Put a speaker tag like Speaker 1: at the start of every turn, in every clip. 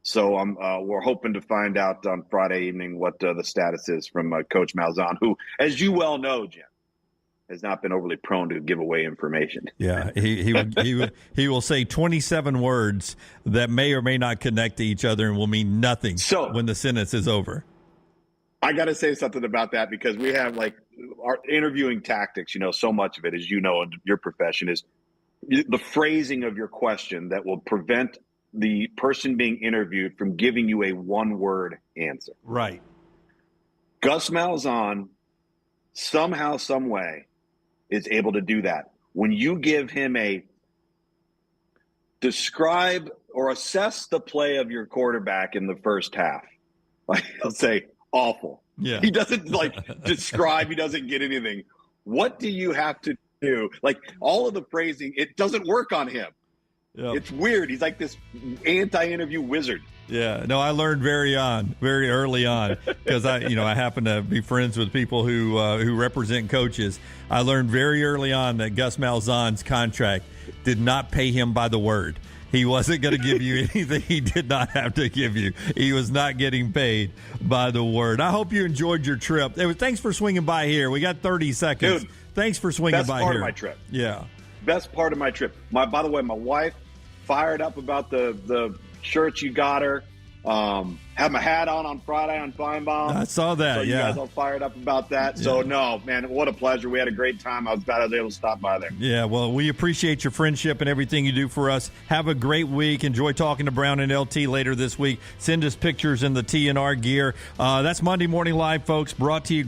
Speaker 1: So we're hoping to find out on Friday evening what the status is from Coach Malzahn, who, as you well know, Jim, has not been overly prone to give away information.
Speaker 2: Yeah, he will say 27 words that may or may not connect to each other and will mean nothing when the sentence is over.
Speaker 1: I got to say something about that because we have our interviewing tactics. So much of it, as you know, in your profession, is the phrasing of your question that will prevent the person being interviewed from giving you a one-word answer.
Speaker 2: Right.
Speaker 1: Gus Malzahn, somehow, some way, is able to do that. When you give him a describe or assess the play of your quarterback in the first half, he'll say awful.
Speaker 2: Yeah.
Speaker 1: He doesn't describe, he doesn't get anything. What do you have to do? All of the phrasing, it doesn't work on him. Yep. It's weird. He's like this anti-interview wizard.
Speaker 2: Yeah, no, I learned very early on, because I happen to be friends with people who represent coaches. I learned very early on that Gus Malzahn's contract did not pay him by the word. He wasn't going to give you anything he did not have to give you. He was not getting paid by the word. I hope you enjoyed your trip. Thanks for swinging by here. We got 30 seconds.
Speaker 1: Dude,
Speaker 2: thanks for swinging by here.
Speaker 1: Best part of my trip.
Speaker 2: Yeah.
Speaker 1: Best part of my trip. By the way, my wife fired up about the shirts you got her. Had my hat on Friday on Feinbaum.
Speaker 2: I saw that,
Speaker 1: so
Speaker 2: yeah.
Speaker 1: You guys all fired up about that. Yeah. So, no, man, what a pleasure. We had a great time. I was glad I was able to stop by there.
Speaker 2: Yeah, well, we appreciate your friendship and everything you do for us. Have a great week. Enjoy talking to Brown and LT later this week. Send us pictures in the TNR gear. That's Monday Morning Live, folks, brought to you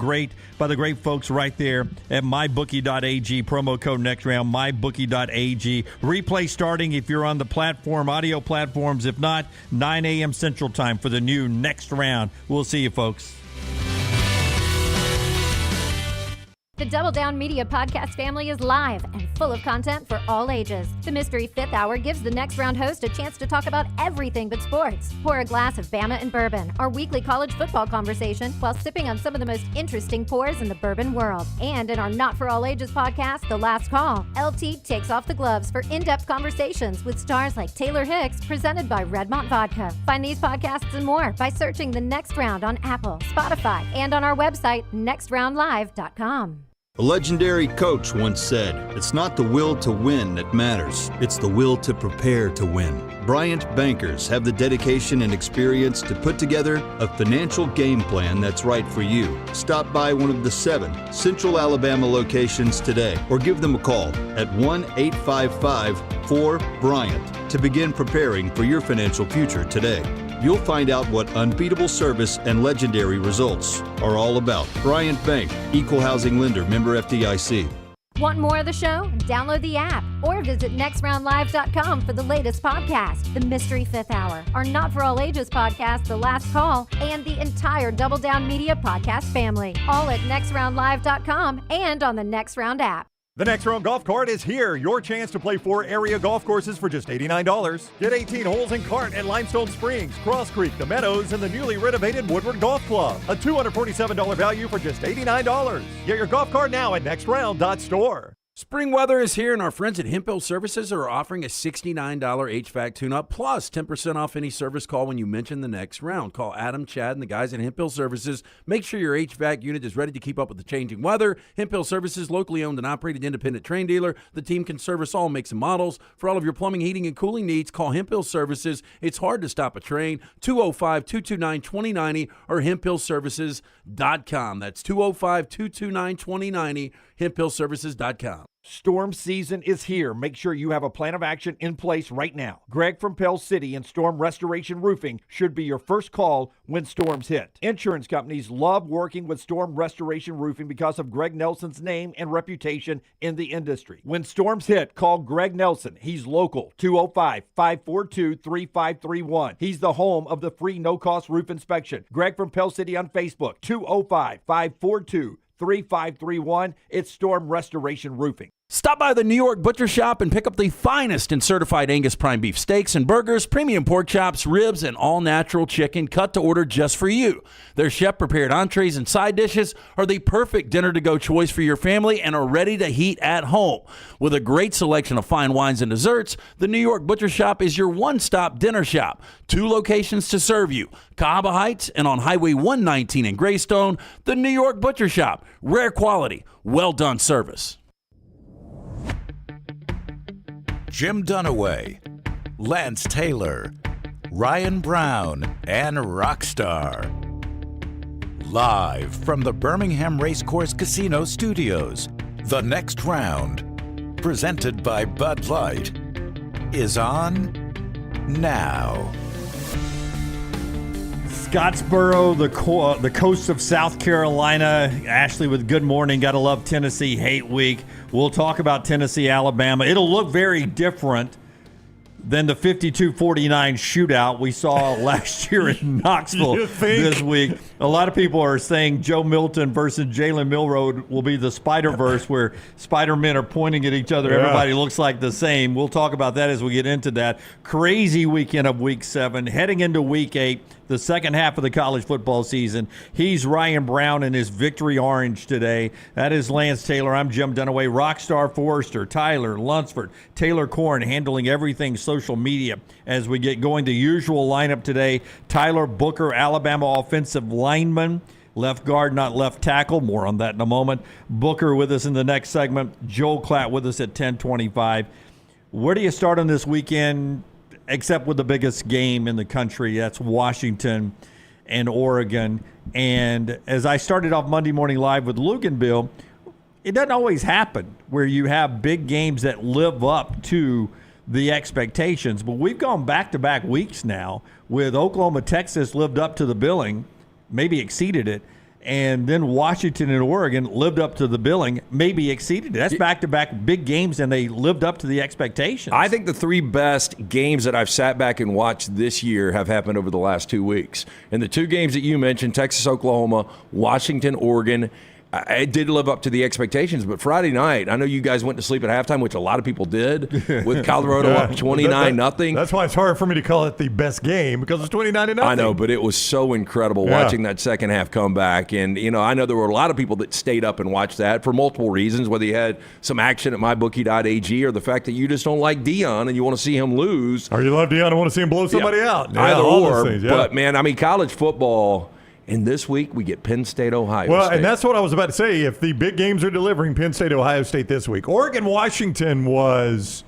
Speaker 2: by the great folks right there at mybookie.ag. Promo code next round, mybookie.ag. Replay starting if you're on the platform, audio platforms. If not, 9 a.m. Central Time for the new next round. We'll see you, folks.
Speaker 3: The Double Down Media podcast family is live and full of content for all ages. The Mystery Fifth Hour gives the next round host a chance to talk about everything but sports. Pour a glass of Bama and bourbon, our weekly college football conversation, while sipping on some of the most interesting pours in the bourbon world. And in our Not For All Ages podcast, The Last Call, LT takes off the gloves for in-depth conversations with stars like Taylor Hicks, presented by Redmont Vodka. Find these podcasts and more by searching The Next Round on Apple, Spotify, and on our website, nextroundlive.com.
Speaker 4: A legendary coach once said, "It's not the will to win that matters, it's the will to prepare to win." Bryant bankers have the dedication and experience to put together a financial game plan that's right for you. Stop by one of the 7 Central Alabama locations today or give them a call at 1-855-4-BRYANT to begin preparing for your financial future today. You'll find out what unbeatable service and legendary results are all about. Bryant Bank, Equal Housing Lender, member FDIC.
Speaker 3: Want more of the show? Download the app or visit nextroundlive.com for the latest podcast, The Mystery Fifth Hour, our Not For All Ages podcast, The Last Call, and the entire Double Down Media podcast family. All at nextroundlive.com and on the Next Round app.
Speaker 5: The Next Round Golf Cart is here. Your chance to play 4 area golf courses for just $89. Get 18 holes in cart at Limestone Springs, Cross Creek, The Meadows, and the newly renovated Woodward Golf Club. A $247 value for just $89. Get your golf cart now at nextround.store.
Speaker 6: Spring weather is here, and our friends at Hemphill Services are offering a $69 HVAC tune-up plus 10% off any service call when you mention the Next Round. Call Adam, Chad, and the guys at Hemphill Services. Make sure your HVAC unit is ready to keep up with the changing weather. Hemphill Services, locally owned and operated independent train dealer. The team can service all makes and models. For all of your plumbing, heating, and cooling needs, call Hemphill Services. It's hard to stop a train. 205-229-2090 or hemphillservices.com. That's 205-229-2090, hemphillservices.com.
Speaker 7: Storm season is here. Make sure you have a plan of action in place right now. Greg from Pell City and Storm Restoration Roofing should be your first call when storms hit. Insurance companies love working with Storm Restoration Roofing because of Greg Nelson's name and reputation in the industry. When storms hit, call Greg Nelson. He's local, 205-542-3531. He's the home of the free no-cost roof inspection. Greg from Pell City on Facebook, 205-542-3531. It's Storm Restoration Roofing.
Speaker 6: Stop by the New York Butcher Shop and pick up the finest in certified Angus prime beef steaks and burgers, premium pork chops, ribs, and all-natural chicken cut to order just for you. Their chef-prepared entrees and side dishes are the perfect dinner-to-go choice for your family and are ready to heat at home. With a great selection of fine wines and desserts, the New York Butcher Shop is your one-stop dinner shop. 2 locations to serve you, Cahaba Heights and on Highway 119 in Greystone. The New York Butcher Shop. Rare quality, well-done service.
Speaker 8: Jim Dunaway, Lance Taylor, Ryan Brown, and Rockstar. Live from the Birmingham Racecourse Casino Studios, the next round, presented by Bud Light, is on now.
Speaker 2: Scottsboro, the coast of South Carolina. Ashley with good morning. Gotta love Tennessee hate week. We'll talk about Tennessee, Alabama. It'll look very different than the 52-49 shootout we saw last year in Knoxville this week. A lot of people are saying Joe Milton versus Jalen Milroe will be the Spider-Verse, where Spider-Men are pointing at each other. Yeah. Everybody looks like the same. We'll talk about that as we get into that. Crazy weekend of Week 7. Heading into Week 8, the second half of the college football season. He's Ryan Brown in his victory orange today. That is Lance Taylor. I'm Jim Dunaway. Rockstar Forrester, Tyler Lunsford, Taylor Corn handling everything social media as we get going. The usual lineup today: Tyler Booker, Alabama offensive lineman, left guard, not left tackle. More on that in a moment. Booker with us in the next segment. Joel Klatt with us at 10:25. Where do you start on this weekend, except with the biggest game in the country? That's Washington and Oregon. And as I started off Monday Morning Live with Luganville, it doesn't always happen where you have big games that live up to the expectations. But we've gone back-to-back weeks now with Oklahoma, Texas lived up to the billing, maybe exceeded it, and then Washington and Oregon lived up to the billing, maybe exceeded it. That's back-to-back big games, and they lived up to the expectations.
Speaker 9: I think the 3 best games that I've sat back and watched this year have happened over the last 2 weeks. And the 2 games that you mentioned, Texas, Oklahoma, Washington, Oregon, it did live up to the expectations. But Friday night, I know you guys went to sleep at halftime, which a lot of people did, with Colorado up 29-0.
Speaker 5: That's why it's hard for me to call it the best game, because it's 29-0.
Speaker 9: I know, but it was so incredible watching that second half comeback. And, you know, I know there were a lot of people that stayed up and watched that for multiple reasons, whether you had some action at mybookie.ag or the fact that you just don't like Deion and you want to see him lose.
Speaker 5: Or you love Deion and want to see him blow somebody out. Yeah,
Speaker 9: either or. Things, But, man, I mean, college football. And this week, we get Penn State, Ohio State.
Speaker 5: Well, and that's what I was about to say. If the big games are delivering, Penn State, Ohio State this week. Oregon, Washington was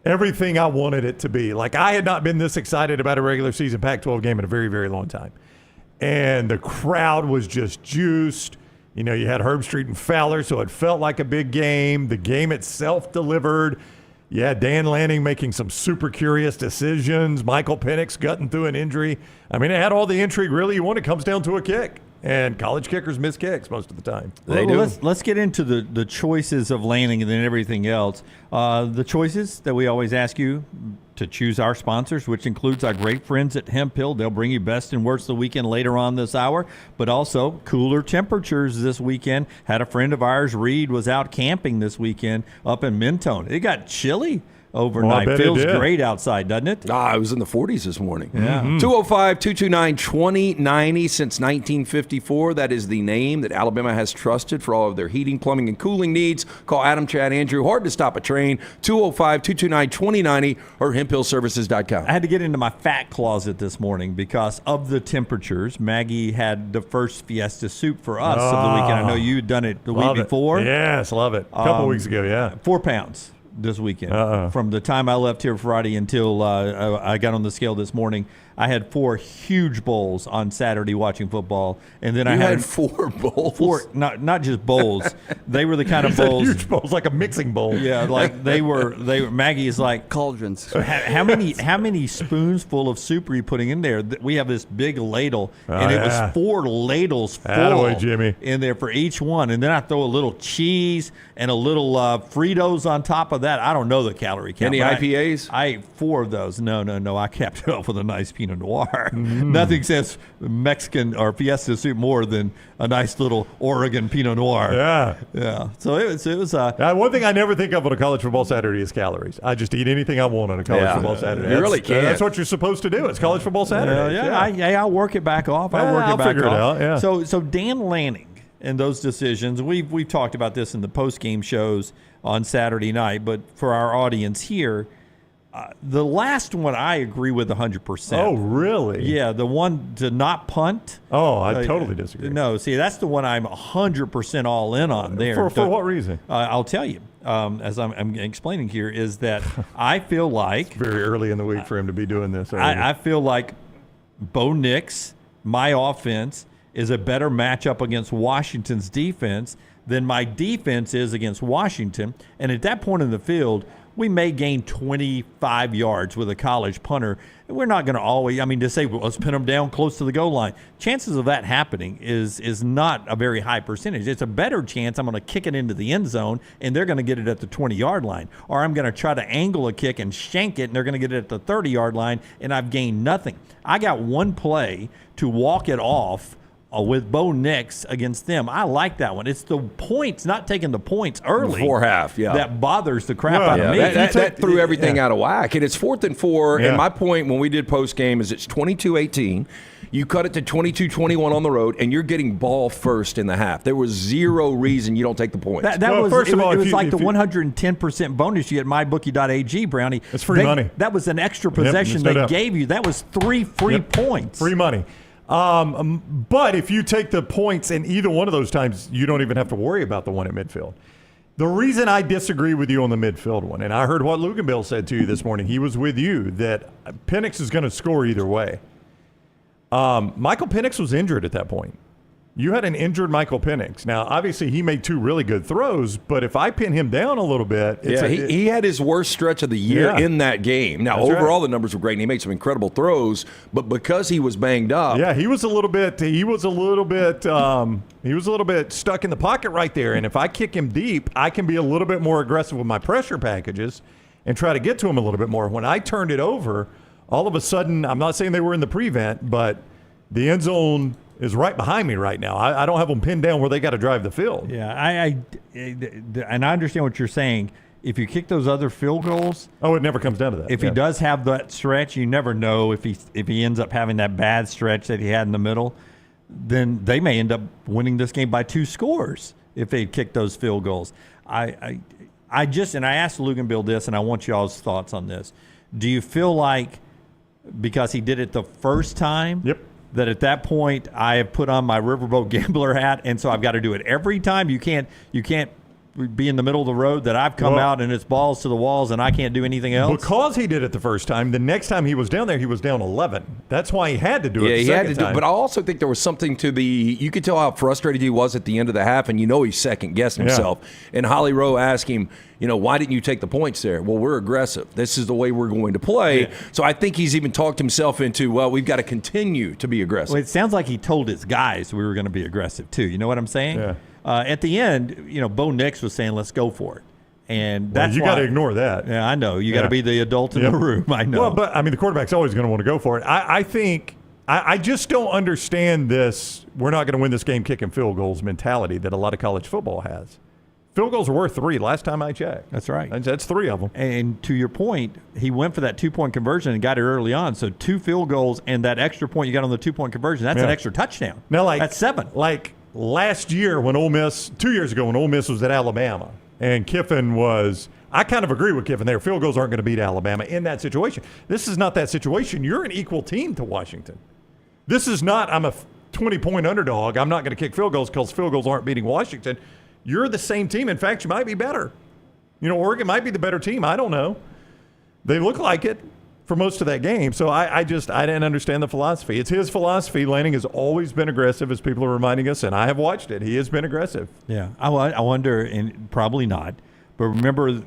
Speaker 5: everything I wanted it to be. Like, I had not been this excited about a regular season Pac-12 game in a very, very long time. And the crowd was just juiced. You know, you had Herb Street and Fowler, so it felt like a big game. The game itself delivered. Yeah, Dan Lanning making some super curious decisions. Michael Penix gutting through an injury. I mean, it had all the intrigue really you want. It comes down to a kick. And college kickers miss kicks most of the time.
Speaker 2: They do. Let's get into the choices of Lanning and then everything else. The choices that we always ask you to choose our sponsors, which includes our great friends at Hemp Hill. They'll bring you best and worst of the weekend later on this hour, but also cooler temperatures this weekend. Had a friend of ours, Reed, was out camping this weekend up in Mentone. It got chilly overnight. Feels great outside, doesn't it?
Speaker 9: It was in the 40s this morning.
Speaker 2: Yeah.
Speaker 9: 205-229-2090 since 1954. That is the name that Alabama has trusted for all of their heating, plumbing, and cooling needs. Call Adam, Chad, Andrew. Hard to stop a train. 205-229-2090 or hemphillservices.com.
Speaker 2: I had to get into my fat closet this morning because of the temperatures. Maggie had the first Fiesta soup for us of the weekend. I know you had done it the week before.
Speaker 5: Yes, love it. A couple weeks ago, yeah.
Speaker 2: 4 pounds. This weekend. From the time I left here Friday until I got on the scale this morning, I had 4 huge bowls on Saturday watching football, and then I had
Speaker 9: 4 bowls.
Speaker 2: 4, not just bowls. They were the kind of bowls,
Speaker 5: huge bowls, like a mixing bowl.
Speaker 2: Yeah, like they were. Maggie is like
Speaker 10: cauldrons.
Speaker 2: How many spoons full of soup are you putting in there? We have this big ladle, and it was 4 ladles full
Speaker 5: Jimmy.
Speaker 2: in there for each one, and then I throw a little cheese and a little Fritos on top of that. I don't know the calorie count.
Speaker 9: Any IPAs?
Speaker 2: I ate 4 of those. No. I capped it off with a nice Pinot Pinot Noir. Nothing says Mexican or Fiesta soup more than a nice little Oregon Pinot Noir.
Speaker 5: Yeah.
Speaker 2: So it was.
Speaker 5: One thing I never think of on a college football Saturday is calories. I just eat anything I want on a college football Saturday.
Speaker 9: You really can't.
Speaker 5: That's what you're supposed to do. It's college football Saturday.
Speaker 2: I'll work it back off. I'll
Speaker 5: figure it out. Yeah.
Speaker 2: So Dan Lanning and those decisions. We've talked about this in the post game shows on Saturday night, but for our audience here. The last one I agree with 100%.
Speaker 5: Oh, really?
Speaker 2: Yeah, the one to not punt.
Speaker 5: Oh, I totally disagree.
Speaker 2: No, see, that's the one I'm 100% all in on there.
Speaker 5: For what reason?
Speaker 2: I'll tell you, as I'm explaining here, is that I feel like...
Speaker 5: It's very early in the week for him to be doing this.
Speaker 2: I feel like Bo Nix, my offense, is a better matchup against Washington's defense than my defense is against Washington. And at that point in the field... we may gain 25 yards with a college punter. We're not going to always, to say, well, let's pin them down close to the goal line. Chances of that happening is not a very high percentage. It's a better chance I'm going to kick it into the end zone, and they're going to get it at the 20-yard line. Or I'm going to try to angle a kick and shank it, and they're going to get it at the 30-yard line, and I've gained nothing. I got one play to walk it off with Bo Nix against them. I like that one. It's the points, not taking the points early.
Speaker 9: Before half,
Speaker 2: that bothers the crap out of me.
Speaker 9: That threw everything out of whack. And it's 4th and 4.
Speaker 5: Yeah.
Speaker 9: And my point when we did post-game is it's 22-18. You cut it to 22-21 on the road, and you're getting ball first in the half. There was zero reason you don't take the points.
Speaker 2: It was like the 110% bonus you get at mybookie.ag, Brownie.
Speaker 5: It's free money.
Speaker 2: That was an extra possession they gave you. That was 3 free points.
Speaker 5: Free money. But if you take the points in either one of those times, you don't even have to worry about the one at midfield. The reason I disagree with you on the midfield one, and I heard what Luganbill said to you this morning, he was with you, that Penix is going to score either way. Michael Penix was injured at that point. You had an injured Michael Penix. Now, obviously, he made 2 really good throws, but if I pin him down a little bit...
Speaker 9: he had his worst stretch of the year in that game. Now, overall, the numbers were great, and he made some incredible throws, but because he was banged up...
Speaker 5: Yeah, he was a little bit stuck in the pocket right there, and if I kick him deep, I can be a little bit more aggressive with my pressure packages and try to get to him a little bit more. When I turned it over, all of a sudden, I'm not saying they were in the prevent, but the end zone... is right behind me right now. I don't have them pinned down where they got to drive the field.
Speaker 2: Yeah, and I understand what you're saying. If you kick those other field goals,
Speaker 5: it never comes down to that.
Speaker 2: If he does have that stretch, you never know if he ends up having that bad stretch that he had in the middle. Then they may end up winning this game by 2 scores if they kick those field goals. I asked Luganbill this, and I want y'all's thoughts on this. Do you feel like because he did it the first time?
Speaker 5: Yep.
Speaker 2: That at that point I have put on my Riverboat Gambler hat, and so I've got to do it every time. You can't be in the middle of the road that I've come out and it's balls to the walls and I can't do anything else.
Speaker 5: Because he did it the first time, the next time he was down there, he was down 11. That's why he had to do it the second time.
Speaker 9: But I also think there was something to you could tell how frustrated he was at the end of the half, and he's second-guessing himself. And Holly Rowe asked him, why didn't you take the points there? Well, we're aggressive. This is the way we're going to play. Yeah. So I think he's even talked himself into, we've got to continue to be aggressive.
Speaker 2: Well, it sounds like he told his guys we were going to be aggressive too. You know what I'm saying?
Speaker 5: Yeah.
Speaker 2: At the end, Bo Nix was saying, let's go for it. And that's
Speaker 5: you got to ignore that.
Speaker 2: Yeah, I know. You got to be the adult in the room. I know.
Speaker 5: Well, but, the quarterback's always going to want to go for it. I think I just don't understand this we're not going to win this game kicking field goals mentality that a lot of college football has. Field goals are worth 3 last time I checked.
Speaker 2: That's right.
Speaker 5: That's 3 of them.
Speaker 2: And to your point, he went for that 2-point conversion and got it early on. So 2 field goals and that extra point you got on the 2-point conversion, that's an extra touchdown.
Speaker 5: Now,
Speaker 2: that's 7.
Speaker 5: Last year when 2 years ago when Ole Miss was at Alabama and Kiffin was – I kind of agree with Kiffin there. Field goals aren't going to beat Alabama in that situation. This is not that situation. You're an equal team to Washington. This is not I'm a 20-point underdog. I'm not going to kick field goals because field goals aren't beating Washington. You're the same team. In fact, you might be better. Oregon might be the better team. I don't know. They look like it for most of that game. So I didn't understand the philosophy. It's his philosophy. Lanning has always been aggressive, as people are reminding us, and I have watched it. He has been aggressive.
Speaker 2: Yeah. I wonder, and probably not, but remember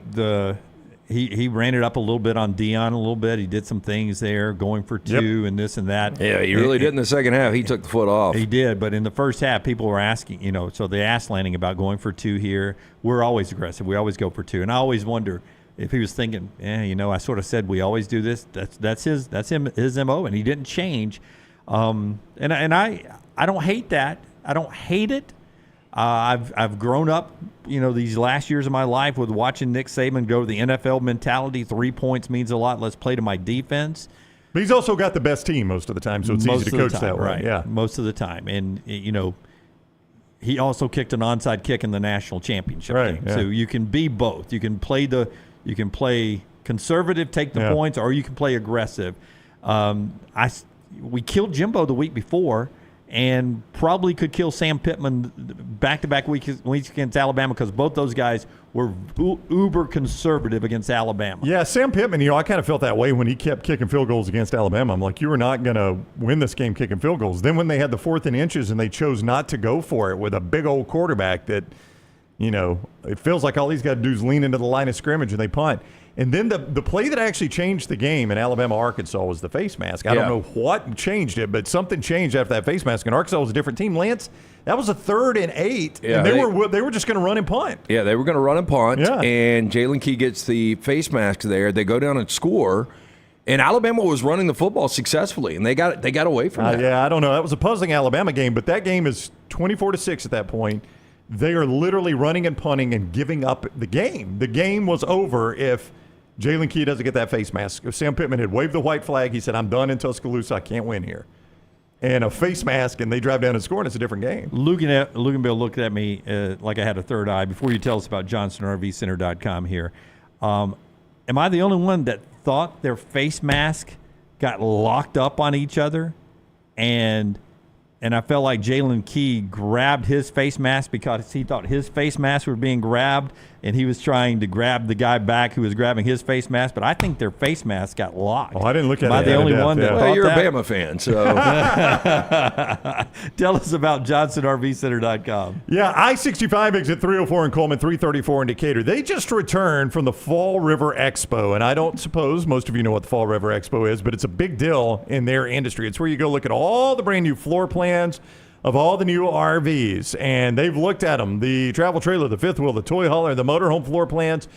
Speaker 2: he ran it up a little bit on Dion a little bit. He did some things there, going for 2 and this and that.
Speaker 9: Yeah, he really did in the second half. He took the foot off.
Speaker 2: He did, but in the first half, people were asking, so they asked Lanning about going for 2 here. We're always aggressive. We always go for 2. And I always wonder, if he was thinking, I sort of said we always do this. That's his MO, and he didn't change. And I don't hate that. I don't hate it. I've grown up, these last years of my life with watching Nick Saban go the NFL mentality. 3 points means a lot. Let's play to my defense.
Speaker 5: But he's also got the best team most of the time, so it's easy to coach that way.
Speaker 2: Right. Yeah, most of the time. And, he also kicked an onside kick in the national championship game. Yeah. So you can be both. You can play conservative, take the points, or you can play aggressive. We killed Jimbo the week before, and probably could kill Sam Pittman back-to-back weeks against Alabama, because both those guys were uber conservative against Alabama.
Speaker 5: Yeah, Sam Pittman, I kind of felt that way when he kept kicking field goals against Alabama. I'm like, you were not going to win this game kicking field goals. Then when they had the 4th and inches and they chose not to go for it with a big old quarterback that, it feels like all he's got to do is lean into the line of scrimmage and they punt. And then the play that actually changed the game in Alabama-Arkansas was the face mask. I don't know what changed it, but something changed after that face mask. And Arkansas was a different team. Lance, that was a 3rd and 8, and they were just going to run and punt.
Speaker 9: Yeah, they were going to run and punt, and Jalen Key gets the face mask there. They go down and score, and Alabama was running the football successfully, and they got away from that.
Speaker 5: I don't know. That was a puzzling Alabama game, but that game is 24-6 at that point. They are literally running and punting and giving up the game. The game was over if Jalen Key doesn't get that face mask. If Sam Pittman had waved the white flag, he said, I'm done in Tuscaloosa. I can't win here. And a face mask, and they drive down and score, and it's a different game.
Speaker 2: Luganville looked at me like I had a third eye. Before you tell us about JohnsonRVCenter.com here, am I the only one that thought their face mask got locked up on each other? And I felt like Jalen Key grabbed his face mask because he thought his face mask was being grabbed, and he was trying to grab the guy back who was grabbing his face mask. But I think their face masks got locked.
Speaker 5: Oh, I didn't look at it.
Speaker 2: Am I the only one that thought
Speaker 9: you're
Speaker 2: that?
Speaker 9: a Bama fan, so.
Speaker 2: Tell us about JohnsonRVCenter.com.
Speaker 5: Yeah, I-65 exit 304 in Coleman, 334 in Decatur. They just returned from the Fall River Expo, and I don't suppose most of you know what the Fall River Expo is, but it's a big deal in their industry. It's where you go look at all the brand new floor plans of all the new RVs, and they've looked at them, the travel trailer, the fifth wheel, the toy hauler, the motorhome floor plans,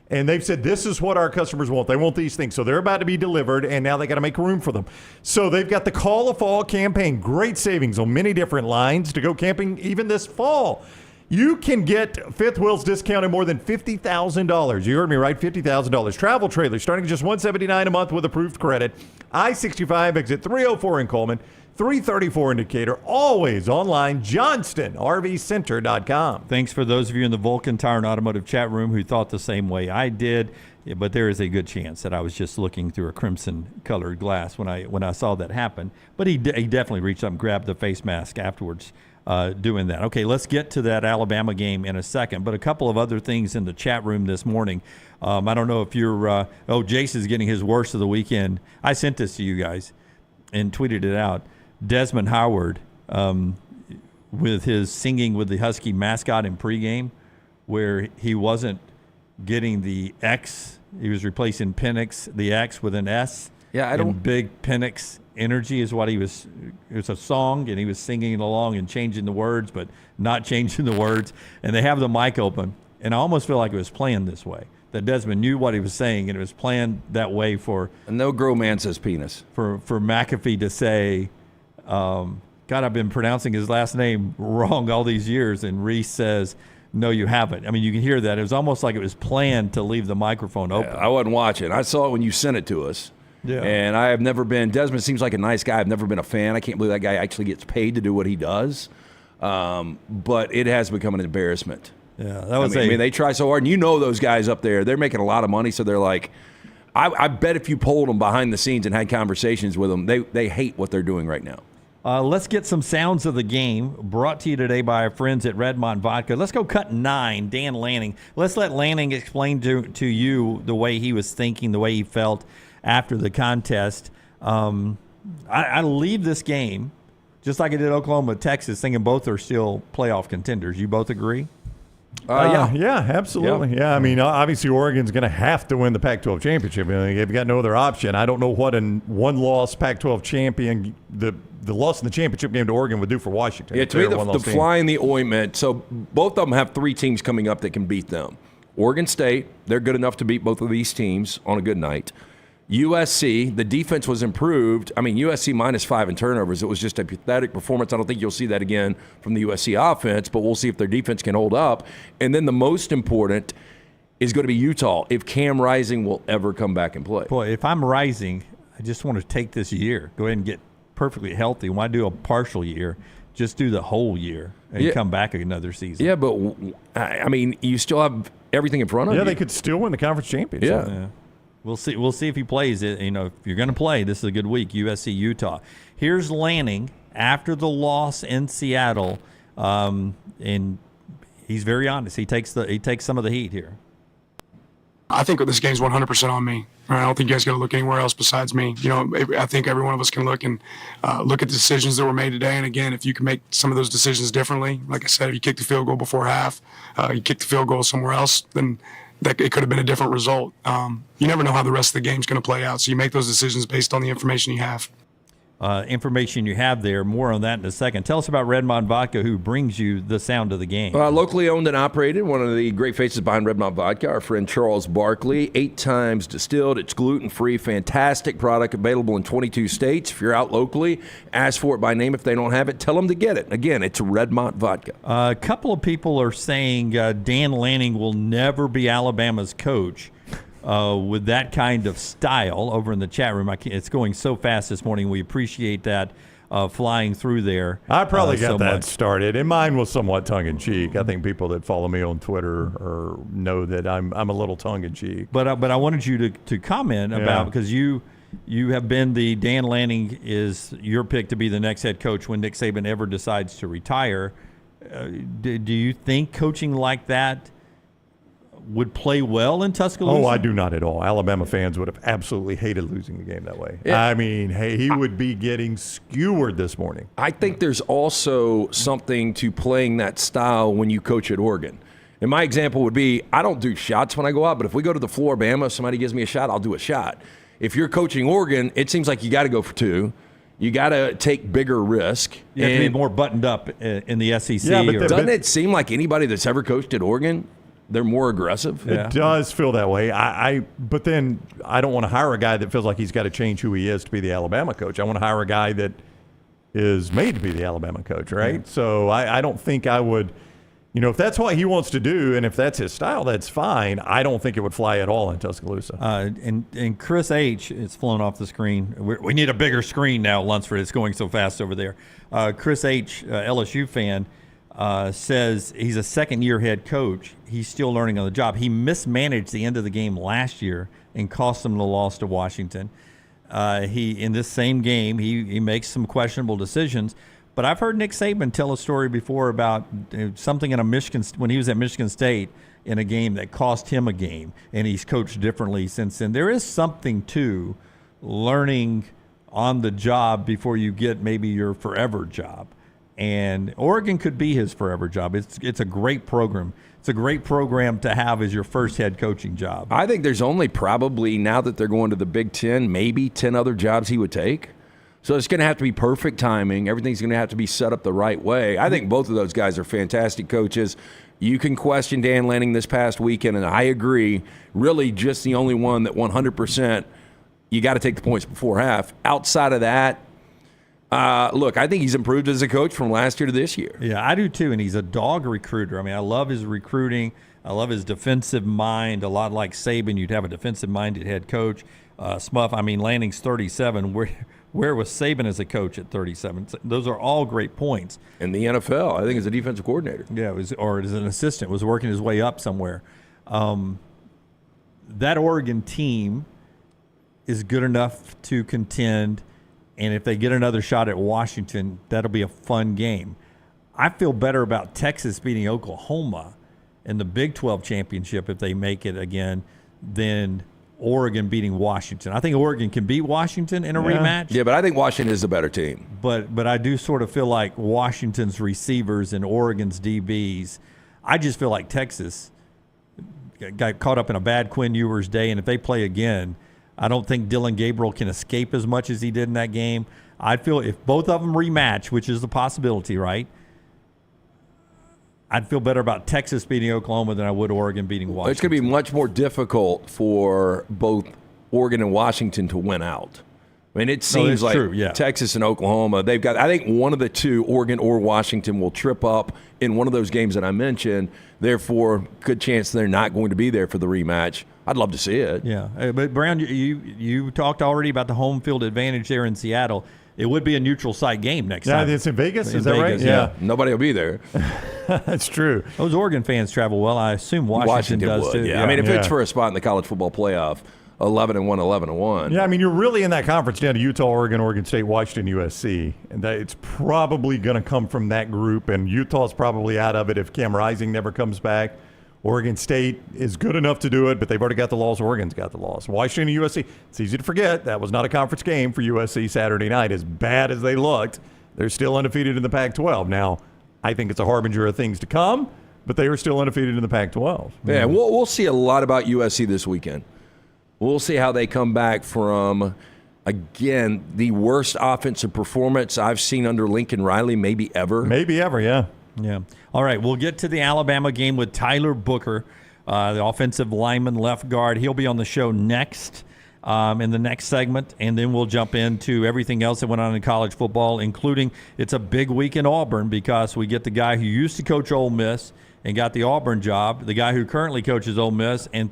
Speaker 5: and they've said this is what our customers want. They want these things. So they're about to be delivered, and now they got to make room for them. So they've got the Call of Fall campaign. Great savings on many different lines to go camping even this fall. You can get fifth wheels discounted more than $50,000. You heard me right, $50,000. Travel trailers starting at just $179 a month with approved credit. I-65 exit 304 in Coleman, 334 in Decatur. Always online, JohnstonRVCenter.com.
Speaker 2: Thanks for those of you in the Vulcan Tire and Automotive chat room who thought the same way I did. Yeah, but there is a good chance that I was just looking through a crimson-colored glass when I saw that happen. But he definitely reached up and grabbed the face mask afterwards. Doing that. Okay, let's get to that Alabama game in a second, but a couple of other things in the chat room this morning. I don't know if you're Jason's getting his worst of the weekend. I sent this to you guys and tweeted it out. Desmond Howard with his singing with the Husky mascot in pregame, where he wasn't getting the X. He was replacing Penix, the X, with an S.
Speaker 9: Yeah, I don't.
Speaker 2: Big Penix energy is what he was. It was a song, and he was singing it along and changing the words, but not changing the words. And they have the mic open, and I almost feel like it was planned this way. That Desmond knew what he was saying, and it was planned that way for.
Speaker 9: And no grown man says penis.
Speaker 2: For McAfee to say, God, I've been pronouncing his last name wrong all these years, and Reese says, no, you haven't. I mean, you can hear that. It was almost like it was planned to leave the microphone open.
Speaker 9: Yeah, I wasn't watching. I saw it when you sent it to us.
Speaker 2: Yeah.
Speaker 9: And I have never been – Desmond seems like a nice guy. I've never been a fan. I can't believe that guy actually gets paid to do what he does. But it has become an embarrassment.
Speaker 2: Yeah, that was
Speaker 9: I mean, they try so hard. And you know those guys up there, they're making a lot of money, so they're like – I bet if you polled them behind the scenes and had conversations with them, they hate what they're doing right now.
Speaker 2: Let's get some sounds of the game brought to you today by our friends at Redmond Vodka. Let's go cut 9, Dan Lanning. Let's let Lanning explain to you the way he was thinking, the way he felt after the contest. I leave this game, just like I did Oklahoma, Texas, thinking both are still playoff contenders. You both agree?
Speaker 5: Yeah, absolutely. Yeah, I mean, obviously Oregon's going to have to win the Pac-12 championship. I mean, they've got no other option. I don't know what a one-loss Pac-12 champion, the loss in the championship game to Oregon would do for Washington.
Speaker 9: Yeah, to me, the fly in the ointment. So both of them have 3 teams coming up that can beat them. Oregon State, they're good enough to beat both of these teams on a good night. USC, the defense was improved. I mean, USC -5 in turnovers. It was just a pathetic performance. I don't think you'll see that again from the USC offense, but we'll see if their defense can hold up. And then the most important is going to be Utah, if Cam Rising will ever come back and play.
Speaker 2: Boy, if I'm Rising, I just want to take this year. Go ahead and get perfectly healthy. Why do a partial year? Just do the whole year and come back another season.
Speaker 9: Yeah, but, I mean, you still have everything in front of you.
Speaker 5: Yeah, they could still win the conference championship.
Speaker 2: Yeah. We'll see. We'll see if he plays it. You know, if you're going to play, this is a good week. USC, Utah. Here's Lanning after the loss in Seattle, and he's very honest. He takes some of the heat here.
Speaker 10: I think this game's 100% on me. I don't think you guys got to look anywhere else besides me. You know, I think every one of us can look and look at the decisions that were made today. And again, if you can make some of those decisions differently, like I said, if you kick the field goal before half, you kick the field goal somewhere else, then that it could have been a different result. You never know how the rest of the game's going to play out, so you make those decisions based on the information you have.
Speaker 2: Information you have there. More on that in a second. Tell us about Redmond Vodka, who brings you the sound of the game.
Speaker 9: Locally owned and operated. One of the great faces behind Redmond Vodka, our friend Charles Barkley. 8 times distilled. It's gluten-free. Fantastic product. Available in 22 states. If you're out locally, ask for it by name. If they don't have it, tell them to get it. Again, it's Redmond Vodka.
Speaker 2: A couple of people are saying Dan Lanning will never be Alabama's coach. With that kind of style over in the chat room. It's going so fast this morning. We appreciate that flying through there.
Speaker 5: I probably got
Speaker 2: so
Speaker 5: that
Speaker 2: much
Speaker 5: started, and mine was somewhat tongue-in-cheek. I think people that follow me on Twitter or know that I'm a little tongue-in-cheek.
Speaker 2: But I wanted you to comment about, because you have been the Dan Lanning is your pick to be the next head coach when Nick Saban ever decides to retire. Do you think coaching like that would play well in Tuscaloosa?
Speaker 5: Oh, I do not at all. Alabama fans would have absolutely hated losing the game that way.
Speaker 9: Yeah.
Speaker 5: I mean, hey, he would be getting skewered this morning.
Speaker 9: I think there's also something to playing that style when you coach at Oregon. And my example would be, I don't do shots when I go out, but if we go to the floor, Bama, if somebody gives me a shot, I'll do a shot. If you're coaching Oregon, it seems like you got to go for 2. You got to take bigger risk.
Speaker 2: You have to be more buttoned up in the SEC.
Speaker 5: Yeah, but
Speaker 9: doesn't it seem like anybody that's ever coached at Oregon, they're more aggressive?
Speaker 5: It does feel that way. But then I don't want to hire a guy that feels like he's got to change who he is to be the Alabama coach. I want to hire a guy that is made to be the Alabama coach, right? Yeah. So I don't think I would, if that's what he wants to do and if that's his style, that's fine. I don't think it would fly at all in Tuscaloosa.
Speaker 2: And Chris H. it's flown off the screen. We need a bigger screen now, Lunsford. It's going so fast over there. Chris H., LSU fan, says he's a second-year head coach. He's still learning on the job. He mismanaged the end of the game last year and cost them the loss to Washington. In this same game, he makes some questionable decisions. But I've heard Nick Saban tell a story before about something when he was at Michigan State in a game that cost him a game, and he's coached differently since then. There is something to learning on the job before you get maybe your forever job. And Oregon could be his forever job. It's a great program. It's a great program to have as your first head coaching job.
Speaker 9: I think there's only probably, now that they're going to the Big Ten, maybe 10 other jobs he would take. So it's going to have to be perfect timing. Everything's going to have to be set up the right way. I think both of those guys are fantastic coaches. You can question Dan Lanning this past weekend, and I agree, really just the only one that 100% you got to take the points before half. Outside of that, look, I think he's improved as a coach from last year to this year.
Speaker 2: Yeah, I do too, and he's a dog recruiter. I mean, I love his recruiting. I love his defensive mind. A lot like Saban, you'd have a defensive-minded head coach. Smuff, I mean, Lanning's 37. Where was Saban as a coach at 37? Those are all great points.
Speaker 9: In the NFL, I think as a defensive coordinator.
Speaker 2: Yeah, or as an assistant, was working his way up somewhere. That Oregon team is good enough to contend. And if they get another shot at Washington, that'll be a fun game. I feel better about Texas beating Oklahoma in the Big 12 championship if they make it again than Oregon beating Washington. I think Oregon can beat Washington in a rematch.
Speaker 9: Yeah, but I think Washington is the better team.
Speaker 2: But I do sort of feel like Washington's receivers and Oregon's DBs, I just feel like Texas got caught up in a bad Quinn Ewers day, and if they play again, I don't think Dylan Gabriel can escape as much as he did in that game. I feel if both of them rematch, which is a possibility, right? I'd feel better about Texas beating Oklahoma than I would Oregon beating Washington.
Speaker 9: It's going to be much more difficult for both Oregon and Washington to win out. I mean, it seems like Texas and Oklahoma, they've got, I think one of the two, Oregon or Washington, will trip up in one of those games that I mentioned. Therefore, good chance they're not going to be there for the rematch. I'd love to see it.
Speaker 2: Yeah. But, Brown, you talked already about the home field advantage there in Seattle. It would be a neutral site game next time.
Speaker 5: Yeah, it's in Vegas. Is that
Speaker 2: Vegas,
Speaker 5: right?
Speaker 2: Yeah.
Speaker 9: Nobody will be there.
Speaker 5: That's true.
Speaker 2: Those Oregon fans travel well. I assume Washington does
Speaker 9: would,
Speaker 2: too.
Speaker 9: Yeah. I mean, if it's for a spot in the college football playoff, 11-1, 11-1.
Speaker 5: Yeah, I mean, you're really in that conference down to Utah, Oregon, Oregon State, Washington, USC. And it's probably going to come from that group. And Utah's probably out of it if Cam Rising never comes back. Oregon State is good enough to do it, but they've already got the loss. Oregon's got the loss. Washington and USC, it's easy to forget. That was not a conference game for USC Saturday night. As bad as they looked, they're still undefeated in the Pac-12. Now, I think it's a harbinger of things to come, but they are still undefeated in the Pac-12.
Speaker 9: Yeah, we'll see a lot about USC this weekend. We'll see how they come back from, again, the worst offensive performance I've seen under Lincoln Riley maybe ever.
Speaker 5: Maybe ever, yeah.
Speaker 2: Yeah. All right, we'll get to the Alabama game with Tyler Booker, the offensive lineman left guard. He'll be on the show next in the next segment, and then we'll jump into everything else that went on in college football, including it's a big week in Auburn because we get the guy who used to coach Ole Miss and got the Auburn job, the guy who currently coaches Ole Miss and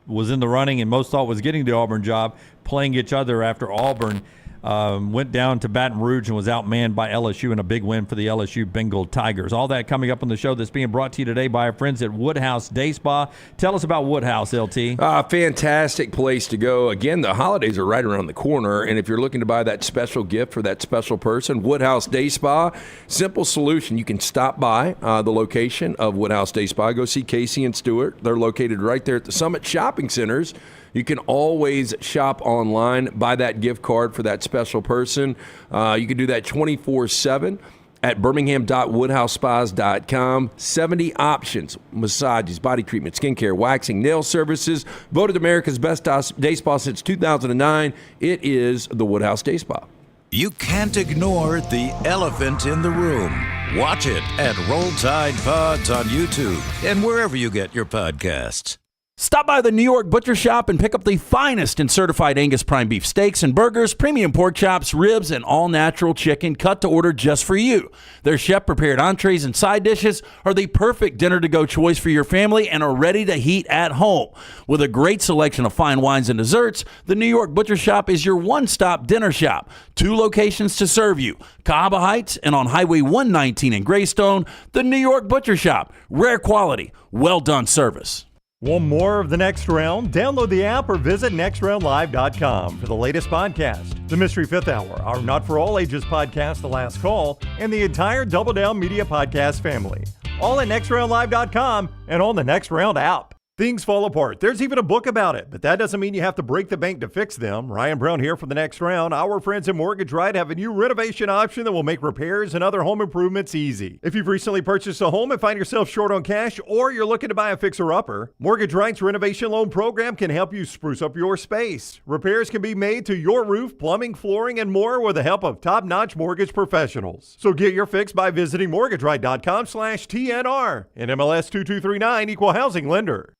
Speaker 2: was in the running and most thought was getting the Auburn job, playing each other after Auburn went down to Baton Rouge and was outmanned by LSU in a big win for the LSU Bengal Tigers. All that coming up on the show that's being brought to you today by our friends at Woodhouse Day Spa. Tell us about Woodhouse, LT.
Speaker 9: Fantastic place to go. Again, the holidays are right around the corner, and if you're looking to buy that special gift for that special person, Woodhouse Day Spa, simple solution. You can stop by the location of Woodhouse Day Spa. Go see Casey and Stewart. They're located right there at the Summit Shopping Centers. You can always shop online, buy that gift card for that special person. You can do that 24/7 at birmingham.woodhousespas.com. 70 options, massages, body treatment, skincare, waxing, nail services. Voted America's best day spa since 2009. It is the Woodhouse Day Spa.
Speaker 8: You can't ignore the elephant in the room. Watch it at Roll Tide Pods on YouTube and wherever you get your podcasts.
Speaker 6: Stop by the New York Butcher Shop and pick up the finest in certified Angus prime beef steaks and burgers, premium pork chops, ribs, and all-natural chicken cut to order just for you. Their chef-prepared entrees and side dishes are the perfect dinner-to-go choice for your family and are ready to heat at home. With a great selection of fine wines and desserts, the New York Butcher Shop is your one-stop dinner shop. 2 locations to serve you, Cahaba Heights and on Highway 119 in Greystone. The New York Butcher Shop, rare quality, well-done service.
Speaker 5: Want more of The Next Round? Download the app or visit nextroundlive.com for the latest podcast. The Mystery Fifth Hour, our Not For All Ages podcast, The Last Call, and the entire Double Down Media podcast family. All at nextroundlive.com and on the Next Round app. Things fall apart. There's even a book about it, but that doesn't mean you have to break the bank to fix them. Ryan Brown here for The Next Round. Our friends at Mortgage Right have a new renovation option that will make repairs and other home improvements easy. If you've recently purchased a home and find yourself short on cash, or you're looking to buy a fixer-upper, Mortgage Right's renovation loan program can help you spruce up your space. Repairs can be made to your roof, plumbing, flooring, and more with the help of top-notch mortgage professionals. So get your fix by visiting mortgageright.com/TNR. And MLS 2239 Equal Housing Lender.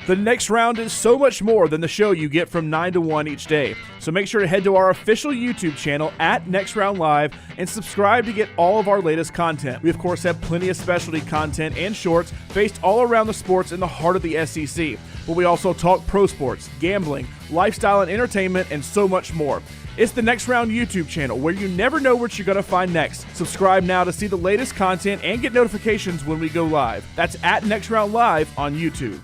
Speaker 11: The Next Round is so much more than the show you get from 9 to 1 each day. So make sure to head to our official YouTube channel at Next Round Live and subscribe to get all of our latest content. We, of course, have plenty of specialty content and shorts based all around the sports in the heart of the SEC. But we also talk pro sports, gambling, lifestyle and entertainment, and so much more. It's the Next Round YouTube channel where you never know what you're going to find next. Subscribe now to see the latest content and get notifications when we go live. That's at Next Round Live on YouTube.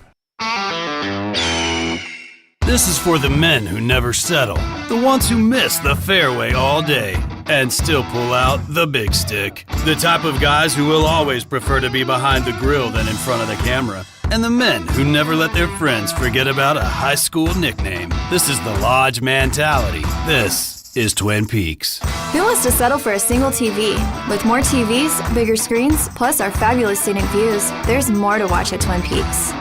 Speaker 12: This is for the men who never settle, the ones who miss the fairway all day and still pull out the big stick, the type of guys who will always prefer to be behind the grill than in front of the camera, and the men who never let their friends forget about a high school nickname. This is the Lodge mentality. This is Twin Peaks.
Speaker 13: Who wants to settle for a single TV? With more TVs, bigger screens, plus our fabulous scenic views, there's more to watch at Twin Peaks.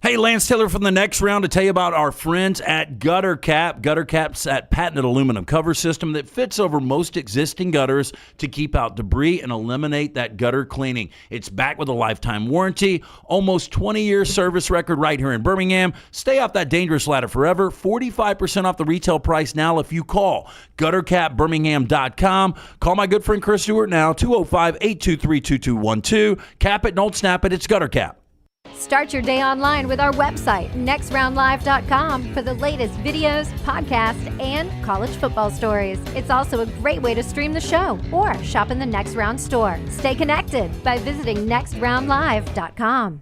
Speaker 6: Hey, Lance Taylor from the Next Round to tell you about our friends at Gutter Cap. Gutter Cap's that patented aluminum cover system that fits over most existing gutters to keep out debris and eliminate that gutter cleaning. It's backed with a lifetime warranty, almost 20-year service record right here in Birmingham. Stay off that dangerous ladder forever. 45% off the retail price now if you call guttercapbirmingham.com. Call my good friend Chris Stewart now, 205-823-2212. Cap it, don't snap it. It's Gutter Cap.
Speaker 3: Start your day online with our website, nextroundlive.com, for the latest videos, podcasts, and college football stories. It's also a great way to stream the show or shop in the Next Round store. Stay connected by visiting nextroundlive.com.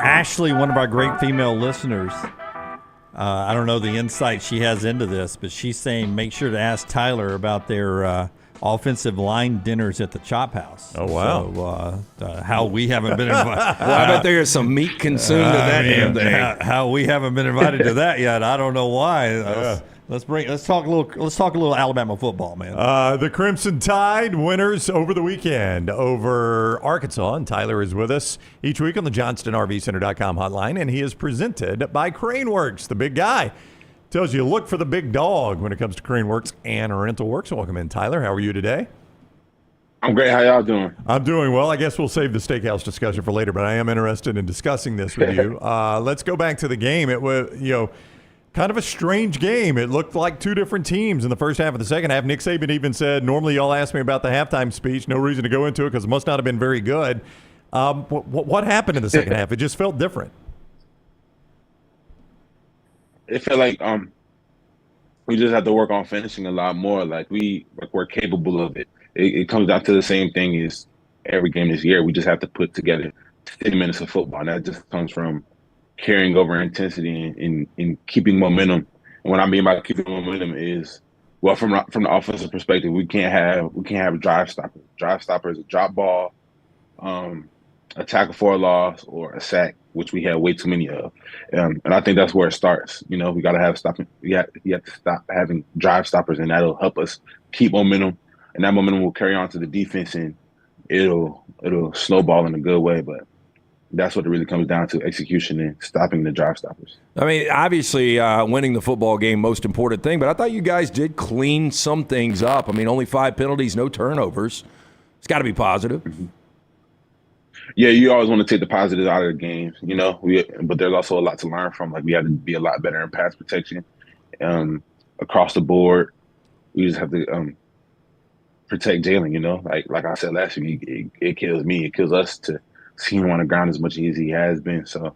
Speaker 2: Ashley, one of our great female listeners, I don't know the insight she has into this, but she's saying make sure to ask Tyler about their offensive line dinners at the Chop House.
Speaker 9: Oh, wow.
Speaker 2: So, how we haven't been invited.
Speaker 9: Well, I bet there is some meat consumed at that damn thing.
Speaker 2: How we haven't been invited to that yet, I don't know why. Let's talk a little Alabama football, man.
Speaker 5: The Crimson Tide winners over the weekend over Arkansas, and Tyler is with us each week on the JohnstonRVCenter.com hotline, and he is presented by Craneworks, the big guy. Tells you look for the big dog when it comes to Craneworks and Rental Works. Welcome in, Tyler. How are you today?
Speaker 14: I'm great. How y'all doing?
Speaker 5: I'm doing well. I guess we'll save the steakhouse discussion for later, but I am interested in discussing this with you. Let's go back to the game. It was, kind of a strange game. It looked like two different teams in the first half and the second half. Nick Saban even said, normally y'all ask me about the halftime speech. No reason to go into it because it must not have been very good. What happened in the second half? It just felt different.
Speaker 14: It felt like we just have to work on finishing a lot more. We're capable of it. It comes down to the same thing as every game this year. We just have to put together 50 minutes of football. And that just comes from carrying over intensity and keeping momentum. And what I mean by keeping momentum is, well, from the offensive perspective, we can't have a drive stopper. Drive stopper is a drop ball, a tackle for a loss, or a sack, which we have way too many of. And I think that's where it starts. We got to have stopping. You have to stop having drive stoppers, and that'll help us keep momentum. And that momentum will carry on to the defense, and it'll snowball in a good way. But that's what it really comes down to, execution and stopping the drive stoppers.
Speaker 9: I mean, obviously, winning the football game, most important thing, but I thought you guys did clean some things up. I mean, only 5 penalties, no turnovers. It's got to be positive.
Speaker 14: Mm-hmm. Yeah, you always want to take the positives out of the game, but there's also a lot to learn from. We have to be a lot better in pass protection across the board. We just have to protect Jalen, like I said last week, it kills me. It kills us to see him on the ground as much as he has been. So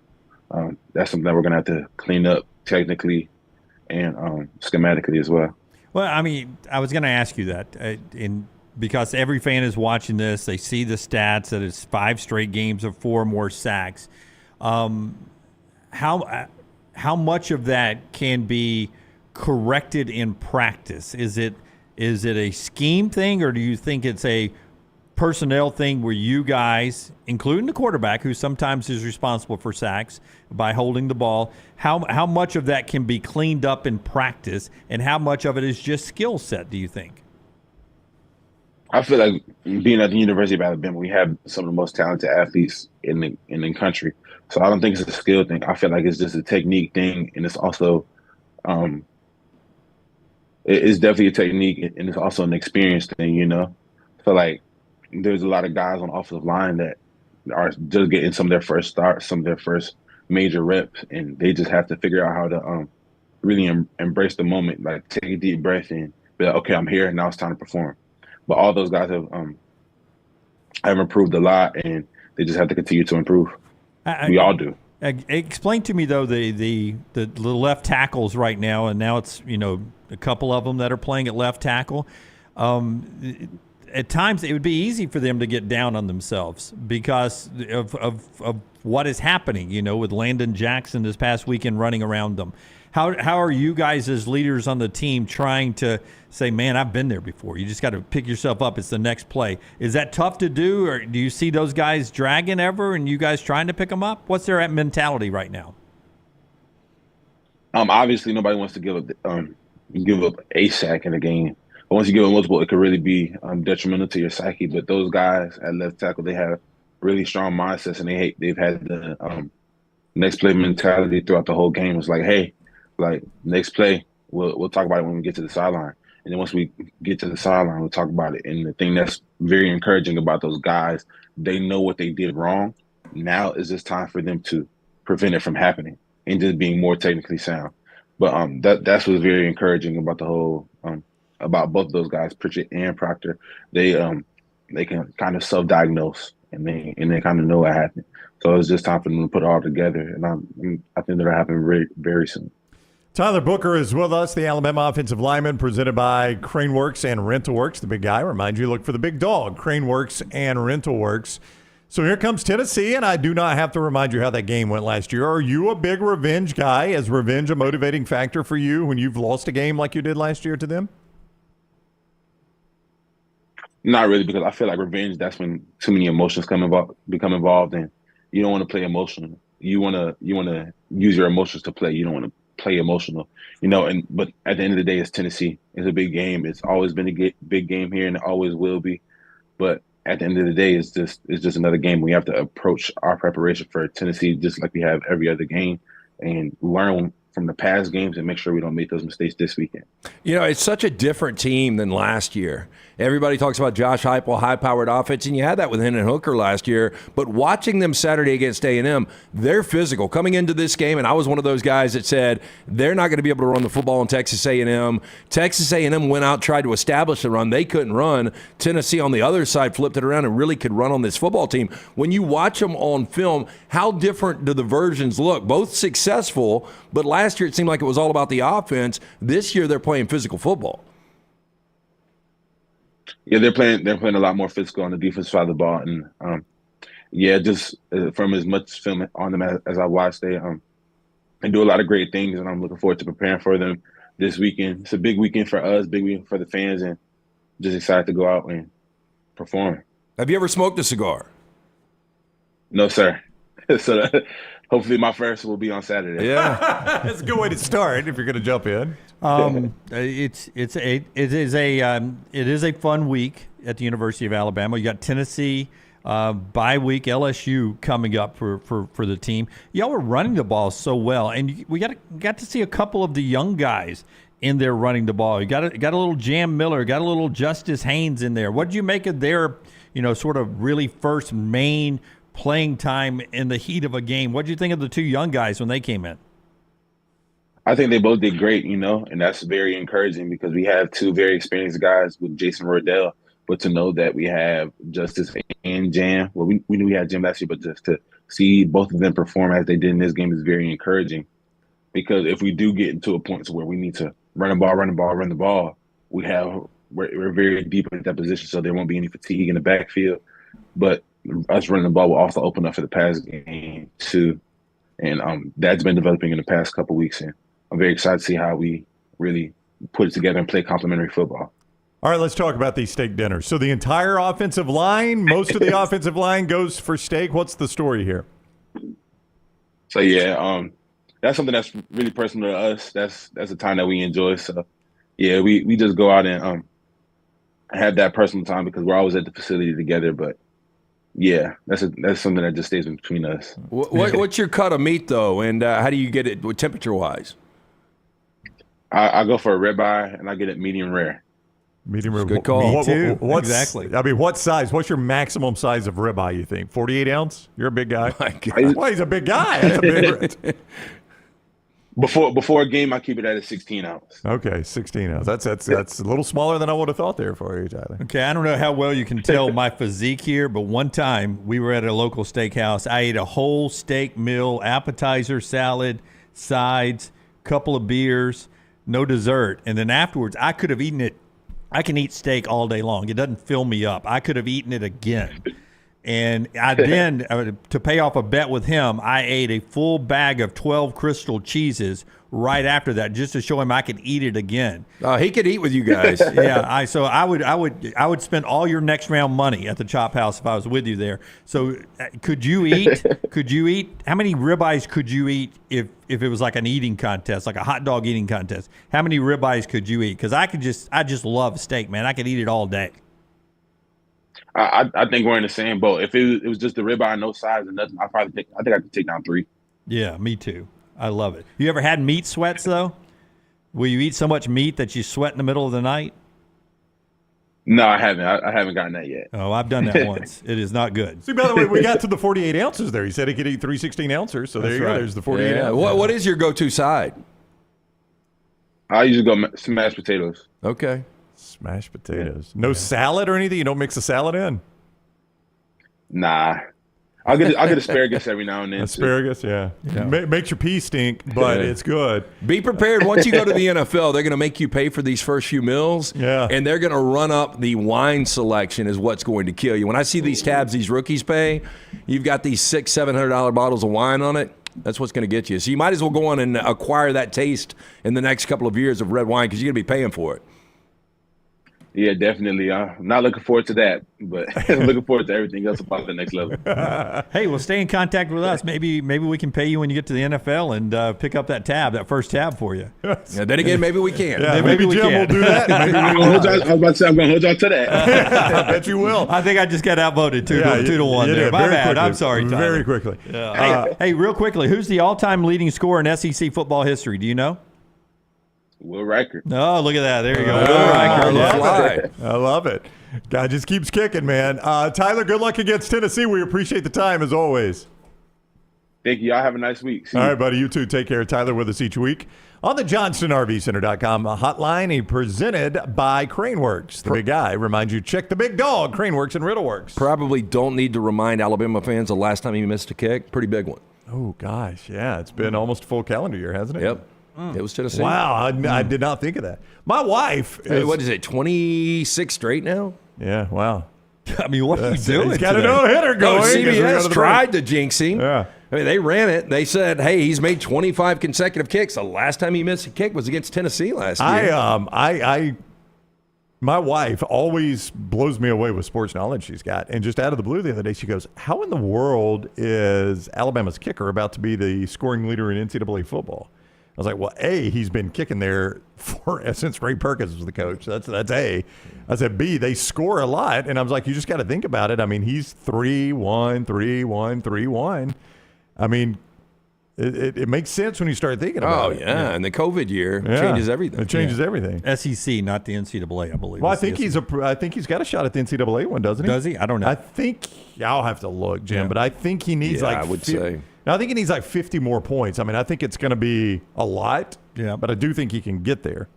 Speaker 14: that's something that we're going to have to clean up technically and schematically as well.
Speaker 2: Well, I mean, I was going to ask you that because every fan is watching this. They see the stats that it's 5 straight games of 4 more sacks. How much of that can be corrected in practice? Is it a scheme thing, or do you think it's a personnel thing where you guys, including the quarterback, who sometimes is responsible for sacks by holding the ball, how much of that can be cleaned up in practice, and how much of it is just skill set, do you think?
Speaker 14: I feel like being at the University of Alabama, we have some of the most talented athletes in the country. So I don't think it's a skill thing. I feel like it's just a technique thing, and it's also it's definitely a technique, and it's also an experience thing. I feel like there's a lot of guys on the offensive line that are just getting some of their first starts, some of their first major reps, and they just have to figure out how to really embrace the moment, take a deep breath and be like, okay, I'm here, now it's time to perform. But all those guys have improved a lot, and they just have to continue to improve. We all do.
Speaker 2: Explain to me, though, the left tackles right now, and now it's a couple of them that are playing at left tackle. At times, it would be easy for them to get down on themselves because of what is happening, with Landon Jackson this past weekend running around them. How are you guys as leaders on the team trying to say, man, I've been there before? You just got to pick yourself up. It's the next play. Is that tough to do, or do you see those guys dragging ever and you guys trying to pick them up? What's their mentality right now?
Speaker 14: Obviously, nobody wants to give up a sack in a game. But once you give them multiple, it could really be detrimental to your psyche. But those guys at left tackle, they have really strong mindsets, and they've had the next play mentality throughout the whole game. It's like, hey, like next play, we'll talk about it when we get to the sideline. And then once we get to the sideline, we'll talk about it. And the thing that's very encouraging about those guys, they know what they did wrong. Now is just time for them to prevent it from happening and just being more technically sound. But that's what's very encouraging about the whole about both of those guys, Pritchett and Proctor. They can kind of self-diagnose and they kind of know what happened. So it's just time for them to put it all together, and I think that'll happen very, very soon.
Speaker 5: Tyler Booker is with us, the Alabama offensive lineman, presented by Craneworks and Rentalworks. The big guy, remind you, look for the big dog, Craneworks and Rentalworks. So here comes Tennessee, and I do not have to remind you how that game went last year. Are you a big revenge guy? Is revenge a motivating factor for you when you've lost a game like you did last year to them?
Speaker 14: Not really, because I feel like revenge, that's when too many emotions become involved, and you don't want to play emotional. You want to use your emotions to play. You don't want to play emotional, but at the end of the day, it's Tennessee. It's a big game. It's always been a big game here, and it always will be. But at the end of the day, it's just another game. We have to approach our preparation for Tennessee just like we have every other game, and learn from the past games and make sure we don't make those mistakes this weekend.
Speaker 9: It's such a different team than last year. Everybody talks about Josh Heupel, high-powered offense, and you had that with Hendon Hooker last year. But watching them Saturday against A&M, they're physical. Coming into this game, and I was one of those guys that said they're not going to be able to run the football in Texas A&M. Texas A&M went out, tried to establish the run. They couldn't run. Tennessee on the other side flipped it around and really could run on this football team. When you watch them on film, how different do the versions look? Both successful, but last year it seemed like it was all about the offense. This year they're playing physical football.
Speaker 14: Yeah, they're playing a lot more physical on the defensive side of the ball, and just from as much film on them as I watched, they do a lot of great things, and I'm looking forward to preparing for them this weekend. It's a big weekend for us, big weekend for the fans, and just excited to go out and perform.
Speaker 9: Have you ever smoked a cigar?
Speaker 14: No, sir. So hopefully my first will be on Saturday.
Speaker 5: Yeah, that's a good way to start if you're going to jump in.
Speaker 2: It is a fun week at the University of Alabama. You got Tennessee bye week, LSU coming up for the team. Y'all were running the ball so well, and we got to see a couple of the young guys in there running the ball. You got a little Jam Miller, got a little Justice Haynes in there. What did you make of their sort of really first main playing time in the heat of a game? What did you think of the two young guys when they came in?
Speaker 14: I think they both did great, and that's very encouraging because we have two very experienced guys with Jason Rodell, but to know that we have Justice and Jam, well, we knew we had Jam last year, but just to see both of them perform as they did in this game is very encouraging, because if we do get into a point where we need to run the ball, we're very deep at that position, so there won't be any fatigue in the backfield, but us running the ball will also open up for the pass game too, and that's been developing in the past couple weeks, and I'm very excited to see how we really put it together and play complementary football.
Speaker 5: All right, let's talk about these steak dinners. So the entire offensive line, most of the offensive line goes for steak. What's the story here?
Speaker 14: So that's something that's really personal to us. That's a time that we enjoy. So we just go out and have that personal time because we're always at the facility together. But yeah, that's something that just stays between us.
Speaker 9: What's your cut of meat though, and how do you get it temperature wise?
Speaker 14: I go for a ribeye and I get it medium rare.
Speaker 5: Medium rare.
Speaker 2: Good call.
Speaker 5: Me too.
Speaker 2: Exactly.
Speaker 5: I mean, what size? What's your maximum size of ribeye, you think? 48 ounce? You're a big guy.
Speaker 9: My God.
Speaker 5: Well, he's a big guy. That's a big
Speaker 14: Before a game, I keep it at a 16 ounce.
Speaker 5: Okay, 16 ounce. That's a little smaller than I would have thought there for you, Tyler.
Speaker 2: Okay, I don't know how well you can tell my physique here, but one time we were at a local steakhouse. I ate a whole steak meal, appetizer, salad, sides, couple of beers, no dessert. And then afterwards, I could have eaten it. I can eat steak all day long. It doesn't fill me up. I could have eaten it again. And I then, to pay off a bet with him, I ate a full bag of 12 Crystal cheeses right after that, just to show him I could eat it again.
Speaker 9: He could eat with you guys.
Speaker 2: Yeah, so I would spend all your next round money at the Chop House if I was with you there. So could you eat? How many ribeyes could you eat if it was like an eating contest, like a hot dog eating contest? How many ribeyes could you eat? Because I just love steak, man. I could eat it all day.
Speaker 14: I think we're in the same boat. If it was just the ribeye, no sides and nothing, I think I could take down 3.
Speaker 2: Yeah, me too. I love it. You ever had meat sweats though? Will you eat so much meat that you sweat in the middle of the night?
Speaker 14: No, I haven't. I haven't gotten that yet.
Speaker 2: Oh, I've done that once. It is not good.
Speaker 5: See, by the way, we got to the 48 ounces there. He said he could eat 3 16-ounces, so there you go. There's the 48 ounces.
Speaker 9: What is your go-to side?
Speaker 14: I usually go smashed potatoes.
Speaker 9: Okay.
Speaker 5: Smashed potatoes. No salad or anything? You don't mix a salad in?
Speaker 14: Nah. I'll get asparagus every now and then.
Speaker 5: Asparagus, yeah. Makes your pee stink, but it's good.
Speaker 9: Be prepared. Once you go to the NFL, they're going to make you pay for these first few meals.
Speaker 5: Yeah.
Speaker 9: And they're going to run up the wine selection is what's going to kill you. When I see these tabs these rookies pay, you've got these $600-700 bottles of wine on it. That's what's going to get you. So you might as well go on and acquire that taste in the next couple of years of red wine because you're going to be paying for it.
Speaker 14: Yeah, definitely. I'm not looking forward to that, but looking forward to everything else about the next level.
Speaker 2: Hey, well, stay in contact with us. Maybe we can pay you when you get to the NFL and pick up that first tab for you.
Speaker 9: Yeah, then again, maybe we can.
Speaker 5: Yeah, maybe Jim will do that.
Speaker 14: I was about to say I'm going to hold y'all to that.
Speaker 5: I bet you will.
Speaker 2: I think I just got outvoted 2-1 there. My bad. I'm sorry, Tyler.
Speaker 5: Very quickly.
Speaker 2: Yeah. Hey, real quickly, who's the all-time leading scorer in SEC football history? Do you know?
Speaker 14: Will Riker.
Speaker 2: Oh, look at that. There you go. Will Riker.
Speaker 5: I love it. Guy just keeps kicking, man. Tyler, good luck against Tennessee. We appreciate the time, as always.
Speaker 14: Thank you. Y'all have a nice week.
Speaker 5: All right, buddy. You too. Take care. Tyler with us each week on the JohnstonRVCenter.com hotline, presented by Craneworks. The big guy reminds you, check the big dog, Craneworks and Riddleworks.
Speaker 9: Probably don't need to remind Alabama fans the last time he missed a kick. Pretty big one.
Speaker 5: Oh, gosh. Yeah, it's been almost a full calendar year, hasn't it?
Speaker 9: Yep. It was Tennessee.
Speaker 5: Wow, I did not think of that. My wife is,
Speaker 9: what is it, 26 straight now?
Speaker 5: Yeah, wow.
Speaker 2: I mean, what are you doing?
Speaker 5: He's got a no-hitter going.
Speaker 9: CBS tried to jinx him.
Speaker 5: Yeah.
Speaker 9: I mean, they ran it. They said, hey, he's made 25 consecutive kicks. The last time he missed a kick was against Tennessee last year.
Speaker 5: My wife always blows me away with sports knowledge she's got. And just out of the blue the other day, she goes, how in the world is Alabama's kicker about to be the scoring leader in NCAA football? I was like, well, A, he's been kicking there since Ray Perkins was the coach. That's A. I said, B, they score a lot. And I was like, you just got to think about it. I mean, he's 3-1, 3-1, 3-1. I mean, it makes sense when you start thinking about it.
Speaker 9: Oh, yeah. And the COVID year changes everything.
Speaker 5: It changes everything.
Speaker 2: SEC, not the NCAA, I believe.
Speaker 5: Well, I think he's got a shot at the NCAA one, doesn't he?
Speaker 2: Does he? I don't know.
Speaker 5: I think I'll have to look, Jim, but I think he needs
Speaker 9: I would say.
Speaker 5: Now, I think he needs like 50 more points. I mean, I think it's going to be a lot.
Speaker 2: Yeah.
Speaker 5: But I do think he can get there.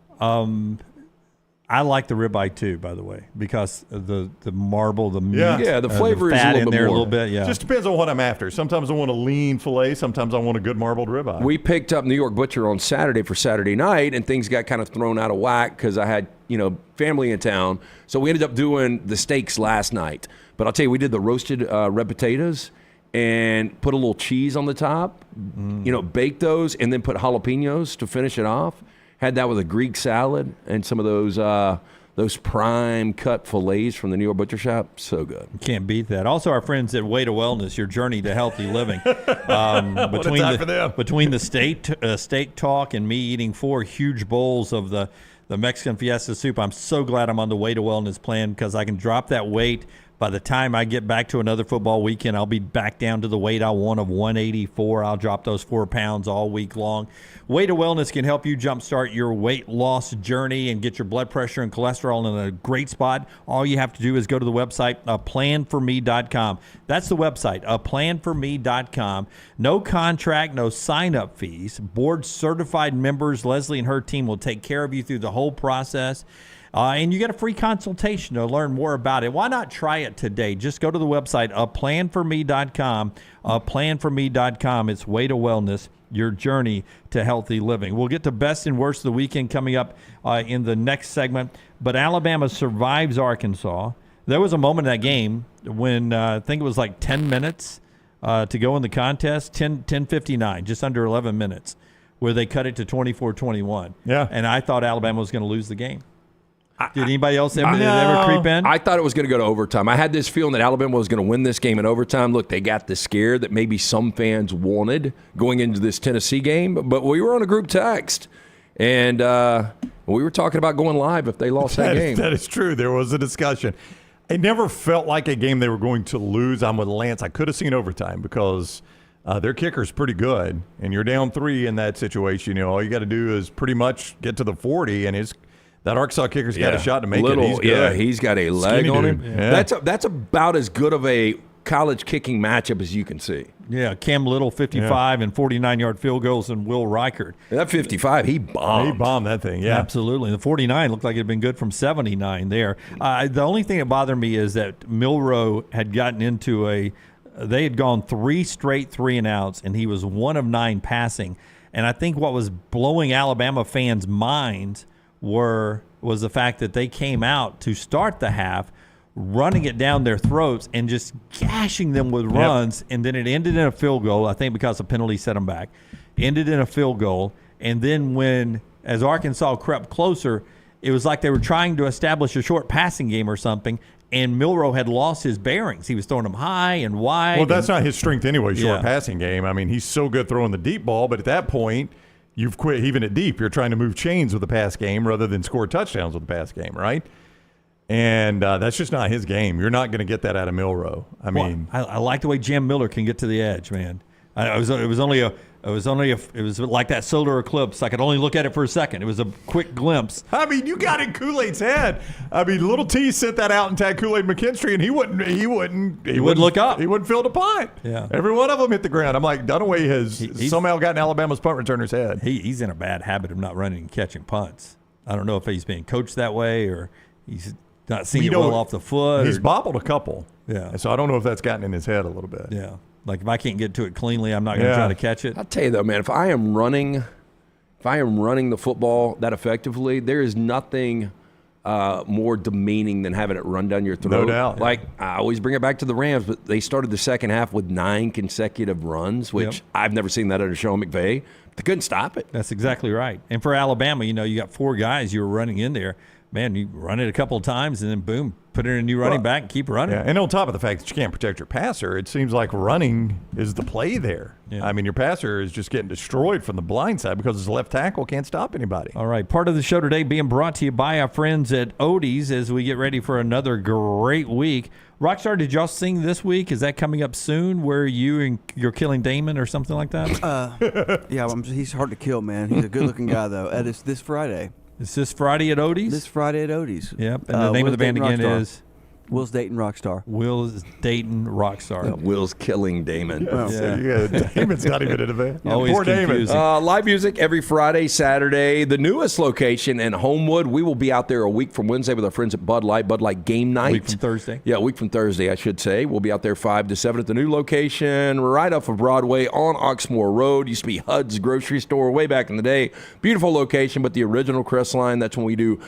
Speaker 2: I like the ribeye too, by the way, because the marble, the meat,
Speaker 9: the flavor
Speaker 2: the
Speaker 9: is
Speaker 2: fat
Speaker 9: a
Speaker 2: in
Speaker 9: little bit
Speaker 2: there
Speaker 9: more.
Speaker 2: a little bit. Yeah,
Speaker 5: Just depends on what I'm after. Sometimes I want a lean fillet. Sometimes I want a good marbled ribeye.
Speaker 9: We picked up New York Butcher on Saturday for Saturday night, and things got kind of thrown out of whack because I had family in town. So we ended up doing the steaks last night. But I'll tell you, we did the roasted red potatoes and put a little cheese on the top. Bake those and then put jalapenos to finish it off. Had that with a Greek salad and some of those prime cut fillets from the New York Butcher Shop. So good.
Speaker 2: Can't beat that. Also, our friends at Way to Wellness, your journey to healthy living. Between the steak talk and me eating 4 huge bowls of the Mexican Fiesta soup, I'm so glad I'm on the Way to Wellness plan because I can drop that weight. By the time I get back to another football weekend, I'll be back down to the weight I want of 184. I'll drop those 4 pounds all week long. Way to Wellness can help you jumpstart your weight loss journey and get your blood pressure and cholesterol in a great spot. All you have to do is go to the website, planforme.com. That's the website, planforme.com. No contract, no sign-up fees. Board-certified members, Leslie and her team will take care of you through the whole process. And you get a free consultation to learn more about it. Why not try it today? Just go to the website, planforme.com. Planforme.com. It's Way to Wellness, your journey to healthy living. We'll get to best and worst of the weekend coming up in the next segment. But Alabama survives Arkansas. There was a moment in that game when I think it was like 10 minutes to go in the contest, 10:59, just under 11 minutes, where they cut it to 24-21.
Speaker 7: Yeah.
Speaker 2: And I thought Alabama was going to lose the game. Did anybody else ever creep in?
Speaker 9: I thought it was going to go to overtime. I had this feeling that Alabama was going to win this game in overtime. Look, they got the scare that maybe some fans wanted going into this Tennessee game, but we were on a group text, and we were talking about going live if they lost that game.
Speaker 5: That is true. There was a discussion. It never felt like a game they were going to lose. I'm with Lance. I could have seen overtime because their kicker's pretty good, and you're down 3 in that situation. All you got to do is pretty much get to the 40, and that Arkansas kicker's got a shot to make it. He's good.
Speaker 9: Yeah, he's got a leg on him.
Speaker 5: Yeah.
Speaker 9: That's about as good of a college kicking matchup as you can see.
Speaker 2: Yeah, Cam Little, 55 and 49-yard field goals, and Will Reichert.
Speaker 9: That 55, he bombed.
Speaker 5: He bombed that thing, yeah.
Speaker 2: Absolutely. The 49 looked like it had been good from 79 there. The only thing that bothered me is that Milroe had gotten into they had gone 3 straight 3-and-outs, and he was 1 of 9 passing. And I think what was blowing Alabama fans' minds was the fact that they came out to start the half running it down their throats and just gashing them with runs, and then it ended in a field goal, I think because the penalty set them back. Ended in a field goal, and then as Arkansas crept closer, it was like they were trying to establish a short passing game or something, and Milroe had lost his bearings. He was throwing them high and wide.
Speaker 5: Well, that's not his strength anyway, short passing game. I mean, he's so good throwing the deep ball, but at that point – you've quit even at deep. You're trying to move chains with the pass game rather than score touchdowns with the pass game, right? And that's just not his game. You're not going to get that out of Milroe. I mean,
Speaker 2: I like the way Jam Miller can get to the edge, man. It was like that solar eclipse. I could only look at it for a second. It was a quick glimpse.
Speaker 5: I mean, you got in Kool-Aid's head. I mean, Little T sent that out and tagged Kool-Aid McKinstry, and he wouldn't
Speaker 2: look up.
Speaker 5: He wouldn't field a punt.
Speaker 2: Yeah,
Speaker 5: every one of them hit the ground. I'm like, Dunaway has somehow gotten Alabama's punt returner's head.
Speaker 2: He's in a bad habit of not running and catching punts. I don't know if he's being coached that way or he's not seeing it well off the foot.
Speaker 5: He's bobbled a couple.
Speaker 2: Yeah,
Speaker 5: and so I don't know if that's gotten in his head a little bit.
Speaker 2: Yeah. Like, if I can't get to it cleanly, I'm not going to try to catch it.
Speaker 9: I'll tell you, though, man, if I am running the football that effectively, there is nothing more demeaning than having it run down your throat.
Speaker 5: No doubt.
Speaker 9: Like, I always bring it back to the Rams, but they started the second half with 9 consecutive runs, which I've never seen that under Sean McVay. They couldn't stop it.
Speaker 2: That's exactly right. And for Alabama, you got 4 guys you were running in there. Man, you run it a couple of times and then, boom, put in a new running back and keep running.
Speaker 5: Yeah, and on top of the fact that you can't protect your passer, it seems like running is the play there. Yeah. I mean, your passer is just getting destroyed from the blind side because his left tackle can't stop anybody.
Speaker 2: All right, part of the show today being brought to you by our friends at Odie's as we get ready for another great week. Rockstar, did y'all sing this week? Is that coming up soon where you're killing Damon or something like that?
Speaker 15: Yeah, he's hard to kill, man. He's a good-looking guy, though. It's this Friday.
Speaker 2: Is this Friday at Odie's?
Speaker 15: This Friday at Odie's.
Speaker 2: Yep. And the name of the band again is?
Speaker 15: Will's Dayton Rockstar.
Speaker 2: Will's Dayton Rockstar.
Speaker 9: Will's killing Damon.
Speaker 5: Damon's not even in a band.
Speaker 2: Always
Speaker 5: poor Damon.
Speaker 9: Live music every Friday, Saturday. The newest location in Homewood. We will be out there a week from Wednesday with our friends at Bud Light Game Night.
Speaker 2: A week from Thursday.
Speaker 9: Yeah, a week from Thursday, I should say. We'll be out there 5 to 7 at the new location right off of Broadway on Oxmoor Road. Used to be Hud's grocery store way back in the day. Beautiful location, but the original Crestline. That's when we do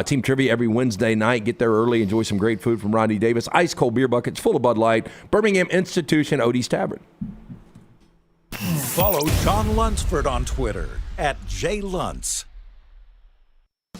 Speaker 9: team trivia every Wednesday night. Get there early, enjoy some great food from Rodney Davis. Ice cold beer buckets full of Bud Light. Birmingham Institution, Odie's Tavern.
Speaker 8: Follow Sean Lunsford on Twitter @JLuntz.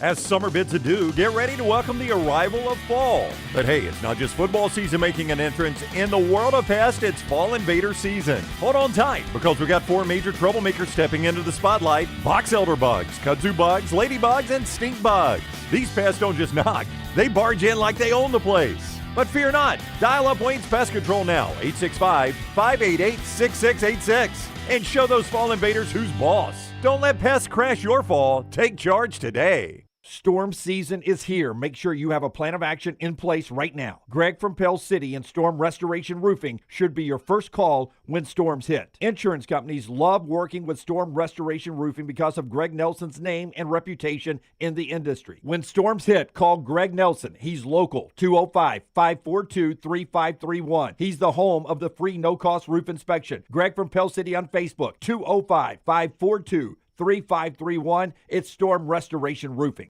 Speaker 5: As summer bids adieu, get ready to welcome the arrival of fall. But hey, it's not just football season making an entrance. In the world of pest, it's fall invader season. Hold on tight, because we got 4 major troublemakers stepping into the spotlight: box elder bugs, kudzu bugs, ladybugs, and stink bugs. These pests don't just knock, they barge in like they own the place. But fear not, dial up Wayne's Pest Control now, 865-588-6686, and show those fall invaders who's boss. Don't let pests crash your fall. Take charge today.
Speaker 7: Storm season is here. Make sure you have a plan of action in place right now. Greg from Pell City and Storm Restoration Roofing should be your first call when storms hit. Insurance companies love working with Storm Restoration Roofing because of Greg Nelson's name and reputation in the industry. When storms hit, call Greg Nelson. He's local, 205-542-3531. He's the home of the free no-cost roof inspection. Greg from Pell City on Facebook, 205-542-3531. It's Storm Restoration Roofing.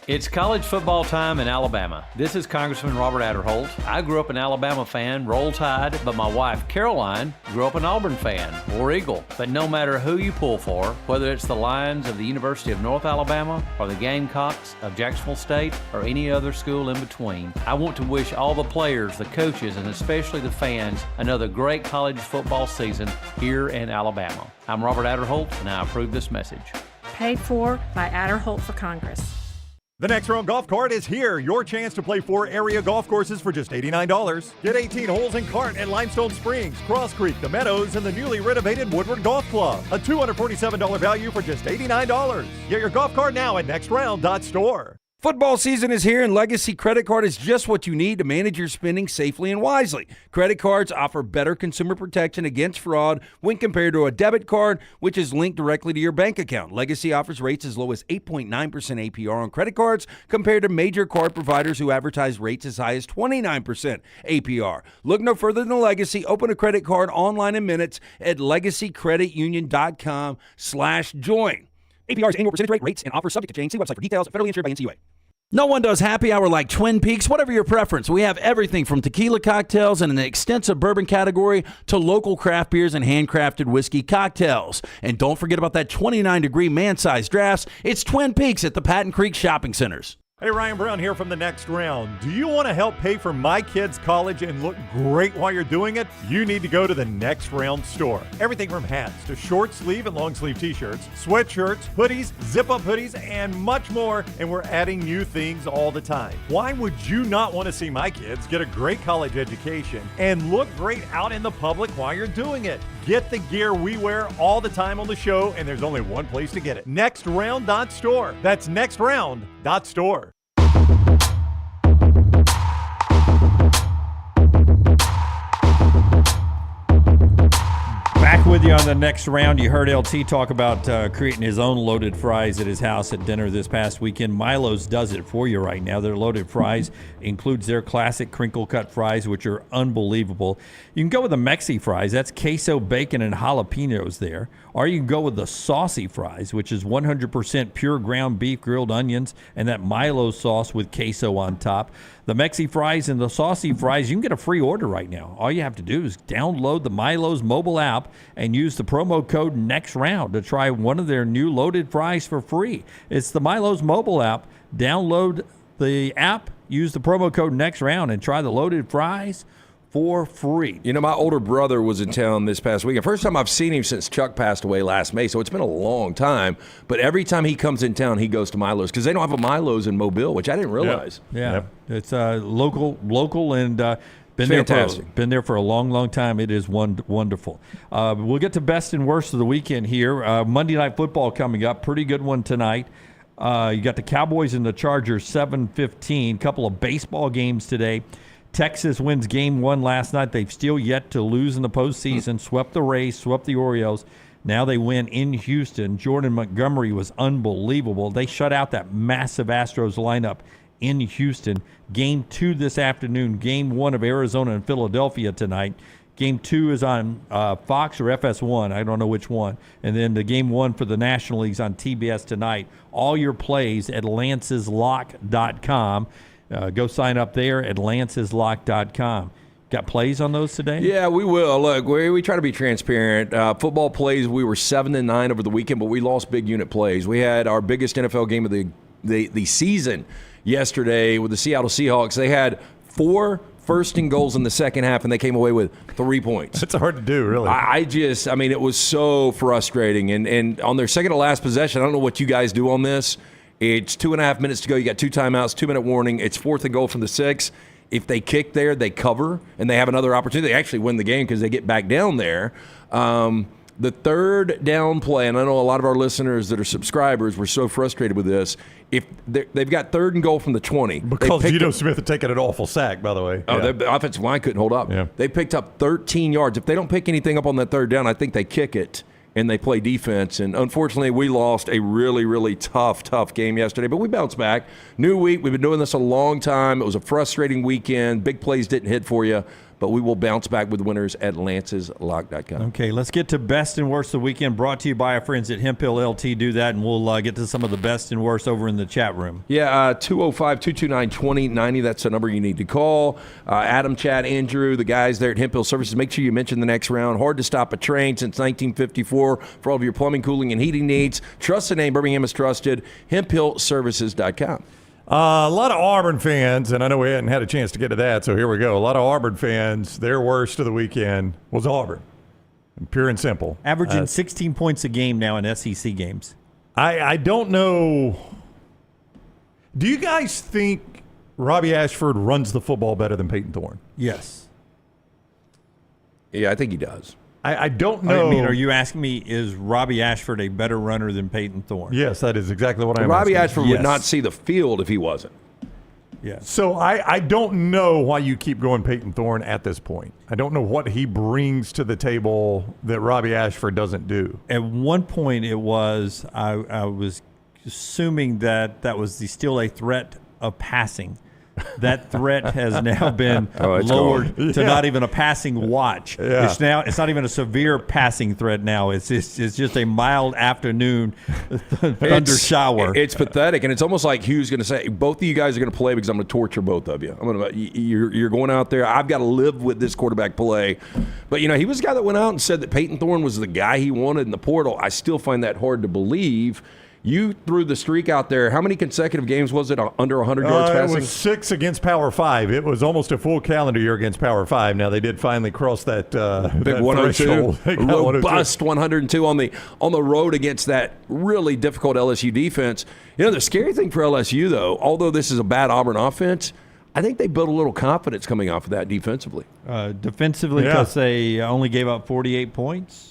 Speaker 16: It's college football time in Alabama. This is Congressman Robert Adderholt. I grew up an Alabama fan, Roll Tide, but my wife, Caroline, grew up an Auburn fan, War Eagle. But no matter who you pull for, whether it's the Lions of the University of North Alabama or the Gamecocks of Jacksonville State or any other school in between, I want to wish all the players, the coaches, and especially the fans another great college football season here in Alabama. I'm Robert Adderholt, and I approve this message.
Speaker 17: Paid for by Adderholt for Congress.
Speaker 5: The Next Round Golf Cart is here. Your chance to play 4 area golf courses for just $89. Get 18 holes in cart at Limestone Springs, Cross Creek, The Meadows, and the newly renovated Woodward Golf Club. A $247 value for just $89. Get your golf cart now at nextround.store.
Speaker 6: Football season is here, and Legacy Credit Card is just what you need to manage your spending safely and wisely. Credit cards offer better consumer protection against fraud when compared to a debit card, which is linked directly to your bank account. Legacy offers rates as low as 8.9% APR on credit cards compared to major card providers who advertise rates as high as 29% APR. Look no further than Legacy. Open a credit card online in minutes at legacycreditunion.com/join. APR's annual percentage rate, rates, and offers subject to change. See website for details. Federally insured by NCUA. No one does happy hour like Twin Peaks. Whatever your preference, we have everything from tequila cocktails and an extensive bourbon category to local craft beers and handcrafted whiskey cocktails. And don't forget about that 29-degree man-sized drafts. It's Twin Peaks at the Patton Creek Shopping Centers.
Speaker 5: Hey, Ryan Brown here from The Next Round. Do you want to help pay for my kids' college and look great while you're doing it? You need to go to The Next Round store. Everything from hats to short sleeve and long sleeve t-shirts, sweatshirts, hoodies, zip-up hoodies, and much more. And we're adding new things all the time. Why would you not want to see my kids get a great college education and look great out in the public while you're doing it? Get the gear we wear all the time on the show, and there's only one place to get it. Nextround.store. That's nextround.store.
Speaker 2: Back with you on the next round. You heard LT talk about creating his own loaded fries at his house at dinner this past weekend. Milo's does it for you right now. Their loaded fries includes their classic crinkle cut fries, which are unbelievable. You can go with the Mexi fries. That's queso, bacon, and jalapenos there. Or you can go with the saucy fries, which is 100% pure ground beef, grilled onions, and that Milo sauce with queso on top. The Mexi fries and the saucy fries, you can get a free order right now. All you have to do is download the Milo's mobile app and use the promo code NEXTROUND to try one of their new loaded fries for free. It's the Milo's mobile app. Download the app, use the promo code NEXTROUND, and try the loaded fries for free.
Speaker 9: You know, my older brother was in town this past weekend. First time I've seen him since Chuck passed away last May, so it's been a long time. But every time he comes in town, he goes to Milo's because they don't have a Milo's in Mobile, which I didn't realize.
Speaker 2: Yeah. It's local and been there for a long, long time. It is wonderful. We'll get to best and worst of the weekend here. Monday Night Football coming up. Pretty good one tonight. You got the Cowboys and the Chargers, 7:15. Couple of baseball games today. Texas wins game 1 last night. They've still yet to lose in the postseason. Swept the Rays, swept the Orioles. Now they win in Houston. Jordan Montgomery was unbelievable. They shut out that massive Astros lineup in Houston. Game 2 this afternoon. Game 1 of Arizona and Philadelphia tonight. Game 2 is on Fox or FS1. I don't know which one. And then the game 1 for the National League's on TBS tonight. All your plays at lanceslock.com. Go sign up there at lanceslock.com. Got plays on those today?
Speaker 9: Yeah, we will. Look, we try to be transparent. Football plays, we were 7-9 over the weekend, but we lost big unit plays. We had our biggest NFL game of the season yesterday with the Seattle Seahawks. They had 4 first and goals in the second half, and they came away with 3 points.
Speaker 5: That's hard to do, really.
Speaker 9: I mean, it was so frustrating. And on their second to last possession, I don't know what you guys do on this. It's 2.5 minutes to go. You got 2 timeouts, 2-minute warning. It's 4th and goal from the 6. If they kick there, they cover, and they have another opportunity. They actually win the game because they get back down there. The third down play, and I know a lot of our listeners that are subscribers were so frustrated with this. If they've got 3rd and goal from the 20.
Speaker 5: Because Geno Smith had taken an awful sack, by the way.
Speaker 9: Oh, the offensive line couldn't hold up.
Speaker 5: Yeah.
Speaker 9: They picked up 13 yards. If they don't pick anything up on that 3rd down, I think they kick it. And they play defense. And unfortunately, we lost a really, really tough game yesterday. But we bounced back. New week. We've been doing this a long time. It was a frustrating weekend. Big plays didn't hit for you. but we will bounce back with winners at lanceslock.com.
Speaker 2: Okay, let's get to best and worst of the weekend, brought to you by our friends at Hemp Hill LT. Do that, and we'll get to some of the best and worst over in the chat room.
Speaker 9: Yeah, 205-229-2090. That's the number you need to call. Adam, Chad, Andrew, the guys there at Hemp Hill Services, make sure you mention the next round. Hard to stop a train since 1954 for all of your plumbing, cooling, and heating needs. Trust the name Birmingham is trusted. HempHillServices.com.
Speaker 5: A lot of Auburn fans, and I know we hadn't had a chance to get to that, so here we go. A lot of Auburn fans, their worst of the weekend was Auburn. Pure and simple.
Speaker 2: Averaging 16 points a game now in SEC games.
Speaker 5: I don't know. Do you guys think Robbie Ashford runs the football better than Peyton Thorne?
Speaker 2: Yes.
Speaker 9: Yeah, I think he does.
Speaker 5: I don't know.
Speaker 2: I mean, are you asking me, is Robbie Ashford a better runner than Peyton Thorne?
Speaker 5: Yes, that is exactly what I'm
Speaker 9: Robbie
Speaker 5: asking.
Speaker 9: Ashford would not see the field if he wasn't.
Speaker 2: Yeah.
Speaker 5: So I don't know why you keep going Peyton Thorne at this point. I don't know what he brings to the table that Robbie Ashford doesn't do.
Speaker 2: At one point, it was I was assuming that was still a threat of passing. That threat has now been lowered to not even a passing watch.
Speaker 5: Yeah.
Speaker 2: It's not even a severe passing threat now. It's just a mild afternoon thunder shower.
Speaker 9: It's pathetic, and it's almost like Hugh's going to say, both of you guys are going to play because I'm going to torture both of you. You're going out there. I've got to live with this quarterback play. But, he was a guy that went out and said that Peyton Thorne was the guy he wanted in the portal. I still find that hard to believe. You threw the streak out there. How many consecutive games was it under 100 yards passing?
Speaker 5: It was 6 against Power 5. It was almost a full calendar year against Power 5. Now, they did finally cross that
Speaker 9: big 102. Robust 102 on the road against that really difficult LSU defense. The scary thing for LSU, though, although this is a bad Auburn offense, I think they built a little confidence coming off of that defensively.
Speaker 2: Defensively, because they only gave up 48 points?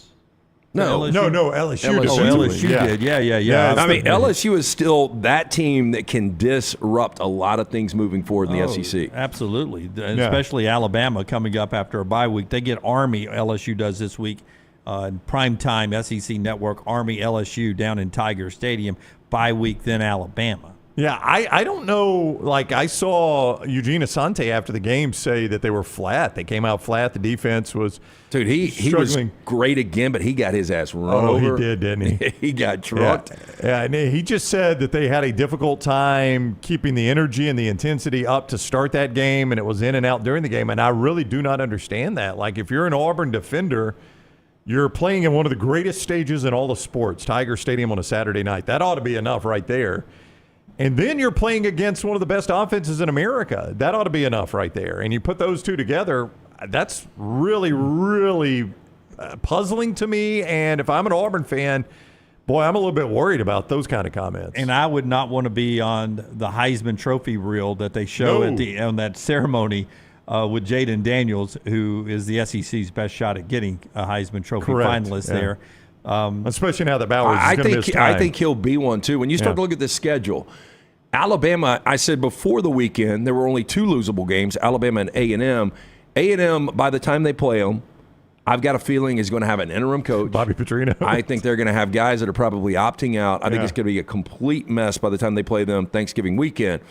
Speaker 5: No, LSU did.
Speaker 2: LSU did. Yeah.
Speaker 9: I mean, LSU is still that team that can disrupt a lot of things moving forward in the SEC.
Speaker 2: Absolutely, especially Alabama coming up after a bye week. They get Army, LSU does this week, primetime SEC network, Army LSU down in Tiger Stadium, bye week, then Alabama.
Speaker 5: Yeah, I don't know. Like, I saw Eugene Asante after the game say that they were flat. They came out flat. The defense was
Speaker 9: he was great again, but he got his ass run over.
Speaker 5: He did, didn't he?
Speaker 9: He got trucked.
Speaker 5: Yeah, and he just said that they had a difficult time keeping the energy and the intensity up to start that game, and it was in and out during the game. And I really do not understand that. Like, if you're an Auburn defender, you're playing in one of the greatest stages in all of sports, Tiger Stadium on a Saturday night. That ought to be enough right there. And then you're playing against one of the best offenses in America. That ought to be enough right there. And you put those two together, that's really, really puzzling to me. And if I'm an Auburn fan, boy, I'm a little bit worried about those kind of comments.
Speaker 2: And I would not want to be on the Heisman Trophy reel that they show on that ceremony with Jaden Daniels, who is the SEC's best shot at getting a Heisman Trophy finalist there.
Speaker 5: Especially now that Bowers is going to miss time.
Speaker 9: I think he'll be one, too. When you start to look at this schedule, Alabama, I said before the weekend, there were only 2 losable games, Alabama and A&M. A&M, by the time they play them, I've got a feeling is going to have an interim coach.
Speaker 5: Bobby Petrino.
Speaker 9: I think they're going to have guys that are probably opting out. I think it's going to be a complete mess by the time they play them Thanksgiving weekend.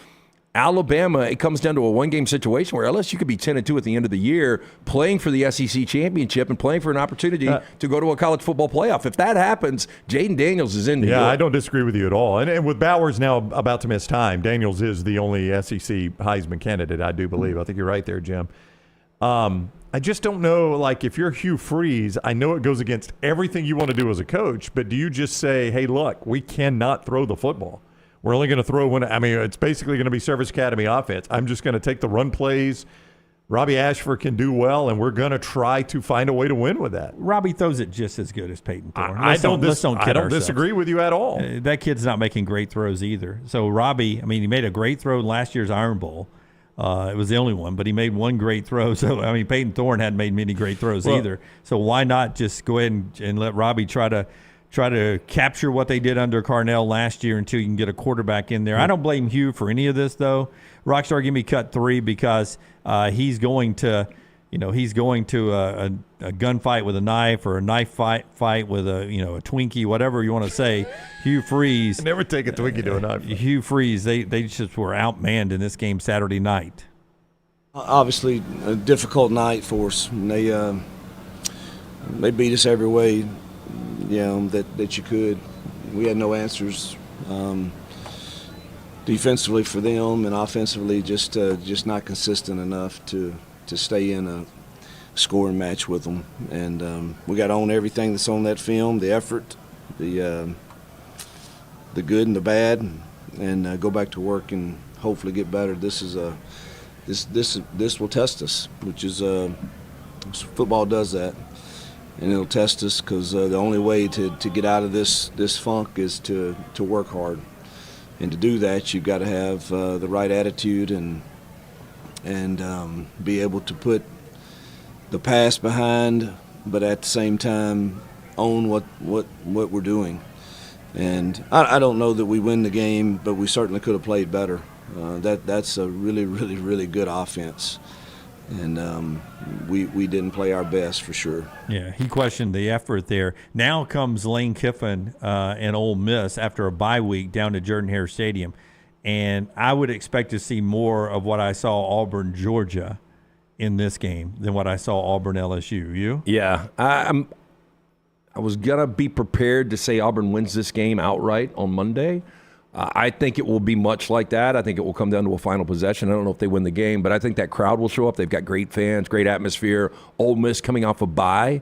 Speaker 9: Alabama, it comes down to a one-game situation where LSU could be 10-2 at the end of the year, playing for the SEC championship and playing for an opportunity to go to a college football playoff. If that happens, Jaden Daniels is in New York.
Speaker 5: I don't disagree with you at all. And with Bowers now about to miss time, Daniels is the only SEC Heisman candidate, I do believe. I think you're right there, Jim. I just don't know, like, if you're Hugh Freeze, I know it goes against everything you want to do as a coach, but do you just say, hey, look, we cannot throw the football? We're only going to throw one. I mean, it's basically going to be Service Academy offense. I'm just going to take the run plays. Robbie Ashford can do well, and we're going to try to find a way to win with that.
Speaker 2: Robbie throws it just as good as Peyton Thorne.
Speaker 5: I don't disagree with you at all.
Speaker 2: That kid's not making great throws either. So Robbie, I mean, he made a great throw in last year's Iron Bowl. It was the only one, but he made one great throw. So, I mean, Peyton Thorne hadn't made many great throws either. So why not just go ahead and let Robbie try to capture what they did under Carnell last year until you can get a quarterback in there. I don't blame Hugh for any of this, though. Rockstar, give me cut 3 because he's going to a gunfight with a knife or a knife fight with a Twinkie, whatever you want to say. Hugh Freeze.
Speaker 5: Never take a Twinkie to a knife.
Speaker 2: Hugh Freeze. They just were outmanned in this game Saturday night.
Speaker 18: Obviously, a difficult night for us. They beat us every way, that you could. We had no answers defensively for them, and offensively just not consistent enough to stay in a scoring match with them. And we got to own everything that's on that film, the effort, the good and the bad, and go back to work and hopefully get better. This will test us, which is football does that, and it'll test us because the only way to get out of this funk is to work hard, and to do that you've got to have the right attitude and be able to put the past behind, but at the same time own what we're doing. And I don't know that we win the game, but we certainly could have played better. That's a really, really, really good offense, and we didn't play our best for sure.
Speaker 2: Yeah, he questioned the effort there. Now comes Lane Kiffin and Ole Miss after a bye week down to Jordan-Hare Stadium, and I would expect to see more of what I saw Auburn, Georgia in this game than what I saw Auburn, LSU. You?
Speaker 9: Yeah, I was going to be prepared to say Auburn wins this game outright on Monday. I think it will be much like that. I think it will come down to a final possession. I don't know if they win the game, but I think that crowd will show up. They've got great fans, great atmosphere. Ole Miss coming off a bye,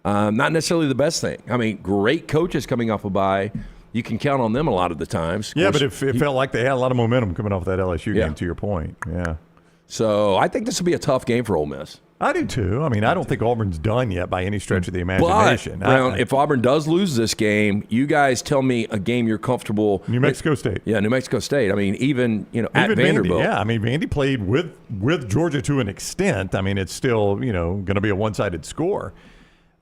Speaker 9: not necessarily the best thing. I mean, great coaches coming off a bye. You can count on them a lot of the times.
Speaker 5: Yeah, but it felt like they had a lot of momentum coming off that LSU game, to your point. Yeah.
Speaker 9: So I think this will be a tough game for Ole Miss.
Speaker 5: I do too. I mean, I don't think Auburn's done yet by any stretch of the imagination.
Speaker 9: But, Brown, if Auburn does lose this game, you guys tell me a game you're comfortable.
Speaker 5: New Mexico State.
Speaker 9: Yeah, New Mexico State. I mean, even at Vanderbilt.
Speaker 5: Vandy, yeah, I mean, Vandy played with Georgia to an extent. I mean, it's still going to be a one-sided score.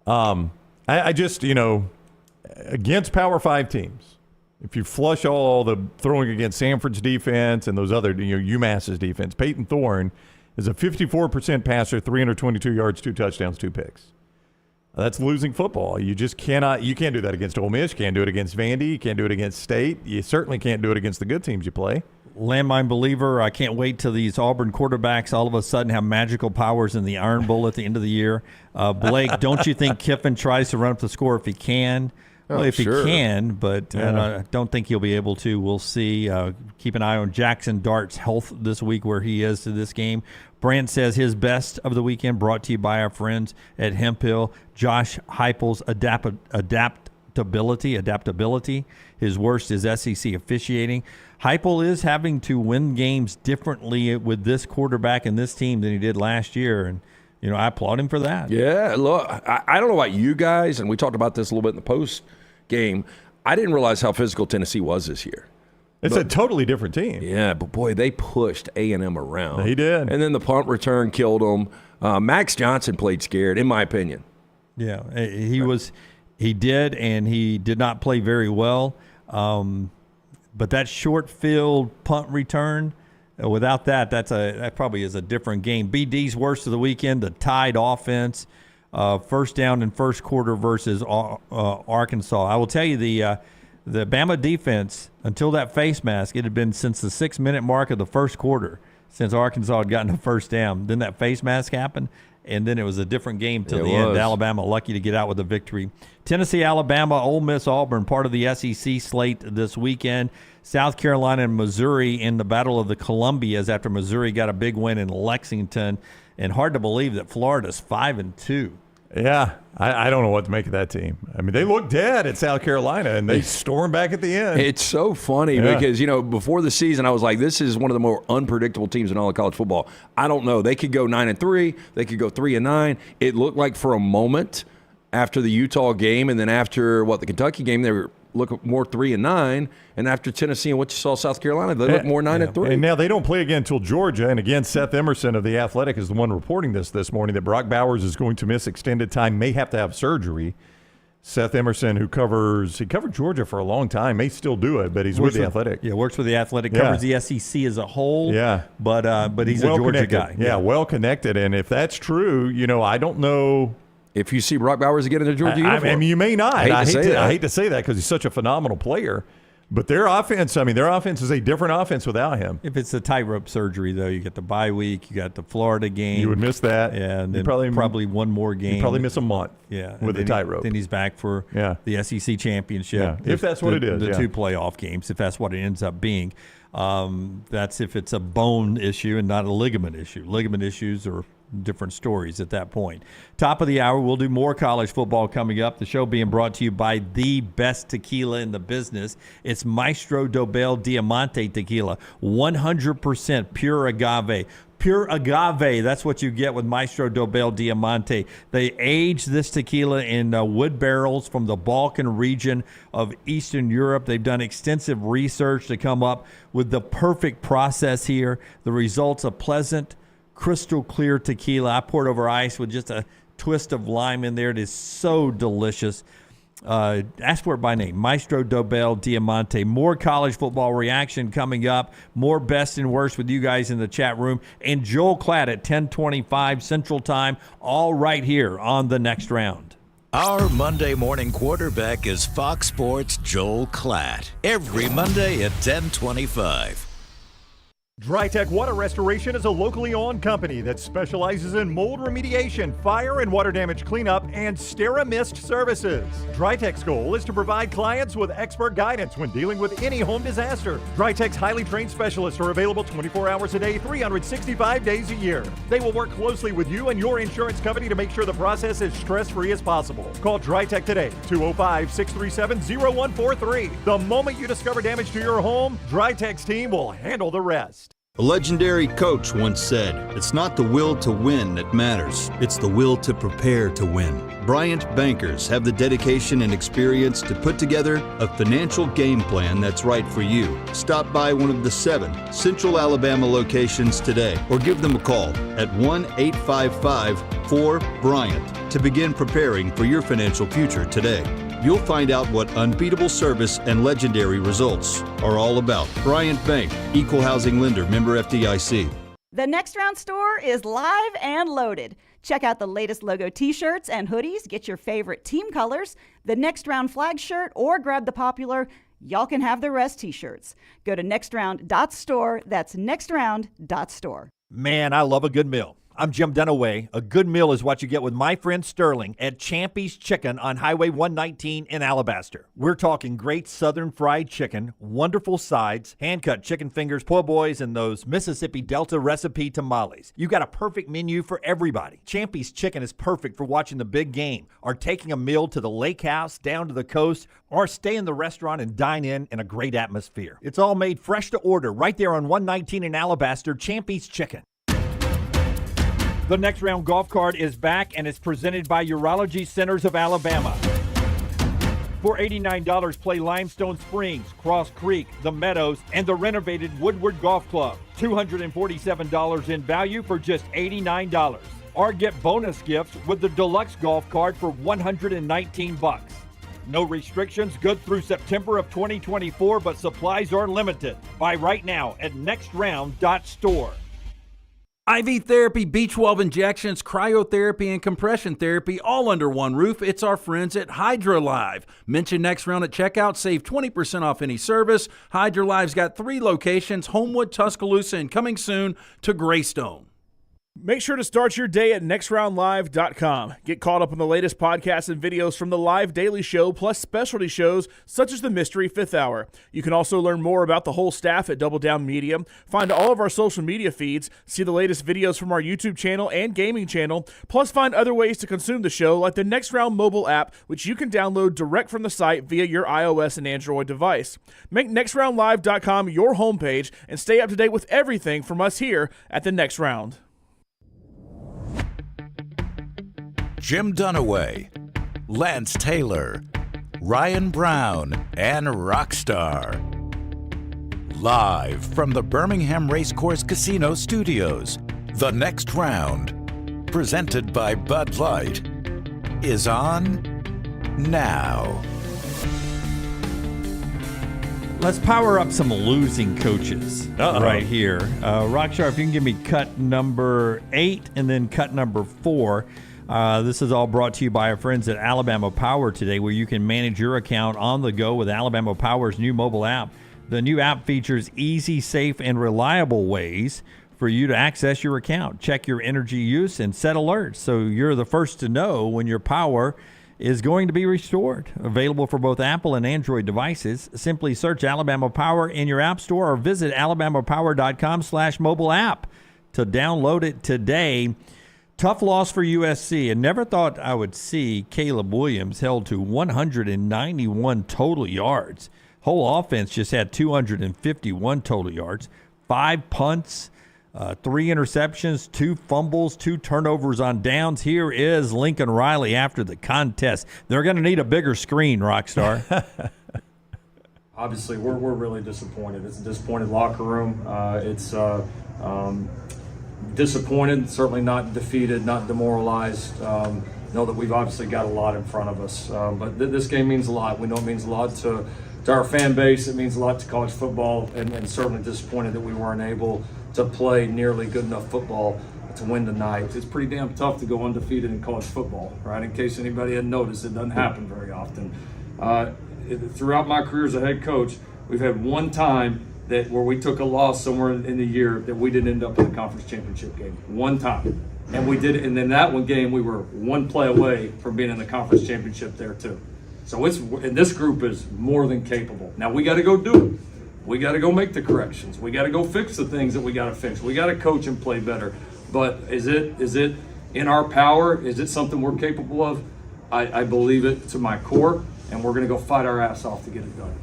Speaker 5: I just against Power 5 teams, if you flush all the throwing against Sanford's defense and those other UMass's defense, Peyton Thorne is a 54% passer, 322 yards, 2 touchdowns, 2 picks. That's losing football. You just cannot. You can't do that against Ole Miss. You can't do it against Vandy. You can't do it against State. You certainly can't do it against the good teams you play.
Speaker 2: Landmine believer, I can't wait till these Auburn quarterbacks all of a sudden have magical powers in the Iron Bowl at the end of the year. Blake, don't you think Kiffin tries to run up the score if he can? Well, if
Speaker 9: sure.
Speaker 2: he can, but I don't think he'll be able to. We'll see. Keep an eye on Jackson Dart's health this week, where he is to this game. Brant says his best of the weekend brought to you by our friends at Hemp Hill. Josh Heupel's adaptability. His worst is SEC officiating. Heupel is having to win games differently with this quarterback and this team than he did last year, and I applaud him for that.
Speaker 9: Yeah, look, I don't know about you guys, and we talked about this a little bit in the post game. I didn't realize how physical Tennessee was this year.
Speaker 5: It's a totally different team.
Speaker 9: Yeah, but boy, they pushed A&M around.
Speaker 5: They did.
Speaker 9: And then the punt return killed them. Max Johnson played scared, in my opinion.
Speaker 2: Yeah, he did, and he did not play very well. But that short field punt return, without that, that probably is a different game. BD's worst of the weekend, the Tide offense, first down in first quarter versus Arkansas. I will tell you the Bama defense, until that face mask, it had been since the 6-minute mark of the first quarter since Arkansas had gotten a first down. Then that face mask happened, and then it was a different game till the end. Alabama lucky to get out with a victory. Tennessee, Alabama, Ole Miss, Auburn, part of the SEC slate this weekend. South Carolina and Missouri in the Battle of the Columbias after Missouri got a big win in Lexington. And hard to believe that Florida's 5-2.
Speaker 5: Yeah, I don't know what to make of that team. I mean, they look dead at South Carolina, and they storm back at the end.
Speaker 9: It's so funny because, before the season, I was like, this is one of the more unpredictable teams in all of college football. I don't know. They could go 9-3. They could go 3-9. It looked like for a moment after the Utah game and then after, the Kentucky game, they were look more 3-9, and after Tennessee and what you saw South Carolina, they look more 9-3.
Speaker 5: And now they don't play again until Georgia. And again, Seth Emerson of The Athletic is the one reporting this morning that Brock Bowers is going to miss extended time, may have to have surgery. Seth Emerson, he covered Georgia for a long time, may still do it, but he's with The Athletic.
Speaker 2: Yeah, works with The Athletic, covers the SEC as a whole.
Speaker 5: Yeah,
Speaker 2: but he's a Georgia guy.
Speaker 5: Yeah, well connected. And if that's true, I don't know.
Speaker 9: If you see Brock Bowers again in the Georgia uniform.
Speaker 5: I mean, you may not.
Speaker 9: I hate to say that
Speaker 5: because he's such a phenomenal player. But their offense is a different offense without him.
Speaker 2: If it's a tightrope surgery, though, you get the bye week, you got the Florida game.
Speaker 5: You would miss that.
Speaker 2: And then probably one more game.
Speaker 5: You'd probably miss a month with the tightrope.
Speaker 2: Then he's back for the SEC championship.
Speaker 5: Yeah, if that's what it is.
Speaker 2: The 2 playoff games, if that's what it ends up being. That's if it's a bone issue and not a ligament issue. Ligament issues are different stories at that point. Top of the hour, we'll do more college football coming up. The show being brought to you by the best tequila in the business. It's Maestro Dobel Diamante Tequila, 100% pure agave. Pure agave, that's what you get with Maestro Dobel Diamante. They age this tequila in wood barrels from the Balkan region of Eastern Europe. They've done extensive research to come up with the perfect process here. The results are pleasant, crystal clear tequila. I poured over ice with just a twist of lime in there. It is so delicious. Ask for it by name, Maestro Dobel Diamante. More college football reaction coming up. More best and worst with you guys in the chat room. And Joel Klatt at 10:25 Central Time, all right here on The Next Round.
Speaker 8: Our Monday morning quarterback is Fox Sports' Joel Klatt. Every Monday at 10:25.
Speaker 5: DryTech Water Restoration is a locally owned company that specializes in mold remediation, fire and water damage cleanup, and SteraMist services. DryTech's goal is to provide clients with expert guidance when dealing with any home disaster. DryTech's highly trained specialists are available 24 hours a day, 365 days a year. They will work closely with you and your insurance company to make sure the process is stress-free as possible. Call DryTech today, 205-637-0143. The moment you discover damage to your home, DryTech's team will handle the rest.
Speaker 4: A legendary coach once said, "It's not the will to win that matters, it's the will to prepare to win." Bryant bankers have the dedication and experience to put together a financial game plan that's right for you. Stop by one of the 7 Central Alabama locations today or give them a call at 1-855-4-BRYANT to begin preparing for your financial future today. You'll find out what unbeatable service and legendary results are all about. Bryant Bank, Equal Housing Lender, member FDIC.
Speaker 19: The Next Round store is live and loaded. Check out the latest logo t-shirts and hoodies. Get your favorite team colors, the Next Round flag shirt, or grab the popular Y'all Can Have the Rest t-shirts. Go to nextround.store. That's nextround.store.
Speaker 7: Man, I love a good meal. I'm Jim Dunaway. A good meal is what you get with my friend Sterling at Champy's Chicken on Highway 119 in Alabaster. We're talking great southern fried chicken, wonderful sides, hand-cut chicken fingers, po' boys, and those Mississippi Delta recipe tamales. You got a perfect menu for everybody. Champy's Chicken is perfect for watching the big game or taking a meal to the lake house, down to the coast, or stay in the restaurant and dine in a great atmosphere. It's all made fresh to order right there on 119 in Alabaster, Champy's Chicken. The Next Round golf cart is back and is presented by Urology Centers of Alabama. For $89, play Limestone Springs, Cross Creek, The Meadows, and the renovated Woodward Golf Club. $247 in value for just $89. Or get bonus gifts with the Deluxe Golf Cart for $119. No restrictions, good through September of 2024, but supplies are limited. Buy right now at nextround.store.
Speaker 6: IV therapy, B12 injections, cryotherapy, and compression therapy all under one roof. It's our friends at HydroLive. Mention Next Round at checkout. Save 20% off any service. HydroLive's got 3 locations, Homewood, Tuscaloosa, and coming soon to Greystone.
Speaker 11: Make sure to start your day at nextroundlive.com. Get caught up on the latest podcasts and videos from the live daily show, plus specialty shows such as the Mystery Fifth Hour. You can also learn more about the whole staff at Double Down Media, find all of our social media feeds, see the latest videos from our YouTube channel and gaming channel, plus find other ways to consume the show like the Next Round mobile app, which you can download direct from the site via your iOS and Android device. Make nextroundlive.com your homepage and stay up to date with everything from us here at the Next Round.
Speaker 8: Jim Dunaway, Lance Taylor, Ryan Brown, and Rockstar. Live from the Birmingham Racecourse Casino Studios, The Next Round, presented by Bud Light, is on now.
Speaker 2: Let's power up some losing coaches right here. Rockstar, if you can give me cut number 8 and then cut number 4. This is all brought to you by our friends at Alabama Power today, where you can manage your account on the go with Alabama Power's new mobile app. The new app features easy, safe, and reliable ways for you to access your account, check your energy use, and set alerts so you're the first to know when your power is going to be restored. Available for both Apple and Android devices. Simply search Alabama Power in your app store or visit alabamapower.com/mobile app to download it today. Tough loss for USC, and never thought I would see Caleb Williams held to 191 total yards. Whole offense just had 251 total yards, 5 punts, 3 interceptions, 2 fumbles, 2 turnovers on downs. Here is Lincoln Riley after the contest. They're going to need a bigger screen, Rockstar.
Speaker 20: Obviously, we're really disappointed. It's a disappointed locker room. It's disappointed, certainly not defeated, not demoralized. Know that we've obviously got a lot in front of us. But this game means a lot. We know it means a lot to our fan base. It means a lot to college football, and certainly disappointed that we weren't able to play nearly good enough football to win tonight. It's pretty damn tough to go undefeated in college football, right? In case anybody hadn't noticed, it doesn't happen very often. Throughout my career as a head coach, we've had one time where we took a loss somewhere in the year that we didn't end up in the conference championship game. One time. And we did it, and then that one game we were one play away from being in the conference championship there too. So and this group is more than capable. Now we got to go do it. We got to go make the corrections. We got to go fix the things that we got to fix. We got to coach and play better. But is it in our power? Is it something we're capable of? I believe it to my core, and we're going to go fight our ass off to get it done.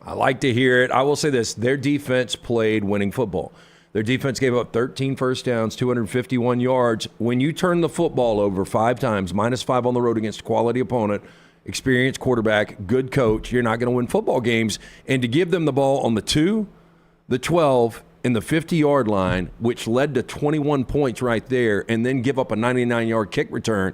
Speaker 9: I like to hear it. I will say this. Their defense played winning football. Their defense gave up 13 first downs, 251 yards. When you turn the football over 5 times, -5 on the road against a quality opponent, experienced quarterback, good coach, you're not going to win football games. And to give them the ball on the 2, the 12, and the 50-yard line, which led to 21 points right there, and then give up a 99-yard kick return,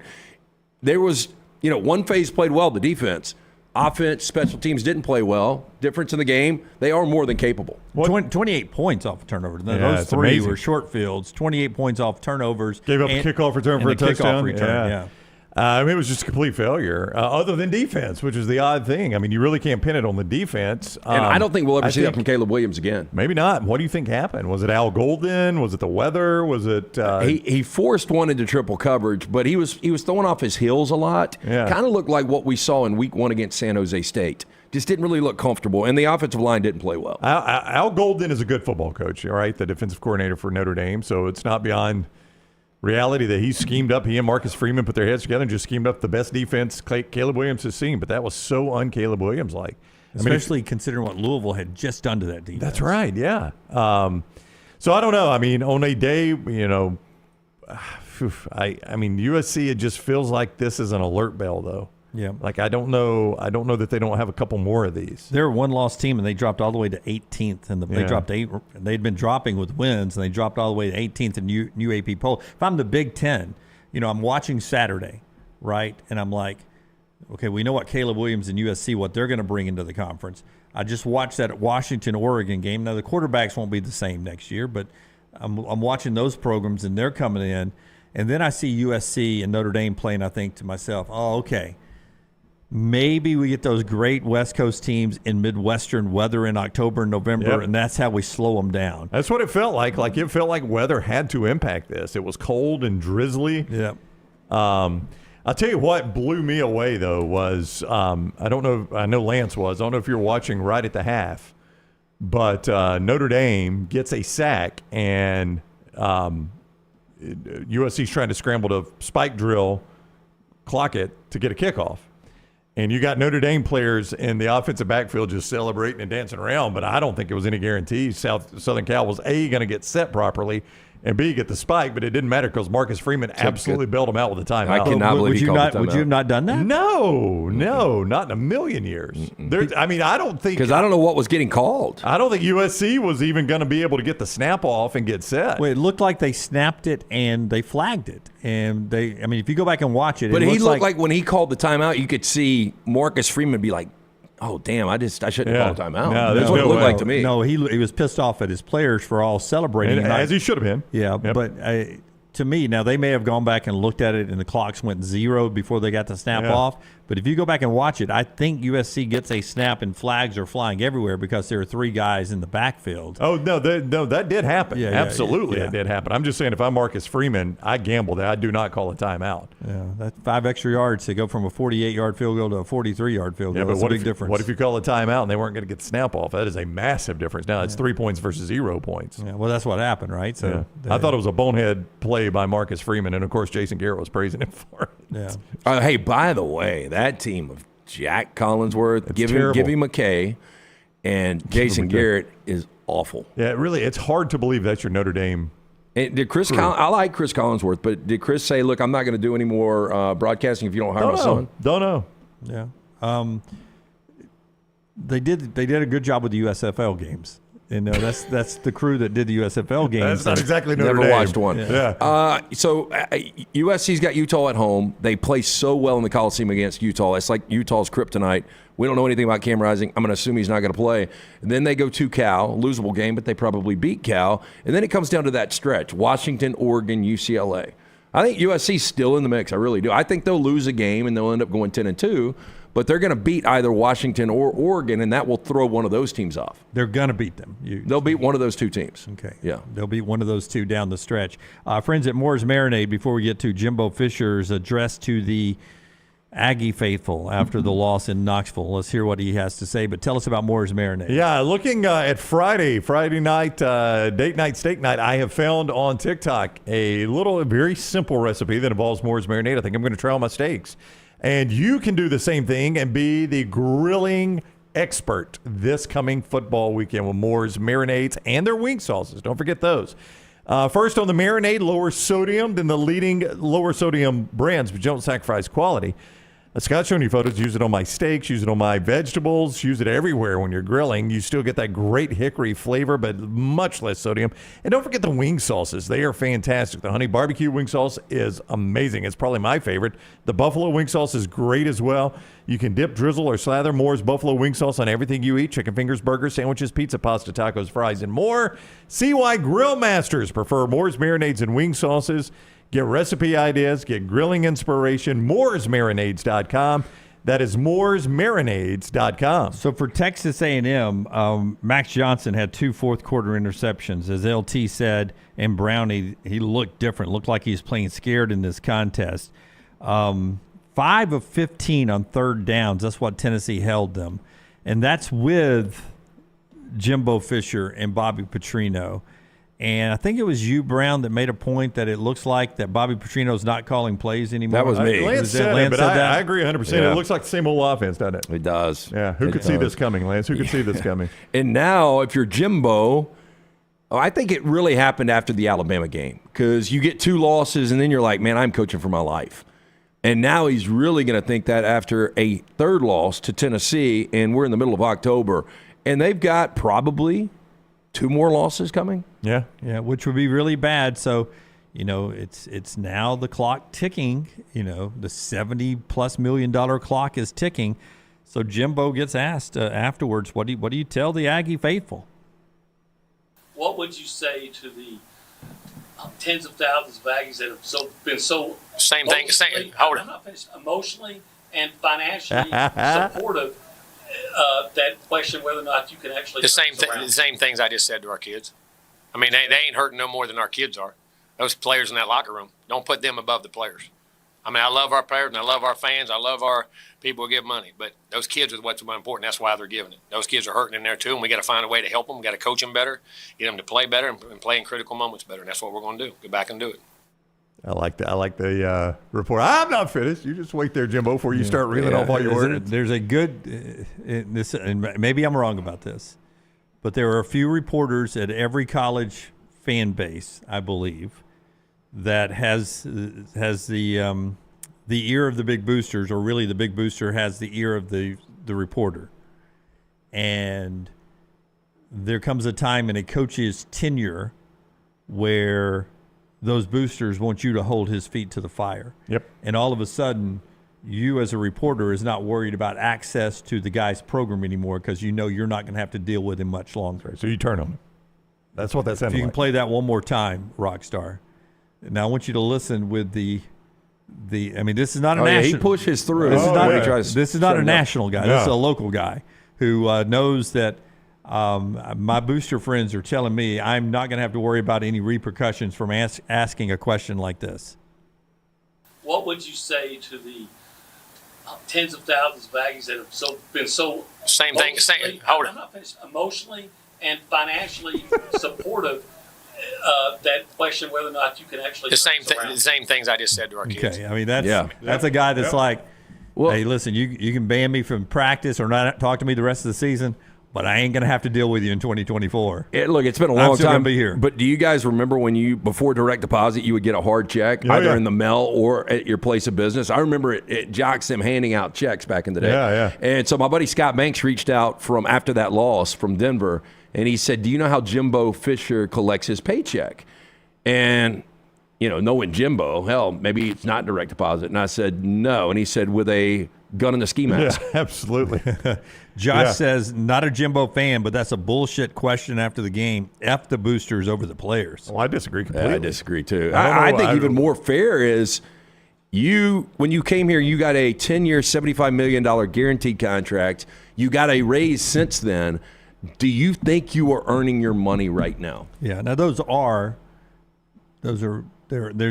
Speaker 9: there was, one phase played well, the defense. Offense, special teams didn't play well. Difference in the game, they are more than capable.
Speaker 2: 28 points off of turnovers.
Speaker 5: Yeah,
Speaker 2: those 3
Speaker 5: amazing.
Speaker 2: were short fields. 28 points off turnovers.
Speaker 5: Gave up a kickoff return for a touchdown.
Speaker 2: Yeah.
Speaker 5: It was just a complete failure, other than defense, which is the odd thing. I mean, you really can't pin it on the defense.
Speaker 9: And I don't think we'll ever see that from Caleb Williams again.
Speaker 5: Maybe not. What do you think happened? Was it Al Golden? Was it the weather? Was it?
Speaker 9: He forced one into triple coverage, but he was throwing off his heels a lot.
Speaker 5: Yeah.
Speaker 9: Kind of looked like what we saw in Week 1 against San Jose State. Just didn't really look comfortable, and the offensive line didn't play well.
Speaker 5: Al Golden is a good football coach, all right? The defensive coordinator for Notre Dame, so it's not beyond reality that he schemed up. He and Marcus Freeman put their heads together and just schemed up the best defense Caleb Williams has seen. But that was so un-Caleb Williams-like.
Speaker 2: Especially considering what Louisville had just done to that defense.
Speaker 5: That's right, yeah. So I don't know. I mean, on a day, I mean, USC, it just feels like this is an alert bell, though.
Speaker 2: Yeah.
Speaker 5: Like, I don't know that they don't have a couple more of these.
Speaker 2: They're a one-loss team, and they dropped all the way to 18th. And they dropped 8. They'd been dropping with wins, and they dropped all the way to 18th in new AP poll. If I'm the Big Ten, I'm watching Saturday, right? And I'm like, okay, we know what Caleb Williams and USC, what they're going to bring into the conference. I just watched that Washington-Oregon game. Now, the quarterbacks won't be the same next year, but I'm watching those programs, and they're coming in. And then I see USC and Notre Dame playing, I think to myself, oh, okay. Maybe we get those great West Coast teams in Midwestern weather in October and November, and that's how we slow them down.
Speaker 5: That's what it felt like. Like, it felt like weather had to impact this. It was cold and drizzly.
Speaker 2: Yeah.
Speaker 5: I'll tell you what blew me away, though, was I know Lance was. I don't know if you're watching right at the half, but Notre Dame gets a sack, and USC's trying to scramble to spike drill, clock it, to get a kickoff. And you got Notre Dame players in the offensive backfield just celebrating and dancing around, but I don't think it was any guarantee Southern Cal was A, going to get set properly, and B, get the spike, but it didn't matter because Marcus Freeman absolutely bailed him out with the timeout.
Speaker 9: I cannot believe he called the timeout.
Speaker 2: Would you have not done that?
Speaker 5: No, not in a million years. I don't think –
Speaker 9: because I don't know what was getting called.
Speaker 5: I don't think USC was even going to be able to get the snap off and get set.
Speaker 2: Well, it looked like they snapped it and they flagged it. And if you go back and watch it,
Speaker 9: but he looked like when he called the timeout, you could see Marcus Freeman be like, oh, damn, I shouldn't have called a timeout.
Speaker 5: No,
Speaker 9: that's what it looked like to me.
Speaker 2: No, he was pissed off at his players for all celebrating.
Speaker 5: As he should have been.
Speaker 2: Yeah,
Speaker 5: yep.
Speaker 2: But to me, now they may have gone back and looked at it and the clocks went 0 before they got the snap off. But if you go back and watch it, I think USC gets a snap and flags are flying everywhere because there are 3 guys in the backfield.
Speaker 5: Oh, no, that did happen.
Speaker 2: Yeah,
Speaker 5: absolutely,
Speaker 2: yeah.
Speaker 5: it did happen. I'm just saying if I'm Marcus Freeman, I gamble that I do not call a timeout.
Speaker 2: Yeah, that's 5 extra yards to go from a 48-yard field goal to a 43-yard field goal.
Speaker 5: Yeah, but
Speaker 2: that's a big difference.
Speaker 5: What if you call a timeout and they weren't going to get the snap off? That is a massive difference. Now it's 3 points versus 0 points.
Speaker 2: Yeah, well, that's what happened, right? So
Speaker 5: I thought it was a bonehead play by Marcus Freeman, and of course Jason Garrett was praising him for it.
Speaker 2: Yeah.
Speaker 9: Hey, by the way, that team of Jack Collinsworth, Gibby McKay, and Jason Garrett is awful.
Speaker 5: Yeah, it's hard to believe that's your Notre Dame.
Speaker 9: And did Chris? I like Chris Collinsworth, but did Chris say, "Look, I'm not going to do any more broadcasting if you don't hire my son"?
Speaker 5: Don't know.
Speaker 2: Yeah. They did a good job with the USFL games. And that's the crew that did the USFL games.
Speaker 5: That's not exactly Notre Dame.
Speaker 9: Never watched one.
Speaker 5: Yeah.
Speaker 9: So USC's got Utah at home. They play so well in the Coliseum against Utah. It's like Utah's kryptonite. We don't know anything about Cam Rising. I'm going to assume he's not going to play. And then they go to Cal, losable game, but they probably beat Cal. And then it comes down to that stretch: Washington, Oregon, UCLA. I think USC's still in the mix. I really do. I think they'll lose a game and they'll end up going 10-2. But they're going to beat either Washington or Oregon, and that will throw one of those teams off.
Speaker 2: They're going to beat them.
Speaker 9: They'll beat one of those 2 teams.
Speaker 2: Okay.
Speaker 9: Yeah.
Speaker 2: They'll beat one of those 2 down the stretch. Friends at Moore's Marinade, before we get to Jimbo Fisher's address to the Aggie faithful after the loss in Knoxville. Let's hear what he has to say, but tell us about Moore's Marinade.
Speaker 5: Yeah, looking at Friday night, date night, steak night, I have found on TikTok a very simple recipe that involves Moore's Marinade. I think I'm going to try all my steaks. And you can do the same thing and be the grilling expert this coming football weekend with Moore's Marinades and their wing sauces. Don't forget those. First on the marinade, lower sodium than the leading lower sodium brands, but don't sacrifice quality. Scott's showing you photos. Use it on my steaks, use it on my vegetables, use it everywhere when you're grilling. You still get that great hickory flavor, but much less sodium. And don't forget the wing sauces. They are fantastic. The honey barbecue wing sauce is amazing. It's probably my favorite. The buffalo wing sauce is great as well. You can dip, drizzle, or slather Moore's buffalo wing sauce on everything you eat: chicken fingers, burgers, sandwiches, pizza, pasta, tacos, fries, and more. See why grill masters prefer Moore's marinades and wing sauces. Get recipe ideas, get grilling inspiration, mooresmarinades.com. That is mooresmarinades.com.
Speaker 2: So for Texas A&M, Max Johnson had 2 fourth-quarter interceptions. As LT said, and Brownie, he looked different, looked like he was playing scared in this contest. 5 of 15 on third downs. That's what Tennessee held them. And that's with Jimbo Fisher and Bobby Petrino. And I think it was you, Brown, that made a point that it looks like that Bobby Petrino's not calling plays anymore.
Speaker 9: That was me.
Speaker 5: Lance said it, but I agree 100%.
Speaker 9: Yeah.
Speaker 5: It looks like the same old offense, doesn't it?
Speaker 9: It does.
Speaker 5: Yeah. Who could see this coming, Lance? Who could see this coming?
Speaker 9: And now, if you're Jimbo, I think it really happened after the Alabama game, because you get 2 losses and then you're like, man, I'm coaching for my life. And now he's really going to think that after a 3rd loss to Tennessee, and we're in the middle of October, and they've got probably 2 more losses coming.
Speaker 2: Yeah, which would be really bad. So, it's now the clock ticking. The $70+ million clock is ticking. So Jimbo gets asked afterwards, what do you tell the Aggie faithful?
Speaker 21: What would you say to the tens of thousands of Aggies that have been so
Speaker 22: same thing? Hold
Speaker 21: I'm not finished. Emotionally and financially supportive? That question whether or not you can actually
Speaker 22: the same things I just said to our kids. I mean, they ain't hurting no more than our kids are. Those players in that locker room, don't put them above the players. I mean, I love our players and I love our fans. I love our people who give money, but those kids are what's more important. That's why they're giving it. Those kids are hurting in there too, and we got to find a way to help them. We got to coach them better, get them to play better, and play in critical moments better. And that's what we're going to do. Go back and do it.
Speaker 5: I like the report. I'm not finished. You just wait there, Jimbo, before you start reeling off all your words.
Speaker 2: There's a good this, and maybe I'm wrong about this, but there are a few reporters at every college fan base, I believe, that has the ear of the big boosters, or really the big booster has the ear of the reporter. And there comes a time in a coach's tenure where those boosters want you to hold his feet to the fire.
Speaker 5: Yep.
Speaker 2: And all of a sudden, you as a reporter is not worried about access to the guy's program anymore, because you know you're not going to have to deal with him much longer.
Speaker 5: So you turn on him. That's what that sounded
Speaker 2: If you
Speaker 5: like.
Speaker 2: can play that one more time, Rockstar. Now I want you to listen with the. I mean, this is not a
Speaker 9: Oh,
Speaker 2: national.
Speaker 9: yeah, he pushes through.
Speaker 2: This is not.
Speaker 9: This
Speaker 2: This is not a national guy. This is a local guy who knows that my booster friends are telling me I'm not going to have to worry about any repercussions from asking a question like this.
Speaker 21: What would you say to the tens of thousands of Aggies that have been so
Speaker 22: Same thing. Hold
Speaker 21: I'm not finished. Emotionally and financially supportive? That question whether or not you can actually
Speaker 22: the same things I just said to our kids.
Speaker 2: Okay, I mean that's a guy that's like, hey, listen, you can ban me from practice or not talk to me the rest of the season, but I ain't gonna have to deal with you in 2024.
Speaker 9: Look, it's been a long time. Be here. But do you guys remember when before direct deposit, you would get a hard check either in the mail or at your place of business? I remember at Joxim handing out checks back in the day.
Speaker 5: Yeah.
Speaker 9: And so my buddy Scott Banks reached out from after that loss from Denver. And he said, do you know how Jimbo Fisher collects his paycheck? And, knowing Jimbo, hell, maybe it's not direct deposit. And I said, no. And he said, with a gun and a ski mask.
Speaker 5: Yeah, absolutely.
Speaker 2: Josh says, not a Jimbo fan, but that's a bullshit question after the game. F the boosters over the players.
Speaker 5: Well, I disagree completely.
Speaker 9: Yeah, I disagree, too. I think even more fair is when you came here, you got a 10-year, $75 million guaranteed contract. You got a raise since then. Do you think you are earning your money right now?
Speaker 2: Yeah. Now there's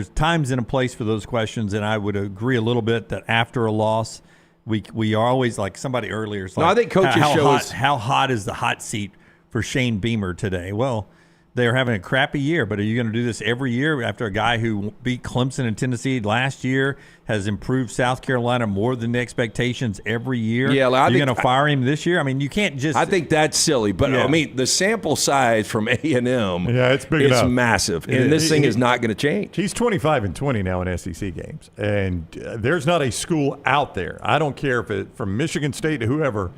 Speaker 2: times and a place for those questions, and I would agree a little bit that after a loss, we are always like somebody earlier. Like,
Speaker 9: I think coaches
Speaker 2: how hot is the hot seat for Shane Beamer today? Well, they're having a crappy year, but are you going to do this every year after a guy who beat Clemson and Tennessee last year has improved South Carolina more than the expectations every year?
Speaker 9: Yeah,
Speaker 2: you're going to fire him this year? I mean, you can't just.
Speaker 9: I think that's silly, but I mean, the sample size from A&M,
Speaker 5: it's big enough.
Speaker 9: It's massive, and this thing is not going to change.
Speaker 5: He's 25-20 now in SEC games, and there's not a school out there. I don't care if it's from Michigan State to whoever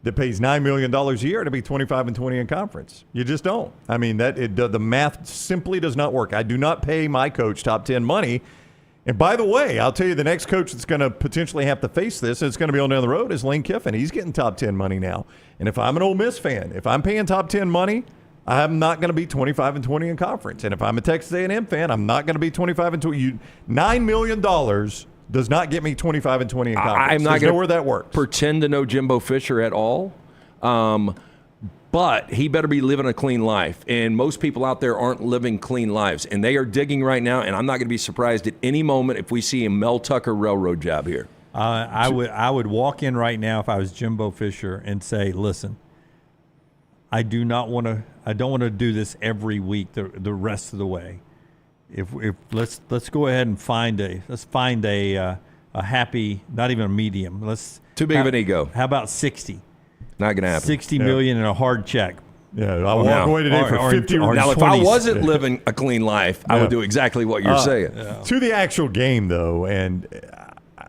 Speaker 5: that pays $9 million a year to be 25-20 in conference. You just don't. I mean, the math simply does not work. I do not pay my coach top 10 money. And by the way, I'll tell you the next coach that's going to potentially have to face this, and it's going to be on down the road, is Lane Kiffin. He's getting top 10 money now. And if I'm an Ole Miss fan, if I'm paying top 10 money, I'm not going to be 25-20 in conference. And if I'm a Texas A&M fan, I'm not going to be 25-20. $9 million does not get me 25-20 in conference.
Speaker 9: I'm not going to
Speaker 5: where that works.
Speaker 9: Pretend to know Jimbo Fisher at all, but he better be living a clean life. And most people out there aren't living clean lives, and they are digging right now. And I'm not going to be surprised at any moment if we see a Mel Tucker railroad job here.
Speaker 2: I would walk in right now if I was Jimbo Fisher and say, listen, I don't want to do this every week the rest of the way. If let's go ahead and find a happy, not even a medium.
Speaker 9: Too big of an ego.
Speaker 2: How about 60?
Speaker 9: Not going to happen.
Speaker 2: $60 million in a hard check.
Speaker 5: Yeah, I'll walk away today for 50 or
Speaker 9: now, if I wasn't living a clean life, I would do exactly what you're saying.
Speaker 5: To the actual game, though, and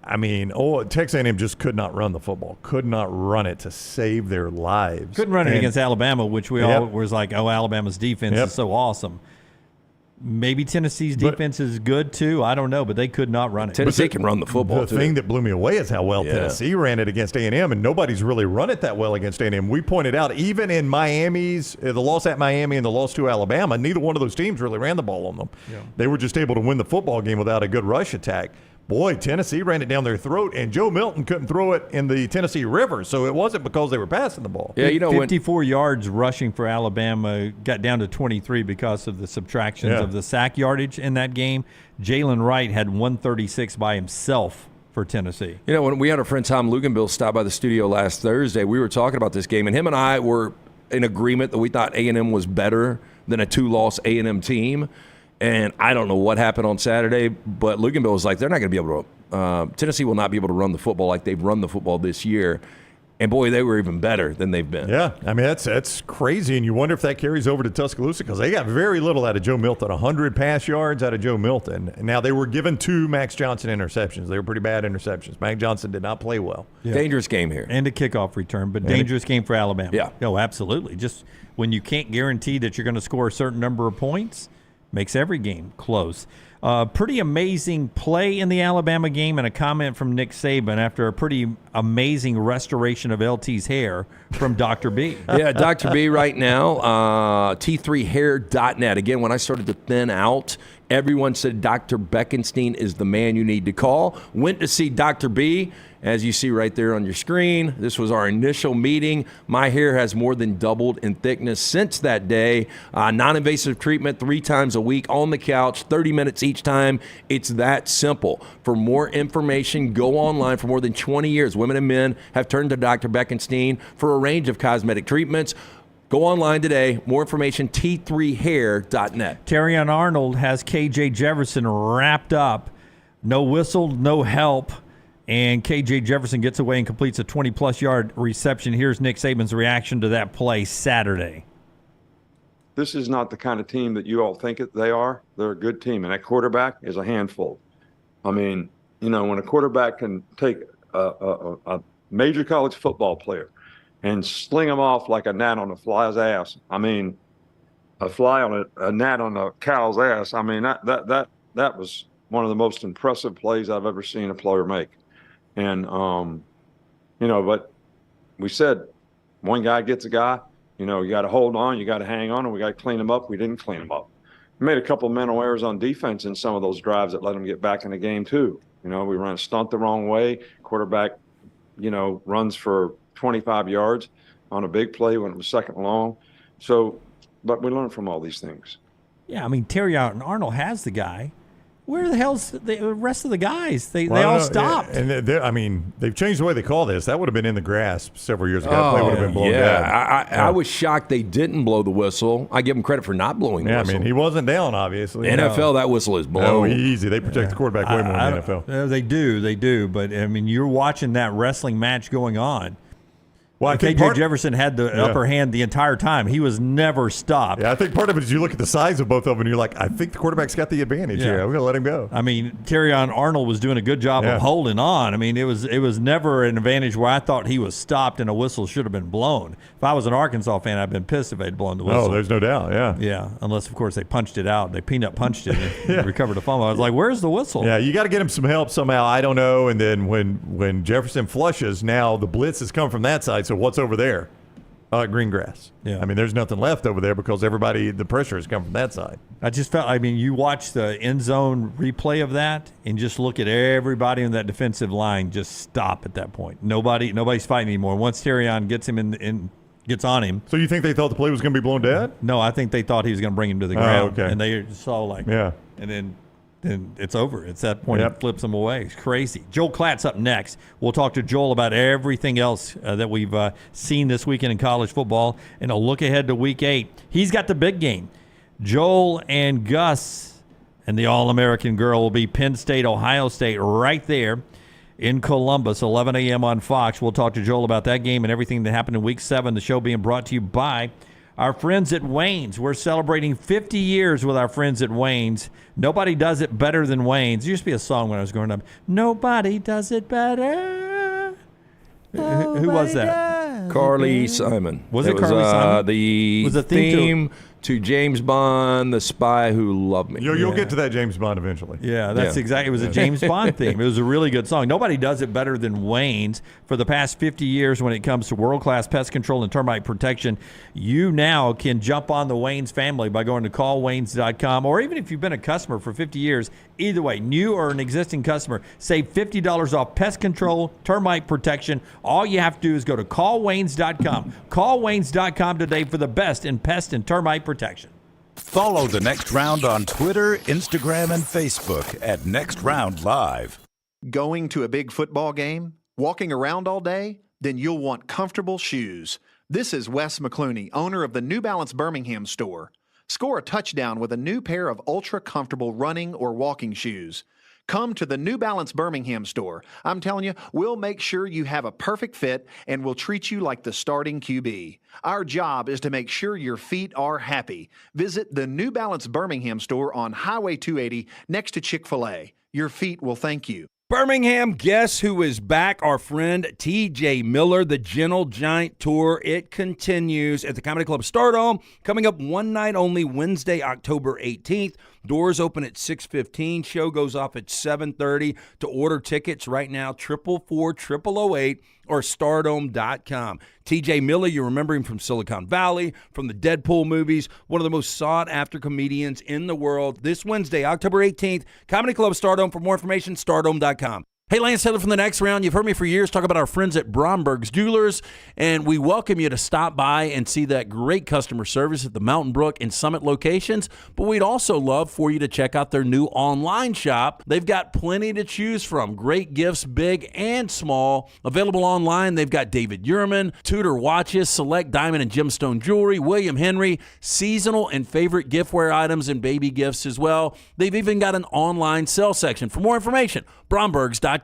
Speaker 5: I mean, Texas A&M just could not run the football, could not run it to save their lives.
Speaker 2: Couldn't run it against Alabama, which we all was like, Alabama's defense is so awesome. Maybe Tennessee's defense is good too. I don't know, but they could not run it.
Speaker 9: Tennessee can run the football.
Speaker 5: The thing that blew me away is how well Tennessee ran it against A&M, and nobody's really run it that well against A&M. We pointed out even in the loss at Miami and the loss to Alabama, neither one of those teams really ran the ball on them. Yeah. They were just able to win the football game without a good rush attack. Boy, Tennessee ran it down their throat, and Joe Milton couldn't throw it in the Tennessee River, so it wasn't because they were passing the ball.
Speaker 2: Yeah, 54 yards rushing for Alabama, got down to 23 because of the subtractions of the sack yardage in that game. Jalen Wright had 136 by himself for Tennessee.
Speaker 9: When we had our friend Tom Luganbill stop by the studio last Thursday, we were talking about this game, and him and I were in agreement that we thought A&M was better than a two-loss A&M team. And I don't know what happened on Saturday, but Luganbill was like, they're not going to be able to Tennessee will not be able to run the football like they've run the football this year. And, boy, they were even better than they've been.
Speaker 5: Yeah, I mean, that's crazy. And you wonder if that carries over to Tuscaloosa because they got very little out of Joe Milton, 100 pass yards out of Joe Milton. Now, they were given 2 Max Johnson interceptions. They were pretty bad interceptions. Max Johnson did not play well.
Speaker 2: Yeah.
Speaker 9: Dangerous game here.
Speaker 2: And a kickoff return, but dangerous game for Alabama.
Speaker 9: Yeah.
Speaker 2: Oh, absolutely. Just when you can't guarantee that you're going to score a certain number of points, makes every game close. Pretty amazing play in the Alabama game, and a comment from Nick Saban after a pretty amazing restoration of LT's hair from Dr. B.
Speaker 9: Yeah, Dr. B right now, T3hair.net. Again, when I started to thin out Everyone said Dr. Beckenstein is the man you need to call. Went to see Dr. B, as you see right there on your screen. This was our initial meeting. My hair has more than doubled in thickness since that day. Non-invasive treatment 3 times a week on the couch, 30 minutes each time. It's that simple. For more information, go online. For more than 20 years, women and men have turned to Dr. Beckenstein for a range of cosmetic treatments. Go online today. More information, t3hair.net.
Speaker 2: Terrion Arnold has KJ Jefferson wrapped up. No whistle, no help. And KJ Jefferson gets away and completes a 20-plus yard reception. Here's Nick Saban's reaction to that play Saturday.
Speaker 1: This is not the kind of team that you all think they are. They're a good team, and that quarterback is a handful. I mean, you know, when a quarterback can take a major college football player and sling him off like a gnat on a fly's ass. I mean, a fly on a gnat on a cow's ass. I mean, that was one of the most impressive plays I've ever seen a player make. And, you know, but we said one guy gets a guy, you know, you got to hold on, you got to hang on, and we got to clean them up. We didn't clean them up. We made a couple of mental errors on defense in some of those drives that let them get back in the game too. You know, we ran a stunt the wrong way. Quarterback, you know, runs for 25 yards on a big play when it was second long. So, but we learned from all these things.
Speaker 2: Yeah, I mean, Terrion Arnold has the guy. Where the hell's the rest of the guys? They all stopped.
Speaker 5: Yeah. And I mean, they've changed the way they call this. That would have been in the grass several years ago. That play would have been blown down.
Speaker 9: I was shocked they didn't blow the whistle. I give them credit for not blowing the whistle.
Speaker 5: I mean, he wasn't down, obviously.
Speaker 9: NFL, that whistle is blown.
Speaker 5: No, easy. They protect the quarterback way more than the NFL.
Speaker 2: They do. But, I mean, you're watching that wrestling match going on.
Speaker 5: Well,
Speaker 2: KJ Jefferson had the upper hand the entire time. He was never stopped.
Speaker 5: Yeah, I think part of it is you look at the size of both of them and you're like, I think the quarterback's got the advantage here. We're going to let him go.
Speaker 2: I mean, Terrion Arnold was doing a good job of holding on. I mean, it was never an advantage where I thought he was stopped and a whistle should have been blown. If I was an Arkansas fan, I'd been pissed if they'd blown the whistle.
Speaker 5: Oh, there's no doubt, yeah.
Speaker 2: Yeah, unless, of course, they punched it out. They peanut punched it and recovered the fumble. I was like, where's the whistle?
Speaker 5: Yeah, you got to get him some help somehow. I don't know. And then when Jefferson flushes, now the blitz has come from that side, so what's over there? Green grass.
Speaker 2: Yeah.
Speaker 5: I mean, there's nothing left over there because the pressure has come from that side.
Speaker 2: I just felt, I mean, you watch the end zone replay of that and just look at everybody in that defensive line just stop at that point. Nobody's fighting anymore. Once Terrion gets him gets on him.
Speaker 5: So you think they thought the play was going to be blown dead?
Speaker 2: No, I think they thought he was going to bring him to the ground.
Speaker 5: Okay.
Speaker 2: And they saw and then it's over. It's that point it flips them away. It's crazy. Joel Klatt's up next. We'll talk to Joel about everything else that we've seen this weekend in college football and a look ahead to Week 8. He's got the big game. Joel and Gus and the All-American girl will be Penn State, Ohio State right there in Columbus, 11 a.m. on Fox. We'll talk to Joel about that game and everything that happened in Week 7. The show being brought to you by our friends at Wayne's. We're celebrating 50 years with our friends at Wayne's. Nobody does it better than Wayne's. There used to be a song when I was growing up. Nobody does it better. Who was that?
Speaker 9: Carly Simon.
Speaker 2: Was it Carly Simon?
Speaker 9: The theme to James Bond, The Spy Who Loved Me.
Speaker 5: You'll get to that James Bond eventually.
Speaker 2: Yeah, that's exactly. It was a James Bond theme. It was a really good song. Nobody does it better than Wayne's. For the past 50 years when it comes to world-class pest control and termite protection, you now can jump on the Wayne's family by going to callwaynes.com, or even if you've been a customer for 50 years, either way, new or an existing customer, save $50 off pest control, termite protection. All you have to do is go to callwaynes.com. Callwaynes.com today for the best in pest and termite protection.
Speaker 8: Follow The Next Round on Twitter, Instagram, and Facebook at Next Round Live.
Speaker 10: Going to a big football game? Walking around all day? Then you'll want comfortable shoes. This is Wes McClooney, owner of the New Balance Birmingham store. Score a touchdown with a new pair of ultra-comfortable running or walking shoes. Come to the New Balance Birmingham store. I'm telling you, we'll make sure you have a perfect fit and we'll treat you like the starting QB. Our job is to make sure your feet are happy. Visit the New Balance Birmingham store on Highway 280 next to Chick-fil-A. Your feet will thank you.
Speaker 6: Birmingham, guess who is back? Our friend TJ Miller, the Gentle Giant Tour. It continues at the Comedy Club Stardome, coming up one night only, Wednesday, October 18th. Doors open at 6:15. Show goes off at 7:30. To order tickets right now, 444-0008. or Stardome.com. TJ Miller, you remember him from Silicon Valley, from the Deadpool movies, one of the most sought-after comedians in the world. This Wednesday, October 18th, Comedy Club Stardome. For more information, Stardome.com. Hey, Lance Taylor from The Next Round. You've heard me for years talk about our friends at Bromberg's Jewelers, and we welcome you to stop by and see that great customer service at the Mountain Brook and Summit locations. But we'd also love for you to check out their new online shop. They've got plenty to choose from. Great gifts, big and small. Available online, they've got David Yurman, Tudor watches, select diamond and gemstone jewelry, William Henry, seasonal and favorite giftware items, and baby gifts as well. They've even got an online sale section. For more information, Brombergs.com.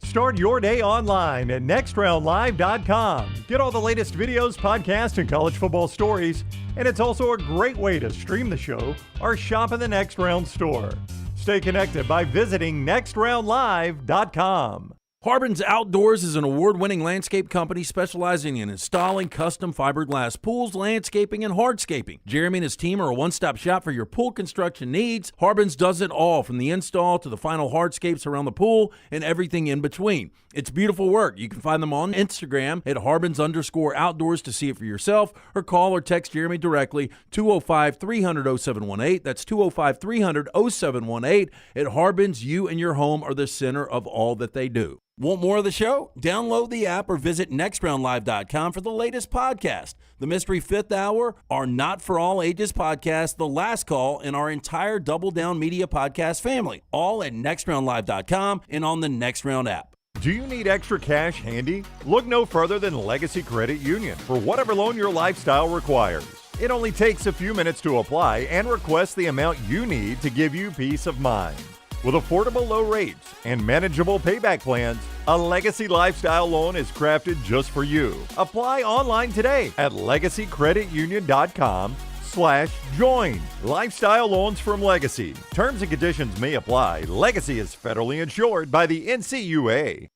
Speaker 5: Start your day online at nextroundlive.com. Get all the latest videos, podcasts, and college football stories. And it's also a great way to stream the show or shop in the Next Round store. Stay connected by visiting nextroundlive.com.
Speaker 6: Harbin's Outdoors is an award-winning landscape company specializing in installing custom fiberglass pools, landscaping, and hardscaping. Jeremy and his team are a one-stop shop for your pool construction needs. Harbin's does it all, from the install to the final hardscapes around the pool and everything in between. It's beautiful work. You can find them on Instagram at Harbins_outdoors to see it for yourself, or call or text Jeremy directly, 205-300-0718. That's 205-300-0718. At Harbins, you and your home are the center of all that they do. Want more of the show? Download the app or visit nextroundlive.com for the latest podcast. The Mystery Fifth Hour, our Not For All Ages podcast, The Last Call, and our entire Double Down Media podcast family, all at nextroundlive.com and on the Next Round app.
Speaker 5: Do you need extra cash handy? Look no further than Legacy Credit Union for whatever loan your lifestyle requires. It only takes a few minutes to apply and request the amount you need to give you peace of mind. With affordable low rates and manageable payback plans, a Legacy Lifestyle loan is crafted just for you. Apply online today at legacycreditunion.com/join. Lifestyle loans from Legacy. Terms and conditions may apply. Legacy is federally insured by the NCUA.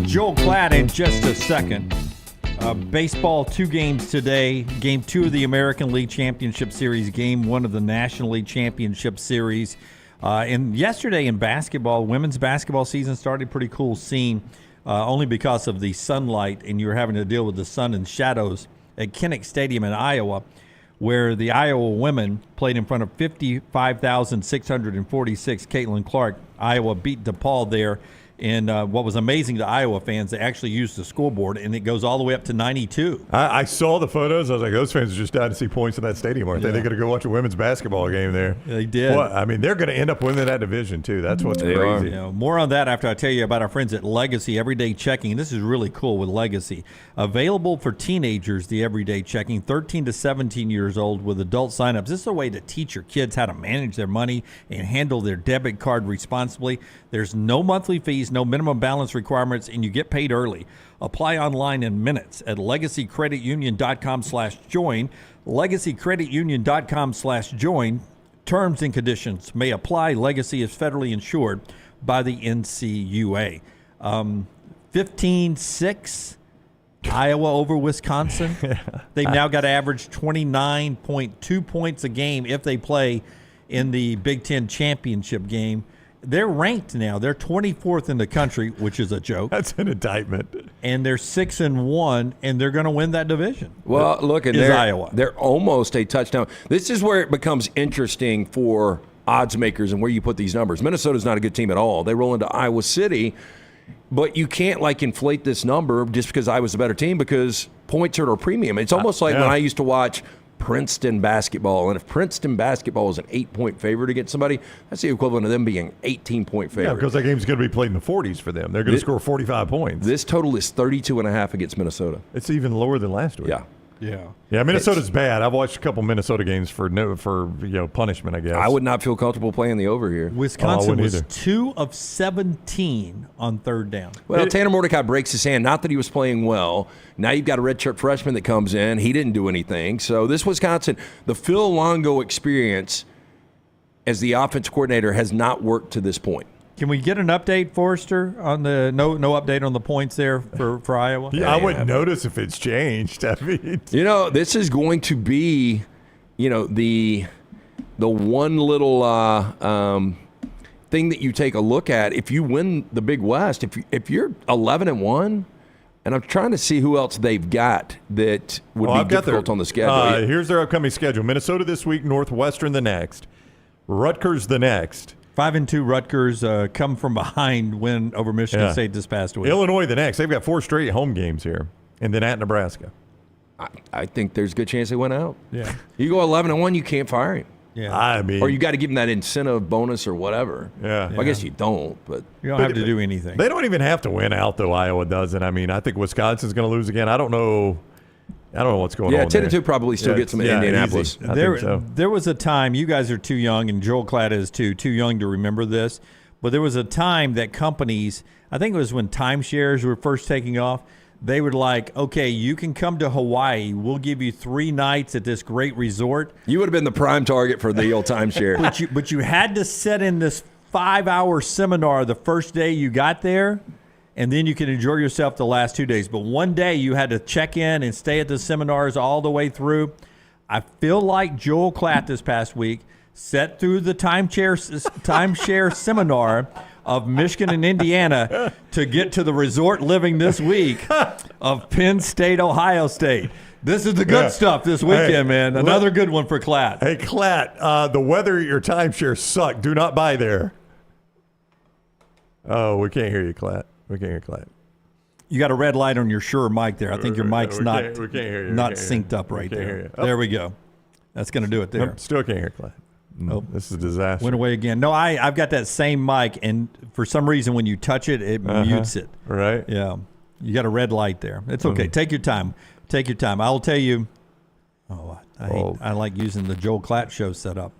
Speaker 2: Joel Klatt in just a second. Baseball, 2 games today. Game 2 of the American League Championship Series. Game 1 of the National League Championship Series. And yesterday in basketball, women's basketball season started. Pretty cool scene, only because of the sunlight, and you were having to deal with the sun and shadows at Kinnick Stadium in Iowa, where the Iowa women played in front of 55,646. Caitlin Clark, Iowa beat DePaul there. And what was amazing to Iowa fans, they actually used the scoreboard, and it goes all the way up to 92.
Speaker 5: I saw the photos. I was like, those fans are just dying to see points in that stadium, aren't they? They're going to go watch a women's basketball game there.
Speaker 2: They did.
Speaker 5: Well, I mean, they're going to end up winning that division, too. That's what's crazy.
Speaker 2: More on that after I tell you about our friends at Legacy Everyday Checking. This is really cool with Legacy. Available for teenagers, the Everyday Checking, 13 to 17 years old with adult signups. This is a way to teach your kids how to manage their money and handle their debit card responsibly. There's no monthly fees, no minimum balance requirements, and you get paid early. Apply online in minutes at legacycreditunion.com/join. Legacycreditunion.com/join. Terms and conditions may apply. Legacy is federally insured by the NCUA. 15-6, Iowa over Wisconsin. They've now got to average 29.2 points a game if they play in the Big Ten championship game. They're ranked now. They're 24th in the country, which is a joke.
Speaker 5: That's an indictment.
Speaker 2: And they're 6-1, and they're going to win that division.
Speaker 9: Well, look, and
Speaker 2: Iowa.
Speaker 9: They're almost a touchdown. This is where it becomes interesting for odds makers and where you put these numbers. Minnesota's not a good team at all. They roll into Iowa City, but you can't inflate this number just because Iowa's a better team, because points are at a premium. It's almost like when I used to watch Princeton basketball, and if Princeton basketball was an 8-point favorite against somebody, that's the equivalent of them being 18-point favorite.
Speaker 5: Yeah, because that game's going to be played in the 40s for them. They're going to score 45 points.
Speaker 9: This total is 32.5 against Minnesota.
Speaker 5: It's even lower than last week.
Speaker 2: Yeah,
Speaker 5: Minnesota's bad. I've watched a couple Minnesota games for punishment, I guess.
Speaker 9: I would not feel comfortable playing the over here.
Speaker 2: Wisconsin was 2 of 17 on third down.
Speaker 9: Well, Tanner Mordecai breaks his hand. Not that he was playing well. Now you've got a redshirt freshman that comes in. He didn't do anything. So this Wisconsin, the Phil Longo experience as the offense coordinator has not worked to this point.
Speaker 2: Can we get an update, Forrester, on the no update on the points there for Iowa?
Speaker 5: Yeah, I wouldn't notice if it's changed. I mean,
Speaker 9: this is going to be, the the one little thing that you take a look at, if you win the Big West, if you're 11-1, and I'm trying to see who else they've got that would be difficult on the schedule.
Speaker 5: Here's their upcoming schedule: Minnesota this week, Northwestern the next, Rutgers the next.
Speaker 2: 5-2 Rutgers come from behind win over Michigan State this past week.
Speaker 5: Illinois the next. They've got 4 straight home games here, and then at Nebraska.
Speaker 9: I think there's a good chance they went out.
Speaker 5: Yeah,
Speaker 9: you go 11-1, you can't fire him.
Speaker 2: Yeah,
Speaker 5: I mean,
Speaker 9: or you got to give him that incentive bonus or whatever.
Speaker 5: Yeah,
Speaker 9: well, I guess you don't, but
Speaker 2: you don't have to do anything.
Speaker 5: They don't even have to win out, though. Iowa doesn't. I mean, I think Wisconsin's going to lose again. I don't know what's going on.
Speaker 9: Yeah, 10-2 probably still gets them in Indianapolis.
Speaker 5: I think so.
Speaker 2: There was a time, you guys are too young, and Joel Klatt is too young to remember this, but there was a time that companies, I think it was when timeshares were first taking off, they would like, okay, you can come to Hawaii. We'll give you 3 nights at this great resort.
Speaker 9: You would have been the prime target for the old timeshare.
Speaker 2: but you had to sit in this 5-hour seminar the first day you got there, and then you can enjoy yourself the last 2 days. But one day you had to check in and stay at the seminars all the way through. I feel like Joel Klatt this past week sat through the timeshare seminar of Michigan and Indiana to get to the resort living this week of Penn State, Ohio State. This is the good stuff this weekend, man. Another good one for Klatt.
Speaker 5: Hey, Klatt, the weather at your timeshare sucked. Do not buy there. Oh, we can't hear you, Klatt. We can't hear Klatt.
Speaker 2: You got a red light on your Shure mic there. I think your mic's not synced up right there. There we go. That's going to do it there.
Speaker 5: Nope, still can't hear Klatt.
Speaker 2: Nope.
Speaker 5: This is a disaster.
Speaker 2: Went away again. No, I've got that same mic, and for some reason when you touch it, it mutes it.
Speaker 5: Right.
Speaker 2: Yeah. You got a red light there. It's okay. Take your time. Take your time. I'll tell you. I like using the Joel Klatt show setup.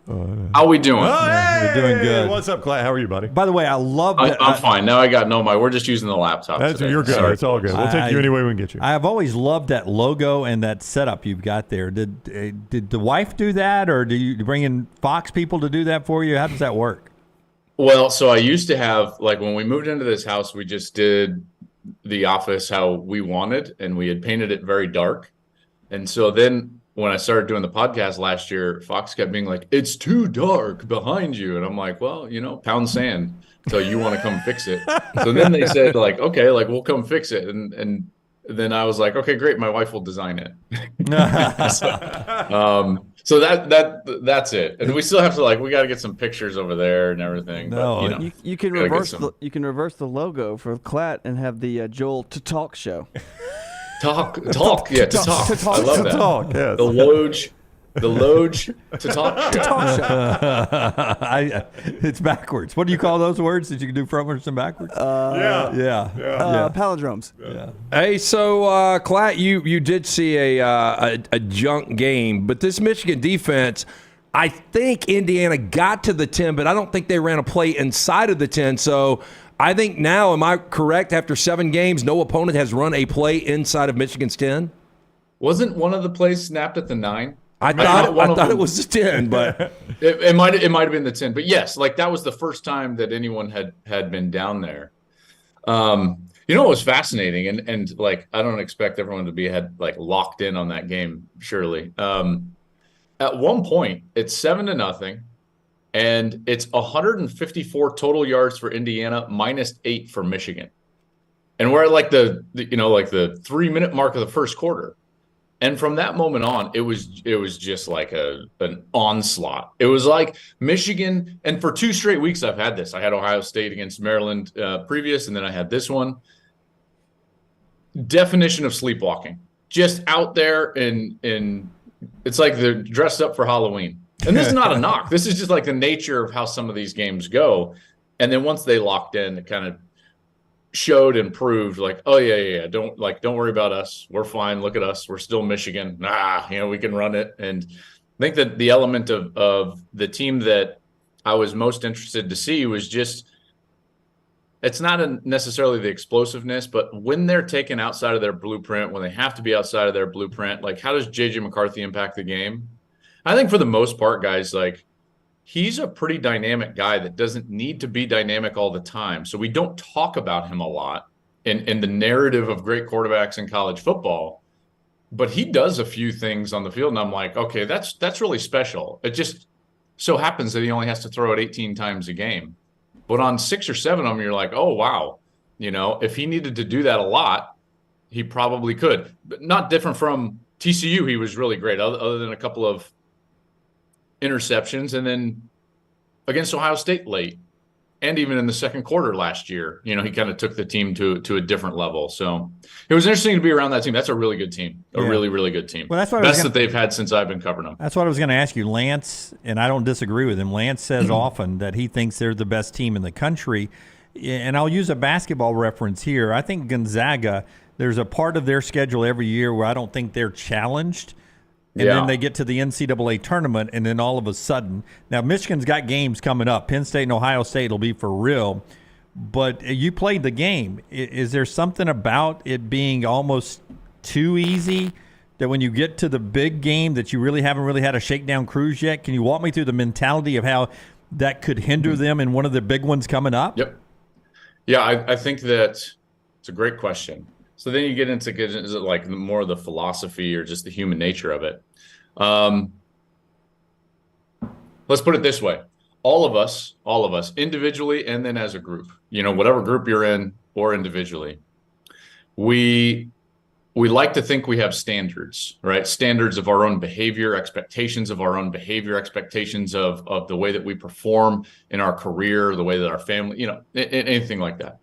Speaker 12: How we doing?
Speaker 2: We're doing good.
Speaker 5: What's up, Klatt? How are you, buddy?
Speaker 2: By the way, I love that.
Speaker 12: I'm fine. Now I got no mic. We're just using the laptop.
Speaker 5: You're good.
Speaker 12: Sorry.
Speaker 5: It's all good. We'll take you any way we can get you.
Speaker 2: I have always loved that logo and that setup you've got there. Did the wife do that, or do you bring in Fox people to do that for you? How does that work?
Speaker 12: Well, so I used to have, like, when we moved into this house, we just did the office how we wanted, and we had painted it very dark. And so then when I started doing the podcast last year, Fox kept being like, it's too dark behind you. And I'm like, well, pound sand until you want to come fix it. So then they said, like, okay, like, we'll come fix it. And then I was like, okay, great. My wife will design it. So that's it. And we still have to, like, we got to get some pictures over there and everything.
Speaker 15: No,
Speaker 12: but,
Speaker 15: you can reverse the logo for Klatt and have the Joel to Talk show.
Speaker 12: Talk. Yeah, to talk. I love that.
Speaker 5: Talk, yes.
Speaker 12: The Loge to talk show.
Speaker 2: It's backwards. What do you call those words that you can do frontwards and backwards?
Speaker 15: Palindromes.
Speaker 5: Yeah.
Speaker 9: Hey, so Klatt, you did see a junk game, but this Michigan defense, I think Indiana got to the 10, but I don't think they ran a play inside of the 10. So I think now, am I correct, after 7 games, no opponent has run a play inside of Michigan's 10?
Speaker 12: Wasn't one of the plays snapped at the 9?
Speaker 9: I thought it was the 10, but
Speaker 12: it might have been the 10. But yes, like, that was the first time that anyone had been down there. It was fascinating, and like, I don't expect everyone to be locked in on that game, surely. At one point, it's 7-0, and it's 154 total yards for Indiana, -8 for Michigan. And we're at like the 3-minute mark of the first quarter. And from that moment on, it was just like an onslaught. It was like Michigan, and for 2 straight weeks I've had this. I had Ohio State against Maryland previous, and then I had this one. Definition of sleepwalking. Just out there, and it's like they're dressed up for Halloween. And this is not a knock. This is just like the nature of how some of these games go. And then once they locked in, it kind of showed and proved, like, oh yeah, don't worry about us. We're fine. Look at us. We're still Michigan. We can run it. And I think that the element of the team that I was most interested to see was just, it's not necessarily the explosiveness, but when they're taken outside of their blueprint, when they have to be outside of their blueprint, like, how does JJ McCarthy impact the game? I think for the most part, guys, like, he's a pretty dynamic guy that doesn't need to be dynamic all the time. So we don't talk about him a lot in the narrative of great quarterbacks in college football, but he does a few things on the field, and I'm like, okay, that's really special. So happens that he only has to throw it 18 times a game. But on 6 or 7 of them, you're like, oh, wow. If he needed to do that a lot, he probably could. But not different from TCU. He was really great, other than a couple of interceptions. And then against Ohio State late, and even in the second quarter last year, he kind of took the team to a different level. So it was interesting to be around that team. That's a really good team, really, really good team.
Speaker 2: Well, that's what
Speaker 12: best that they've had since I've been covering them.
Speaker 2: That's what I was going to ask you. Lance, and I don't disagree with him, Lance says often that he thinks they're the best team in the country. And I'll use a basketball reference here. I think Gonzaga, there's a part of their schedule every year where I don't think they're challenged. And then they get to the NCAA tournament, and then all of a sudden, now Michigan's got games coming up. Penn State and Ohio State will be for real. But you played the game. Is there something about it being almost too easy that when you get to the big game that you really haven't really had a shakedown cruise yet? Can you walk me through the mentality of how that could hinder them in one of the big ones coming up?
Speaker 12: Yep. Yeah, I think that it's a great question. So then you get into, is it like more of the philosophy or just the human nature of it? Let's put it this way. All of us, individually and then as a group, whatever group you're in or individually, we like to think we have standards, right? Standards of our own behavior, expectations of our own behavior, expectations of the way that we perform in our career, the way that our family, anything like that.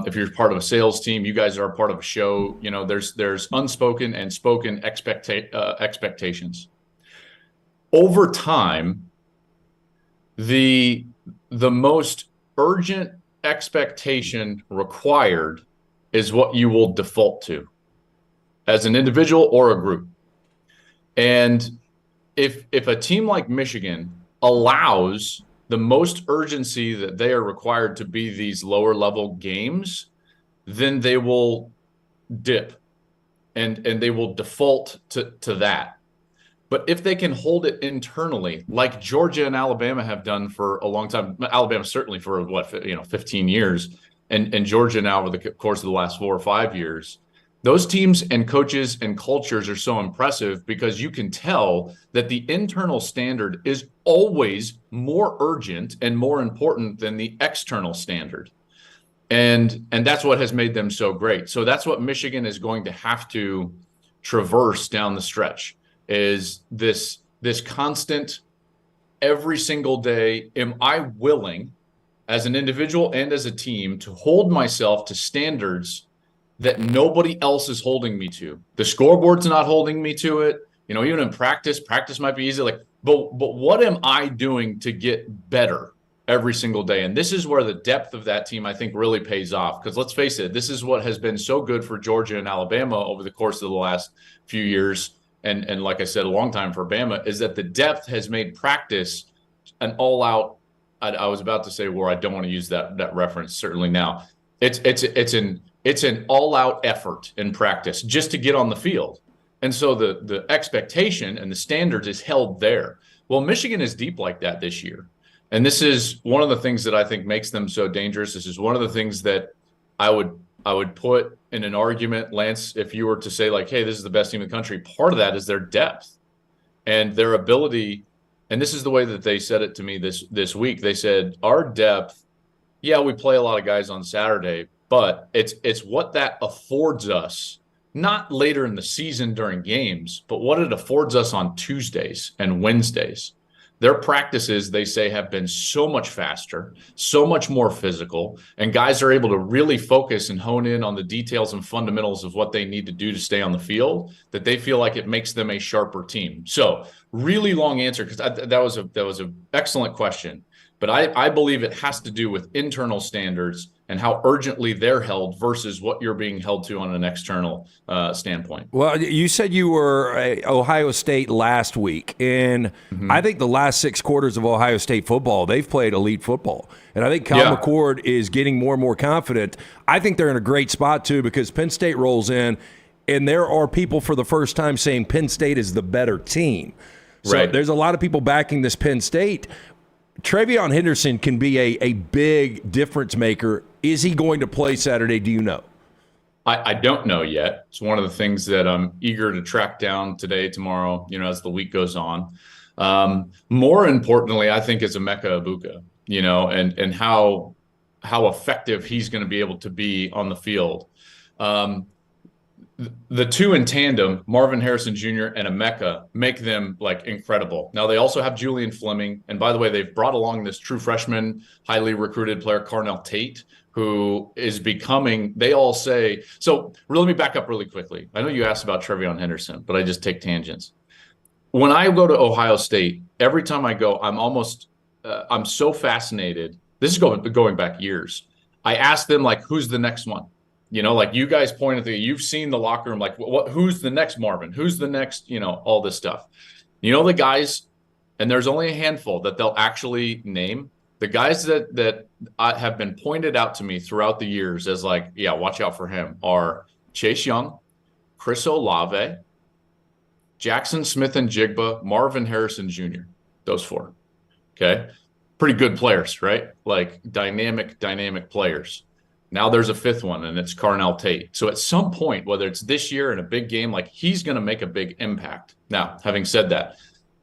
Speaker 12: If you're part of a sales team, you guys are a part of a show, there's unspoken and spoken expectations. Over time, the most urgent expectation required is what you will default to as an individual or a group. And if a team like Michigan allows the most urgency that they are required to be these lower level games, then they will dip and they will default to that. But if they can hold it internally, like Georgia and Alabama have done for a long time, Alabama certainly for 15 years, and Georgia now over the course of the last 4 or 5 years, those teams and coaches and cultures are so impressive because you can tell that the internal standard is always more urgent and more important than the external standard. And that's what has made them so great. So that's what Michigan is going to have to traverse down the stretch, is this constant, every single day, am I willing as an individual and as a team to hold myself to standards that nobody else is holding me to? The scoreboard's not holding me to it. Even in practice might be easy. But what am I doing to get better every single day? And this is where the depth of that team, I think, really pays off. Because let's face it, this is what has been so good for Georgia and Alabama over the course of the last few years. And like I said, a long time for Bama, is that the depth has made practice an all-out. I was about to say where I don't want to use that reference. Certainly now, it's an all-out effort in practice just to get on the field. And so the expectation and the standards is held there. Well, Michigan is deep like that this year. And this is one of the things that I think makes them so dangerous. This is one of the things that I would put in an argument, Lance, if you were to say like, hey, this is the best team in the country. Part of that is their depth and their ability. And this is the way that they said it to me this week. They said, our depth, yeah, we play a lot of guys on Saturday, but it's what that affords us, not later in the season during games, but what it affords us on Tuesdays and Wednesdays. Their practices, they say, have been so much faster, so much more physical, and guys are able to really focus and hone in on the details and fundamentals of what they need to do to stay on the field, that they feel like it makes them a sharper team. So really long answer, because that was an excellent question. But I believe it has to do with internal standards and how urgently they're held versus what you're being held to on an external standpoint.
Speaker 9: Well, you said you were Ohio State last week, and I think the last 6 quarters of Ohio State football, they've played elite football. And I think Kyle McCord is getting more and more confident. I think they're in a great spot, too, because Penn State rolls in, and there are people for the first time saying Penn State is the better team. So there's a lot of people backing this Penn State. Travion Henderson can be a big difference maker. Is he going to play Saturday? Do you know?
Speaker 12: I don't know yet. It's one of the things that I'm eager to track down today, tomorrow, as the week goes on. More importantly, I think is Emeka Egbuka, and how effective he's going to be able to be on the field. The two in tandem, Marvin Harrison Jr. and Emeka, make them like incredible. Now they also have Julian Fleming, and by the way, they've brought along this true freshman, highly recruited player, Carnell Tate, who is becoming. They all say so. Let me back up really quickly. I know you asked about Trevion Henderson, but I just take tangents. When I go to Ohio State, every time I go, I'm so fascinated. This is going back years. I ask them like, who's the next one? Like you guys pointed to, you've seen the locker room, like who's the next Marvin? Who's the next, all this stuff. The guys, and there's only a handful that they'll actually name. The guys that have been pointed out to me throughout the years as like, yeah, watch out for him, are Chase Young, Chris Olave, Jackson Smith-Njigba, Marvin Harrison Jr., those four. Okay. Pretty good players, right? Like dynamic players. Now there's a fifth one, and it's Carnell Tate. So at some point, whether it's this year in a big game, like he's going to make a big impact. Now, having said that,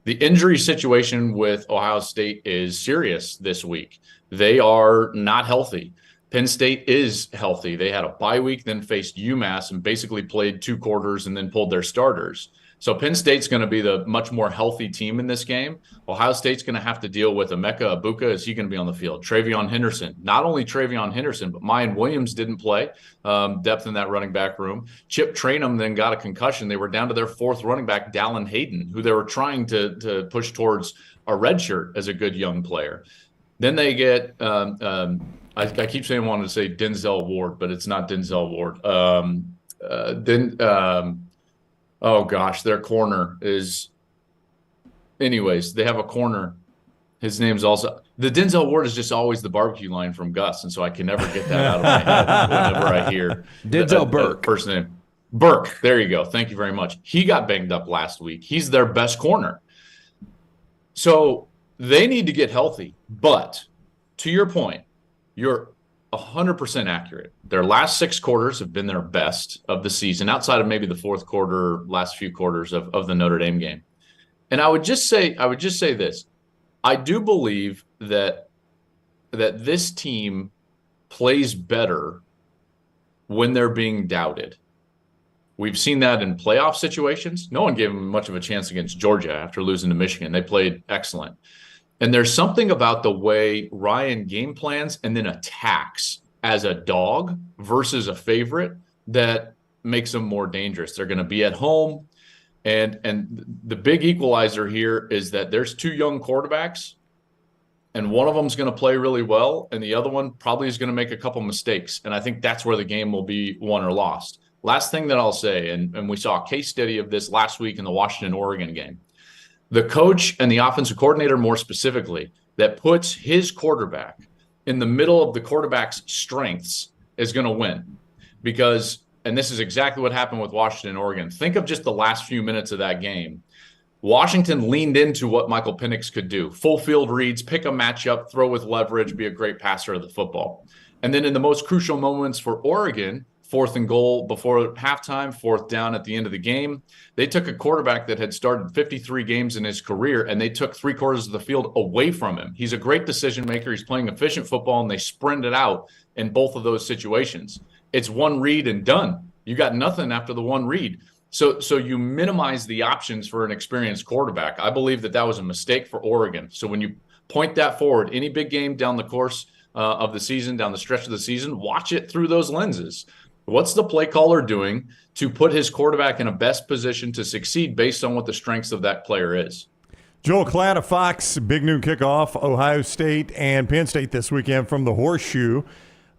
Speaker 12: the injury situation with Ohio State is serious this week. They are not healthy. Penn State is healthy. They had a bye week, then faced UMass and basically played 2 quarters and then pulled their starters. So Penn State's going to be the much more healthy team in this game. Ohio State's going to have to deal with Emeka Egbuka. Is he going to be on the field? Trevion Henderson. Not only Trevion Henderson, but Mayan Williams didn't play. Depth in that running back room. Chip Trainum then got a concussion. They were down to their 4th running back, Dallin Hayden, who they were trying to push towards a redshirt as a good young player. Then they get I keep saying I wanted to say Denzel Ward, but it's not Denzel Ward. Oh gosh, their corner is. Anyways, they have a corner. His name's also the Denzel Ward is just always the barbecue line from Gus, and so I can never get that out of my head whenever I hear
Speaker 9: Denzel Burke.
Speaker 12: First name Burke. There you go. Thank you very much. He got banged up last week. He's their best corner, so they need to get healthy. But to your point, you're 100% accurate. Their last 6 quarters have been their best of the season, outside of maybe the 4th quarter, last few quarters of the Notre Dame game. And I would just say this. I do believe that this team plays better when they're being doubted. We've seen that in playoff situations. No one gave them much of a chance against Georgia after losing to Michigan. They played excellent. And there's something about the way Ryan game plans and then attacks as a dog versus a favorite that makes them more dangerous. They're going to be at home. And the big equalizer here is that there's 2 young quarterbacks, and one of them is going to play really well, and the other one probably is going to make a couple mistakes. And I think that's where the game will be won or lost. Last thing that I'll say, and we saw a case study of this last week in the Washington-Oregon game. The coach and the offensive coordinator, more specifically, that puts his quarterback in the middle of the quarterback's strengths is going to win. Because, and this is exactly what happened with Washington and Oregon. Think of just the last few minutes of that game. Washington leaned into what Michael Penix could do. Full field reads, pick a matchup, throw with leverage, be a great passer of the football. And then in the most crucial moments for Oregon, 4th and goal before halftime, 4th down at the end of the game. They took a quarterback that had started 53 games in his career, and they took 3/4 of the field away from him. He's a great decision maker. He's playing efficient football, and they sprinted out in both of those situations. It's one read and done. You got nothing after the one read. So you minimize the options for an experienced quarterback. I believe that was a mistake for Oregon. So when you point that forward, any big game down the course of the season, down the stretch of the season, watch it through those lenses. What's the play caller doing to put his quarterback in a best position to succeed based on what the strengths of that player is?
Speaker 5: Joel Klatt of Fox, big noon kickoff, Ohio State and Penn State this weekend from the Horseshoe.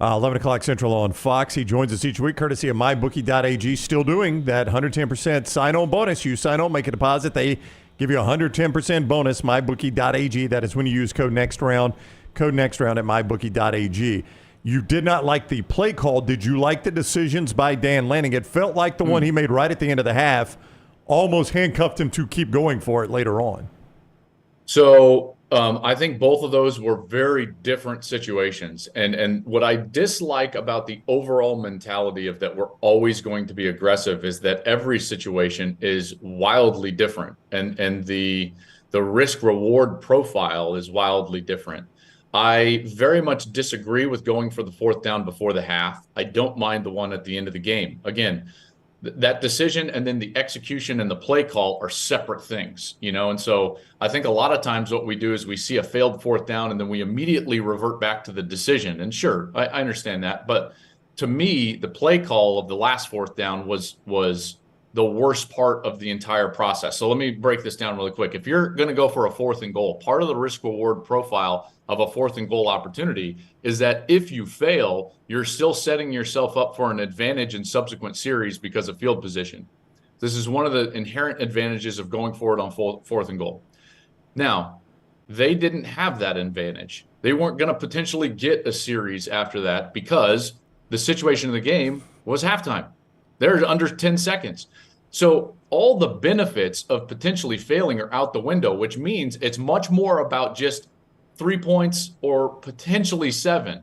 Speaker 5: 11 o'clock Central on Fox. He joins us each week courtesy of MyBookie.ag. Still doing that 110% sign-on bonus. You sign on, make a deposit. They give you a 110% bonus, MyBookie.ag. That is when you use code NEXTROUND at MyBookie.ag. You did not like the play call. Did you like the decisions by Dan Lanning? It felt like the one he made right at the end of the half almost handcuffed him to keep going for it later on.
Speaker 12: So I think both of those were very different situations. And what I dislike about the overall mentality of that we're always going to be aggressive is that every situation is wildly different. And the the risk reward profile is wildly different. I very much disagree with going for the fourth down before the half. I don't mind the one at the end of the game. Again, that decision and then the execution and the play call are separate things, and so I think a lot of times what we do is we see a failed fourth down and then we immediately revert back to the decision. And sure, I understand that, but to me, the play call of the last fourth down was the worst part of the entire process. So let me break this down really quick. If you're going to go for a 4th and goal, part of the risk reward profile of a 4th and goal opportunity is that if you fail, you're still setting yourself up for an advantage in subsequent series because of field position. This is one of the inherent advantages of going forward on 4th and goal. Now, they didn't have that advantage. They weren't going to potentially get a series after that because the situation of the game was halftime. They're under 10 seconds. So all the benefits of potentially failing are out the window, which means it's much more about just 3 points or potentially 7.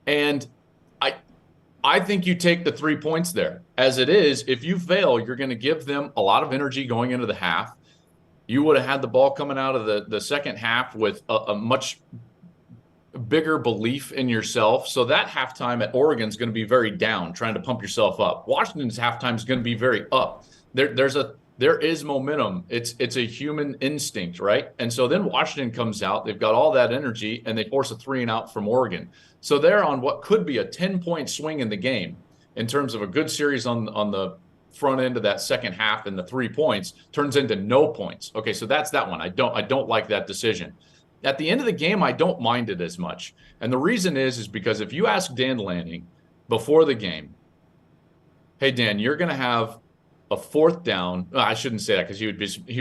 Speaker 12: And I think you take the 3 points there. As it is, if you fail, you're going to give them a lot of energy going into the half. You would have had the ball coming out of the second half with a much bigger belief in yourself. So that halftime at Oregon is going to be very down, trying to pump yourself up. Washington's halftime is going to be very up. There is momentum. It's a human instinct, right? And so then Washington comes out. They've got all that energy, and they force a 3-and-out from Oregon. So they're on what could be a 10-point swing in the game in terms of a good series on the front end of that second half, and the 3 points turns into no points. Okay, so that's that one. I don't like that decision. At the end of the game, I don't mind it as much. And the reason is because if you ask Dan Lanning before the game, hey, Dan, you're going to have a 4th down. I shouldn't say that because he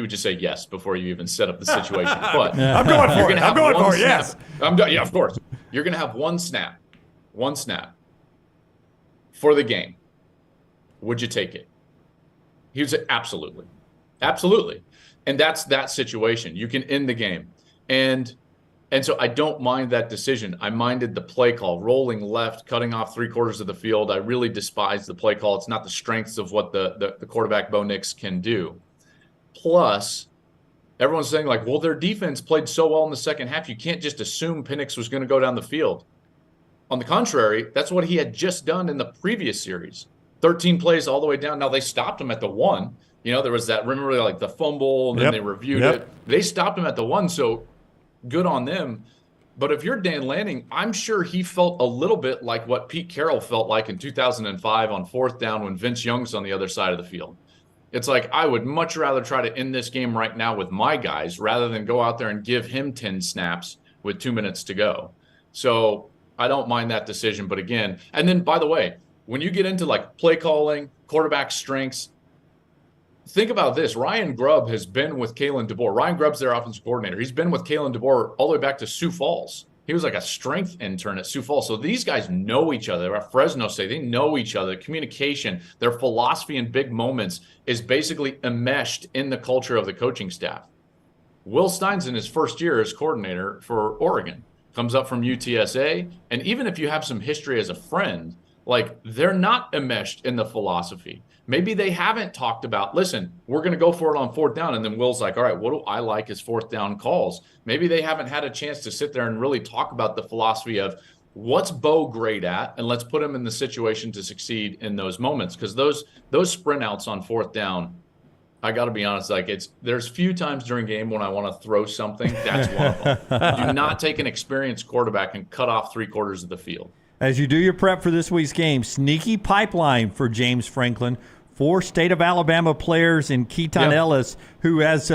Speaker 12: would just say yes before you even set up the situation. But
Speaker 5: I'm going for it. I'm going for it, yes.
Speaker 12: Yeah, of course. You're going to have one snap for the game. Would you take it? He would say, absolutely. Absolutely. And that's that situation. You can end the game. And so I don't mind that decision. I minded the play call, rolling left, cutting off 3/4 of the field. I really despise the play call. It's not the strengths of what the quarterback Bo Nix can do. Plus, everyone's saying like, well, their defense played so well in the second half. You can't just assume Penix was going to go down the field. On the contrary, that's what he had just done in the previous series. 13 plays all the way down. Now they stopped him at the 1. There was that, remember, like the fumble, and then they reviewed it. They stopped him at the 1, so good on them. But if you're Dan Lanning, I'm sure he felt a little bit like what Pete Carroll felt like in 2005 on 4th down when Vince Young's on the other side of the field. It's like, I would much rather try to end this game right now with my guys rather than go out there and give him 10 snaps with 2 minutes to go. So I don't mind that decision. But again, and then, by the way, when you get into like play calling, quarterback strengths, think about this. Ryan Grubb has been with Kalen DeBoer. Ryan Grubb's their offensive coordinator. He's been with Kalen DeBoer all the way back to Sioux Falls. He was like a strength intern at Sioux Falls. So these guys know each other. At Fresno State, they know each other. Communication, their philosophy in big moments is basically enmeshed in the culture of the coaching staff. Will Stein's in his first year as coordinator for Oregon. Comes up from UTSA. And even if you have some history as a friend, like, they're not enmeshed in the philosophy. Maybe they haven't talked about, listen, we're going to go for it on 4th down. And then Will's like, all right, what do I like as 4th down calls? Maybe they haven't had a chance to sit there and really talk about the philosophy of what's Bo great at, and let's put him in the situation to succeed in those moments. Because those sprint outs on 4th down, I got to be honest, like, there's few times during game when I want to throw something. That's one of them. Do not take an experienced quarterback and cut off 3/4 of the field.
Speaker 2: As you do your prep for this week's game, sneaky pipeline for James Franklin. 4 state of Alabama players in Keaton Ellis, who has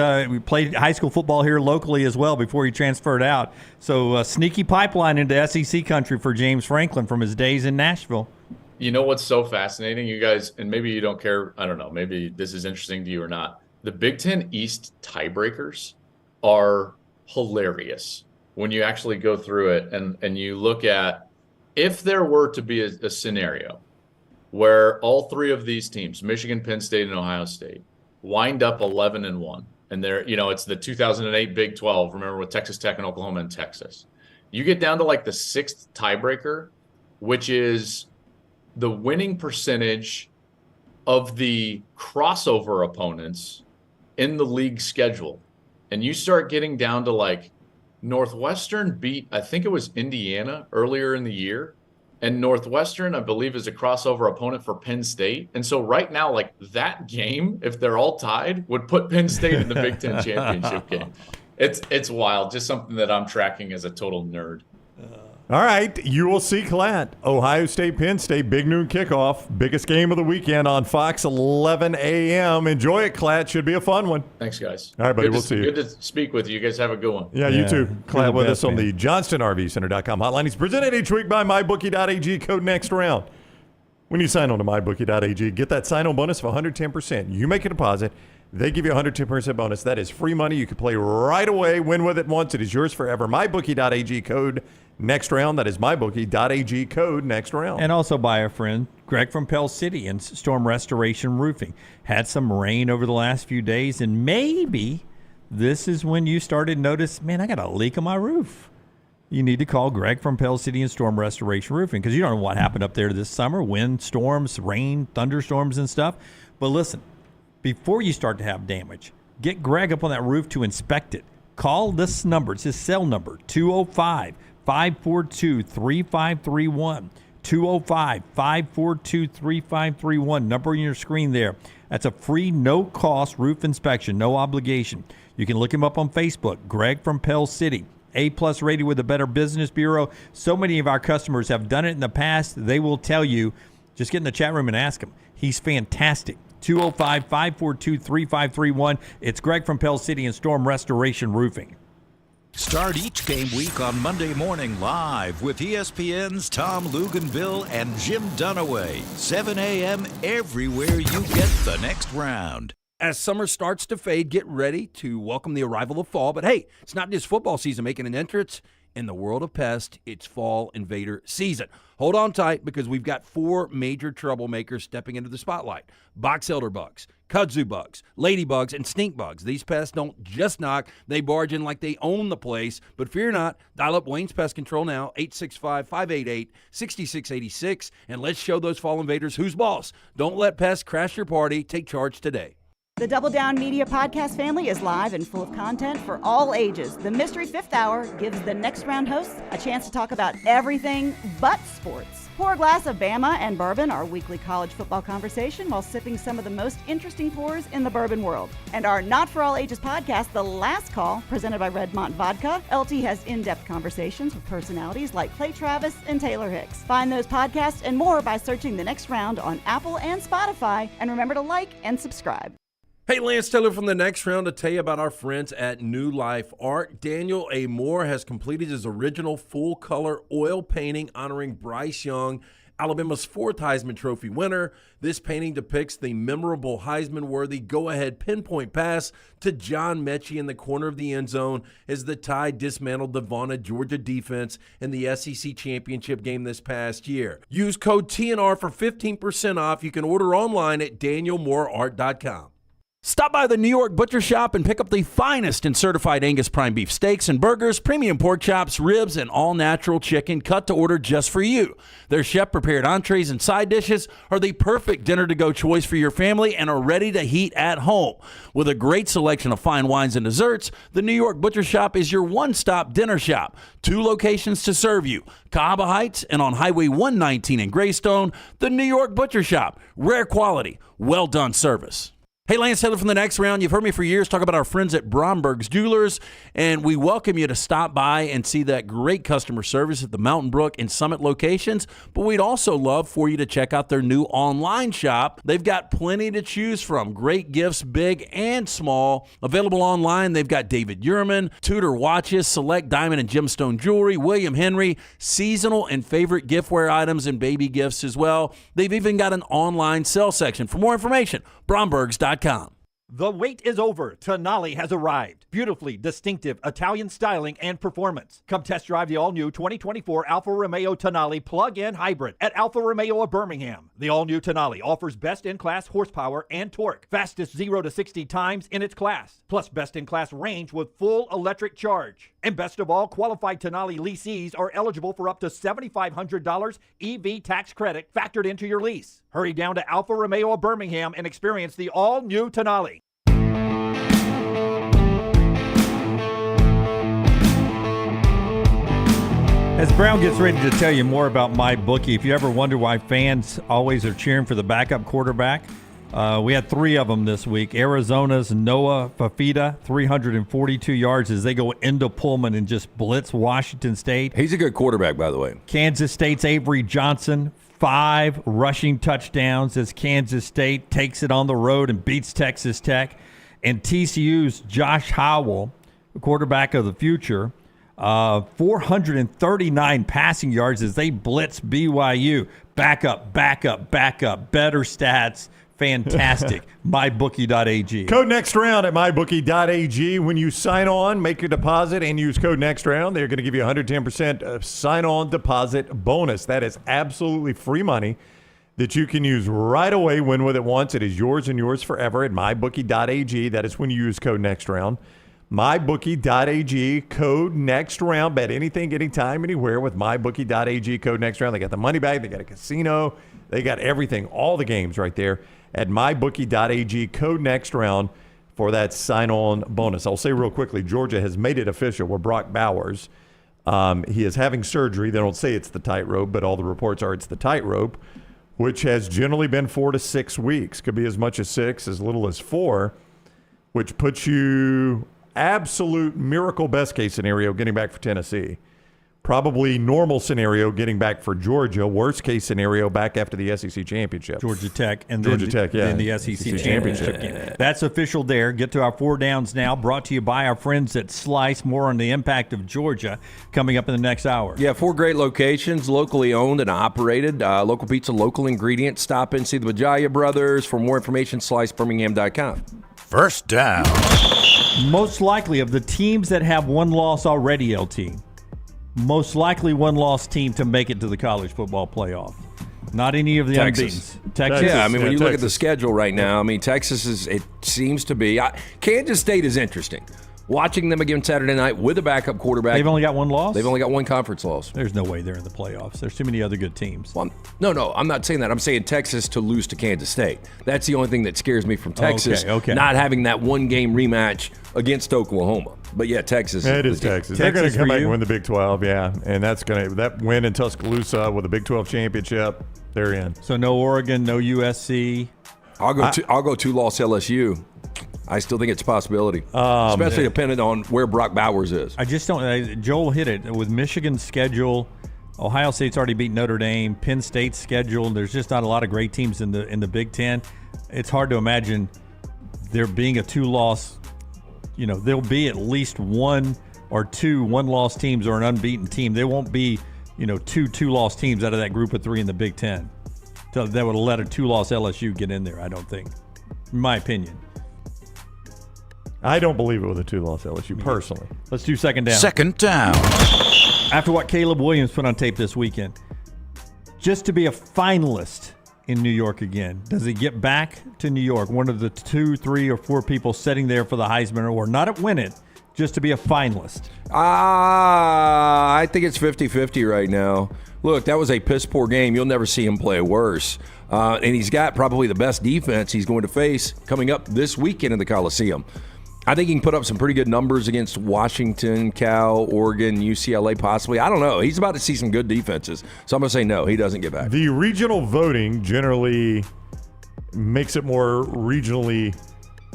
Speaker 2: played high school football here locally as well before he transferred out. So sneaky pipeline into SEC country for James Franklin from his days in Nashville.
Speaker 12: You know what's so fascinating, you guys, and maybe you don't care, I don't know, maybe this is interesting to you or not. The Big Ten East tiebreakers are hilarious when you actually go through it and you look at, if there were to be a scenario where all 3 of these teams, Michigan, Penn State, and Ohio State, wind up 11-1, and they're, it's the 2008 Big 12, remember, with Texas Tech and Oklahoma and Texas. You get down to like the 6th tiebreaker, which is the winning percentage of the crossover opponents in the league schedule. and you start getting down to like Northwestern beat, I think it was Indiana earlier in the year. And Northwestern, I believe, is a crossover opponent for Penn State. And so right now, like that game, if they're all tied, would put Penn State in the Big Ten championship game. It's wild. Just something that I'm tracking as a total nerd.
Speaker 5: All right, you will see Klatt. Ohio State, Penn State, big noon kickoff. Biggest game of the weekend on Fox, 11 a.m. Enjoy it, Klatt. Should be a fun one.
Speaker 12: Thanks, guys.
Speaker 5: All right, buddy, we'll see you.
Speaker 12: Good to speak with you. You guys have a good one.
Speaker 5: Yeah, you too. Klatt with us on the JohnstonRVCenter.com hotline. He's presented each week by MyBookie.ag, code next round. When you sign on to MyBookie.ag, get that sign-on bonus of 110%. You make a deposit, they give you a 110% bonus. That is free money. You can play right away. Win with it once. It is yours forever. MyBookie.ag, code next round. That is MyBookie.ag, code next round.
Speaker 2: And also by our friend Greg from Pell City and Storm Restoration Roofing. Had some rain over the last few days, and maybe this is when you started to notice, man, I got a leak on my roof. You need to call Greg from Pell City and Storm Restoration Roofing, because you don't know what happened up there this summer. Wind, storms, rain, thunderstorms and stuff. But listen, before you start to have damage, get Greg up on that roof to inspect it. Call this number. It's his cell number, 205-542-3531. 205-542-3531. Number on your screen there. That's a free, no-cost roof inspection, no obligation. You can look him up on Facebook, Greg from Pell City. A-plus rated with the Better Business Bureau. So many of our customers have done it in the past. They will tell you. Just get in the chat room and ask him. He's fantastic. 205-542-3531. It's Greg from Pell City and Storm Restoration Roofing.
Speaker 8: Start each game week on Monday morning live with ESPN's Tom Luganville and Jim Dunaway. 7 a.m. everywhere you get the next round.
Speaker 6: As summer starts to fade, get ready to welcome the arrival of fall. But hey, it's not just football season making an entrance. In the world of pest, it's fall invader season. Hold on tight, because we've got 4 major troublemakers stepping into the spotlight. Box elder bugs, kudzu bugs, ladybugs, and stink bugs. These pests don't just knock, they barge in like they own the place. But fear not, dial up Wayne's Pest Control now, 865-588-6686, and let's show those fall invaders who's boss. Don't let pests crash your party. Take charge today.
Speaker 19: The Double Down Media podcast family is live and full of content for all ages. The Mystery Fifth Hour gives the next round hosts a chance to talk about everything but sports. Pour a glass of Bama and bourbon, our weekly college football conversation, while sipping some of the most interesting pours in the bourbon world. And our Not For All Ages podcast, The Last Call, presented by Redmont Vodka. LT has in-depth conversations with personalities like Clay Travis and Taylor Hicks. Find those podcasts and more by searching The Next Round on Apple and Spotify. And remember to like and subscribe.
Speaker 6: Hey, Lance Taylor from The Next Round to tell you about our friends at New Life Art. Daniel A. Moore has completed his original full-color oil painting honoring Bryce Young, Alabama's 4th Heisman Trophy winner. This painting depicts the memorable Heisman-worthy go-ahead pinpoint pass to John Mechie in the corner of the end zone as the Tide dismantled the vaunted Georgia defense in the SEC championship game this past year. Use code TNR for 15% off. You can order online at danielmooreart.com. Stop by the New York Butcher Shop and pick up the finest in certified Angus prime beef steaks and burgers, premium pork chops, ribs, and all-natural chicken cut to order just for you. Their chef-prepared entrees and side dishes are the perfect dinner-to-go choice for your family and are ready to heat at home. With a great selection of fine wines and desserts, the New York Butcher Shop is your one-stop dinner shop. 2 locations to serve you, Cahaba Heights and on Highway 119 in Greystone. The New York Butcher Shop, rare quality, well-done service. Hey, Lance Taylor from The Next Round. You've heard me for years talk about our friends at Bromberg's Jewelers, and we welcome you to stop by and see that great customer service at the Mountain Brook and Summit locations, but we'd also love for you to check out their new online shop. They've got plenty to choose from. Great gifts, big and small. Available online, they've got David Yurman, Tudor watches, select diamond and gemstone jewelry, William Henry, seasonal and favorite giftware items and baby gifts as well. They've even got an online sale section. For more information, brombergs.com.
Speaker 7: The wait is over. Tonali has arrived. Beautifully distinctive Italian styling and performance. Come test drive the all-new 2024 Alfa Romeo Tonali plug-in hybrid at Alfa Romeo of Birmingham. The all-new Tonali offers best-in-class horsepower and torque, fastest 0 to 60 times in its class, plus best-in-class range with full electric charge. And best of all, qualified Tonali leasees are eligible for up to $7,500 EV tax credit factored into your lease. Hurry down to Alfa Romeo of Birmingham and experience the all-new Tonali.
Speaker 2: As Brown gets ready to tell you more about MyBookie, if you ever wonder why fans always are cheering for the backup quarterback, we had 3 of them this week. Arizona's Noah Fafita, 342 yards as they go into Pullman and just blitz Washington State.
Speaker 9: He's a good quarterback, by the way.
Speaker 2: Kansas State's Avery Johnson, 5 rushing touchdowns as Kansas State takes it on the road and beats Texas Tech. And TCU's Josh Howell, quarterback of the future, 439 passing yards as they blitz BYU. Back up. Better stats. Fantastic. MyBookie.ag.
Speaker 5: Code next round at MyBookie.ag. When you sign on, make your deposit, and use code next round, they're going to give you 110% sign-on deposit bonus. That is absolutely free money that you can use right away. Win with it once. It is yours and yours forever at MyBookie.ag. That is when you use code next round. MyBookie.ag, code next round. Bet anything, anytime, anywhere with MyBookie.ag, code next round. They got the money bag. They got a casino. They got everything, all the games right there at MyBookie.ag, code next round for that sign-on bonus. I'll say real quickly, Georgia has made it official where Brock Bowers, he is having surgery. They don't say it's the tightrope, but all the reports are it's the tightrope, which has generally been 4 to 6 weeks. Could be as much as 6, as little as 4, which puts you absolute miracle best case scenario getting back for Tennessee. Probably normal scenario getting back for Georgia. Worst case scenario back after the SEC championship.
Speaker 2: Georgia Tech and
Speaker 5: then
Speaker 2: the SEC championship game. That's official there. Get to our 4 downs now. Brought to you by our friends at Slice. More on the impact of Georgia coming up in the next hour.
Speaker 9: Yeah, 4 great locations, locally owned and operated. Local pizza, local ingredients. Stop in, see the Bajaya Brothers. For more information, slicebirmingham.com.
Speaker 8: First down.
Speaker 2: Most likely of the teams that have one loss already, LT, most likely one-loss team to make it to the college football playoff. Not any of the
Speaker 9: Texas.
Speaker 2: Texas.
Speaker 9: Yeah, I mean, when you look at the
Speaker 5: Texas.
Speaker 9: schedule right now, I mean, Texas it seems to be. Kansas State is interesting. Watching them again Saturday night with a backup quarterback.
Speaker 2: They've only got one loss?
Speaker 9: They've only got 1 conference loss.
Speaker 2: There's no way they're in the playoffs. There's too many other good teams.
Speaker 9: Well, no, I'm not saying that. I'm saying Texas to lose to Kansas State. That's the only thing that scares me from Texas.
Speaker 2: Okay.
Speaker 9: Not having that 1-game rematch against Oklahoma. But yeah, Texas.
Speaker 5: It is Texas. They're going to come back and win the Big 12, yeah. And that win in Tuscaloosa with the Big 12 championship, they're in.
Speaker 2: So no Oregon, no USC.
Speaker 9: I'll go 2-loss LSU. I still think it's a possibility, especially depending on where Brock Bowers is.
Speaker 2: I just don't. Joel hit it with Michigan's schedule. Ohio State's already beat Notre Dame. Penn State's schedule. There's just not a lot of great teams in the Big Ten. It's hard to imagine there being a 2-loss. You know, there'll be at least 1 or 2 one-loss teams or an unbeaten team. There won't be 2-loss teams out of that group of 3 in the Big Ten. So that would let a 2-loss LSU get in there. I don't think, in my opinion.
Speaker 5: I don't believe it with a 2-loss LSU, personally.
Speaker 2: Let's do second down.
Speaker 8: Second down.
Speaker 2: After what Caleb Williams put on tape this weekend, just to be a finalist in New York again, does he get back to New York? One of the 2, 3, or 4 people sitting there for the Heisman, or not at win it, just to be a finalist?
Speaker 9: I think it's 50-50 right now. Look, that was a piss-poor game. You'll never see him play worse. And he's got probably the best defense he's going to face coming up this weekend in the Coliseum. I think he can put up some pretty good numbers against Washington, Cal, Oregon, UCLA possibly. I don't know. He's about to see some good defenses. So I'm going to say no, he doesn't get back.
Speaker 5: The regional voting generally makes it more regionally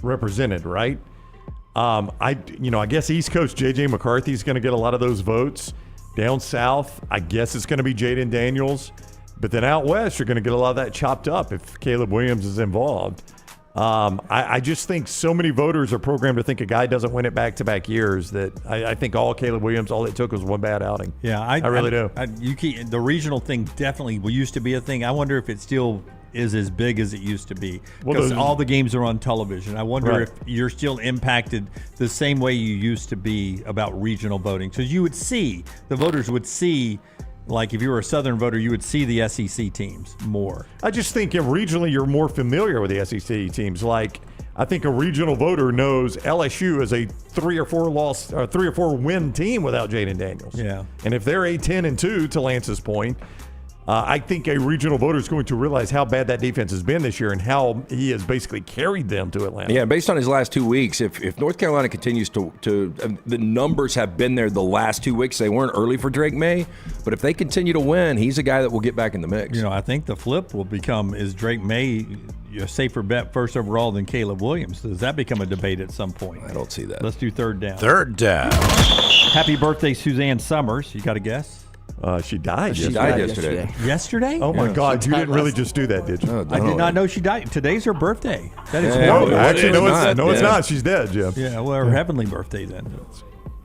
Speaker 5: represented, right? I guess East Coast J.J. McCarthy is going to get a lot of those votes. Down south, I guess it's going to be Jaden Daniels. But then out west, you're going to get a lot of that chopped up if Caleb Williams is involved. I just think so many voters are programmed to think a guy doesn't win it back-to-back years that I think all Caleb Williams, all it took was one bad outing.
Speaker 2: Yeah, I really do. The regional thing definitely used to be a thing. I wonder if it still is as big as it used to be because all the games are on television. I wonder if you're still impacted the same way you used to be about regional voting. So the voters would see, like if you were a Southern voter, you would see the SEC teams more.
Speaker 5: I just think regionally you're more familiar with the SEC teams. Like I think a regional voter knows LSU is a 3 or 4 win team without Jaden Daniels.
Speaker 2: Yeah.
Speaker 5: And if they're a 10-2, to Lance's point, I think a regional voter is going to realize how bad that defense has been this year and how he has basically carried them to Atlanta.
Speaker 9: Yeah, based on his last 2 weeks, if North Carolina continues to the numbers have been there the last 2 weeks. They weren't early for Drake May, but if they continue to win, he's a guy that will get back in the mix.
Speaker 2: I think the flip will become, is Drake May a safer bet first overall than Caleb Williams? Does that become a debate at some point?
Speaker 9: I don't see that.
Speaker 2: Let's do third down.
Speaker 8: Third down.
Speaker 2: Happy birthday, Suzanne Summers. You got a guess?
Speaker 5: She died
Speaker 9: yesterday.
Speaker 2: Yesterday?
Speaker 5: Oh, my God. You didn't really just do that, did you?
Speaker 2: I did not know she died. Today's her birthday. That is
Speaker 5: it's not. She's dead, Jim.
Speaker 2: Yeah, well, her heavenly birthday then.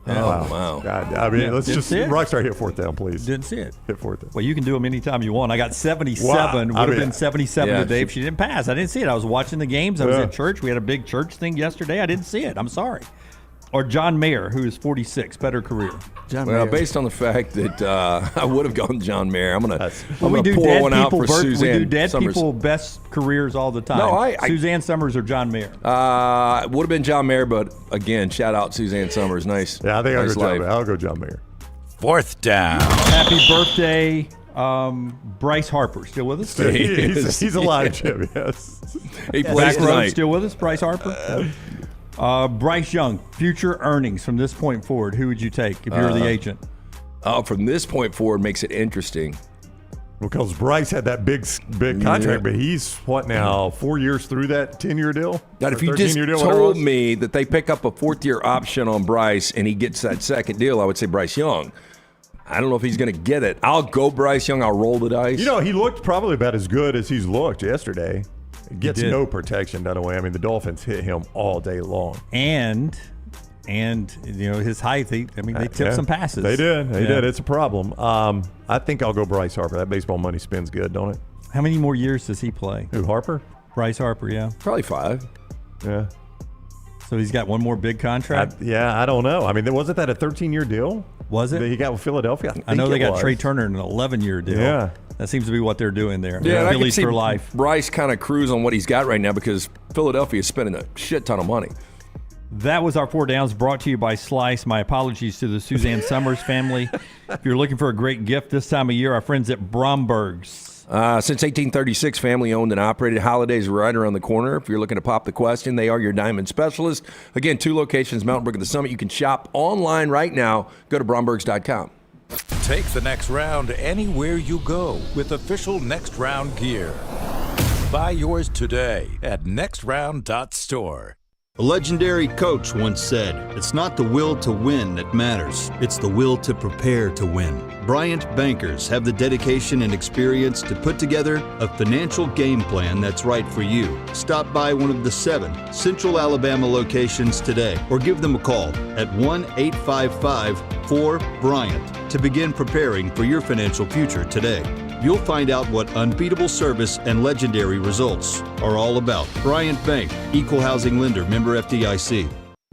Speaker 5: Wow. God, I mean, let's just Rockstar hit fourth down, please.
Speaker 2: Didn't see it.
Speaker 5: Hit fourth down.
Speaker 2: Well, you can do them anytime you want. I got 77. Would have been 77 today if she didn't pass. I didn't see it. I was watching the games. I was at church. We had a big church thing yesterday. I didn't see it. I'm sorry. Or John Mayer, who is 46, better career.
Speaker 9: Based on the fact that I would have gone John Mayer, I'm gonna pour one out for Suzanne.
Speaker 2: We do dead
Speaker 9: Summers.
Speaker 2: people best careers all the time.
Speaker 9: No,
Speaker 2: Suzanne Summers or John Mayer?
Speaker 9: It would have been John Mayer, but again, shout out Suzanne Summers. Nice.
Speaker 5: Yeah, I think
Speaker 9: nice
Speaker 5: I'll go John Mayer.
Speaker 8: Fourth down.
Speaker 2: Happy birthday, Bryce Harper. Still with us?
Speaker 5: He's alive, Jim. Yes.
Speaker 9: He plays tonight.
Speaker 2: Still with us, Bryce Harper. Bryce Young, future earnings from this point forward, who would you take if you were the agent?
Speaker 9: From this point forward makes it interesting.
Speaker 5: Because Bryce had that big contract, but he's, what now, 4 years through that 10-year deal?
Speaker 9: Now, if you just told me that they pick up a fourth-year option on Bryce and he gets that second deal, I would say Bryce Young. I don't know if he's going to get it. I'll go Bryce Young. I'll roll the dice.
Speaker 5: He looked probably about as good as he's looked yesterday. Gets no protection that way. I mean, the Dolphins hit him all day long.
Speaker 2: And his height, they tipped some passes.
Speaker 5: They did. It's a problem. I think I'll go Bryce Harper. That baseball money spins good, don't it?
Speaker 2: How many more years does he play?
Speaker 5: Who, Harper?
Speaker 2: Bryce Harper, yeah.
Speaker 9: Probably 5.
Speaker 5: Yeah.
Speaker 2: So he's got one more big contract?
Speaker 5: I don't know. I mean, wasn't that a 13-year deal?
Speaker 2: Was it?
Speaker 5: That he got with Philadelphia?
Speaker 2: I know they got Trey Turner in an 11-year deal.
Speaker 5: Yeah.
Speaker 2: That seems to be what they're doing there.
Speaker 9: Yeah,
Speaker 2: Phillies for life.
Speaker 9: Bryce kind of cruise on what he's got right now because Philadelphia is spending a shit ton of money.
Speaker 2: That was our 4 downs brought to you by Slice. My apologies to the Suzanne Summers family. If you're looking for a great gift this time of year, our friends at Bromberg's.
Speaker 9: Since 1836, family-owned and operated. Holidays right around the corner. If you're looking to pop the question, they are your diamond specialist. Again, 2 locations, Mountain Brook and the Summit. You can shop online right now. Go to Brombergs.com.
Speaker 8: Take the next round anywhere you go with official Next Round gear. Buy yours today at nextround.store.
Speaker 4: A legendary coach once said, "It's not the will to win that matters, it's the will to prepare to win." Bryant bankers have the dedication and experience to put together a financial game plan that's right for you. Stop by one of the 7 Central Alabama locations today or give them a call at 1-855-4-BRYANT to begin preparing for your financial future today. You'll find out what unbeatable service and legendary results are all about. Bryant Bank, Equal Housing Lender, member FDIC.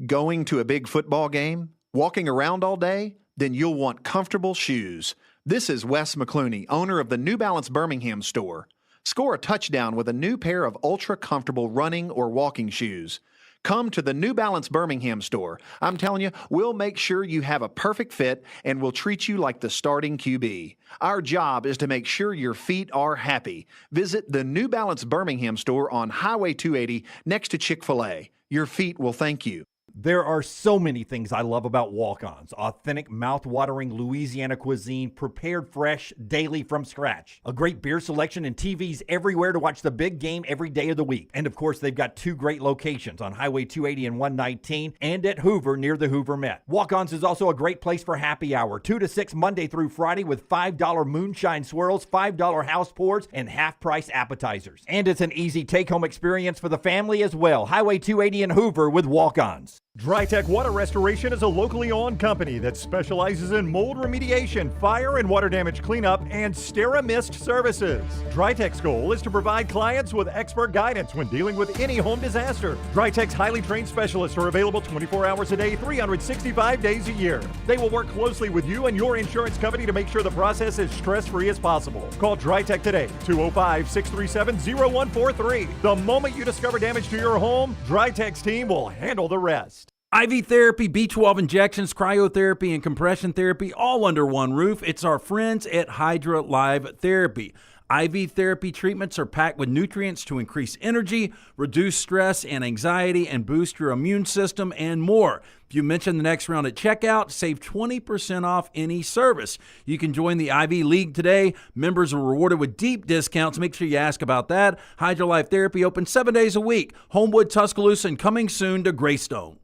Speaker 10: Going to a big football game? Walking around all day? Then you'll want comfortable shoes. This is Wes McClooney, owner of the New Balance Birmingham store. Score a touchdown with a new pair of ultra-comfortable running or walking shoes. Come to the New Balance Birmingham store. I'm telling you, we'll make sure you have a perfect fit and we'll treat you like the starting QB. Our job is to make sure your feet are happy. Visit the New Balance Birmingham store on Highway 280 next to Chick-fil-A. Your feet will thank you.
Speaker 7: There are so many things I love about walk-ons. Authentic, mouth-watering Louisiana cuisine prepared fresh daily from scratch. A great beer selection and TVs everywhere to watch the big game every day of the week. And of course, they've got 2 great locations on Highway 280 and 119 and at Hoover near the Hoover Met. Walk-ons is also a great place for happy hour, 2 to 6 Monday through Friday with $5 moonshine swirls, $5 house pours, and half-price appetizers. And it's an easy take-home experience for the family as well. Highway 280 and Hoover with walk-ons.
Speaker 5: DryTech Water Restoration is a locally owned company that specializes in mold remediation, fire and water damage cleanup, and SteraMist services. DryTech's goal is to provide clients with expert guidance when dealing with any home disaster. DryTech's highly trained specialists are available 24 hours a day, 365 days a year. They will work closely with you and your insurance company to make sure the process is stress-free as possible. Call DryTech today, 205-637-0143. The moment you discover damage to your home, DryTech's team will handle the rest.
Speaker 6: IV therapy, B12 injections, cryotherapy, and compression therapy all under one roof. It's our friends at Hydra Live Therapy. IV therapy treatments are packed with nutrients to increase energy, reduce stress and anxiety, and boost your immune system, and more. If you mention the next round at checkout, save 20% off any service. You can join the IV League today. Members are rewarded with deep discounts. Make sure you ask about that. Hydra Life Therapy open 7 days a week. Homewood, Tuscaloosa, and coming soon to Greystone.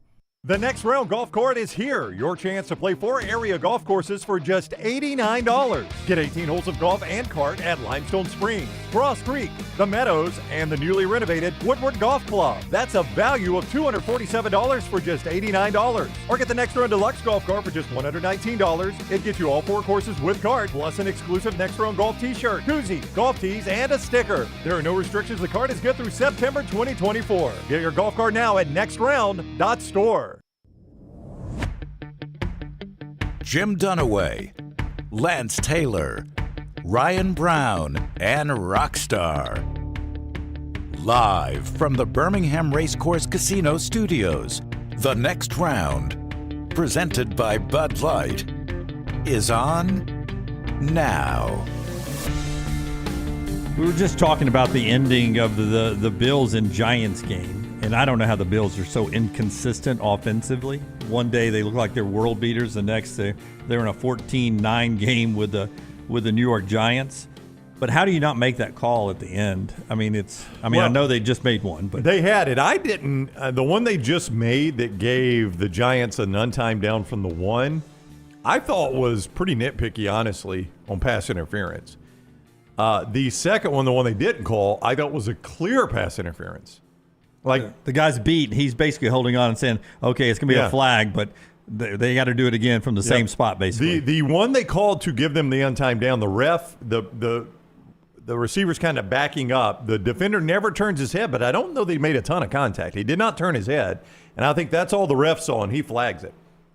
Speaker 5: The Next Round Golf Court is here. Your chance to play 4 area golf courses for just $89. Get 18 holes of golf and cart at Limestone Springs, Cross Creek, The Meadows, and the newly renovated Woodward Golf Club. That's a value of $247 for just $89. Or get the Next Round Deluxe Golf Cart for just $119. It gets you all 4 courses with cart, plus an exclusive Next Round Golf t-shirt, koozie, golf tees, and a sticker. There are no restrictions. The cart is good through September 2024. Get your golf cart now at nextround.store.
Speaker 8: Jim Dunaway, Lance Taylor, Ryan Brown, and Rockstar. Live from the Birmingham Racecourse Casino Studios, The Next Round, presented by Bud Light, is on now.
Speaker 2: We were just talking about the ending of the Bills and Giants game. And I don't know how the Bills are so inconsistent offensively. One day they look like they're world beaters. The next they're in a 14-9 game with the New York Giants. But how do you not make that call at the end? I mean, I know they just made one, but
Speaker 5: they had it. I didn't. The one they just made that gave the Giants an untimed down from the one, I thought was pretty nitpicky, honestly, on pass interference. The second one, the one they didn't call, I thought was a clear pass interference.
Speaker 2: Like the guy's beat, he's basically holding on and saying, "Okay, it's gonna be a flag," but they got to do it again from the same spot, basically.
Speaker 5: The one they called to give them the untimed down, the ref, the receiver's kind of backing up. The defender never turns his head, but I don't know that he made a ton of contact. He did not turn his head, and I think that's all the ref saw, and he flags it.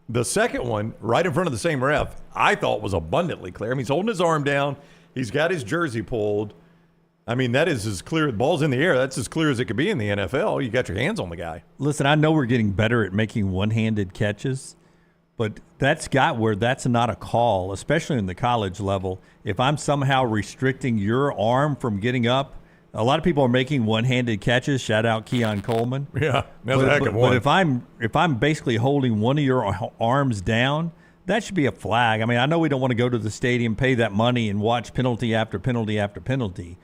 Speaker 5: The second one, right in front of the same ref, I thought was abundantly clear. I mean, he's holding his arm down. He's got his jersey pulled. I mean, that is as clear. The ball's in the air. That's as clear as it could be in the NFL. You got your hands on the guy.
Speaker 2: Listen, I know we're getting better at making one-handed catches, but that's not a call, especially in the college level. If I'm somehow restricting your arm from getting up, a lot of people are making one-handed catches. Shout out Keon Coleman.
Speaker 5: Yeah, that's a heck of one.
Speaker 2: But if I'm basically holding one of your arms down, that should be a flag. I mean, I know we don't want to go to the stadium, pay that money, and watch penalty after penalty after penalty.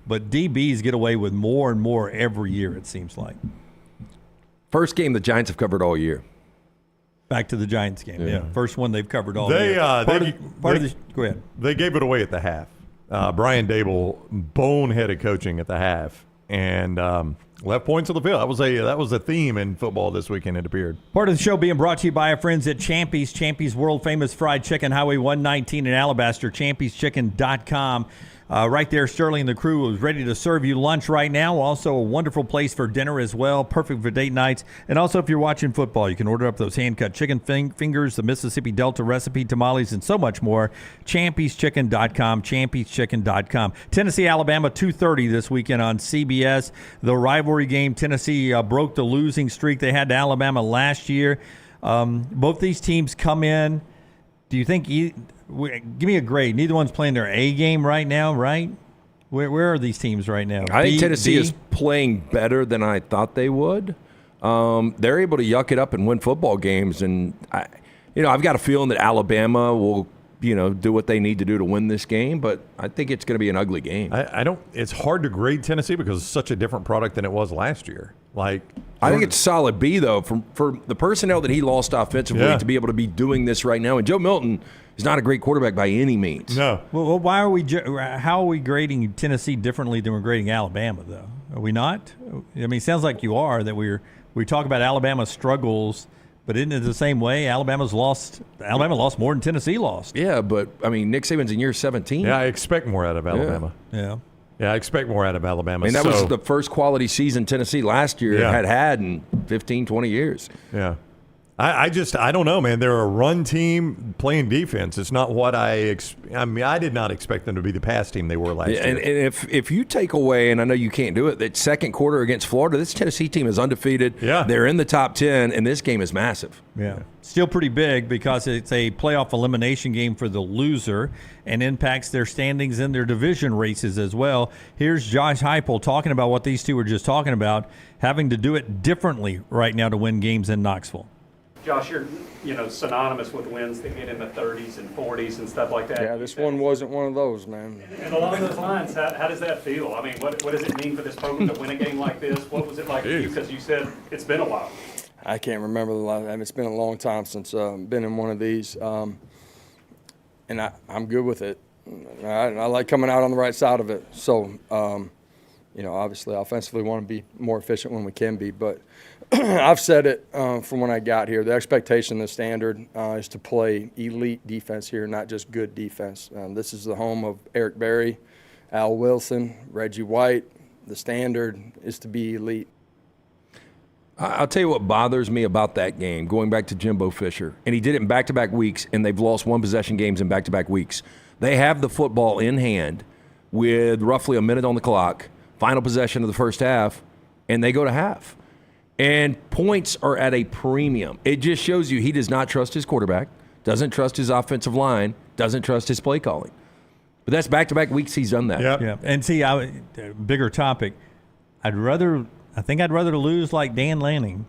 Speaker 2: But DBs get away with more and more every year, it seems like.
Speaker 9: First game the Giants have covered all year.
Speaker 2: Back to the Giants game, yeah. First one they've covered all year. Go ahead.
Speaker 5: They gave it away at the half. Brian Dable boneheaded coaching at the half and left points on the field. That was a theme in football this weekend, it appeared.
Speaker 2: Part of the show being brought to you by our friends at Champy's. Champy's world famous fried chicken, Highway 119 in Alabaster, champyschicken.com. Right there, Sterling and the crew is ready to serve you lunch right now. Also, a wonderful place for dinner as well. Perfect for date nights. And also, if you're watching football, you can order up those hand-cut chicken fingers, the Mississippi Delta recipe, tamales, and so much more. Champyschicken.com, champyschicken.com. Tennessee, Alabama, 2:30 this weekend on CBS. The rivalry game, Tennessee broke the losing streak they had to Alabama last year. Both these teams come in. Do you think give me a grade. Neither one's playing their A game right now, right? Where are these teams right now?
Speaker 9: I think Tennessee is playing better than I thought they would. They're able to yuck it up and win football games, and I've got a feeling that Alabama will do what they need to do to win this game, but I think it's going to be an ugly game.
Speaker 5: It's hard to grade Tennessee because it's such a different product than it was last year. I
Speaker 9: think it's solid B, though, for the personnel that he lost offensively to be able to be doing this right now. And Joe Milton is not a great quarterback by any means.
Speaker 5: No.
Speaker 2: Well, how are we grading Tennessee differently than we're grading Alabama, though? Are we not? I mean, it sounds like you are, that we talk about Alabama's struggles, but isn't it the same way? Alabama lost more than Tennessee lost.
Speaker 9: Yeah, but, I mean, Nick Saban's in year 17.
Speaker 5: Yeah, I expect more out of Alabama.
Speaker 2: Yeah.
Speaker 5: Yeah, I expect more out of Alabama.
Speaker 9: I mean, that was the first quality season Tennessee last year had in 15, 20 years.
Speaker 5: Yeah. I don't know, man. They're a run team playing defense. It's not what I did not expect them to be the pass team they were last year.
Speaker 9: And if you take away, and I know you can't do it, that second quarter against Florida, this Tennessee team is undefeated.
Speaker 5: Yeah.
Speaker 9: They're in the top 10, and this game is massive.
Speaker 2: Yeah. Still pretty big because it's a playoff elimination game for the loser and impacts their standings in their division races as well. Here's Josh Heupel talking about what these two were just talking about, having to do it differently right now to win games in Knoxville.
Speaker 3: Josh, you're synonymous with wins that get in the 30s and 40s and stuff like that.
Speaker 13: Yeah, this one wasn't one of those, man.
Speaker 3: And along those lines, how does that feel? I mean, what does it mean for this program to win a game like this? What was it like for you? Because you said it's been a while.
Speaker 13: I can't remember the last. I mean, it's been a long time since been in one of these, and I'm good with it. I like coming out on the right side of it. So, obviously, offensively, want to be more efficient when we can be, but. I've said it from when I got here. The expectation, the standard, is to play elite defense here, not just good defense. This is the home of Eric Berry, Al Wilson, Reggie White. The standard is to be elite.
Speaker 9: I'll tell you what bothers me about that game, going back to Jimbo Fisher, and he did it in back-to-back weeks, and they've lost one-possession games in back-to-back weeks. They have the football in hand with roughly a minute on the clock, final possession of the first half, and they go to half. And points are at a premium. It just shows you he does not trust his quarterback, doesn't trust his offensive line, doesn't trust his play calling. But that's back-to-back weeks he's done that.
Speaker 2: Yeah. And see, bigger topic, I think I'd rather lose like Dan Lanning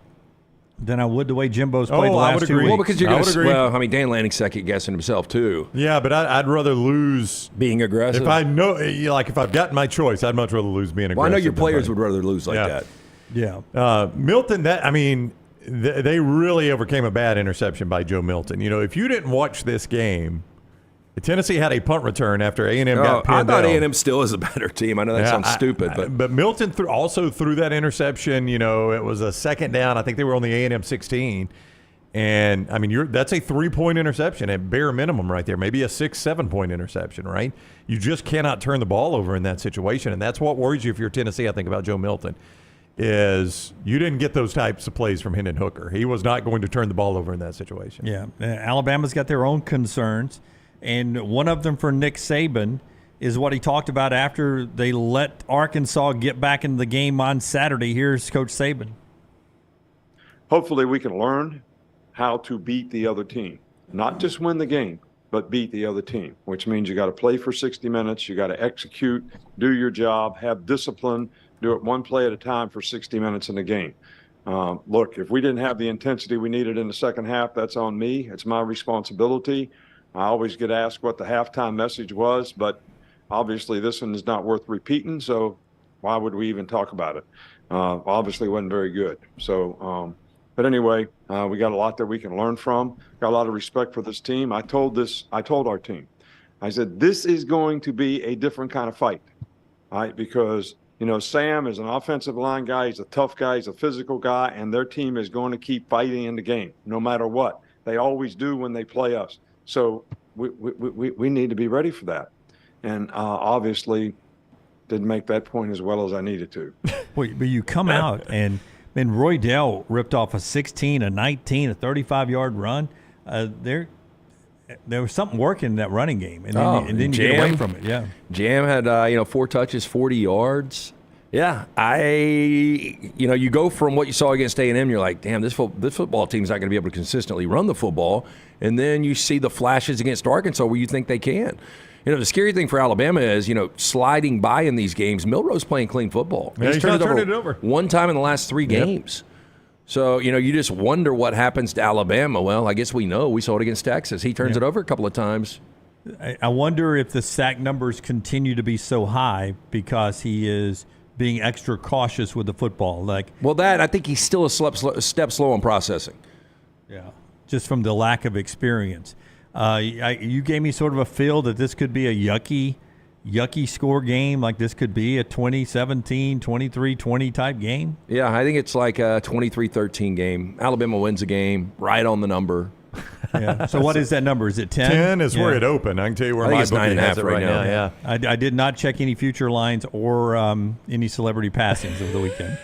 Speaker 2: than I would the way Jimbo's played the last 2 weeks.
Speaker 9: Well, because you're going to Dan Lanning's second-guessing himself, too.
Speaker 5: Yeah, but I'd rather lose
Speaker 9: being aggressive.
Speaker 5: If I know, if I've gotten my choice, I'd much rather lose being aggressive.
Speaker 9: Well, I know your players would rather lose like that.
Speaker 2: Yeah.
Speaker 5: Milton, they really overcame a bad interception by Joe Milton. If you didn't watch this game, Tennessee had a punt return after A&M got pinned
Speaker 9: I thought
Speaker 5: down.
Speaker 9: A&M still is a better team. I know that sounds stupid.
Speaker 5: But Milton also threw that interception. It was a second down. I think they were on the A&M 16. And, that's a 3-point interception at bare minimum right there. Maybe a 6-7-point interception, right? You just cannot turn the ball over in that situation. And that's what worries you if you're Tennessee, I think, about Joe Milton. Is you didn't get those types of plays from Hendon Hooker. He was not going to turn the ball over in that situation.
Speaker 2: Yeah. Alabama's got their own concerns, and one of them for Nick Saban is what he talked about after they let Arkansas get back in the game on Saturday. Here's Coach Saban.
Speaker 1: Hopefully we can learn how to beat the other team, not just win the game, but beat the other team, which means you got to play for 60 minutes. You got to execute, do your job, have discipline, do it one play at a time for 60 minutes in the game. Look, if we didn't have the intensity we needed in the second half, that's on me. It's my responsibility. I always get asked what the halftime message was, but obviously this one is not worth repeating, so why would we even talk about it? Obviously it wasn't very good. So, but anyway, we got a lot that we can learn from. Got a lot of respect for this team. I told our team, I said, this is going to be a different kind of fight, all right? Because Sam is an offensive line guy. He's a tough guy. He's a physical guy. And their team is going to keep fighting in the game no matter what. They always do when they play us. So we need to be ready for that. And obviously didn't make that point as well as I needed to.
Speaker 2: But you come out and Roy Dell ripped off a 16, a 19, a 35-yard run. There was something working in that running game, and then you get away from it. Yeah,
Speaker 9: Jam had 4 touches, 40 yards. Yeah, you go from what you saw against A&M, you're like, damn, this football team's not going to be able to consistently run the football, and then you see the flashes against Arkansas where you think they can. The scary thing for Alabama is, sliding by in these games. Milroe's playing clean football.
Speaker 5: Yeah, he's turned it over
Speaker 9: one time in the last 3 games. So, you just wonder what happens to Alabama. Well, I guess we know. We saw it against Texas. He turns it over a couple of times.
Speaker 2: I wonder if the sack numbers continue to be so high because he is being extra cautious with the football.
Speaker 9: I think he's still a step slow on processing.
Speaker 2: Yeah, just from the lack of experience. You gave me sort of a feel that this could be a yucky score game, like this could be a 20-17, 23-20 type game?
Speaker 9: Yeah, I think it's like a 23-13 game. Alabama wins the game right on the number.
Speaker 2: Yeah. So what is that number? Is it 10?
Speaker 5: 10 is where it opened. I can tell you where my bookie has it right now. Yeah.
Speaker 2: I did not check any future lines or any celebrity passings of the weekend.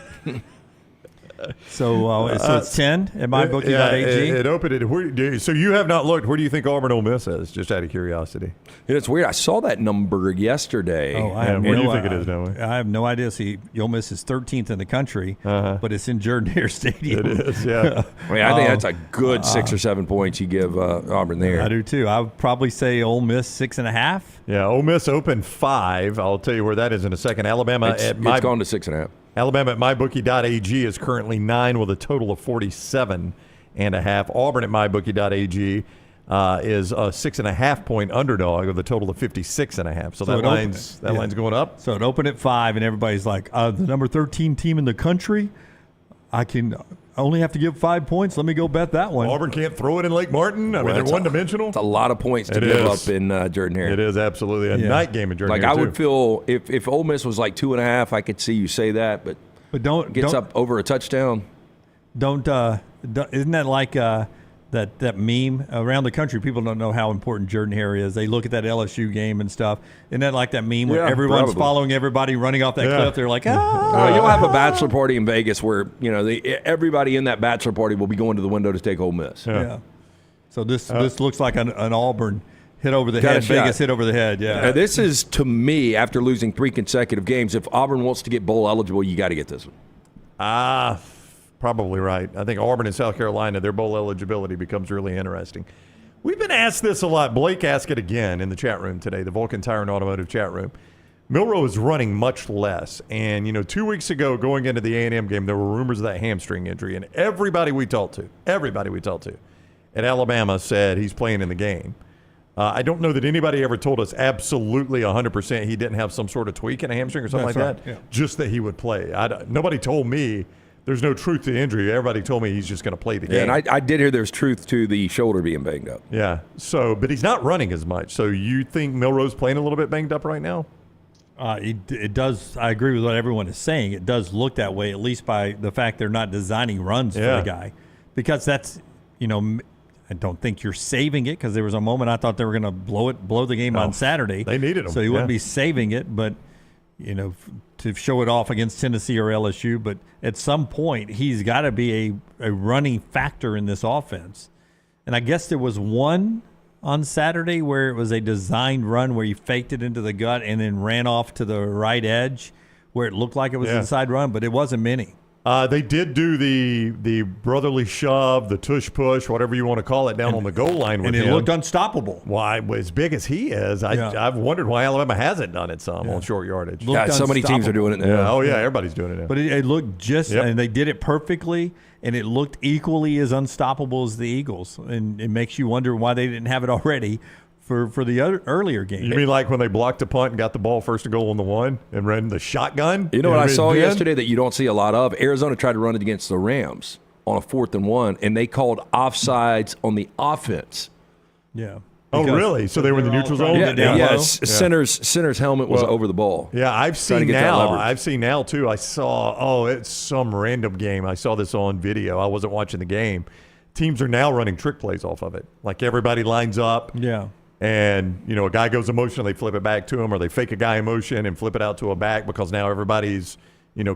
Speaker 2: So it's 10 at mybookie.ag.
Speaker 5: It opened it. So you have not looked. Where do you think Auburn Ole Miss is? Just out of curiosity.
Speaker 9: It's weird. I saw that number yesterday.
Speaker 2: Oh,
Speaker 5: Where do you think it is, Noah?
Speaker 2: I have no idea. See, Ole Miss is 13th in the country, but it's in Jordan-Hare Stadium.
Speaker 5: It is, yeah.
Speaker 9: I mean, I think that's a good 6 or 7 points you give Auburn there.
Speaker 2: I do too. I would probably say Ole Miss 6.5.
Speaker 5: Yeah, Ole Miss opened 5. I'll tell you where that is in a second. Alabama
Speaker 9: it's gone to 6.5.
Speaker 5: Alabama at mybookie.ag is currently 9 with a total of 47.5. Auburn at mybookie.ag is a 6.5 point underdog with a total of 56.5. So that line's going up.
Speaker 2: So it opened at 5, and everybody's like, the number 13 team in the country. I only have to give 5 points. Let me go bet that one.
Speaker 5: Auburn can't throw it in Lake Martin. I mean, they're one-dimensional.
Speaker 9: It's a lot of points to give up in Jordan-Hare.
Speaker 5: It is absolutely a night game in Jordan-Hare.
Speaker 9: Like I would feel if Ole Miss was like 2.5, I could see you say that, but
Speaker 2: don't
Speaker 9: gets up over a touchdown.
Speaker 2: Isn't that like that meme around the country? People don't know how important Jordan-Hare is. They look at that LSU game and stuff. Isn't that like that meme where everyone's following everybody running off that cliff? They're like,
Speaker 9: you'll have a bachelor party in Vegas where everybody in that bachelor party will be going to the window to take Ole Miss.
Speaker 2: Yeah. So this looks like an Auburn hit over the head. Vegas hit over the head. Yeah.
Speaker 9: This is, to me, after losing 3 consecutive games, if Auburn wants to get bowl eligible, you got to get this one.
Speaker 5: Probably right. I think Auburn and South Carolina, their bowl eligibility becomes really interesting. We've been asked this a lot. Blake asked it again in the chat room today, the Vulcan Tire and Automotive chat room. Milroe is running much less. And, 2 weeks ago, going into the A&M game, there were rumors of that hamstring injury. And everybody we talked to at Alabama said he's playing in the game. I don't know that anybody ever told us absolutely 100% he didn't have some sort of tweak in a hamstring or something that.
Speaker 2: Yeah.
Speaker 5: Just that he would play. Nobody told me there's no truth to the injury. Everybody told me he's just going to play the game.
Speaker 9: Yeah, and I did hear there's truth to the shoulder being banged up.
Speaker 5: Yeah. But he's not running as much. So you think Milroe's playing a little bit banged up right now?
Speaker 2: It does. I agree with what everyone is saying. It does look that way, at least by the fact they're not designing runs for the guy. Because that's, I don't think you're saving it, because there was a moment I thought they were going to blow the game on Saturday.
Speaker 5: They needed him.
Speaker 2: So you wouldn't be saving it, but to show it off against Tennessee or LSU. But at some point, he's got to be a running factor in this offense. And I guess there was one on Saturday where it was a designed run where he faked it into the gut and then ran off to the right edge where it looked like it was an inside run, but it wasn't many.
Speaker 5: They did do the brotherly shove, the tush push, whatever you want to call it, down on the goal line with him.
Speaker 2: And it looked unstoppable.
Speaker 5: Why, as big as he is, I've wondered why Alabama hasn't done it on short yardage.
Speaker 9: So many teams are doing it now.
Speaker 5: Yeah. Oh, yeah, everybody's doing it now.
Speaker 2: But it looked and they did it perfectly, and it looked equally as unstoppable as the Eagles. And it makes you wonder why they didn't have it already for the other earlier game.
Speaker 5: You mean like when they blocked the punt and got the ball first and goal on the 1 and ran the shotgun?
Speaker 9: You know what I saw yesterday that you don't see a lot of? Arizona tried to run it against the Rams on a 4th and 1, and they called offsides on the offense.
Speaker 2: Yeah.
Speaker 5: Oh, really? So they were in the neutral zone?
Speaker 9: Yes. Center's helmet was over the ball.
Speaker 5: Yeah, I've seen now, too. I saw, it's some random game. I saw this on video. I wasn't watching the game. Teams are now running trick plays off of it. Like everybody lines up.
Speaker 2: Yeah.
Speaker 5: And, a guy goes in motion, they flip it back to him, or they fake a guy in motion and flip it out to a back because now everybody's,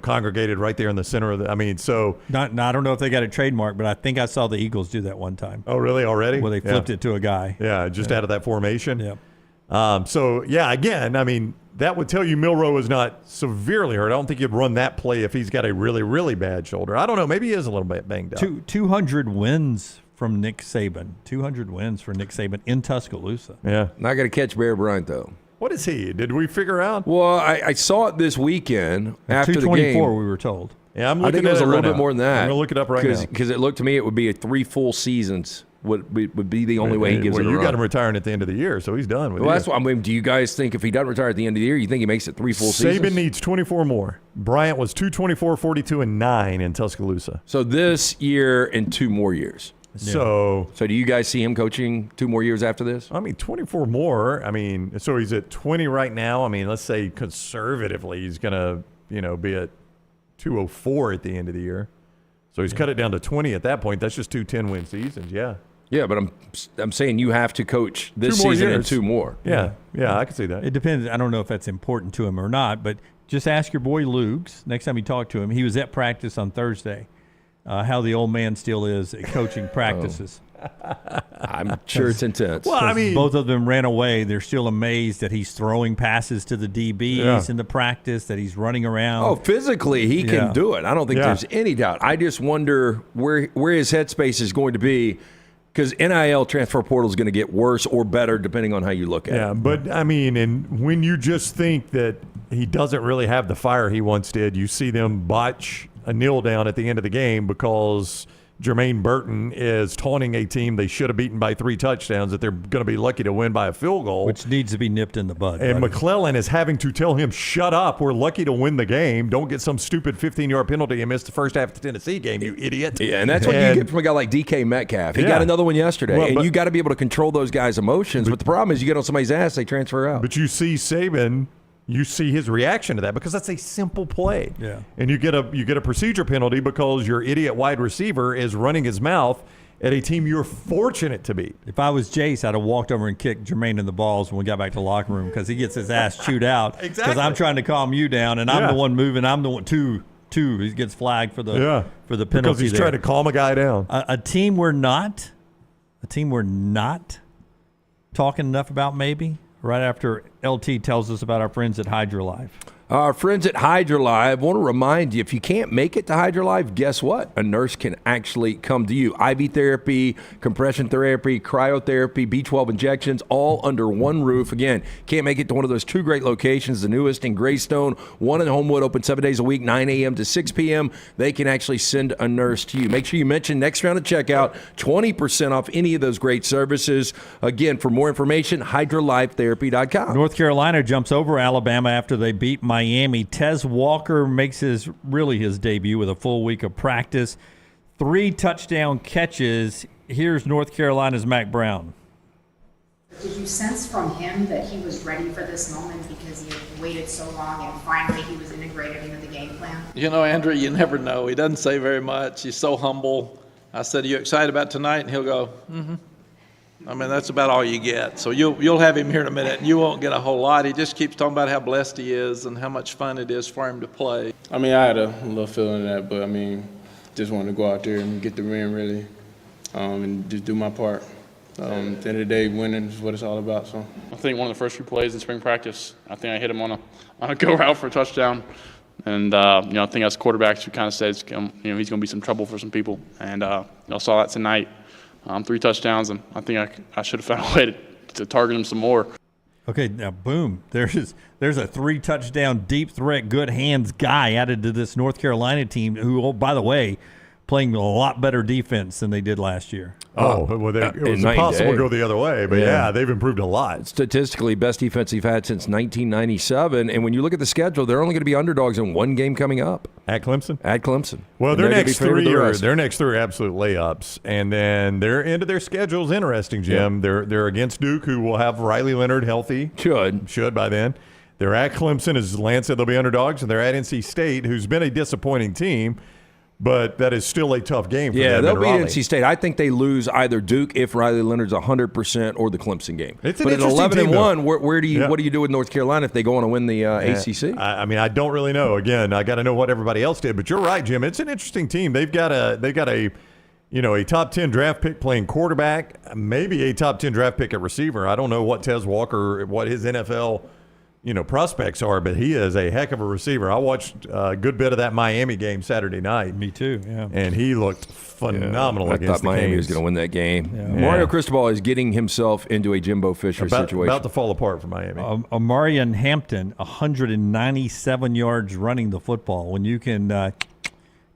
Speaker 5: congregated right there in the center of the –
Speaker 2: I don't know if they got a trademark, but I think I saw the Eagles do that one time.
Speaker 5: Oh, really? Already?
Speaker 2: Where they flipped it to a guy.
Speaker 5: Yeah, just out of that formation.
Speaker 2: Yeah.
Speaker 5: Again, that would tell you Milroe is not severely hurt. I don't think you'd run that play if he's got a really, really bad shoulder. I don't know. Maybe he is a little bit banged up.
Speaker 2: 200 wins from Nick Saban. 200 wins for Nick Saban in Tuscaloosa.
Speaker 5: Yeah.
Speaker 9: Not going to catch Bear Bryant, though.
Speaker 5: What is he? Did we figure out?
Speaker 9: Well, I saw it this weekend after the game.
Speaker 2: 224, we were told.
Speaker 5: Yeah, I'm looking
Speaker 9: I think it was a little bit more than that.
Speaker 5: I'm going to look it up right now.
Speaker 9: Because it looked to me it would be 3 full seasons would be the only way he gives it a run.
Speaker 5: You got him retiring at the end of the year, so he's done with it.
Speaker 9: Well, that's what I mean. Do you guys think if he doesn't retire at the end of the year, you think he makes it 3 full seasons?
Speaker 5: Saban needs 24 more. Bryant was 224, 42, and 9 in Tuscaloosa.
Speaker 9: So this year and 2 more years.
Speaker 5: Yeah. So
Speaker 9: do you guys see him coaching 2 more years after this?
Speaker 5: 24 more. So he's at 20 right now. Let's say conservatively he's going to, be at 204 at the end of the year. So he's cut it down to 20 at that point. That's just 2 10-win seasons. Yeah.
Speaker 9: Yeah, but I'm saying you have to coach this season and 2 more.
Speaker 5: Yeah, I can see that.
Speaker 2: It depends. I don't know if that's important to him or not, but just ask your boy Lugs next time you talk to him. He was at practice on Thursday, how the old man still is at coaching practices.
Speaker 9: I'm sure it's intense.
Speaker 2: Well, I mean, both of them ran away. They're still amazed that he's throwing passes to the DBs in the practice, that he's running around.
Speaker 9: Oh, physically, he can do it. I don't think there's any doubt. I just wonder where his headspace is going to be, because NIL transfer portal is going to get worse or better depending on how you look at it.
Speaker 5: Yeah, but I mean, and when you just think that he doesn't really have the fire he once did, you see them botch a kneel down at the end of the game because Jermaine Burton is taunting a team they should have beaten by 3 touchdowns that they're going to be lucky to win by a field goal.
Speaker 2: Which needs to be nipped in the bud.
Speaker 5: And McClellan is having to tell him, shut up, we're lucky to win the game. Don't get some stupid 15-yard penalty and miss the first half of the Tennessee game, you idiot.
Speaker 9: Yeah, and that's what you get from a guy like DK Metcalf. He got another one yesterday, and you got to be able to control those guys' emotions. But the problem is you get on somebody's ass, they transfer out.
Speaker 5: But you see Saban, you see his reaction to that because that's a simple play.
Speaker 2: Yeah.
Speaker 5: And you get a procedure penalty because your idiot wide receiver is running his mouth at a team you're fortunate to beat.
Speaker 2: If I was Jace, I'd have walked over and kicked Jermaine in the balls when we got back to the locker room because he gets his ass chewed out.
Speaker 5: Exactly.
Speaker 2: Because I'm trying to calm you down, and I'm the one moving. I'm the one two. He gets flagged for the penalty
Speaker 5: because he's trying to calm a guy down.
Speaker 2: A team we're not talking enough about, maybe right after LT tells us about our friends at HydroLife.
Speaker 9: Our friends at HydroLife want to remind you, if you can't make it to HydroLife, guess what? A nurse can actually come to you. IV therapy, compression therapy, cryotherapy, B12 injections, all under one roof. Again, can't make it to one of those 2 great locations, the newest in Greystone, one in Homewood, open 7 days a week, 9 a.m. to 6 p.m. They can actually send a nurse to you. Make sure you mention next round at checkout, 20% off any of those great services. Again, for more information, hydrolifetherapy.com.
Speaker 2: North Carolina jumps over Alabama after they beat Miami. Tez Walker makes his debut with a full week of practice. 3 touchdown catches. Here's North Carolina's Mac Brown.
Speaker 14: Did you sense from him that he was ready for this moment because he had waited so long and finally he was integrated into the game plan?
Speaker 16: You know, Andrew, you never know. He doesn't say very much. He's so humble. I said, "Are you excited about tonight?" And he'll go, "Mm-hmm." I mean, that's about all you get. So you'll have him here in a minute, and you won't get a whole lot. He just keeps talking about how blessed he is and how much fun it is for him to play.
Speaker 23: I mean, I had a little feeling of that, but I mean, just wanted to go out there and get the win, really, and just do my part. At the end of the day, winning is what it's all about. So
Speaker 24: I think one of the first few plays in spring practice, I think I hit him on a go route for a touchdown. And, I think as quarterbacks, we kind of said, he's going to be some trouble for some people. And, saw that tonight. 3 touchdowns, and I think I should have found a way to target him some more.
Speaker 2: Okay, now boom. There's a 3 touchdown deep threat, good hands guy added to this North Carolina team who, oh, by the way, playing a lot better defense than they did last year.
Speaker 5: Well, it was impossible to go the other way, but they've improved a lot.
Speaker 9: Statistically, best defense they've had since 1997. And when you look at the schedule, they're only going to be underdogs in 1 game coming up.
Speaker 5: At Clemson?
Speaker 9: At Clemson.
Speaker 5: Well, their next 3 are absolute layups. And then their end of their schedule is interesting, Jim.
Speaker 9: Yeah.
Speaker 5: They're against Duke, who will have Riley Leonard healthy. Should by then. They're at Clemson, as Lance said, they'll be underdogs. And they're at NC State, who's been a disappointing team. But that is still a tough game for them.
Speaker 9: Yeah, they'll beat NC State. I think they lose either Duke if Riley Leonard's 100% or the Clemson game.
Speaker 5: It's
Speaker 9: but
Speaker 5: an
Speaker 9: at
Speaker 5: 11-1,
Speaker 9: what do you do with North Carolina if they go on to win the ACC?
Speaker 5: I mean, I don't really know. Again, I got to know what everybody else did. But you're right, Jim. It's an interesting team. They've got a top 10 draft pick playing quarterback, maybe a top 10 draft pick at receiver. I don't know what Tez Walker, what his NFL prospects are, but he is a heck of a receiver. I watched a good bit of that Miami game Saturday night.
Speaker 2: Me too, yeah.
Speaker 5: And he looked phenomenal against the
Speaker 9: I thought Miami was going to win that game. Yeah. Mario Cristobal is getting himself into a Jimbo Fisher situation.
Speaker 5: About to fall apart for Miami.
Speaker 2: Amarian Hampton, 197 yards running the football. When you can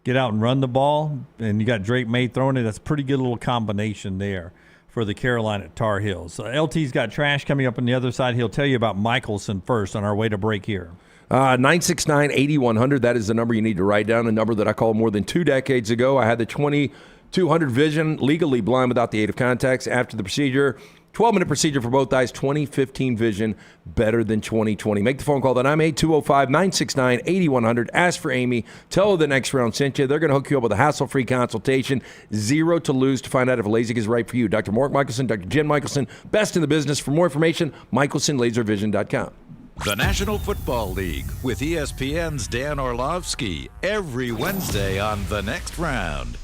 Speaker 2: get out and run the ball, and you got Drake May throwing it, that's a pretty good little combination there for the Carolina Tar Heels. LT's got trash coming up on the other side. He'll tell you about Michelson first on our way to break here.
Speaker 9: 969-8100, that is the number you need to write down, a number that I called more than 2 decades ago. I had the 2200 vision, legally blind without the aid of contacts. After the procedure, 12-minute procedure for both eyes, 2015 vision, better than 2020. Make the phone call that I made, 205-969-8100. Ask for Amy. Tell her the next round sent you. They're going to hook you up with a hassle-free consultation. 0 to lose to find out if LASIK is right for you. Dr. Mark Michelson, Dr. Jen Michelson, best in the business. For more information, michelsonlaservision.com.
Speaker 8: The National Football League with ESPN's Dan Orlovsky every Wednesday on The Next Round.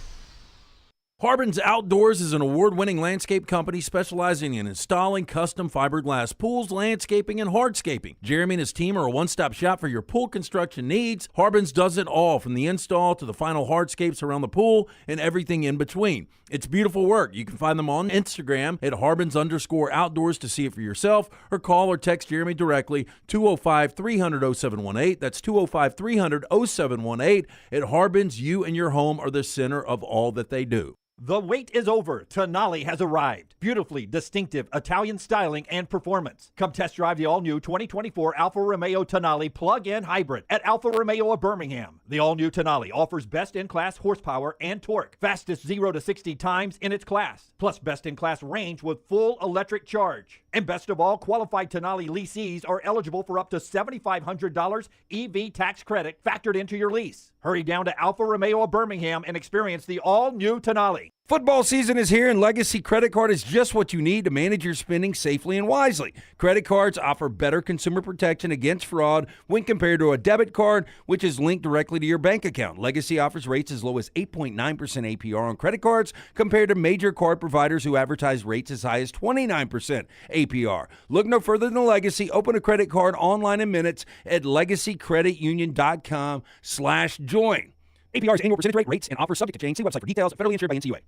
Speaker 6: Harbin's Outdoors is an award-winning landscape company specializing in installing custom fiberglass pools, landscaping, and hardscaping. Jeremy and his team are a one-stop shop for your pool construction needs. Harbin's does it all, from the install to the final hardscapes around the pool and everything in between. It's beautiful work. You can find them on Instagram at Harbins_Outdoors to see it for yourself, or call or text Jeremy directly, 205-300-0718. That's 205-300-0718. At Harbins, you and your home are the center of all that they do.
Speaker 7: The wait is over. Tonali has arrived. Beautifully distinctive Italian styling and performance. Come test drive the all-new 2024 Alfa Romeo Tonali plug-in hybrid at Alfa Romeo of Birmingham. The all-new Tonali offers best-in-class horsepower and torque, fastest 0 to 60 times in its class, plus best-in-class range with full electric charge. And best of all, qualified Tonali leasees are eligible for up to $7,500 EV tax credit factored into your lease. Hurry down to Alfa Romeo of Birmingham and experience the all-new Tonali.
Speaker 6: Football season is here, and Legacy Credit Card is just what you need to manage your spending safely and wisely. Credit cards offer better consumer protection against fraud when compared to a debit card, which is linked directly to your bank account. Legacy offers rates as low as 8.9% APR on credit cards compared to major card providers who advertise rates as high as 29% APR. Look no further than Legacy. Open a credit card online in minutes at legacycreditunion.com/join. APR's annual percentage rate, rates, and offers subject to change. See website for details. Federally insured by NCUA.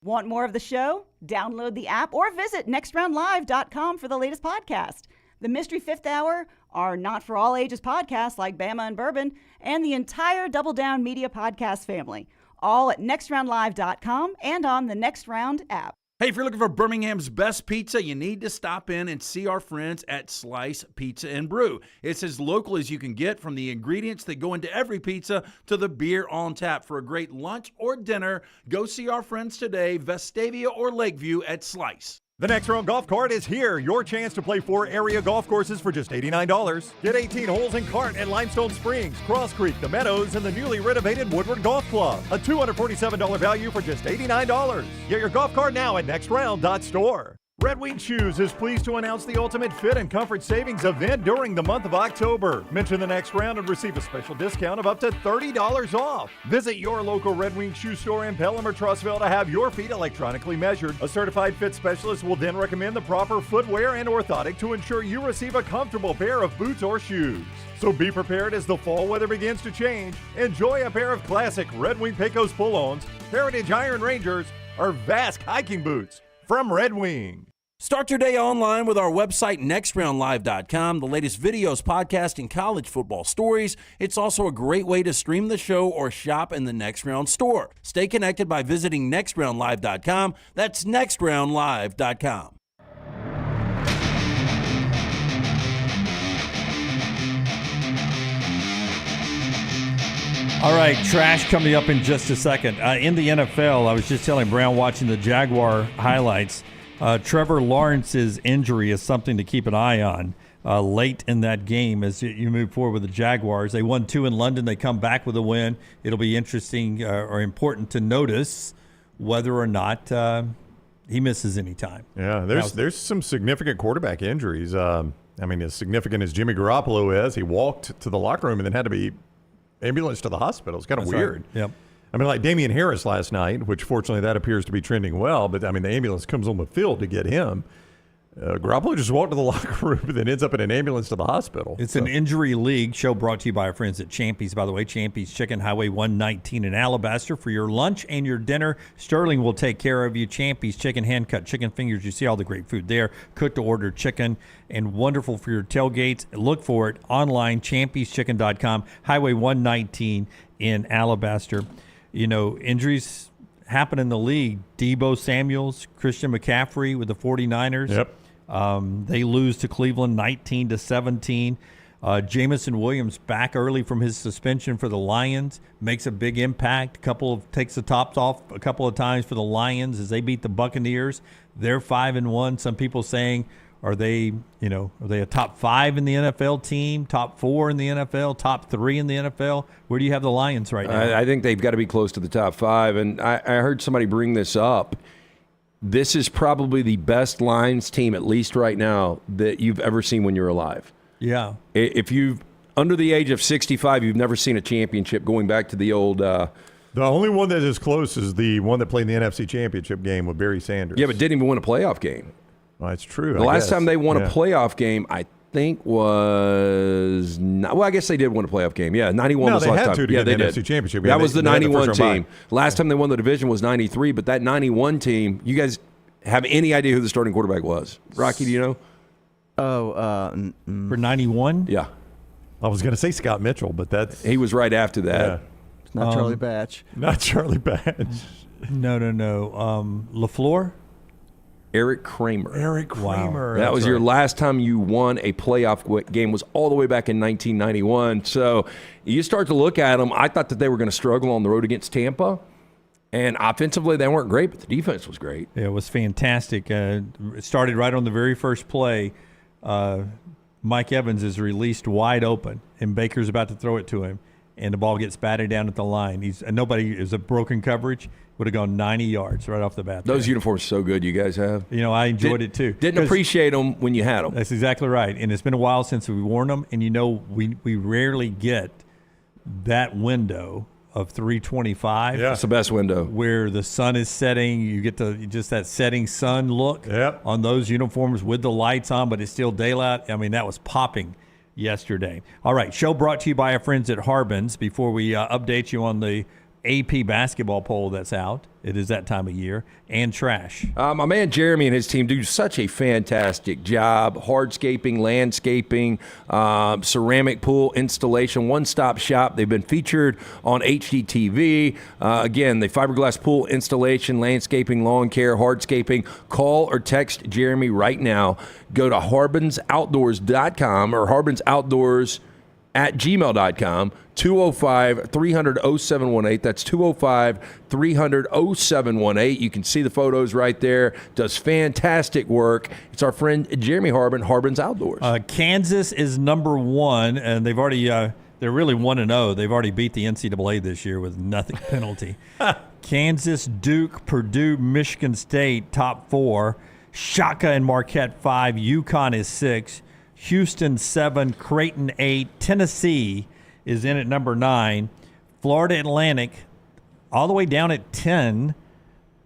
Speaker 19: Want more of the show? Download the app or visit nextroundlive.com for the latest podcast. The Mystery Fifth Hour, our not for all ages podcasts like Bama and Bourbon, and the entire Double Down Media podcast family, all at nextroundlive.com and on the Next Round app.
Speaker 6: Hey, if you're looking for Birmingham's best pizza, you need to stop in and see our friends at Slice Pizza and Brew. It's as local as you can get, from the ingredients that go into every pizza to the beer on tap. For a great lunch or dinner, go see our friends today, Vestavia or Lakeview at Slice.
Speaker 5: The Next Round Golf Cart is here. Your chance to play 4 area golf courses for just $89. Get 18 holes in cart at Limestone Springs, Cross Creek, The Meadows, and the newly renovated Woodward Golf Club. A $247 value for just $89. Get your golf cart now at nextround.store. Red Wing Shoes is pleased to announce the ultimate fit and comfort savings event during the month of October. Mention the Next Round and receive a special discount of up to $30 off. Visit your local Red Wing Shoe store in Pelham or Trussville to have your feet electronically measured. A certified fit specialist will then recommend the proper footwear and orthotic to ensure you receive a comfortable pair of boots or shoes. So be prepared as the fall weather begins to change. Enjoy a pair of classic Red Wing Pecos pull-ons, Heritage Iron Rangers, or Vask hiking boots from Red Wing.
Speaker 6: Start your day online with our website, nextroundlive.com. The latest videos, podcasts, and college football stories. It's also a great way to stream the show or shop in the Next Round store. Stay connected by visiting nextroundlive.com. That's nextroundlive.com.
Speaker 2: All right, trash coming up in just a second. In the NFL, I was just telling Brown, watching the Jaguar highlights, Trevor Lawrence's injury is something to keep an eye on late in that game as you move forward with the Jaguars. They won 2 in London. They come back with a win. It'll be interesting or important to notice whether or not he misses any time.
Speaker 5: Yeah, there's some significant quarterback injuries. I mean, as significant as Jimmy Garoppolo is, he walked to the locker room and then had to be ambulanced to the hospital. It's kind of weird.
Speaker 2: Right. Yep.
Speaker 5: I mean, like Damian Harris last night, which fortunately that appears to be trending well, but I mean, the ambulance comes on the field to get him. Garoppolo just walked to the locker room and then ends up in an ambulance to the hospital.
Speaker 2: It's an injury league show brought to you by our friends at Champy's. By the way, Champy's Chicken, Highway 119 in Alabaster. For your lunch and your dinner, Sterling will take care of you. Champy's Chicken, hand-cut chicken fingers. You see all the great food there. Cooked-to-order chicken, and wonderful for your tailgates. Look for it online, champy'schicken.com, Highway 119 in Alabaster. You know, injuries happen in the league. Deebo Samuels, Christian McCaffrey with the 49ers.
Speaker 5: Yep.
Speaker 2: They lose to Cleveland 19-17. Jamison Williams back early from his suspension for the Lions, makes a big impact. Takes the tops off a couple of times for the Lions as they beat the Buccaneers. They're 5-1. Some people saying, are they a top 5 in the NFL team, top 4 in the NFL, top 3 in the NFL? Where do you have the Lions right now?
Speaker 9: I think they've got to be close to the top 5. And I heard somebody bring this up. This is probably the best Lions team, at least right now, that you've ever seen when you're alive.
Speaker 2: Yeah.
Speaker 9: If you've under the age of 65, you've never seen a championship going back to the old.
Speaker 5: The only one that is close is the one that played in the NFC Championship game with Barry Sanders.
Speaker 9: Yeah, but didn't even win a playoff game.
Speaker 5: Well, that's true.
Speaker 9: The last time they won a playoff game, I think was I guess they did win a playoff game. Yeah, 91 was the last time.
Speaker 5: To
Speaker 9: yeah,
Speaker 5: they
Speaker 9: did.
Speaker 5: NFC Championship.
Speaker 9: That was the 91 team.
Speaker 5: Bye.
Speaker 9: Last time they won the division was 93, but that 91 team, you guys have any idea who the starting quarterback was? Rocky, do you know?
Speaker 2: For 91?
Speaker 9: Yeah.
Speaker 5: I was going to say Scott Mitchell, but
Speaker 9: he was right after that.
Speaker 5: Yeah.
Speaker 15: It's not Charlie Batch.
Speaker 5: Not Charlie Batch.
Speaker 2: No. LaFleur?
Speaker 9: Eric Kramer.
Speaker 5: Eric Kramer.
Speaker 9: Wow. That was your last time you won a playoff game, was all the way back in 1991. So you start to look at them. I thought that they were going to struggle on the road against Tampa. And offensively, they weren't great, but the defense was great.
Speaker 2: Yeah, it was fantastic. It started right on the very first play. Mike Evans is released wide open, and Baker's about to throw it to him, and the ball gets batted down at the line. Is a broken coverage. Would have gone 90 yards right off the bat.
Speaker 9: Those uniforms are so good you guys have.
Speaker 2: I enjoyed it too.
Speaker 9: Didn't appreciate them when you had them.
Speaker 2: That's exactly right. And it's been a while since we've worn them, and we rarely get that window of 325.
Speaker 9: Yeah. It's the best window.
Speaker 2: Where the sun is setting. You get just that setting sun look on those uniforms with the lights on, but it's still daylight. I mean, that was popping yesterday. All right, show brought to you by our friends at Harbin's. Before we update you on the AP basketball poll that's out. It is that time of year. And trash.
Speaker 9: My man Jeremy and his team do such a fantastic job. Hardscaping, landscaping, ceramic pool installation, one-stop shop. They've been featured on HGTV. Again, the fiberglass pool installation, landscaping, lawn care, hardscaping. Call or text Jeremy right now. Go to harbinsoutdoors.com or harbinsoutdoors@gmail.com. 205-300-0718. That's 205-300-0718. You can see the photos right there. Does fantastic work. It's our friend Jeremy Harbin, Harbin's Outdoors.
Speaker 2: Kansas is number one, and they've already they're really 1-0. They've already beat the NCAA this year with nothing penalty. Kansas, Duke, Purdue, Michigan State, top four. Shaka and Marquette 5. UConn is 6. Houston 7. Creighton 8. Tennessee is in at number 9. Florida Atlantic all the way down at 10,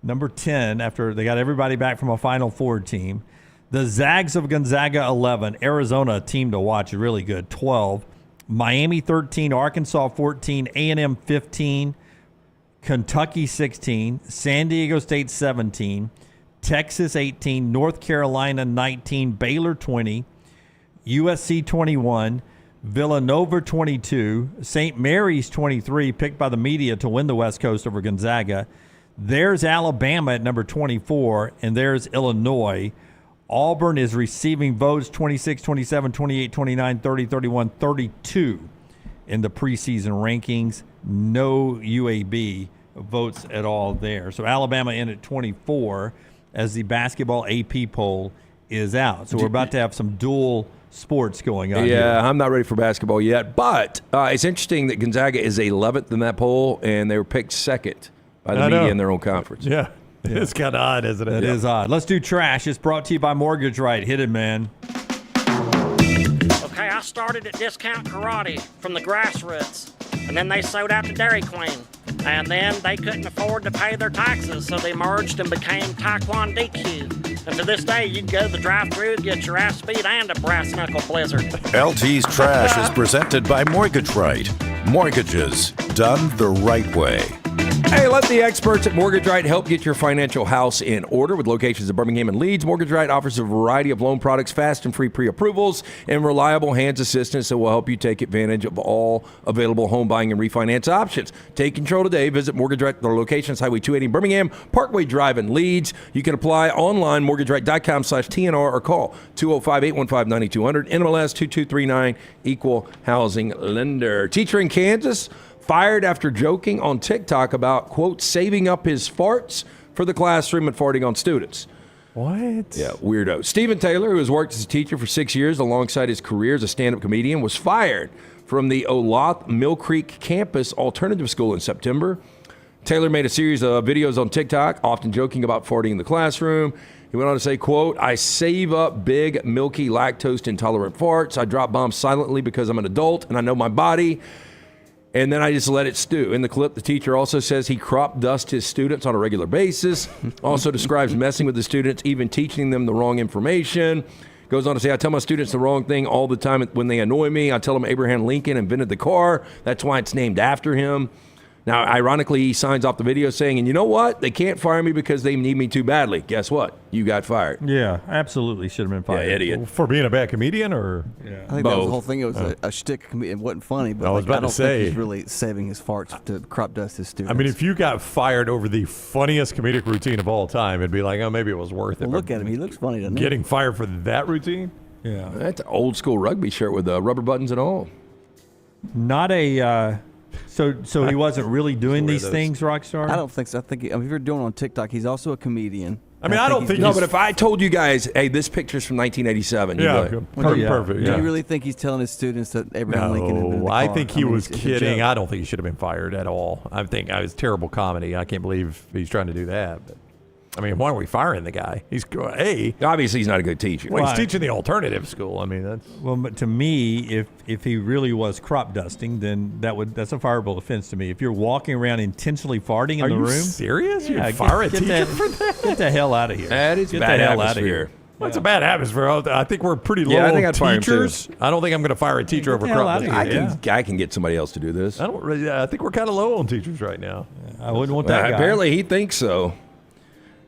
Speaker 2: number 10, after they got everybody back from a Final Four team. The Zags of Gonzaga 11. Arizona, a team to watch, really good, 12. Miami 13. Arkansas 14. A&M 15. Kentucky 16. San Diego State 17. Texas 18. North Carolina 19. Baylor 20. USC 21. Villanova 22, St. Mary's 23, picked by the media to win the West Coast over Gonzaga. There's Alabama at number 24, and there's Illinois. Auburn is receiving votes 26, 27, 28, 29, 30, 31, 32 in the preseason rankings. No UAB votes at all there. So Alabama in at 24 as the basketball AP poll is out. So we're about to have some dual sports going on.
Speaker 9: Yeah, I'm not ready for basketball yet, but it's interesting that Gonzaga is 11th in that poll, and they were picked second by the media in their own conference.
Speaker 5: Yeah. It's kind of odd, isn't it?
Speaker 2: It is odd. Let's do trash. It's brought to you by Mortgage Right. Hit it, man.
Speaker 11: Okay, I started at Discount Karate from the grassroots, and then they sold out to Dairy Queen, and then they couldn't afford to pay their taxes, so they merged and became Taekwondo DQ. And to this day, you can go to the drive-thru, get your ass beat, and a brass knuckle blizzard.
Speaker 8: LT's Trash is presented by Mortgage Right. Mortgages done the right way.
Speaker 9: Hey, let the experts at Mortgage Right help get your financial house in order. With locations in Birmingham and Leeds, Mortgage Right offers a variety of loan products, fast and free pre-approvals, and reliable hands assistance that will help you take advantage of all available home buying and refinance options. Take control today. Visit Mortgage Right. Their locations, Highway 280 in Birmingham, Parkway Drive in Leeds. You can apply online, mortgageright.com/TNR, or call 205-815-9200, NMLS 2239, Equal Housing Lender. Teacher in Kansas fired after joking on TikTok about, quote, saving up his farts for the classroom and farting on students.
Speaker 5: What?
Speaker 9: Yeah, weirdo. Stephen Taylor, who has worked as a teacher for 6 years alongside his career as a stand-up comedian, was fired from the Olathe Mill Creek campus alternative school in September. Taylor made a series of videos on TikTok, often joking about farting in the classroom. He went on to say, quote, I save up big, milky, lactose-intolerant farts. I drop bombs silently because I'm an adult and I know my body. And then I just let it stew. In the clip, the teacher also says he crop dusts his students on a regular basis. Also describes messing with the students, even teaching them the wrong information. Goes on to say, I tell my students the wrong thing all the time when they annoy me. I tell them Abraham Lincoln invented the car. That's why it's named after him. Now, ironically, he signs off the video saying, and you know what? They can't fire me because they need me too badly. Guess what? You got fired.
Speaker 2: Yeah, absolutely should have been fired.
Speaker 9: Yeah, idiot.
Speaker 5: For being a bad comedian, or?
Speaker 2: Yeah.
Speaker 17: I think that was the whole thing. It was a shtick. It wasn't funny, but I don't think he's really saving his farts to crop dust his students.
Speaker 5: I mean, if you got fired over the funniest comedic routine of all time, it'd be like, oh, maybe it was worth it.
Speaker 17: Well, look at him. He looks funny, doesn't he?
Speaker 5: Getting fired for that routine?
Speaker 2: Yeah.
Speaker 9: That's an old school rugby shirt with rubber buttons and all.
Speaker 2: Not a... So he wasn't really doing these things, Rockstar?
Speaker 17: I don't think so. I think if you're doing it on TikTok, he's also a comedian.
Speaker 5: I mean, I don't think
Speaker 9: No, but if I told you guys, hey, this picture's from 1987.
Speaker 5: Yeah,
Speaker 9: you'd be like,
Speaker 5: perfect.
Speaker 17: Do you really think he's telling his students that Abraham Lincoln invented the car?
Speaker 5: I think he was
Speaker 17: it's a
Speaker 5: kidding.
Speaker 17: joke.
Speaker 5: I don't think he should have been fired at all. I think it was terrible comedy. I can't believe he's trying to do that. But I mean, why are we firing the guy? He's
Speaker 9: obviously he's not a good teacher.
Speaker 5: Well, he's teaching the alternative school. I mean, that's
Speaker 2: but to me, if he really was crop dusting, then that's a fireable offense to me. If you're walking around intentionally farting in the room,
Speaker 5: serious?
Speaker 2: Yeah,
Speaker 5: You'd fire a teacher for that?
Speaker 2: Get the hell out of here.
Speaker 9: That is
Speaker 2: get
Speaker 9: bad
Speaker 2: the hell out of
Speaker 9: atmosphere.
Speaker 2: here.
Speaker 5: Well, it's a bad atmosphere. I think we're pretty low
Speaker 9: Yeah, I
Speaker 5: on
Speaker 9: think I'd fire him, too.
Speaker 5: teachers. I don't think I'm going to fire a teacher over
Speaker 2: the hell
Speaker 5: crop
Speaker 2: outta
Speaker 5: dusting.
Speaker 2: here.
Speaker 9: I can get somebody else to do this.
Speaker 5: I don't really. I think we're kind of low on teachers right now.
Speaker 2: I wouldn't want that guy.
Speaker 9: Apparently, he thinks so.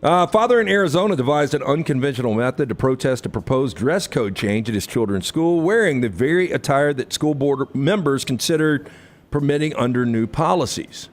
Speaker 9: Father in Arizona devised an unconventional method to protest a proposed dress code change at his children's school, wearing the very attire that school board members considered permitting under new policies.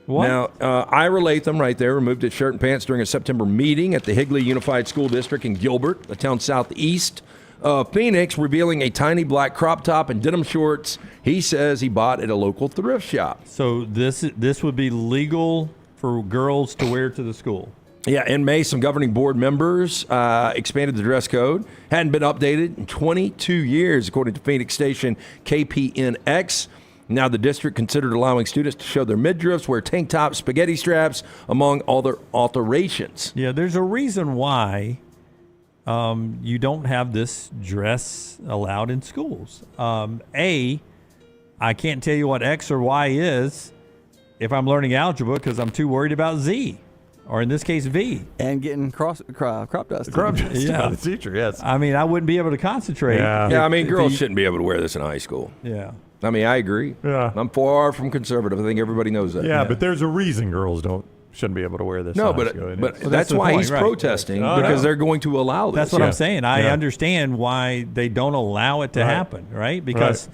Speaker 2: What?
Speaker 9: Now, Ira Latham right there removed his shirt and pants during a September meeting at the Higley Unified School District in Gilbert, the town southeast of Phoenix, revealing a tiny black crop top and denim shorts he says he bought at a local thrift shop.
Speaker 2: So this would be legal for girls to wear to the school?
Speaker 9: Yeah, in May, some governing board members expanded the dress code. Hadn't been updated in 22 years, according to Phoenix station KPNX. Now the district considered allowing students to show their midriffs, wear tank tops, spaghetti straps, among other alterations.
Speaker 2: Yeah, there's a reason why you don't have this dress allowed in schools. I can't tell you what X or Y is if I'm learning algebra because I'm too worried about Z. Or in this case, V.
Speaker 17: And getting crop dust.
Speaker 5: Crop dust by the teacher, yes.
Speaker 2: I mean, I wouldn't be able to concentrate.
Speaker 9: Yeah, I mean, girls shouldn't be able to wear this in high school.
Speaker 2: Yeah.
Speaker 9: I mean, I agree.
Speaker 5: Yeah.
Speaker 9: I'm far from conservative. I think everybody knows that.
Speaker 5: Yeah, but there's a reason girls shouldn't be able to wear this.
Speaker 9: No,
Speaker 5: in high
Speaker 9: but
Speaker 5: school.
Speaker 9: that's why
Speaker 2: point,
Speaker 9: he's
Speaker 2: right.
Speaker 9: protesting,
Speaker 5: Oh,
Speaker 9: because
Speaker 5: no.
Speaker 9: they're going to allow this.
Speaker 2: That's what I'm saying. I
Speaker 5: Yeah.
Speaker 2: understand why they don't allow it to happen, right? Because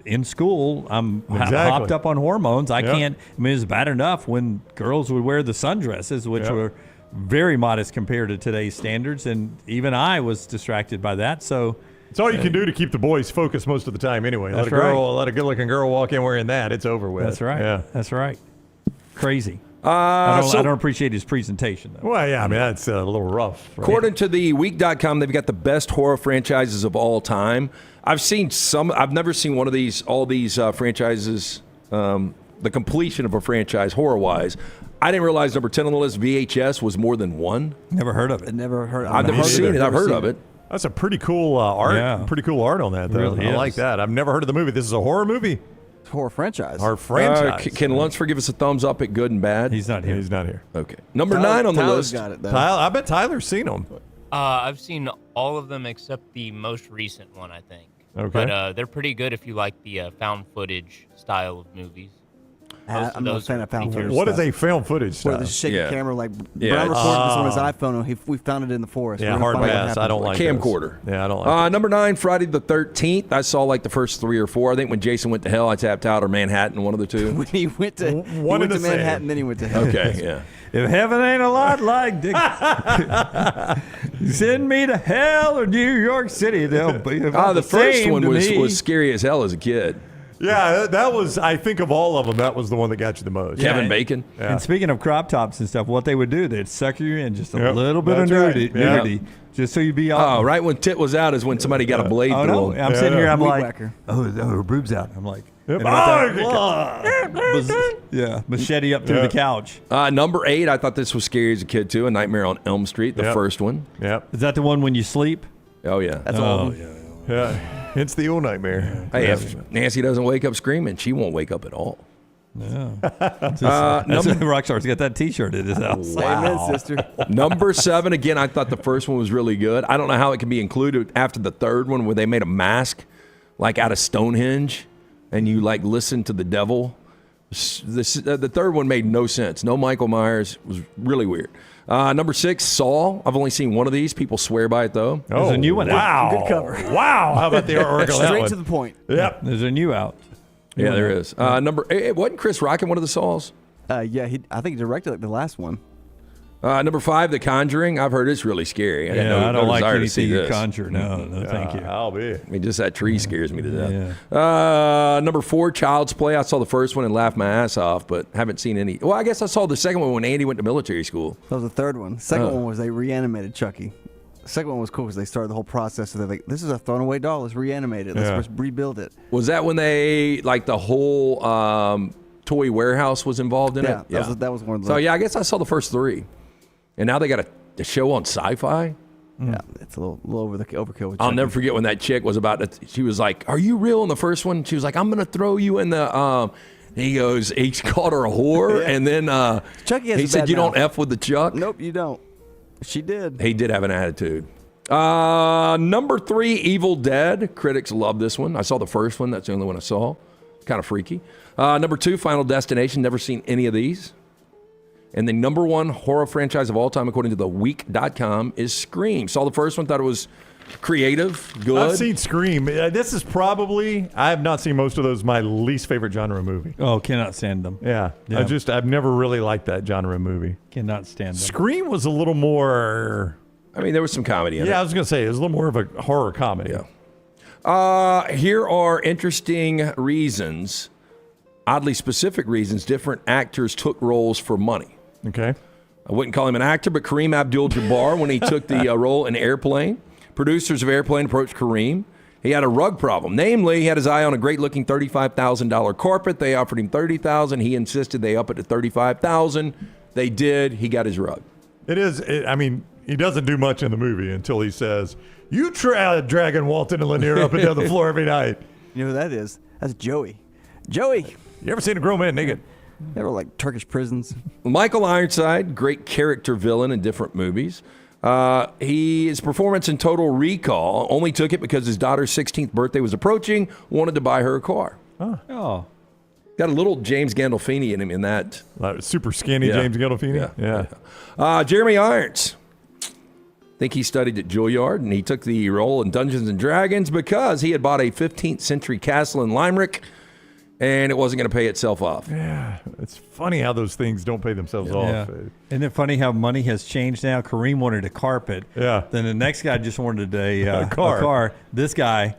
Speaker 2: in school, I'm hopped up on hormones. I can't. I mean, it's bad enough when girls would wear the sundresses, which were very modest compared to today's standards, and even I was distracted by that. So
Speaker 5: it's all you can do to keep the boys focused most of the time anyway. Let a good-looking girl walk in wearing that, it's over with.
Speaker 2: That's right.
Speaker 5: Yeah.
Speaker 2: That's right. Crazy. I don't appreciate his presentation, though.
Speaker 5: Well, yeah, I mean, that's a little rough. Right?
Speaker 9: According to the Week.com, they've got the best horror franchises of all time. I've seen some. I've never seen one of these. All these franchises. The completion of a franchise, horror-wise. I didn't realize number 10 on the list, VHS, was more than one.
Speaker 2: Never heard of it.
Speaker 9: I've never seen it. I've heard of it.
Speaker 5: That's a pretty cool art.
Speaker 2: Yeah.
Speaker 5: Pretty cool art on that, though.
Speaker 2: Really
Speaker 5: I
Speaker 2: is.
Speaker 5: like that. I've never heard of the movie. This is a horror movie.
Speaker 17: Horror franchise.
Speaker 5: Our franchise.
Speaker 9: Can Lunsford give us a thumbs up at good and bad?
Speaker 2: He's not here.
Speaker 5: He's not here.
Speaker 9: Okay. Number 9 on the
Speaker 17: Tyler's
Speaker 9: list.
Speaker 17: got it, though.
Speaker 5: I bet Tyler's seen them.
Speaker 18: I've seen all of them except the most recent one, I think.
Speaker 5: Okay.
Speaker 18: But they're pretty good if you like the found footage style of movies.
Speaker 17: I'm not a fan of found footage.
Speaker 5: What
Speaker 17: stuff.
Speaker 5: is a found footage style?
Speaker 17: Where the shaky camera, like
Speaker 9: Yeah,
Speaker 17: Brown
Speaker 9: it's-
Speaker 17: recorded this on his iPhone. We found it in the forest.
Speaker 5: Yeah,
Speaker 17: We're
Speaker 5: hard
Speaker 17: gonna find out what
Speaker 5: pass. I
Speaker 17: happened
Speaker 5: don't like
Speaker 9: Camcorder.
Speaker 5: those. Yeah, I don't like
Speaker 9: Number 9, Friday the 13th. I saw like the first 3 or 4. I think when Jason went to hell, I tapped out, or Manhattan, one of the two.
Speaker 17: When he went to
Speaker 5: One and the same.
Speaker 17: Manhattan, then he went to hell.
Speaker 9: Okay, yeah.
Speaker 2: If heaven ain't a lot like Dick, send me to hell or New York City. They'll be about
Speaker 9: The first
Speaker 2: same
Speaker 9: one
Speaker 2: to
Speaker 9: was
Speaker 2: me.
Speaker 9: scary as hell as a kid.
Speaker 5: Yeah, that was, I think of all of them, that was the one that got you the most.
Speaker 9: Kevin Bacon.
Speaker 5: Yeah.
Speaker 2: And speaking of crop tops and stuff, what they would do, they'd sucker you in just a
Speaker 5: Yep,
Speaker 2: little bit of
Speaker 5: that's right.
Speaker 2: nudity,
Speaker 5: Yeah.
Speaker 2: just so you'd be all.
Speaker 9: Oh, right when tit was out is when somebody got a blade
Speaker 2: Oh
Speaker 9: through
Speaker 2: no!
Speaker 9: him.
Speaker 2: I'm sitting here. I'm
Speaker 17: Weed
Speaker 2: like,
Speaker 17: whacker.
Speaker 2: her boob's out. I'm like,
Speaker 5: Yep.
Speaker 2: and I thought, Yeah, machete up through the couch.
Speaker 9: Number 8, I thought this was scary as a kid, too. A Nightmare on Elm Street, the first one.
Speaker 5: Yep.
Speaker 2: Is that the one when you sleep?
Speaker 9: Oh, yeah.
Speaker 15: That's all.
Speaker 5: Yeah. It's the old nightmare.
Speaker 9: Hey, if Nancy doesn't wake up screaming, she won't wake up at all.
Speaker 2: Yeah. Rockstar's got that T-shirt in his house.
Speaker 15: Amen, sister.
Speaker 9: Number 7, again, I thought the first one was really good. I don't know how it can be included after the third one where they made a mask, like out of Stonehenge, and you, like, listen to the devil. The third one made no sense. No Michael Myers. It was really weird. Number 6, Saw. I've only seen one of these. People swear by it, though.
Speaker 2: There's a new one
Speaker 5: wow.
Speaker 2: out.
Speaker 15: Good cover.
Speaker 5: Wow. How about the article?
Speaker 15: Straight to the point.
Speaker 5: Yep.
Speaker 2: There's a new out.
Speaker 9: Yeah, there is. Number 8, wasn't Chris Rock in one of the Saws?
Speaker 15: Yeah, I think he directed like the last one.
Speaker 9: Number 5, The Conjuring. I've heard it's really scary.
Speaker 2: I don't like anything you conjure. No, thank you.
Speaker 5: I'll be.
Speaker 9: I mean, just that tree scares me to death. Number 4, Child's Play. I saw the first one and laughed my ass off, but haven't seen any. Well, I guess I saw the second one when Andy went to military school.
Speaker 15: That was the third one. The second one was they reanimated Chucky. The second one was cool because they started the whole process. So they're like, this is a thrown away doll. Let's reanimate it. Let's rebuild it.
Speaker 9: Was that when they, like, the whole toy warehouse was involved in it?
Speaker 15: Yeah, that was one of the.
Speaker 9: So, yeah, I guess I saw the first 3. And now they got a show on Sci-Fi.
Speaker 15: Yeah, it's a little overkill.
Speaker 9: I'll never forget when that chick was about to, she was like, "Are you real?" in the first one. She was like, "I'm going to throw you in the." He called her a whore, and then
Speaker 15: Chucky has
Speaker 9: he
Speaker 15: a
Speaker 9: said,
Speaker 15: bad
Speaker 9: "You
Speaker 15: mouth.
Speaker 9: don't F with the Chuck."
Speaker 15: Nope, you don't. She did.
Speaker 9: He did have an attitude. Number 3, Evil Dead. Critics love this one. I saw the first one. That's the only one I saw. Kind of freaky. Number 2, Final Destination. Never seen any of these. And the number 1 horror franchise of all time, according to theweek.com, is Scream. Saw the first one, thought it was creative, good.
Speaker 5: I've seen Scream. This is probably, I have not seen most of those, my least favorite genre movie.
Speaker 2: Oh, cannot stand them.
Speaker 5: Yeah. I've never really liked that genre movie.
Speaker 2: Cannot stand them.
Speaker 5: Scream was a little more.
Speaker 9: I mean, there was some comedy in it.
Speaker 5: Yeah, I was going to say, it was a little more of a horror comedy.
Speaker 9: Yeah. Here are interesting reasons, oddly specific reasons, different actors took roles for money.
Speaker 5: Okay.
Speaker 9: I wouldn't call him an actor, but Kareem Abdul-Jabbar, when he took the role in Airplane, producers of Airplane approached Kareem. He had a rug problem. Namely, he had his eye on a great-looking $35,000 carpet. They offered him $30,000. He insisted they up it to $35,000. They did. He got his rug.
Speaker 5: It is. I mean, he doesn't do much in the movie until he says, "You try dragging Walton and Lanier up and down the floor every night."
Speaker 15: You know who that is? That's Joey. Joey.
Speaker 5: You ever seen a grown man naked?
Speaker 15: They were like Turkish prisons.
Speaker 9: Michael Ironside, great character villain in different movies. His performance in Total Recall only took it because his daughter's 16th birthday was approaching, wanted to buy her a car.
Speaker 2: Oh.
Speaker 9: Got a little James Gandolfini in him in that.
Speaker 5: Super skinny James Gandolfini?
Speaker 9: Yeah. Jeremy Irons. I think he studied at Juilliard, and he took the role in Dungeons & Dragons because he had bought a 15th century castle in Limerick, and it wasn't going to pay itself off.
Speaker 5: Yeah, it's funny how those things don't pay themselves off.
Speaker 2: Isn't it funny how money has changed now? Kareem wanted a carpet.
Speaker 5: Yeah.
Speaker 2: Then the next guy just wanted a
Speaker 5: car.
Speaker 2: This guy,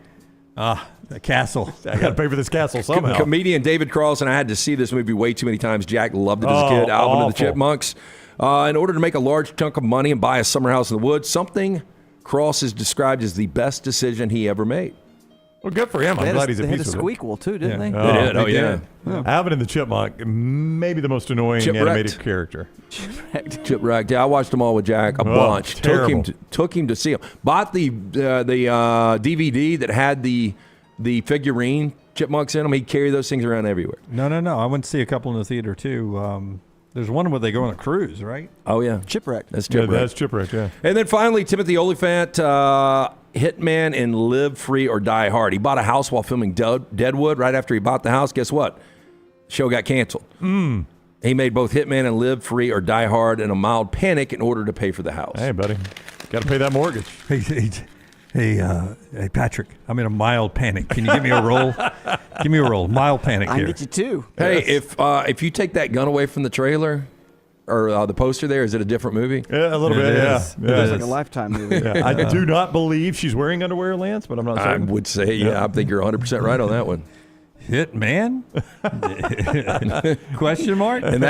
Speaker 2: a castle.
Speaker 5: I got to pay for this castle somehow.
Speaker 9: Comedian David Carlson, I had to see this movie way too many times. Jack loved it as a kid. Alvin and the Chipmunks. In order to make a large chunk of money and buy a summer house in the woods, something Cross is described as the best decision he ever made.
Speaker 5: Well, good for him. I'm glad he's at peace with it.
Speaker 15: They had a squeakquel, too, didn't they?
Speaker 9: They did. Oh, yeah.
Speaker 5: Alvin and the Chipmunk, maybe the most annoying animated character.
Speaker 9: Chipwrecked. Yeah, I watched them all with Jack a bunch. Took him to see them. Bought the DVD that had the figurine chipmunks in them. He'd carry those things around everywhere.
Speaker 2: No. I went to see a couple in the theater, too. There's one where they go on a cruise, right?
Speaker 9: Oh, yeah.
Speaker 15: Chipwrecked.
Speaker 9: That's Chipwrecked.
Speaker 5: Yeah, that's Chipwrecked, yeah.
Speaker 9: And then finally, Timothy Olyphant, hitman in Live Free or Die Hard. He bought a house while filming Deadwood. Right after he bought the house, guess what? Show got canceled. He made both Hitman and Live Free or Die Hard in a mild panic in order to pay for the house.
Speaker 5: Hey, buddy. Got to pay that mortgage.
Speaker 2: Hey, Patrick, I'm in a mild panic. Can you give me a roll? Give me a roll. Mild panic here.
Speaker 15: I can get you two.
Speaker 9: Hey, if you take that gun away from the trailer or the poster there, is it a different movie?
Speaker 5: Yeah, a little bit, yeah.
Speaker 15: It's like a Lifetime movie.
Speaker 5: Yeah. I do not believe she's wearing underwear, Lance, but I'm not certain.
Speaker 9: I would say, yeah, I think you're 100% right on that one.
Speaker 2: Hitman? Question mark?
Speaker 9: And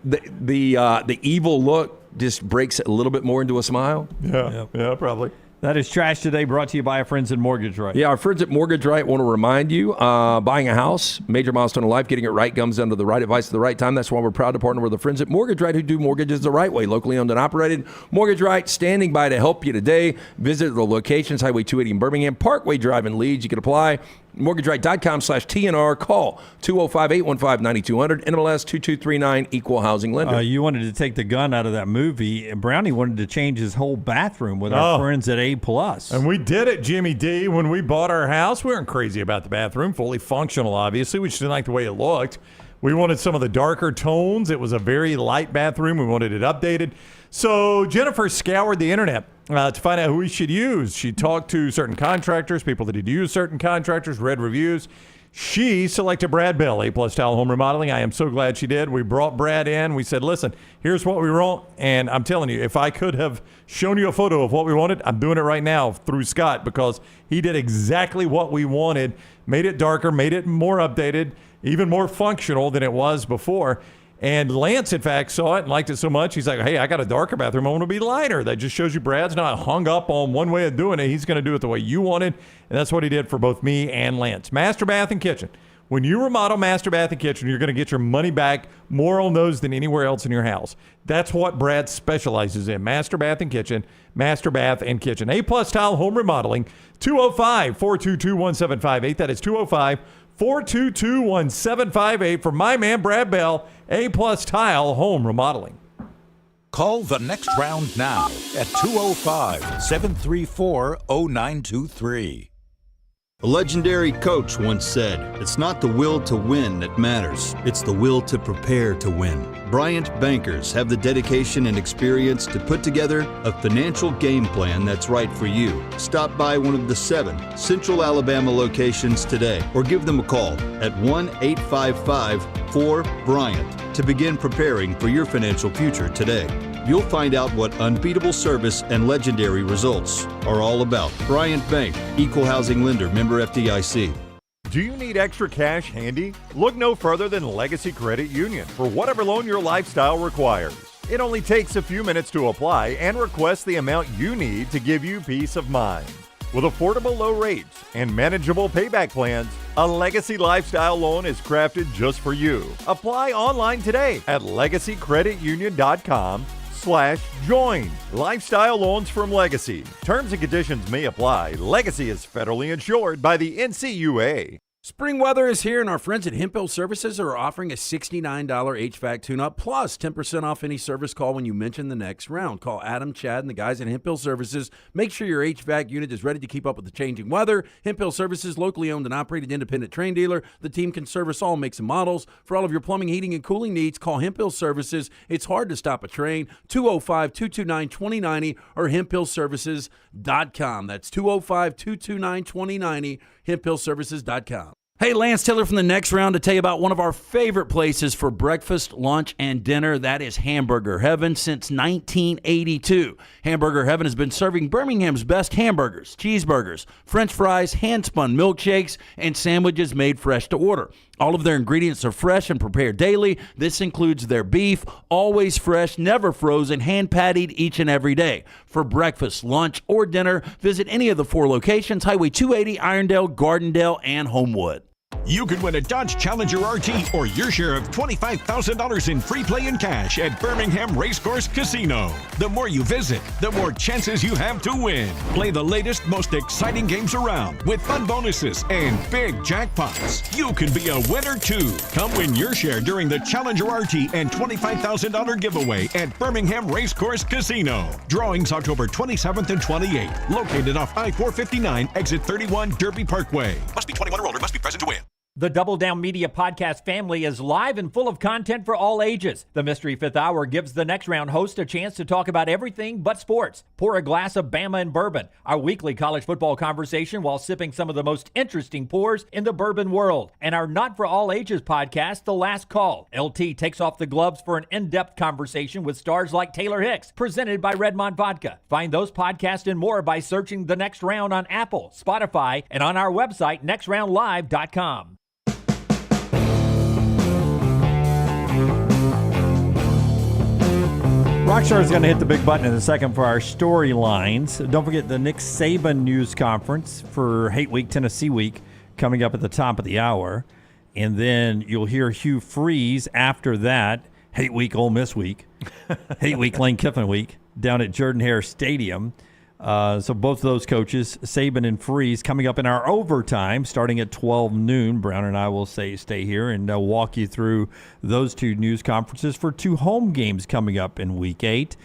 Speaker 9: the evil look just breaks it a little bit more into a smile.
Speaker 5: Yeah, probably.
Speaker 2: That is Trash Today, brought to you by our friends at Mortgage Right.
Speaker 9: Yeah, our friends at Mortgage Right want to remind you, buying a house, major milestone in life, getting it right comes under the right advice at the right time. That's why we're proud to partner with the friends at Mortgage Right who do mortgages the right way, locally owned and operated. Mortgage Right, standing by to help you today. Visit the locations, Highway 280 in Birmingham, Parkway Drive in Leeds. You can apply. MortgageRight.com/TNR. Call 205-815-9200. NMLS 2239, Equal Housing Lender.
Speaker 2: You wanted to take the gun out of that movie. Brownie wanted to change his whole bathroom with our friends at A+.
Speaker 5: And we did it, Jimmy D. When we bought our house, we weren't crazy about the bathroom. Fully functional, obviously. We just didn't like the way it looked. We wanted some of the darker tones. It was a very light bathroom. We wanted it updated. So Jennifer scoured the internet to find out who we should use. She talked to certain contractors, people that had used certain contractors, read reviews. She selected Brad Bell, A+ Tile Home Remodeling. I am so glad she did. We brought Brad in. We said, listen, here's what we want. And I'm telling you, if I could have shown you a photo of what we wanted, I'm doing it right now through Scott because he did exactly what we wanted, made it darker, made it more updated, even more functional than it was before. And Lance, in fact, saw it and liked it so much, he's like, hey, I got a darker bathroom. I want to be lighter. That just shows you Brad's not hung up on one way of doing it. He's going to do it the way you wanted. And that's what he did for both me and Lance. Master Bath and Kitchen. When you remodel Master Bath and Kitchen, you're going to get your money back more on those than anywhere else in your house. That's what Brad specializes in. Master Bath and Kitchen. Master Bath and Kitchen. A+ Tile Home Remodeling. 205-422-1758. That is 205-422-1758 for my man Brad Bell, A+ Tile Home Remodeling.
Speaker 8: Call the next round now at 205-734-0923.
Speaker 4: A legendary coach once said, it's not the will to win that matters, it's the will to prepare to win. Bryant bankers have the dedication and experience to put together a financial game plan that's right for you. Stop by one of the 7 Central Alabama locations today or give them a call at 1-855-4-BRYANT to begin preparing for your financial future today. You'll find out what unbeatable service and legendary results are all about. Bryant Bank, Equal Housing Lender, member FDIC.
Speaker 5: Do you need extra cash handy? Look no further than Legacy Credit Union for whatever loan your lifestyle requires. It only takes a few minutes to apply and request the amount you need to give you peace of mind. With affordable low rates and manageable payback plans, a Legacy Lifestyle loan is crafted just for you. Apply online today at legacycreditunion.com/join. Lifestyle loans from Legacy. Terms and conditions may apply. Legacy is federally insured by the NCUA.
Speaker 6: Spring weather is here, and our friends at Hemp Hill Services are offering a $69 HVAC tune-up plus 10% off any service call when you mention the next round. Call Adam, Chad, and the guys at Hemp Hill Services. Make sure your HVAC unit is ready to keep up with the changing weather. Hemp Hill Services, locally owned and operated independent train dealer. The team can service all makes and models. For all of your plumbing, heating, and cooling needs, call Hemp Hill Services. It's hard to stop a train. 205-229-2090 or hemphillservices.com. That's 205-229-2090, hemphillservices.com. Hey, Lance Taylor from the next round to tell you about one of our favorite places for breakfast, lunch, and dinner. That is Hamburger Heaven since 1982. Hamburger Heaven has been serving Birmingham's best hamburgers, cheeseburgers, French fries, hand-spun milkshakes, and sandwiches made fresh to order. All of their ingredients are fresh and prepared daily. This includes their beef, always fresh, never frozen, hand-pattied each and every day. For breakfast, lunch, or dinner, visit any of the 4 locations, Highway 280, Irondale, Gardendale, and Homewood.
Speaker 12: You could win a Dodge Challenger RT or your share of $25,000 in free play and cash at Birmingham Racecourse Casino. The more you visit, the more chances you have to win. Play the latest, most exciting games around with fun bonuses and big jackpots. You could be a winner too. Come win your share during the Challenger RT and $25,000 giveaway at Birmingham Racecourse Casino. Drawings October 27th and 28th. Located off I-459, exit 31 Derby Parkway. Must be 21 or older, must be present to win.
Speaker 20: The Double Down Media podcast family is live and full of content for all ages. The Mystery Fifth Hour gives the next round host a chance to talk about everything but sports. Pour a glass of Bama and bourbon, our weekly college football conversation while sipping some of the most interesting pours in the bourbon world. And our Not For All Ages podcast, The Last Call. LT takes off the gloves for an in-depth conversation with stars like Taylor Hicks, presented by Redmond Vodka. Find those podcasts and more by searching The Next Round on Apple, Spotify, and on our website, nextroundlive.com.
Speaker 2: Rockstar is going to hit the big button in a second for our storylines. Don't forget the Nick Saban news conference for Hate Week, Tennessee Week, coming up at the top of the hour. And then you'll hear Hugh Freeze after that, Hate Week, Ole Miss Week, Hate Week, Lane Kiffin Week, down at Jordan-Hare Stadium. So both of those coaches, Saban and Freeze, coming up in our overtime starting at 12 noon. Brown and I will stay here and walk you through those two news conferences for two home games coming up in Week 8.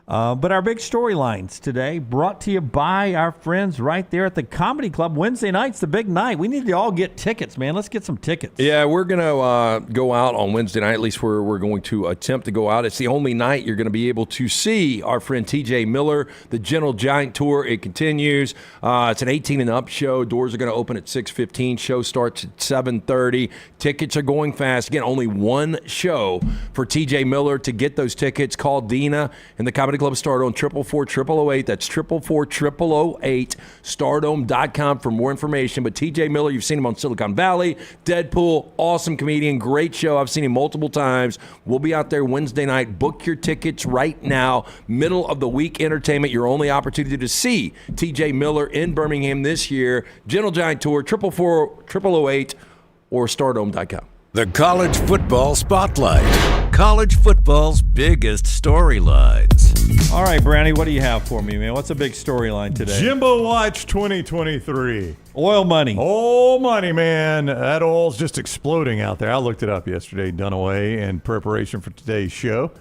Speaker 2: But our big storylines today brought to you by our friends right there at the Comedy Club. Wednesday night's the big night. We need to all get tickets, man. Let's get some tickets.
Speaker 9: Yeah, we're going to go out on Wednesday night. At least we're going to attempt to go out. It's the only night you're going to be able to see our friend TJ Miller, the Gentle Giant Tour. It continues. It's an 18 and up show. Doors are going to open at 6:15. Show starts at 7:30. Tickets are going fast. Again, only one show for TJ Miller. To get those tickets, call Dina and the Comedy Club Stardome 444-0008. That's 444-0008. Stardome.com for more information. But TJ Miller, you've seen him on Silicon Valley, Deadpool, awesome comedian, great show. I've seen him multiple times. We'll be out there Wednesday night. Book your tickets right now. Middle of the week entertainment. Your only opportunity to see TJ Miller in Birmingham this year. Gentle Giant Tour 444-0008 or Stardome.com.
Speaker 8: The College Football Spotlight. College football's biggest storylines.
Speaker 2: All right, Brownie, what do you have for me, man? What's a big storyline today?
Speaker 5: Jimbo Watch 2023.
Speaker 2: Oil money.
Speaker 5: Oil money, man. That oil's just exploding out there. I looked it up yesterday, Dunaway, in preparation for today's show.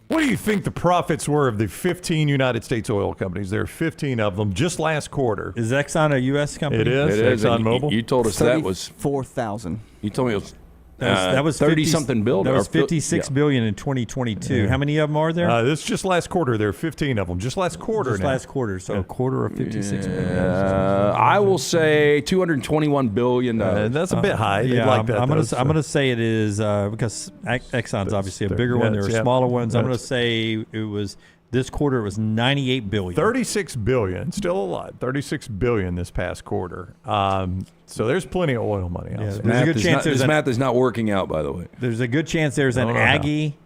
Speaker 5: What do you think the profits were of the 15 United States oil companies? There are 15 of them just last quarter.
Speaker 2: Is Exxon a U.S. company?
Speaker 5: It is. ExxonMobil.
Speaker 9: You told us that was
Speaker 15: 4,000.
Speaker 9: You told me it was.
Speaker 2: That was
Speaker 9: 30-something billion.
Speaker 2: That was $56 billion in 2022.
Speaker 5: Yeah.
Speaker 2: How many of them are there?
Speaker 5: This just last quarter. There are 15 of them. Just last quarter.
Speaker 2: Just
Speaker 5: now.
Speaker 2: last quarter. So a quarter of 56 billion.
Speaker 9: I will say $221 billion.
Speaker 5: That's a bit high.
Speaker 2: Yeah,
Speaker 5: like that,
Speaker 2: I'm going to say it is because Exxon's obviously a bigger one. There are smaller ones. I'm going to say it was. This quarter, it was $98 billion.
Speaker 5: $36 billion, still a lot. $36 billion this past quarter. So there's plenty of oil money.
Speaker 2: There's a good chance
Speaker 9: this math is not working out, by the way.
Speaker 2: There's a good chance there's an Aggie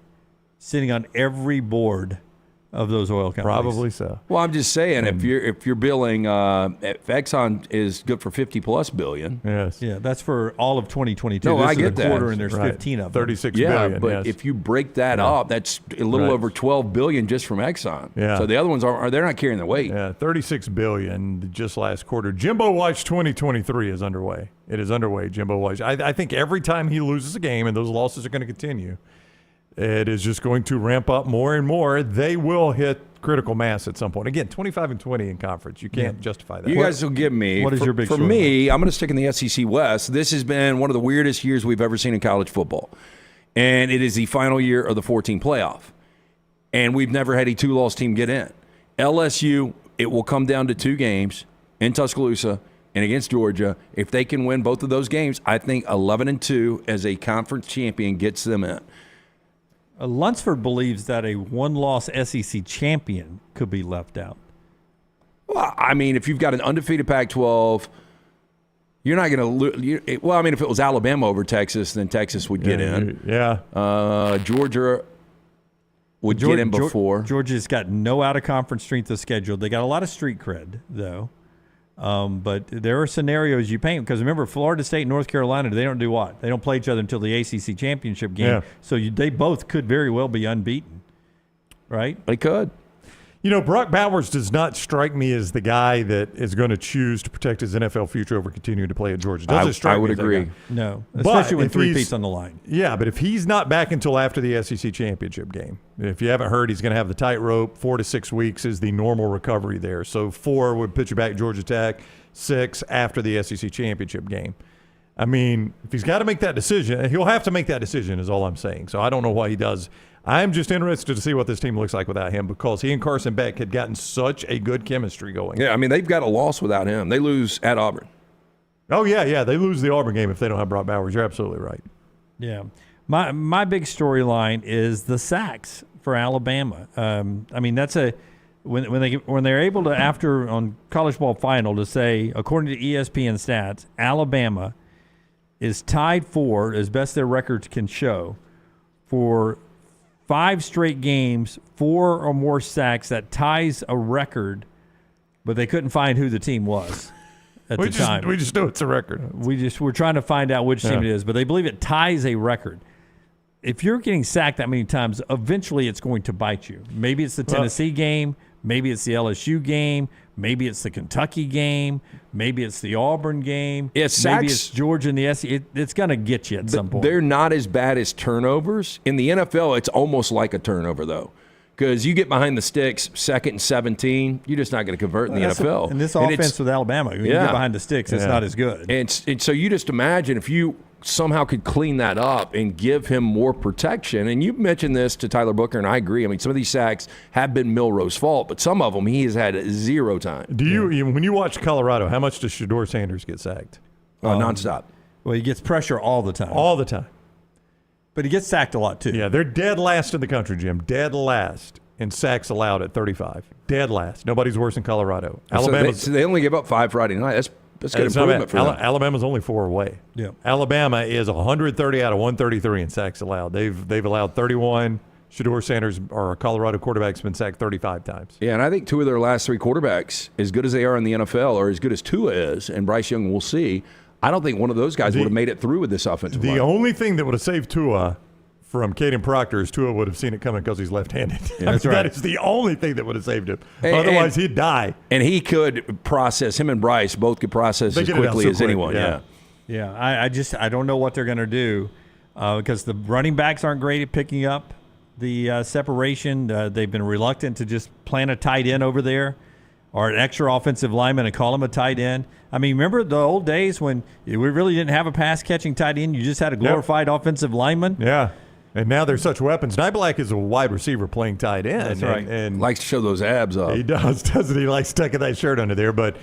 Speaker 2: sitting on every board of those oil companies.
Speaker 5: Probably so.
Speaker 9: Well, I'm just saying, if you're billing, if Exxon is good for $50+ billion.
Speaker 5: Yes.
Speaker 2: Yeah, that's for all of 2022.
Speaker 9: No,
Speaker 2: this
Speaker 9: I
Speaker 2: is
Speaker 9: get
Speaker 2: a
Speaker 9: that.
Speaker 2: quarter, and there's 15 of them.
Speaker 5: $36 billion.
Speaker 9: But if you break that up, that's a little over $12 billion just from Exxon.
Speaker 5: Yeah.
Speaker 9: So the other ones they're not carrying the weight.
Speaker 5: Yeah, $36 billion just last quarter. Jimbo Watch 2023 is underway. It is underway, Jimbo Watch. I think every time he loses a game, and those losses are going to continue, it is just going to ramp up more and more. They will hit critical mass at some point. Again, 25-20 in conference. You can't justify that.
Speaker 9: You guys will give me.
Speaker 2: What is your big
Speaker 9: For
Speaker 2: story?
Speaker 9: me, I'm going to stick in the SEC West. This has been one of the weirdest years we've ever seen in college football. And it is the final year of the 14 playoff. And we've never had a two-loss team get in. LSU, it will come down to two games in Tuscaloosa and against Georgia. If they can win both of those games, I think 11-2 as a conference champion gets them in.
Speaker 2: Lunsford believes that a one-loss SEC champion could be left out.
Speaker 9: Well, I mean, if you've got an undefeated Pac-12, you're not going to lose. Well, I mean, if it was Alabama over Texas, then Texas would get in.
Speaker 5: Yeah.
Speaker 9: Georgia would get in before.
Speaker 2: Georgia's got no out-of-conference strength of schedule. They got a lot of street cred, though. But there are scenarios you paint because remember, Florida State and North Carolina, they don't do what? They don't play each other until the ACC championship game.
Speaker 5: Yeah.
Speaker 2: So they both could very well be unbeaten, right?
Speaker 9: They could.
Speaker 5: You know, Brock Bowers does not strike me as the guy that is going to choose to protect his NFL future over continuing to play at Georgia. Doesn't strike
Speaker 9: I would
Speaker 5: me as that
Speaker 9: agree.
Speaker 5: guy.
Speaker 2: No,
Speaker 5: But
Speaker 2: especially when
Speaker 5: if
Speaker 2: three
Speaker 5: he's-
Speaker 2: peats on the line.
Speaker 5: Yeah, but if he's not back until after the SEC championship game, if you haven't heard, he's going to have the tightrope. 4 to 6 weeks is the normal recovery there. So 4 would put you back at Georgia Tech, 6 after the SEC championship game. I mean, if he's got to make that decision, he'll have to make that decision is all I'm saying. So I don't know why he does. I'm just interested to see what this team looks like without him because he and Carson Beck had gotten such a good chemistry going.
Speaker 9: Yeah, I mean, they've got a loss without him. They lose at Auburn.
Speaker 5: Oh, yeah. They lose the Auburn game if they don't have Brock Bowers. You're absolutely right.
Speaker 2: Yeah. My big storyline is the sacks for Alabama. I mean, that's when they're able to, after on College Ball Final, to say, according to ESPN stats, Alabama is tied for, as best their records can show, for 5 straight games, 4 or more sacks. That ties a record, but they couldn't find who the team was at the time.
Speaker 5: We just know it's a record.
Speaker 2: We're trying to find out which team it is, but they believe it ties a record. If you're getting sacked that many times, eventually it's going to bite you. Maybe it's the Tennessee game. Maybe it's the LSU game. Maybe it's the Kentucky game. Maybe it's the Auburn game.
Speaker 9: Yeah,
Speaker 2: maybe it's Georgia and the SEC. It's going to get you at some point.
Speaker 9: They're not as bad as turnovers. In the NFL, it's almost like a turnover, though. Because you get behind the sticks, 2nd and 17, you're just not going to convert in the NFL.
Speaker 2: And this offense with Alabama, when you get behind the sticks, it's not as good.
Speaker 9: And so you just imagine if you somehow could clean that up and give him more protection. And you mentioned this to Tyler Booker, and I agree. I mean, some of these sacks have been Milroe's fault, but some of them he has had 0 time.
Speaker 5: Do you when you watch Colorado, how much does Shedeur Sanders get sacked?
Speaker 9: Nonstop.
Speaker 2: Well, he gets pressure all the time.
Speaker 5: All the time.
Speaker 2: But he gets sacked a lot, too.
Speaker 5: Yeah, they're dead last in the country, Jim. Dead last in sacks allowed at 35. Dead last. Nobody's worse than Colorado.
Speaker 9: So they only gave up 5 Friday night. That's good improvement for them.
Speaker 5: Alabama's only 4 away.
Speaker 2: Yeah.
Speaker 5: Alabama is 130 out of 133 in sacks allowed. They've allowed 31. Shedeur Sanders, or Colorado quarterback's been sacked 35 times.
Speaker 9: Yeah, and I think 2 of their last 3 quarterbacks, as good as they are in the NFL, or as good as Tua is, and Bryce Young, we'll see, I don't think one of those guys would have made it through with this offensive line.
Speaker 5: The only thing that would have saved Tua from Caden Proctor is Tua would have seen it coming because he's left-handed.
Speaker 9: Yeah, that's right.
Speaker 5: That is the only thing that would have saved him. Otherwise, he'd die.
Speaker 9: And he could process, him and Bryce both could process as quickly as anyone.
Speaker 2: Yeah, I don't know what they're going to do because the running backs aren't great at picking up the separation. They've been reluctant to just plant a tight end over there or an extra offensive lineman and call him a tight end. I mean, remember the old days when we really didn't have a pass-catching tight end? You just had a glorified offensive lineman?
Speaker 5: Yeah. And now they're such weapons. Nyblack is a wide receiver playing tight end.
Speaker 2: That's right.
Speaker 5: And
Speaker 9: likes to show those abs up.
Speaker 5: He does, doesn't he? Like tucking that shirt under there. But,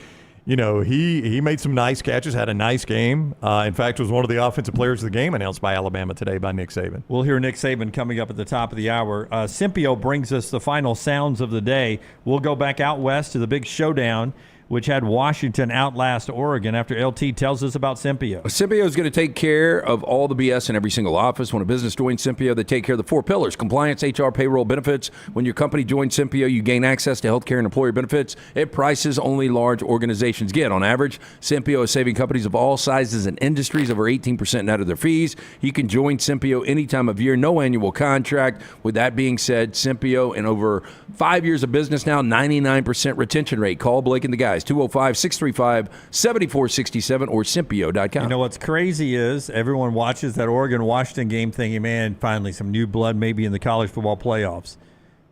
Speaker 5: you know, he made some nice catches, had a nice game. In fact, was one of the offensive players of the game announced by Alabama today by Nick Saban.
Speaker 2: We'll hear Nick Saban coming up at the top of the hour. Scipio brings us the final sounds of the day. We'll go back out west to the big showdown, which had Washington outlast Oregon after LT tells us about Scipio.
Speaker 9: Scipio is going to take care of all the BS in every single office. When a business joins Scipio, they take care of the 4 pillars: compliance, HR, payroll, benefits. When your company joins Scipio, you gain access to healthcare and employer benefits at prices only large organizations get. On average, Scipio is saving companies of all sizes and industries over 18% net of their fees. You can join Scipio any time of year, no annual contract. With that being said, Scipio, in over 5 years of business now, 99% retention rate. Call Blake and the guys. 205-635-7467 or Scipio.com.
Speaker 2: You know what's crazy is everyone watches that Oregon-Washington game thinking, man, finally some new blood maybe in the college football playoffs.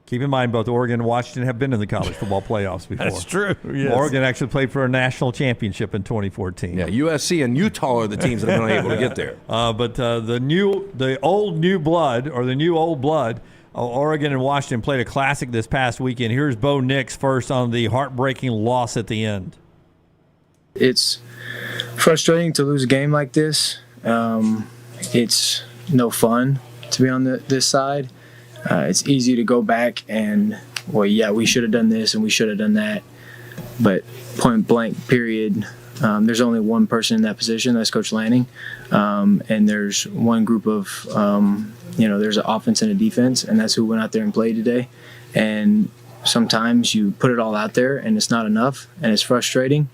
Speaker 2: Keep in mind, both Oregon and Washington have been in the college football plallayoffs before.
Speaker 5: That's true. Yes.
Speaker 2: Oregon actually played for a national championship in 2014.
Speaker 9: Yeah, USC and Utah are the teams that have been able to get there.
Speaker 2: But the old new blood, or the new old blood, Oregon and Washington played a classic this past weekend. Here's Bo Nix first on the heartbreaking loss at the end.
Speaker 3: It's frustrating to lose a game like this. It's no fun to be on this side. It's easy to go back and, well, yeah, we should have done this and we should have done that. But point blank, period, there's only one person in that position, that's Coach Lanning. And there's one group of, there's an offense and a defense, and that's who went out there and played today. And sometimes you put it all out there and it's not enough, and it's frustrating.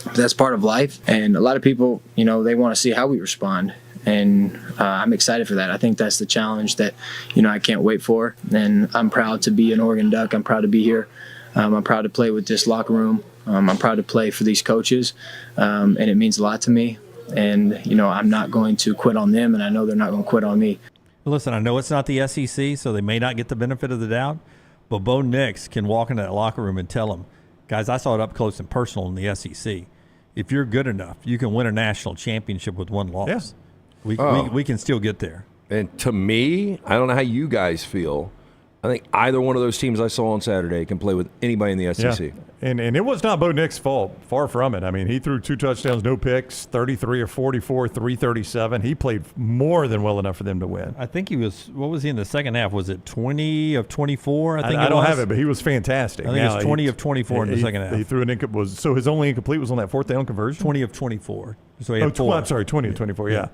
Speaker 3: But that's part of life. And a lot of people, they want to see how we respond. And I'm excited for that. I think that's the challenge that, I can't wait for. And I'm proud to be an Oregon Duck. I'm proud to be here. I'm proud to play with this locker room. I'm proud to play for these coaches. And it means a lot to me. And, I'm not going to quit on them, and I know they're not going to quit on me.
Speaker 2: Listen, I know it's not the SEC, so they may not get the benefit of the doubt, but Bo Nix can walk into that locker room and tell them, guys, I saw it up close and personal in the SEC. If you're good enough, you can win a national championship with one loss.
Speaker 5: Yeah.
Speaker 2: We can still get there.
Speaker 9: And to me, I don't know how you guys feel. I think either one of those teams I saw on Saturday can play with anybody in the SEC.
Speaker 5: Yeah. And it was not Bo Nix's fault. Far from it. I mean, he threw 2 touchdowns, no picks, 33 or 44, 337. He played more than well enough for them to win.
Speaker 2: I think he was, what was he in the second half? Was it 20 of 24?
Speaker 5: I don't have it, but he was fantastic.
Speaker 2: I think it was 20 of 24 in the second half.
Speaker 5: He threw so his only incomplete was on that 4th down conversion?
Speaker 2: 20 of 24. So he had 4.
Speaker 5: I'm sorry, 20 of 24, yeah.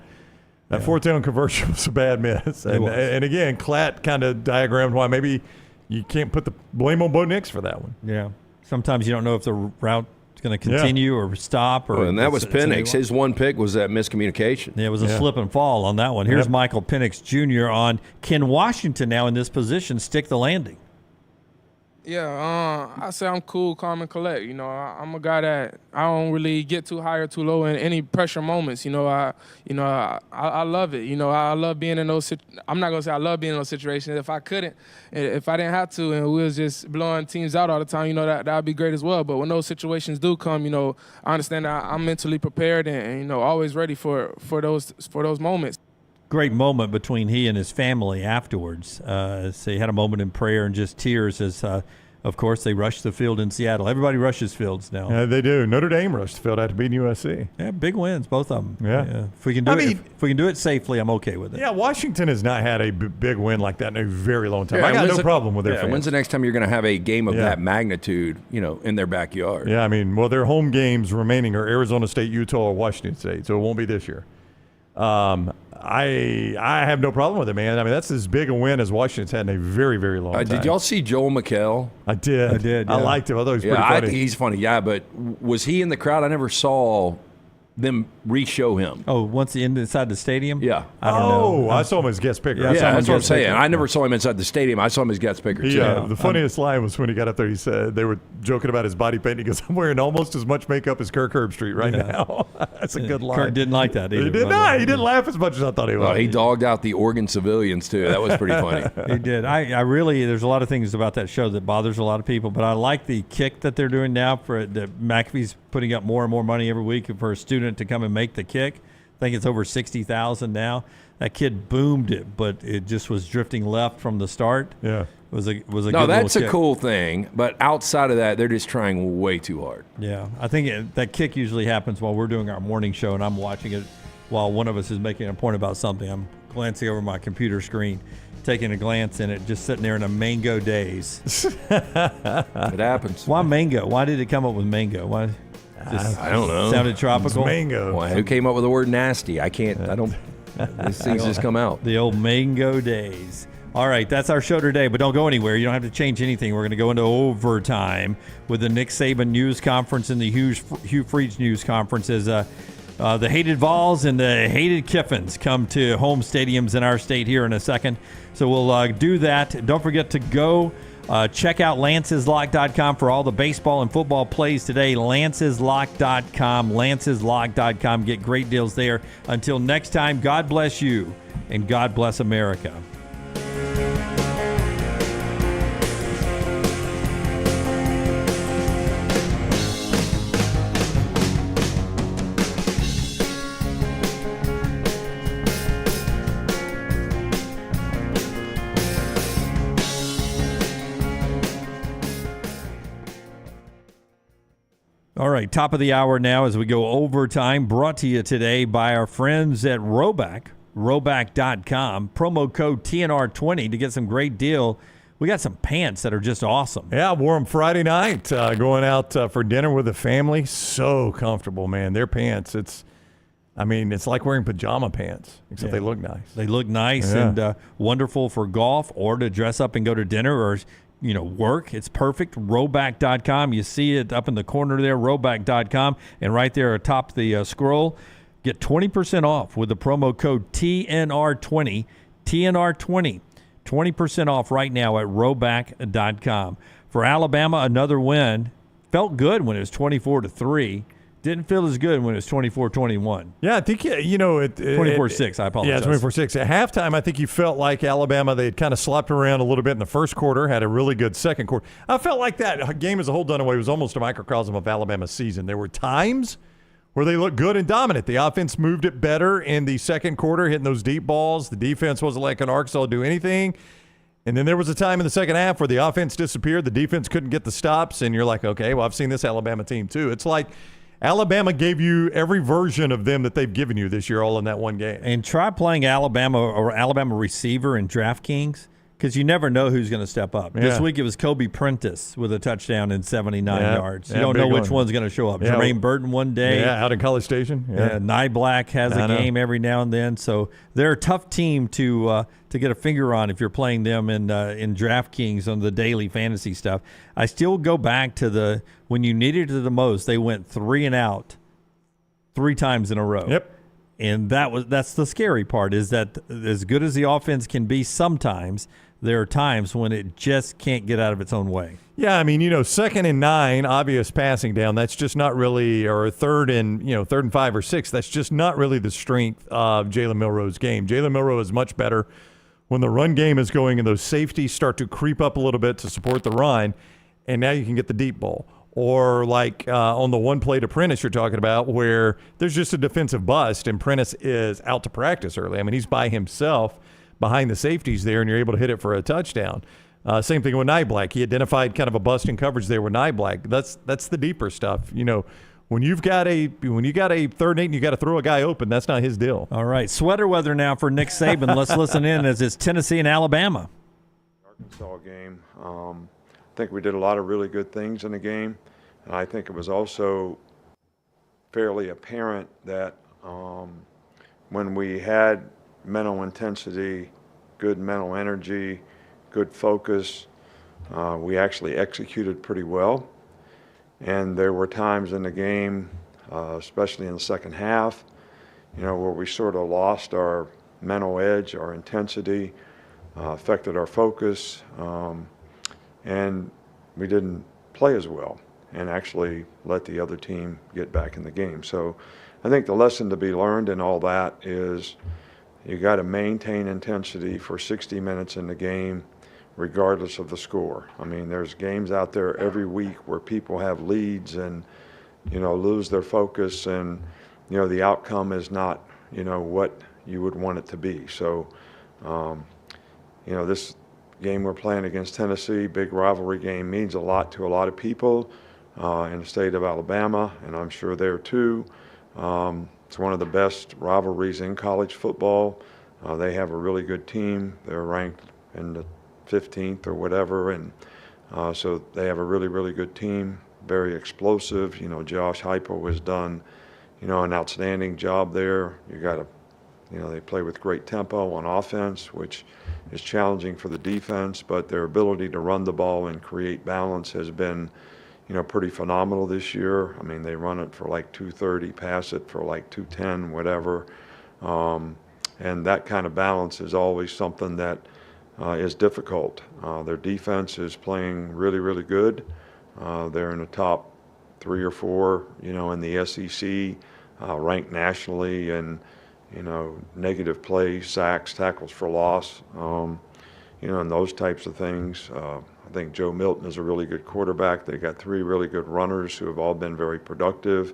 Speaker 5: That fourth down conversion was a bad miss. And again, Klatt kind of diagrammed why maybe you can't put the blame on Bo Nix for that one.
Speaker 2: Yeah. Sometimes you don't know if the route is going to continue or stop.
Speaker 9: And that was Penix. His one pick was that miscommunication.
Speaker 2: Yeah, it was a slip and fall on that one. Here's Michael Penix Jr. on, can Washington now in this position stick the landing?
Speaker 10: Yeah, I say I'm cool, calm, and collect. You know, I'm a guy that I don't really get too high or too low in any pressure moments. You know, I love it. You know, I love being in those. I'm not gonna say I love being in those situations. If I couldn't, if I didn't have to, and we was just blowing teams out all the time, you know, that would be great as well. But when those situations do come, you know, I understand that I'm mentally prepared and you know, always ready for those moments.
Speaker 2: Great moment between he and his family afterwards. So he had a moment in prayer and just tears as, of course, they rushed the field in Seattle. Everybody rushes fields now.
Speaker 5: Yeah, they do. Notre Dame rushed the field after beating USC.
Speaker 2: Yeah, big wins, both of them.
Speaker 5: Yeah.
Speaker 2: If we can do if we can do it safely, I'm okay with it.
Speaker 5: Yeah, Washington has not had a big win like that in a very long time. I got no problem with their fans.
Speaker 9: When's the next time you're going to have a game of that magnitude, you know, in their backyard?
Speaker 5: Yeah, I mean, well, their home games remaining are Arizona State, Utah, or Washington State, so it won't be this year. I have no problem with it, man. I mean, that's as big a win as Washington's had in a very, very long time.
Speaker 9: Did y'all see Joel McHale?
Speaker 5: I did.
Speaker 2: Yeah.
Speaker 5: I liked him. I thought he was pretty funny.
Speaker 9: I think he's funny. Yeah, but was he in the crowd? I never saw them re-show him.
Speaker 2: Oh, once inside the stadium?
Speaker 9: Yeah.
Speaker 2: I don't know.
Speaker 5: I saw him as guest picker.
Speaker 9: Yeah, that's what I'm saying. I never saw him inside the stadium. I saw him as guest picker, too.
Speaker 5: Yeah, the funniest line was when he got up there, he said, they were joking about his body paint. He goes, I'm wearing almost as much makeup as Kirk Herbstreit right now. That's a good line.
Speaker 2: Kirk didn't like that either.
Speaker 5: He did not. He didn't laugh as much as I thought he would.
Speaker 9: He dogged out the Oregon civilians, too. That was pretty funny.
Speaker 2: He did. I really, there's a lot of things about that show that bothers a lot of people, but I like the kick that they're doing now for that McAfee's putting up more and more money every week for a student to come and make the kick. I think it's over 60,000 now. That kid boomed it, but it just was drifting left from the start.
Speaker 5: Yeah,
Speaker 2: it was a good
Speaker 9: No, that's
Speaker 2: little
Speaker 9: a
Speaker 2: kick.
Speaker 9: cool thing, but outside of that, they're just trying way too hard.
Speaker 2: Yeah, I think that kick usually happens while we're doing our morning show, and I'm watching it while one of us is making a point about something. I'm glancing over my computer screen, taking a glance in it, just sitting there in a mango daze.
Speaker 9: It happens.
Speaker 2: Why mango? Why did it come up with mango? Why?
Speaker 9: I don't know.
Speaker 2: Sounded tropical.
Speaker 5: It's mango.
Speaker 9: Well, who came up with the word nasty? I don't. These things just come out.
Speaker 2: The old mango days. All right, that's our show today, but don't go anywhere. You don't have to change anything. We're going to go into overtime with the Nick Saban news conference and the Hugh Freeze news conference as the hated Vols and the hated Kiffins come to home stadiums in our state here in a second. So we'll do that. Don't forget to go check out lanceslock.com for all the baseball and football plays today. lanceslock.com, lanceslock.com. Get great deals there. Until next time, God bless you and God bless America. All right, top of the hour now as we go overtime, brought to you today by our friends at Roback, roback.com. Promo code TNR20 to get some great deal. We got some pants that are just awesome.
Speaker 5: Yeah, I wore them Friday night, going out for dinner with the family. So comfortable, man. Their pants, it's like wearing pajama pants, except they look nice.
Speaker 2: They look nice and wonderful for golf or to dress up and go to dinner or work. It's perfect. Roback.com. You see it up in the corner there, roback.com. And right there atop the scroll, get 20% off with the promo code TNR20. TNR20. 20% off right now at roback.com. For Alabama, another win. Felt good when it was 24-3. Didn't feel as good when it was 24-21.
Speaker 5: Yeah, I think,
Speaker 2: 24-6, I apologize.
Speaker 5: Yeah, 24-6. At halftime, I think you felt like Alabama, they had kind of slopped around a little bit in the first quarter, had a really good second quarter. I felt like that game as a whole done away was almost a microcosm of Alabama's season. There were times where they looked good and dominant. The offense moved it better in the second quarter, hitting those deep balls. The defense wasn't letting Arkansas do anything. And then there was a time in the second half where the offense disappeared. The defense couldn't get the stops, and you're like, okay, well, I've seen this Alabama team too. It's like Alabama gave you every version of them that they've given you this year all in that one game.
Speaker 2: And try playing Alabama or Alabama receiver in DraftKings. Because you never know who's going to step up.
Speaker 5: Yeah.
Speaker 2: This week it was Kobe Prentice with a touchdown and 79 yards. You
Speaker 5: Yeah,
Speaker 2: don't know
Speaker 5: big
Speaker 2: which
Speaker 5: one.
Speaker 2: one's going to show up.
Speaker 5: Yeah.
Speaker 2: Jermaine Burton one day.
Speaker 5: Yeah, out in College Station. Yeah.
Speaker 2: Nyblack has a game every now and then. So they're a tough team to get a finger on if you're playing them in DraftKings on the daily fantasy stuff. I still go back to when you needed it the most, they went 3 and out 3 times in a row.
Speaker 5: Yep.
Speaker 2: And that's the scary part, is that as good as the offense can be sometimes, there are times when it just can't get out of its own way.
Speaker 5: Yeah, I mean, 2nd and 9, obvious passing down. That's just not really, or 3rd and 5 or 6. That's just not really the strength of Jalen Milroe's game. Jalen Milroe is much better when the run game is going and those safeties start to creep up a little bit to support the run, and now you can get the deep ball. Or like on the one play to Prentice you're talking about, where there's just a defensive bust and Prentice is out to practice early. I mean, he's by himself behind the safeties there, and you're able to hit it for a touchdown. Same thing with Nyblack. He identified kind of a bust in coverage there with Nyblack. That's the deeper stuff. When you got a 3rd and 8 and you got to throw a guy open, that's not his deal.
Speaker 2: All right, sweater weather now for Nick Saban. Let's listen in as it's Tennessee and Alabama.
Speaker 1: Arkansas game. I think we did a lot of really good things in the game, and I think it was also fairly apparent that when we had mental intensity, good mental energy, good focus, we actually executed pretty well. And there were times in the game, especially in the second half, where we sort of lost our mental edge, our intensity, affected our focus, and we didn't play as well and actually let the other team get back in the game. So I think the lesson to be learned in all that is you got to maintain intensity for 60 minutes in the game, regardless of the score. I mean, there's games out there every week where people have leads and, lose their focus, and, the outcome is not, what you would want it to be. So, this game we're playing against Tennessee, big rivalry game, means a lot to a lot of people in the state of Alabama, and I'm sure there too. It's one of the best rivalries in college football. They have a really good team. They're ranked in the 15th or whatever, and so they have a really, really good team, very explosive. Josh Heupel has done, an outstanding job there. They play with great tempo on offense, which is challenging for the defense, but their ability to run the ball and create balance has been, pretty phenomenal this year. I mean, they run it for like 230, pass it for like 210, whatever. And that kind of balance is always something that is difficult. Their defense is playing really, really good. They're in the top 3 or 4, in the SEC, ranked nationally, and negative plays, sacks, tackles for loss, and those types of things. I think Joe Milton is a really good quarterback. They got 3 really good runners who have all been very productive.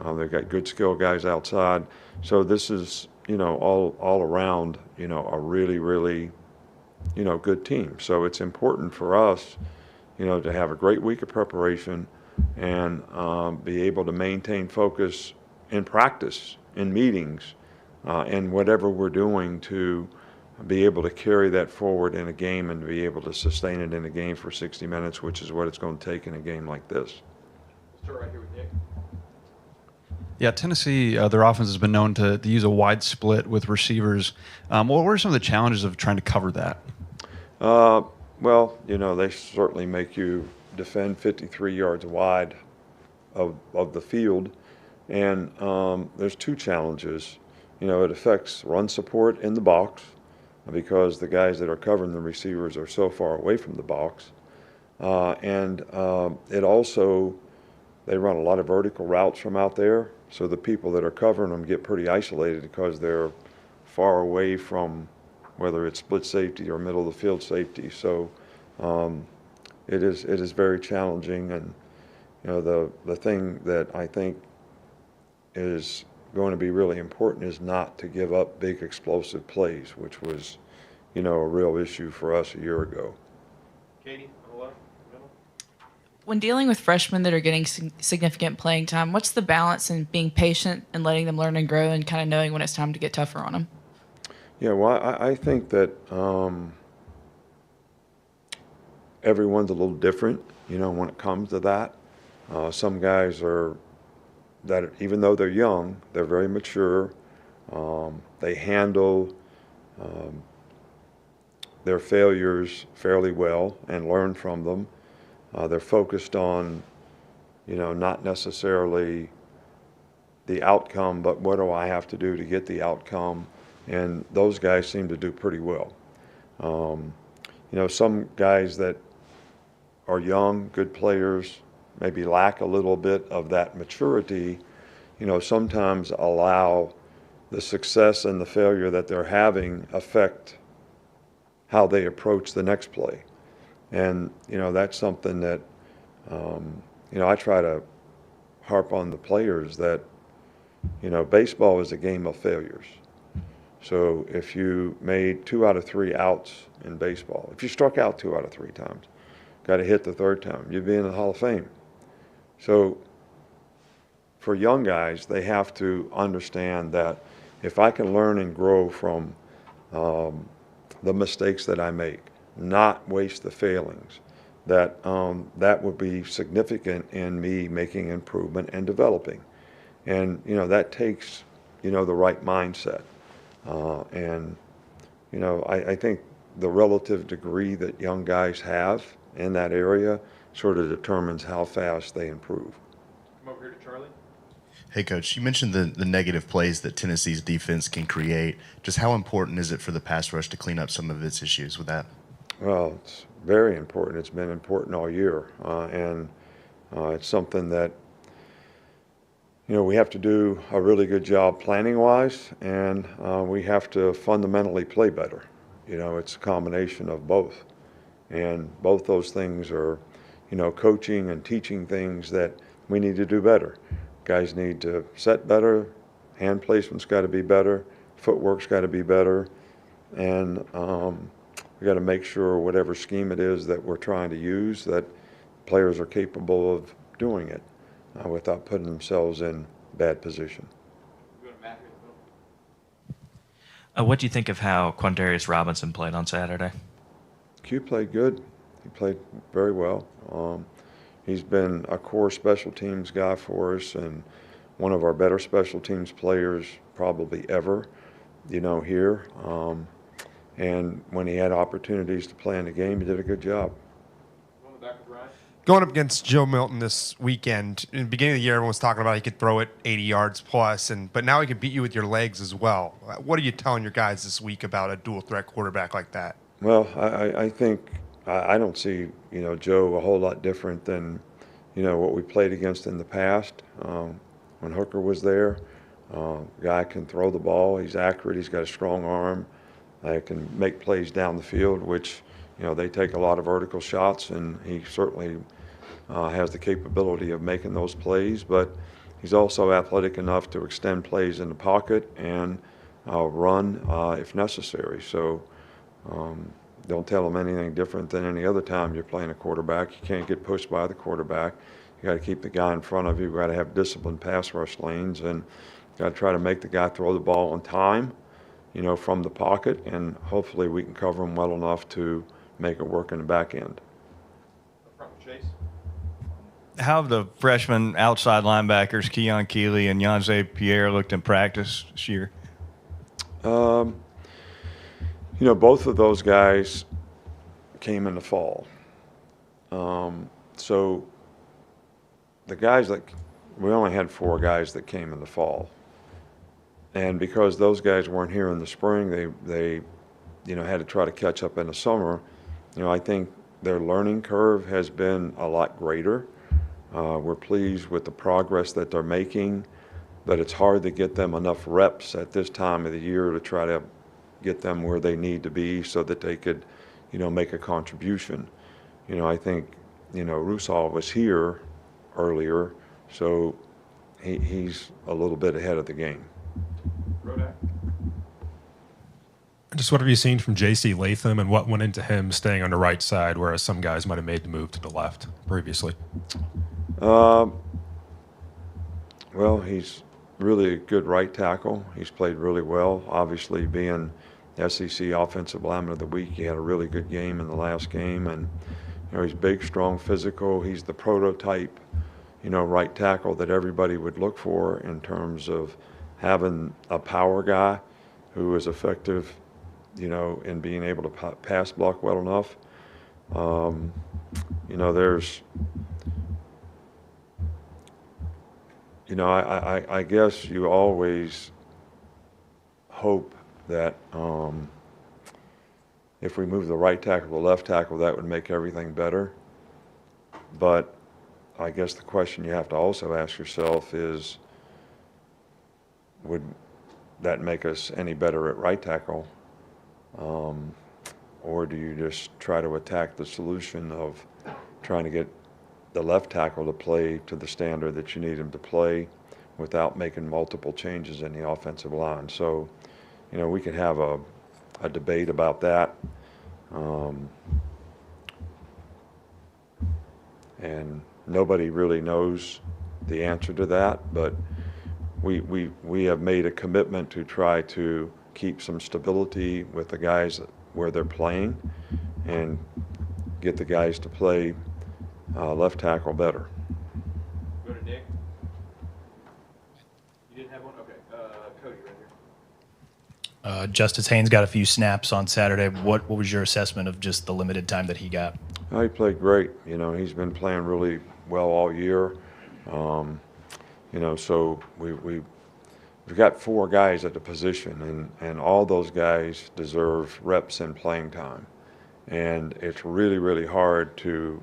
Speaker 1: They've got good skill guys outside. So this is, all around, a really, really, good team. So it's important for us, to have a great week of preparation and be able to maintain focus in practice, in meetings, and whatever we're doing to be able to carry that forward in a game and be able to sustain it in a game for 60 minutes, which is what it's going to take in a game like this.
Speaker 13: Start right here with Nick. Yeah, Tennessee, their offense has been known to use a wide split with receivers. What were some of the challenges of trying to cover that?
Speaker 1: Well, they certainly make you defend 53 yards wide of the field, and there's 2 challenges. It affects run support in the box because the guys that are covering the receivers are so far away from the box. And it also, they run a lot of vertical routes from out there, so the people that are covering them get pretty isolated because they're far away from whether it's split safety or middle of the field safety. So it is very challenging, and the thing that I think is going to be really important is not to give up big explosive plays, which was, a real issue for us a year ago.
Speaker 13: Katie, on the left, middle.
Speaker 21: When dealing with freshmen that are getting significant playing time, what's the balance in being patient and letting them learn and grow and kind of knowing when it's time to get tougher on them?
Speaker 1: Yeah, well, I think that, everyone's a little different, when it comes to that. Some guys even though they're young, they're very mature. They handle their failures fairly well and learn from them. They're focused on, not necessarily the outcome, but what do I have to do to get the outcome? And those guys seem to do pretty well. Some guys that are young, good players, maybe lack a little bit of that maturity, sometimes allow the success and the failure that they're having affect how they approach the next play. And, that's something that, I try to harp on the players that, baseball is a game of failures. So if you made 2 out of 3 outs in baseball, if you struck out 2 out of 3 times, got to hit the 3rd time, you'd be in the Hall of Fame. So for young guys, they have to understand that if I can learn and grow from the mistakes that I make, not waste the failings, that would be significant in me making improvement and developing. And, that takes, the right mindset. I think the relative degree that young guys have in that area sort of determines how fast they improve.
Speaker 14: Come over here to Charlie.
Speaker 16: Hey, Coach, you mentioned the negative plays that Tennessee's defense can create. Just how important is it for the pass rush to clean up some of its issues with that?
Speaker 1: Well, it's very important. It's been important all year. And it's something that, we have to do a really good job planning-wise, and we have to fundamentally play better. It's a combination of both. And both those things are, coaching and teaching things that we need to do better. Guys need to set better, hand placement's got to be better, footwork's got to be better, and we got to make sure whatever scheme it is that we're trying to use, that players are capable of doing it without putting themselves in bad position.
Speaker 22: What do you think of how Quandarius Robinson played on Saturday?
Speaker 1: Q played good. He played very well. He's been a core special teams guy for us and one of our better special teams players probably ever, here. And when he had opportunities to play in the game, he did a good job.
Speaker 14: Going up against Joe Milton this weekend, in the beginning of the year, everyone was talking about he could throw it 80 yards plus, but now he can beat you with your legs as well. What are you telling your guys this week about a dual-threat quarterback like that?
Speaker 1: Well, I think I don't see, Joe a whole lot different than, what we played against in the past. When Hooker was there, guy can throw the ball. He's accurate. He's got a strong arm. He can make plays down the field, which, they take a lot of vertical shots, and he certainly has the capability of making those plays. But he's also athletic enough to extend plays in the pocket and run if necessary. So don't tell him anything different than any other time you're playing a quarterback. You can't get pushed by the quarterback. You got to keep the guy in front of you. You got to have disciplined pass rush lanes, and got to try to make the guy throw the ball on time, from the pocket, and hopefully we can cover him well enough to make it work in the back end.
Speaker 23: How have the freshman outside linebackers, Keon Keeley and Yanze Pierre, looked in practice this year?
Speaker 1: Both of those guys came in the fall. So the guys we only had 4 guys that came in the fall. And because those guys weren't here in the spring, they had to try to catch up in the summer. I think their learning curve has been a lot greater. We're pleased with the progress that they're making, but it's hard to get them enough reps at this time of the year to try to get them where they need to be so that they could, make a contribution. I think, Rusal was here earlier, so he's a little bit ahead of the game.
Speaker 14: Just what have you seen from J.C. Latham and what went into him staying on the right side, whereas some guys might have made the move to the left previously?
Speaker 1: Well, he's really a good right tackle. He's played really well. Obviously, being SEC Offensive Lineman of the Week, he had a really good game in the last game, and You know, he's big, strong, physical. He's the prototype, you know, right tackle that everybody would look for in terms of having a power guy who is effective, you know, in being able to pass block well enough. You know, there's, you know, I guess you always hope that if we move the right tackle to the left tackle, that would make everything better. But I guess the question you have to also ask yourself is, would that make us any better at right tackle? Or do you just try to attack the solution of trying to get the left tackle to play to the standard that you need him to play without making multiple changes in the offensive line? So, you know, we could have a debate about that. And nobody really knows the answer to that, but we have made a commitment to try to keep some stability with the guys where they're playing and get the guys to play left tackle better.
Speaker 2: Go to Nick. You didn't have one? Okay. Cody right here.
Speaker 7: Justice Haynes got a few snaps on Saturday. What was your assessment of just the limited time that he got?
Speaker 1: He played great. You know, he's been playing really well all year. You know, so we've got 4 guys at the position, and all those guys deserve reps and playing time. And it's really, really hard to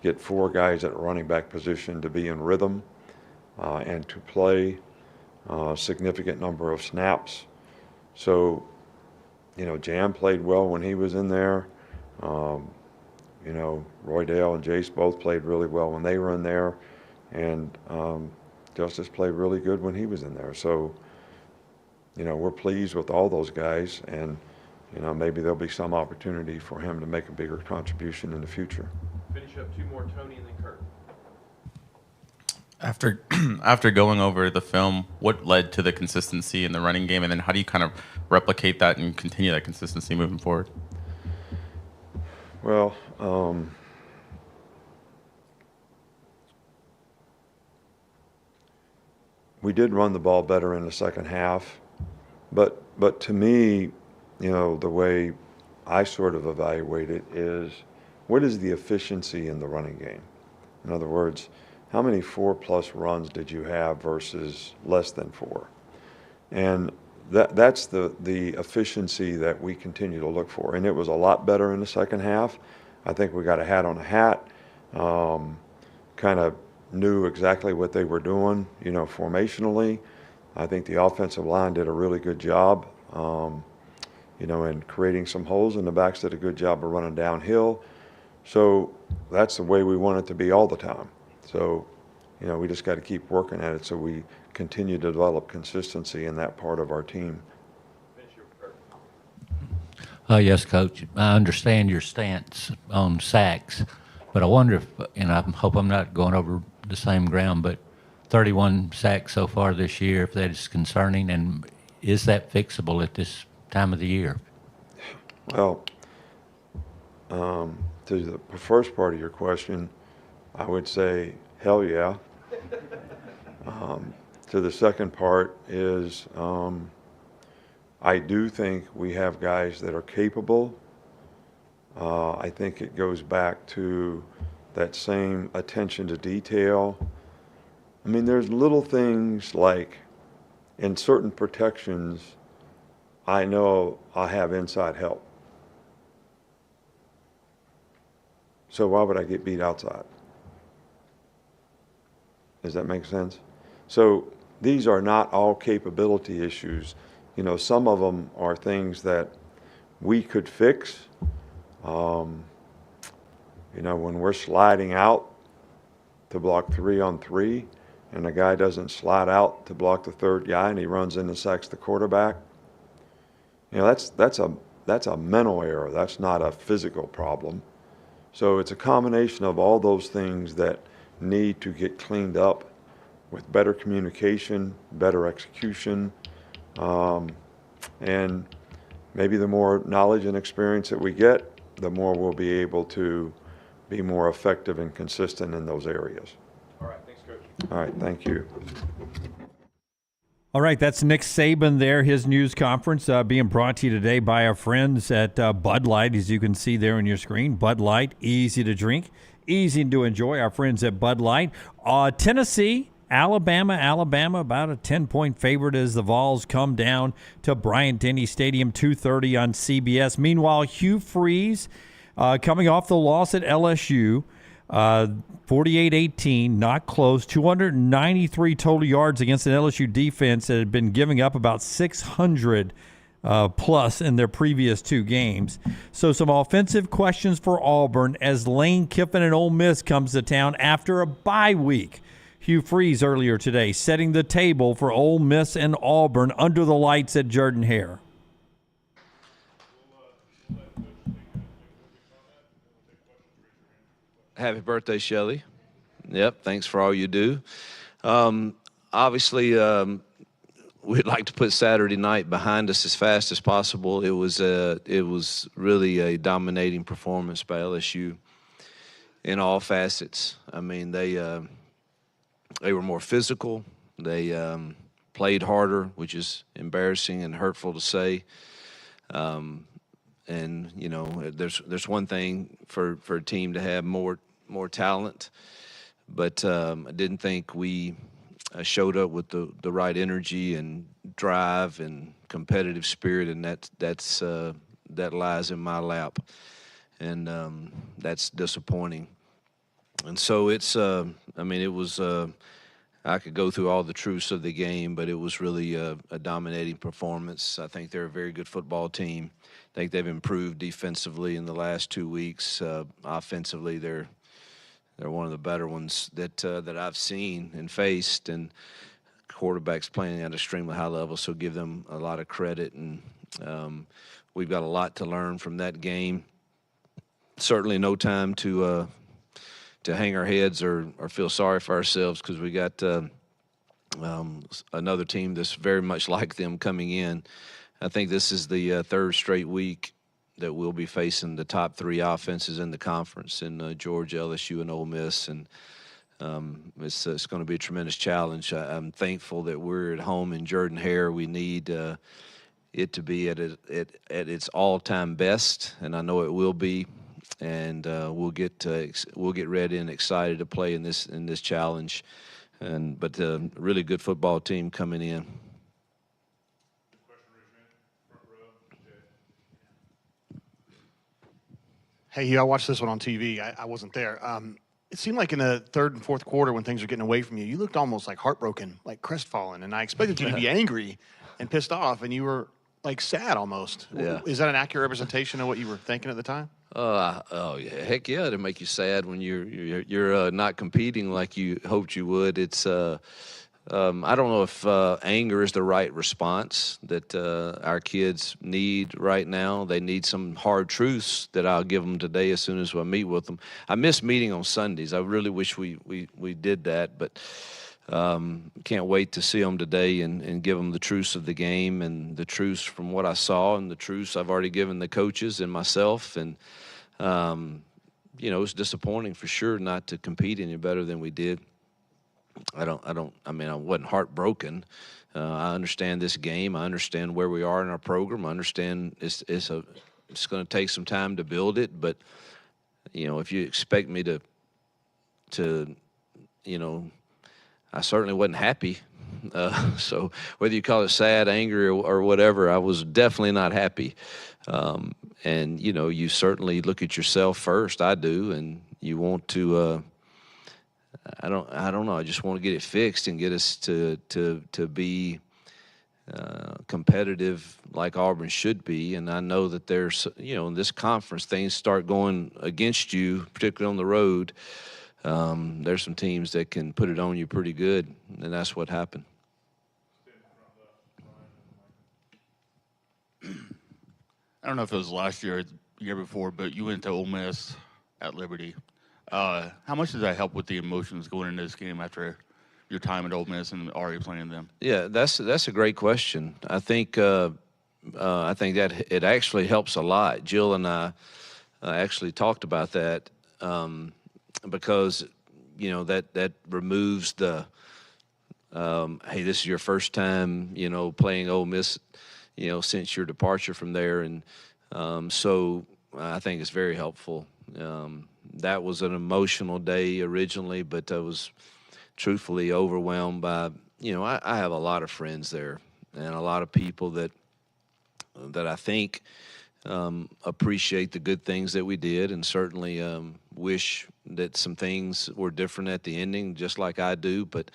Speaker 1: get 4 guys at running back position to be in rhythm and to play a significant number of snaps. So, you know, Jam played well when he was in there. You know, Roydale and Jace both played really well when they were in there. And Justice played really good when he was in there. So, you know, we're pleased with all those guys. And, you know, maybe there'll be some opportunity for him to make a bigger contribution in the future.
Speaker 2: Finish up 2 more, Tony, and then Kurt.
Speaker 11: After going over the film, what led to the consistency in the running game, and then how do you kind of replicate that and continue that consistency moving forward?
Speaker 1: Well, we did run the ball better in the second half, but to me, you know, the way I sort of evaluate it is, what is the efficiency in the running game? In other words, how many 4+ runs did you have versus less than 4? And that's the efficiency that we continue to look for. And it was a lot better in the second half. I think we got a hat on a hat, kind of knew exactly what they were doing, you know, formationally. I think the offensive line did a really good job, you know, in creating some holes, and the backs did a good job of running downhill. So that's the way we want it to be all the time. So, you know, we just got to keep working at it so we continue to develop consistency in that part of our team.
Speaker 19: Yes, Coach. I understand your stance on sacks, but I wonder if, and I hope I'm not going over the same ground, but 31 sacks so far this year, if that is concerning, and is that fixable at this time of the year?
Speaker 1: Well, to the first part of your question, I would say, hell yeah. To the second part is, I do think we have guys that are capable. I think it goes back to that same attention to detail. I mean, there's little things like in certain protections, I know I have inside help. So why would I get beat outside? Does that make sense? So these are not all capability issues. You know, some of them are things that we could fix. You know, when we're sliding out to block 3-on-3 and the guy doesn't slide out to block the third guy and he runs in and sacks the quarterback, you know, that's a mental error. That's not a physical problem. So it's a combination of all those things that need to get cleaned up with better communication, better execution, and maybe the more knowledge and experience that we get, the more we'll be able to be more effective and consistent in those areas.
Speaker 9: All right, thanks, Coach.
Speaker 1: All right, thank you.
Speaker 2: All right, that's Nick Saban there, his news conference being brought to you today by our friends at Bud Light, as you can see there on your screen. Bud Light, easy to drink, easy to enjoy, our friends at Bud Light. Tennessee, Alabama, about a 10-point favorite as the Vols come down to Bryant-Denny Stadium, 2:30 on CBS. Meanwhile, Hugh Freeze coming off the loss at LSU, 48-18, not close, 293 total yards against an LSU defense that had been giving up about 600 plus in their previous two games. So some offensive questions for Auburn as Lane Kiffin and Ole Miss comes to town after a bye week. Hugh Freeze earlier today setting the table for Ole Miss and Auburn under the lights at Jordan-Hare.
Speaker 4: Happy birthday, Shelley. Yep, thanks for all you do. Obviously, we'd like to put Saturday night behind us as fast as possible. It was really a dominating performance by LSU in all facets. I mean, they were more physical. They played harder, which is embarrassing and hurtful to say. And you know, there's one thing for a team to have more talent, but I didn't think we showed up with the right energy and drive and competitive spirit, and that lies in my lap, and that's disappointing. And so it's I mean, it was I could go through all the truths of the game, but it was really a dominating performance. I think they're a very good football team. I think they've improved defensively in the last 2 weeks. Offensively, they're one of the better ones that I've seen and faced, and quarterbacks playing at an extremely high level, so give them a lot of credit. And we've got a lot to learn from that game. Certainly no time to hang our heads or feel sorry for ourselves, because we got another team that's very much like them coming in. I think this is the third straight week that we'll be facing the top three offenses in the conference in Georgia, LSU, and Ole Miss, and it's going to be a tremendous challenge. I'm thankful that we're at home in Jordan-Hare. We need it to be at its all-time best, and I know it will be. And we'll get ready and excited to play in this challenge, but a really good football team coming in.
Speaker 17: Hey, I watched this one on TV. I wasn't there. It seemed like in the third and fourth quarter, when things were getting away from you, you looked almost like heartbroken, like crestfallen, and I expected you to be angry and pissed off, and you were like sad almost.
Speaker 4: Yeah.
Speaker 17: Is that an accurate representation of what you were thinking at the time?
Speaker 4: Oh yeah, heck yeah! It'll make you sad when you're not competing like you hoped you would. It's I don't know if anger is the right response that our kids need right now. They need some hard truths that I'll give them today as soon as I meet with them. I miss meeting on Sundays. I really wish we did that, but can't wait to see them today and give them the truths of the game and the truths from what I saw and the truths I've already given the coaches and myself. And it's disappointing for sure not to compete any better than we did. I wasn't heartbroken. I understand this game. I understand where we are in our program. I understand it's going to take some time to build it. But if you expect me to I certainly wasn't happy. So whether you call it sad, angry, or whatever, I was definitely not happy. And you certainly look at yourself first. I do, and you want to. I don't know. I just want to get it fixed and get us to be competitive like Auburn should be. And I know that there's, in this conference, things start going against you, particularly on the road. There's some teams that can put it on you pretty good, and that's what happened.
Speaker 18: I don't know if it was last year or the year before, but you went to Ole Miss at Liberty. How much does that help with the emotions going into this game after your time at Ole Miss and already playing them?
Speaker 4: Yeah, that's a great question. I think that it actually helps a lot. Jill and I actually talked about that because, that removes the, hey, this is your first time, playing Ole Miss, since your departure from there. And so I think it's very helpful. That was an emotional day originally, but I was truthfully overwhelmed by, I have a lot of friends there and a lot of people that I think appreciate the good things that we did, and certainly wish that some things were different at the ending, just like I do. But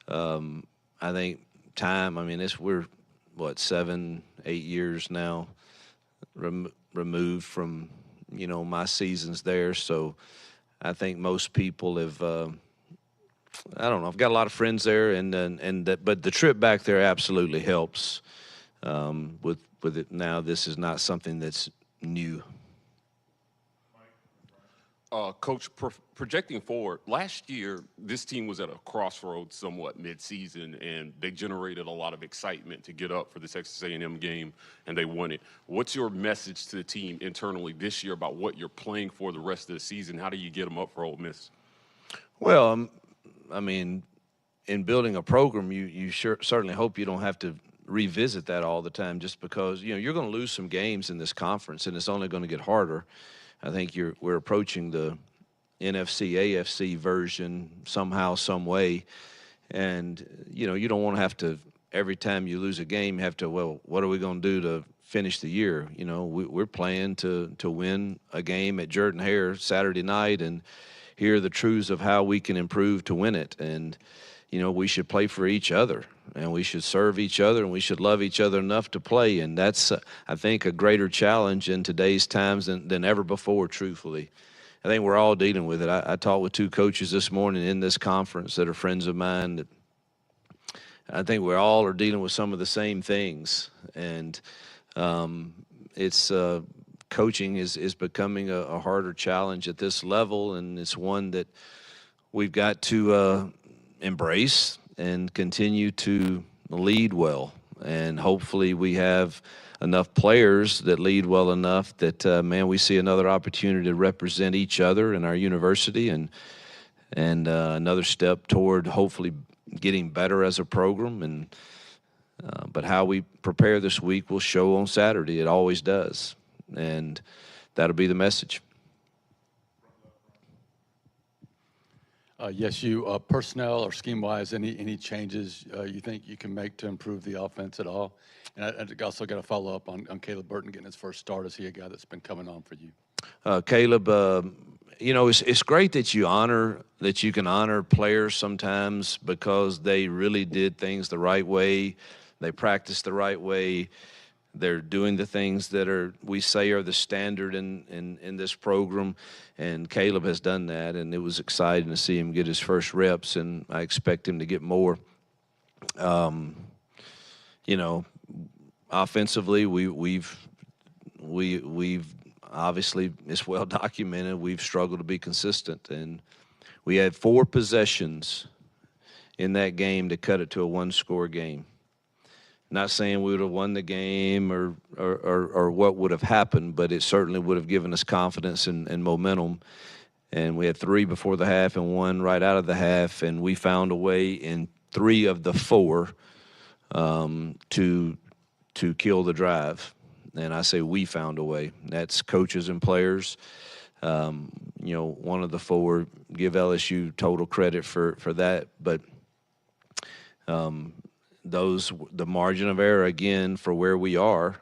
Speaker 4: I think time, we're, 7-8 years now removed from, my seasons there. So I think most people have, I don't know, I've got a lot of friends there, but the trip back there absolutely helps with it now. This is not something that's new.
Speaker 6: Coach, projecting forward, last year this team was at a crossroads somewhat mid-season, and they generated a lot of excitement to get up for this Texas A&M game, and they won it. What's your message to the team internally this year about what you're playing for the rest of the season? How do you get them up for Ole Miss?
Speaker 4: Well, in building a program, you certainly hope you don't have to revisit that all the time, just because you're going to lose some games in this conference, and it's only going to get harder. I think we're approaching the NFC AFC version somehow, some way, and you don't want to have to, every time you lose a game, have to, well, what are we going to do to finish the year? We're playing to win a game at Jordan-Hare Saturday night and hear the truths of how we can improve to win it. And we should play for each other, and we should serve each other, and we should love each other enough to play. And that's, I think, a greater challenge in today's times than ever before, truthfully. I think we're all dealing with it. I talked with two coaches this morning in this conference that are friends of mine that I think we all are dealing with some of the same things. And it's coaching is becoming a harder challenge at this level, and it's one that we've got to embrace and continue to lead well. And hopefully we have enough players that lead well enough that, we see another opportunity to represent each other in our university, and another step toward hopefully getting better as a program. And but how we prepare this week will show on Saturday. It always does. And that'll be the message.
Speaker 12: Yes, personnel or scheme-wise, any changes you think you can make to improve the offense at all? And I also got to follow up on Caleb Burton getting his first start. Is he a guy that's been coming on for you?
Speaker 4: Caleb, it's great that you can honor players sometimes because they really did things the right way. They practiced the right way. They're doing the things that we say are the standard in this program, and Caleb has done that, and it was exciting to see him get his first reps, and I expect him to get more. Offensively, we've obviously, it's well documented, we've struggled to be consistent, and we had 4 possessions in that game to cut it to a one-score game. Not saying we would have won the game or what would have happened, but it certainly would have given us confidence and momentum. And we had 3 before the half and 1 right out of the half, and we found a way in 3 of the 4 to kill the drive. And I say we found a way. That's coaches and players. One of the 4, give LSU total credit for that, but the margin of error, again, for where we are,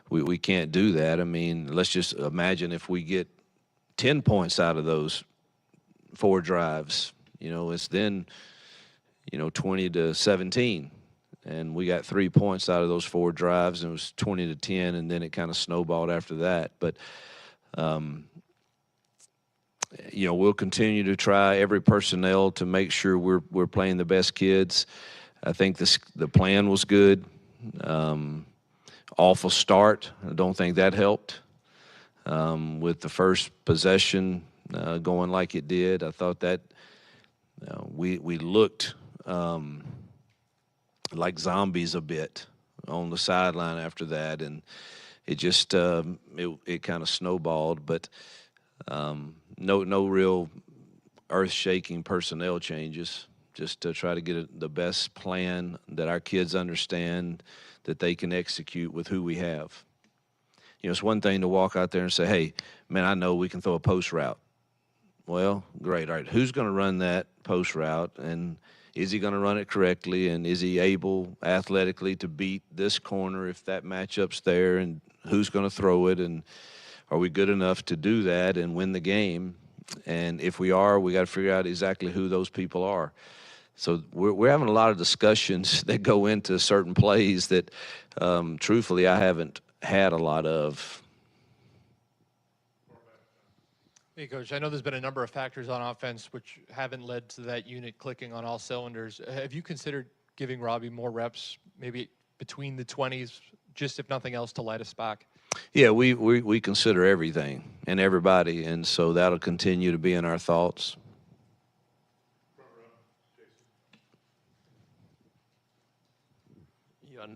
Speaker 4: we can't do that. Let's just imagine if we get 10 points out of those 4 drives, it's then, 20-17. And we got 3 points out of those 4 drives, and it was 20-10, and then it kind of snowballed after that. But, we'll continue to try every personnel to make sure we're playing the best kids. I think the plan was good. Awful start. I don't think that helped. With the first possession going like it did, I thought that we looked like zombies a bit on the sideline after that, and it just it kind of snowballed. But no real earth-shaking personnel changes. Just to try to get the best plan that our kids understand that they can execute with who we have. You know, it's one thing to walk out there and say, hey, man, I know we can throw a post route. Well, great. All right, who's going to run that post route, and is he going to run it correctly, and is he able athletically to beat this corner if that matchup's there, and who's going to throw it, and are we good enough to do that and win the game? And if we are, we got to figure out exactly who those people are. So we're having a lot of discussions that go into certain plays that, truthfully, I haven't had a lot of.
Speaker 8: Hey, Coach, I know there's been a number of factors on offense which haven't led to that unit clicking on all cylinders. Have you considered giving Robbie more reps, maybe between the 20s, just if nothing else, to light us back?
Speaker 4: Yeah, we consider everything and everybody, and so that'll continue to be in our thoughts.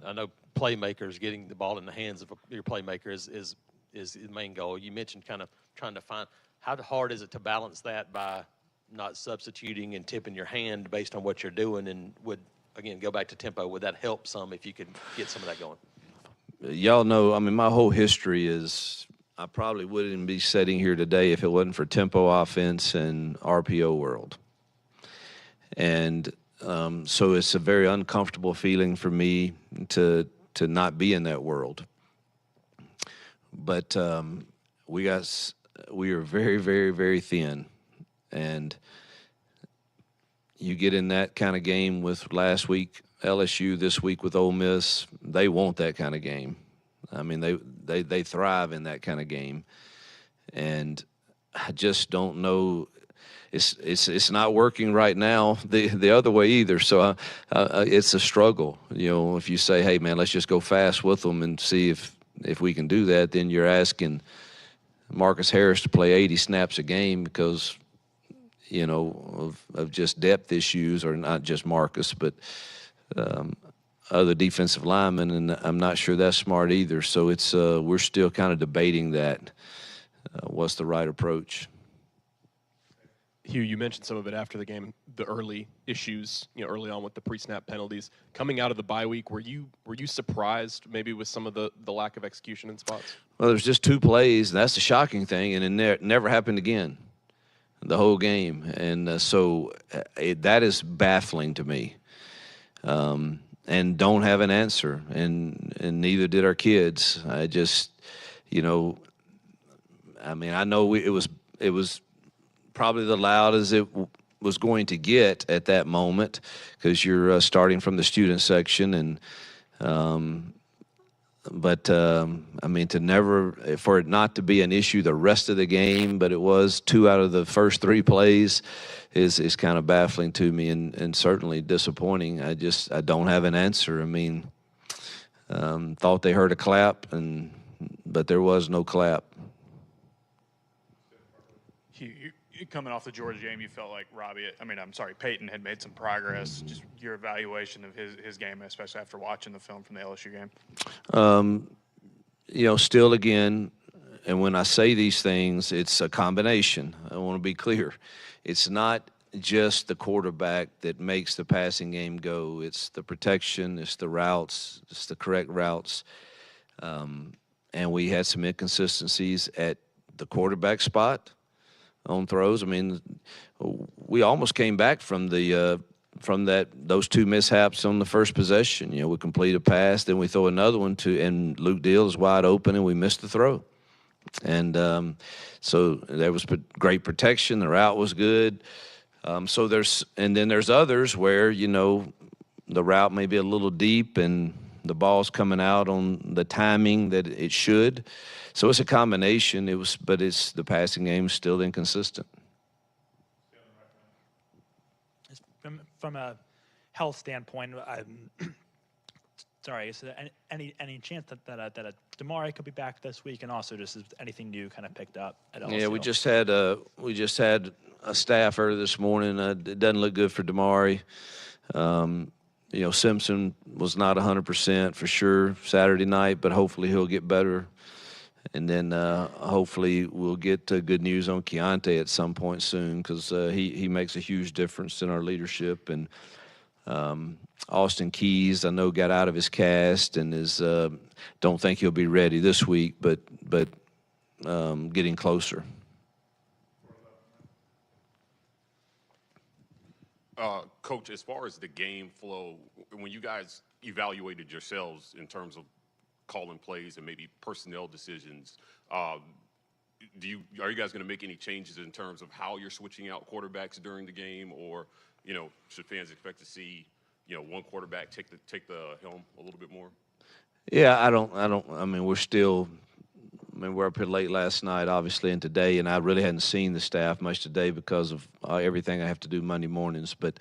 Speaker 15: I know playmakers, getting the ball in the hands of your playmaker is the main goal. You mentioned kind of trying to find how hard is it to balance that by not substituting and tipping your hand based on what you're doing, and would, again, go back to tempo, would that help some if you could get some of that going?
Speaker 4: Y'all know, I mean, my whole history is I probably wouldn't be sitting here today if it wasn't for tempo offense and RPO world. And so it's a very uncomfortable feeling for me to not be in that world. But we are very, very, very thin. And you get in that kind of game with last week LSU, this week with Ole Miss, they want that kind of game. I mean, they thrive in that kind of game. And I just don't know. It's not working right now the other way either. So it's a struggle. You know, if you say, hey, man, let's just go fast with them and see if we can do that, then you're asking Marcus Harris to play 80 snaps a game because, you know, of just depth issues, or not just Marcus, but other defensive linemen, and I'm not sure that's smart either. So it's we're still kind of debating that. What's the right approach?
Speaker 20: Hugh, you mentioned some of it after the game, the early issues, you know, early on with the pre-snap penalties. Coming out of the bye week, were you surprised maybe with some of the lack of execution in spots?
Speaker 4: Well, there's just 2 plays, and that's the shocking thing, and it never happened again the whole game. And so that is baffling to me. And don't have an answer, and neither did our kids. I just, you know, I mean, I know it was probably the loudest it was going to get at that moment because you're starting from the student section, and but I mean, for it not to be an issue the rest of the game, but it was 2 out of the first 3 plays is kind of baffling to me, and certainly disappointing. I don't have an answer. I mean, thought they heard a clap, but there was no clap.
Speaker 24: Coming off the Georgia game, you felt like Peyton had made some progress. Just your evaluation of his game, especially after watching the film from the LSU game.
Speaker 4: You know, still again, and when I say these things, it's a combination. I want to be clear. It's not just the quarterback that makes the passing game go. It's the protection, it's the routes, it's the correct routes. And we had some inconsistencies at the quarterback spot on throws. I mean, we almost came back from those 2 mishaps on the first possession. You know, we complete a pass, then we throw another one and Luke Deal is wide open, and we missed the throw. And so there was great protection. The route was good. So there's others where, you know, the route may be a little deep and the ball's coming out on the timing that it should. So it's a combination. But the passing game is still inconsistent.
Speaker 25: From a health standpoint, sorry, is there any chance that Damari could be back this week, and also just is anything new kind of picked up at LSU?
Speaker 4: Yeah, we just had a staffer this morning. It doesn't look good for Damari. Simpson was not 100% for sure Saturday night, but hopefully he'll get better. And then hopefully we'll get good news on Keontae at some point soon, because he makes a huge difference in our leadership. And Austin Keys, I know, got out of his cast and is don't think he'll be ready this week, but getting closer.
Speaker 6: Coach, as far as the game flow, when you guys evaluated yourselves in terms of calling plays and maybe personnel decisions, are you guys going to make any changes in terms of how you're switching out quarterbacks during the game, or should fans expect to see one quarterback take the helm a little bit more?
Speaker 4: Yeah, I mean, we're still. I mean, we're up here late last night, obviously, and today, and I really hadn't seen the staff much today because of everything I have to do Monday mornings. But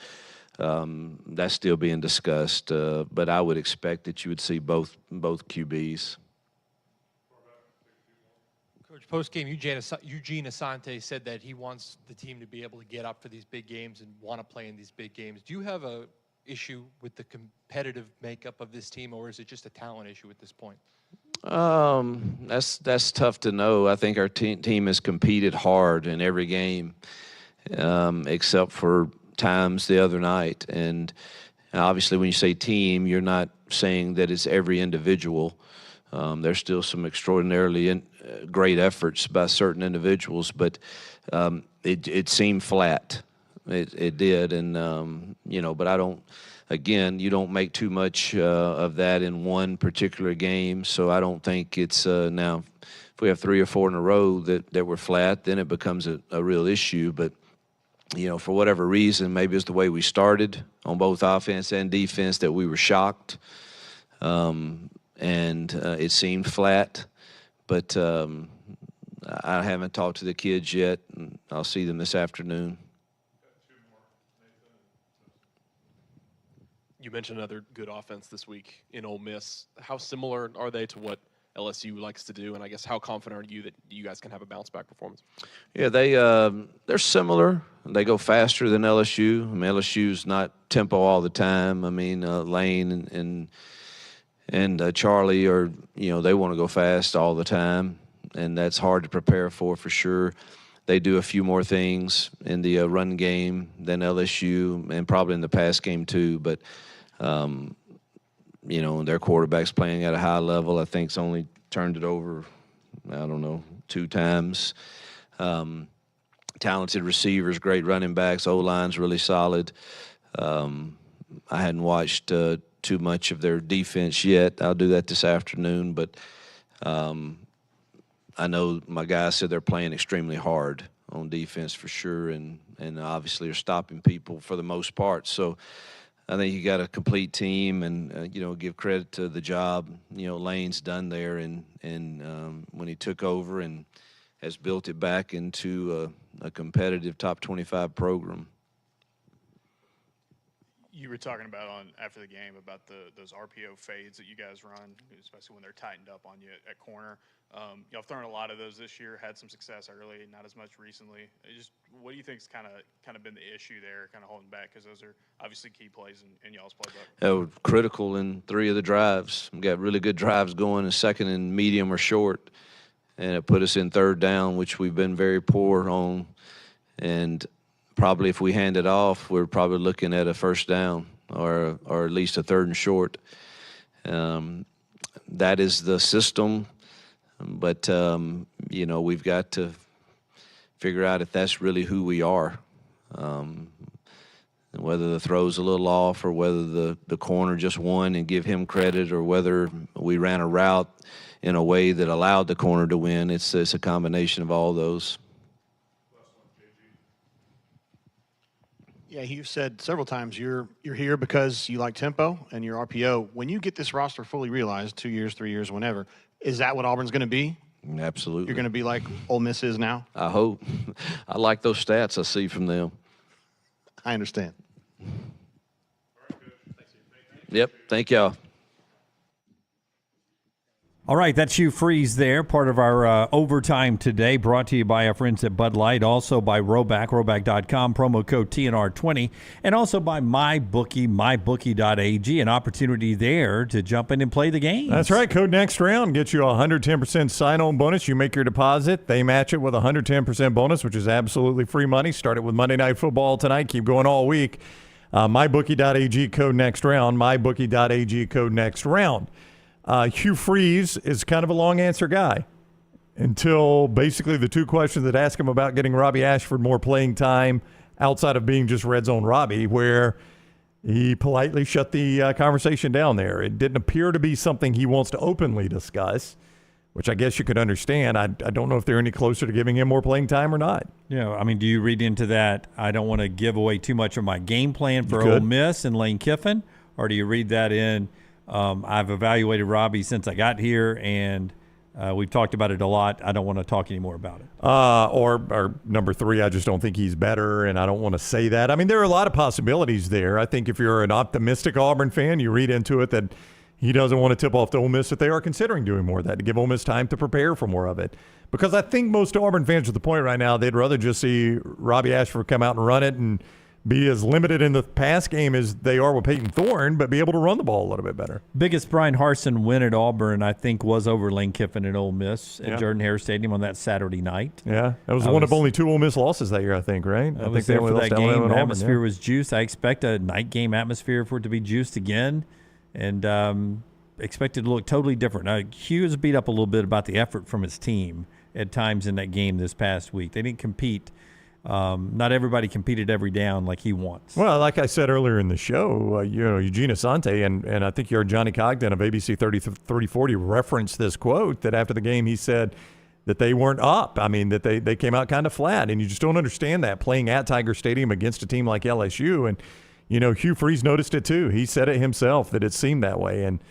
Speaker 4: that's still being discussed. But I would expect that you would see both QBs.
Speaker 8: Coach, post-game, Eugene Asante said that he wants the team to be able to get up for these big games and want to play in these big games. Do you have a issue with the competitive makeup of this team, or is it just a talent issue at this point?
Speaker 4: That's tough to know. I think our team has competed hard in every game, except for times the other night. And obviously, when you say team, you're not saying that it's every individual. There's still some extraordinarily great efforts by certain individuals, but it seemed flat. It did, and but I don't. Again, you don't make too much of that in one particular game, so I don't think it's now. If we have 3 or 4 in a row that were flat, then it becomes a real issue. But for whatever reason, maybe it's the way we started on both offense and defense that we were shocked, and it seemed flat. But I haven't talked to the kids yet, and I'll see them this afternoon.
Speaker 20: You mentioned another good offense this week in Ole Miss. How similar are they to what LSU likes to do? And I guess how confident are you that you guys can have a bounce-back performance?
Speaker 4: Yeah, they're similar. They go faster than LSU. I mean, LSU's not tempo all the time. I mean, Lane and Charlie are, they want to go fast all the time, and that's hard to prepare for sure. They do a few more things in the run game than LSU, and probably in the pass game too, but their quarterback's playing at a high level. I think's only turned it over, 2 times. Talented receivers, great running backs. O-line's really solid. I hadn't watched too much of their defense yet. I'll do that this afternoon, but I know my guys said they're playing extremely hard on defense for sure, and obviously are stopping people for the most part. So I think you got a complete team, and give credit to the job Lane's done there, and when he took over and has built it back into a competitive top 25 program.
Speaker 24: You were talking about after the game about those RPO fades that you guys run, especially when they're tightened up on you at corner. Y'all have thrown a lot of those this year, had some success early, not as much recently. Just what do you think's kind of been the issue there, kind of holding back? Because those are obviously key plays in y'all's playbook.
Speaker 4: They were critical in 3 of the drives. We got really good drives going, a second and medium or short, and it put us in 3rd down, which we've been very poor on. And probably if we hand it off, we're probably looking at a 1st down or at least a 3rd and short. That is the system, but we've got to figure out if that's really who we are. Whether the throw's a little off, or whether the corner just won and give him credit, or whether we ran a route in a way that allowed the corner to win. It's a combination of all those.
Speaker 17: Yeah, you've said several times you're here because you like tempo and your RPO. When you get this roster fully realized, 2 years, 3 years, whenever, is that what Auburn's going to be?
Speaker 4: Absolutely.
Speaker 17: You're going to be like Ole Miss is now?
Speaker 4: I hope. I like those stats I see from them.
Speaker 17: I understand.
Speaker 4: Yep. Thank y'all.
Speaker 2: All right, that's Hugh Freeze there, part of our overtime today, brought to you by our friends at Bud Light, also by Roback.com, promo code TNR20, and also by MyBookie, mybookie.ag, an opportunity there to jump in and play the game.
Speaker 3: That's right. Code next round gets you a 110% sign-on bonus. You make your deposit. They match it with a 110% bonus, which is absolutely free money. Started with Monday Night Football tonight. Keep going all week. MyBookie.ag, code next round. MyBookie.ag, code next round. Hugh Freeze is kind of a long answer guy until basically the two questions that ask him about getting Robbie Ashford more playing time outside of being just red zone Robbie, where he politely shut the conversation down there. It didn't appear to be something he wants to openly discuss, which I guess you could understand. I don't know if they're any closer to giving him more playing time or not.
Speaker 2: Yeah, I mean, do you read into that, I don't want to give away too much of my game plan for Ole Miss and Lane Kiffin, or do you read that in, I've evaluated Robbie since I got here, and we've talked about it a lot. I don't want to talk anymore about it.
Speaker 3: Or number three, I just don't think he's better, and I don't want to say that. I mean, there are a lot of possibilities there. I think if you're an optimistic Auburn fan, you read into it that he doesn't want to tip off to Ole Miss that they are considering doing more of that, to give Ole Miss time to prepare for more of it. Because I think most Auburn fans are at the point right now, they'd rather just see Robbie Ashford come out and run it and be as limited in the pass game as they are with Peyton Thorne, but be able to run the ball a little bit better.
Speaker 2: Biggest Brian Harsin win at Auburn, I think, was over Lane Kiffin at Ole Miss at Jordan-Hare Stadium on that Saturday night.
Speaker 3: Yeah, that was one of only two Ole Miss losses that year, I think, right?
Speaker 2: I think there for that game. The atmosphere was juiced. I expect a night game atmosphere for it to be juiced again, and expect it to look totally different. Now, Hughes beat up a little bit about the effort from his team at times in that game this past week. They didn't compete. Not everybody competed every down like he wants.
Speaker 3: Well, like I said earlier in the show, Eugene Asante and I think you heard Johnny Cogden of ABC 3040 reference this quote that after the game he said that they weren't up. I mean, that they came out kind of flat, and you just don't understand that playing at Tiger Stadium against a team like LSU. And, Hugh Freeze noticed it too. He said it himself that it seemed that way. And,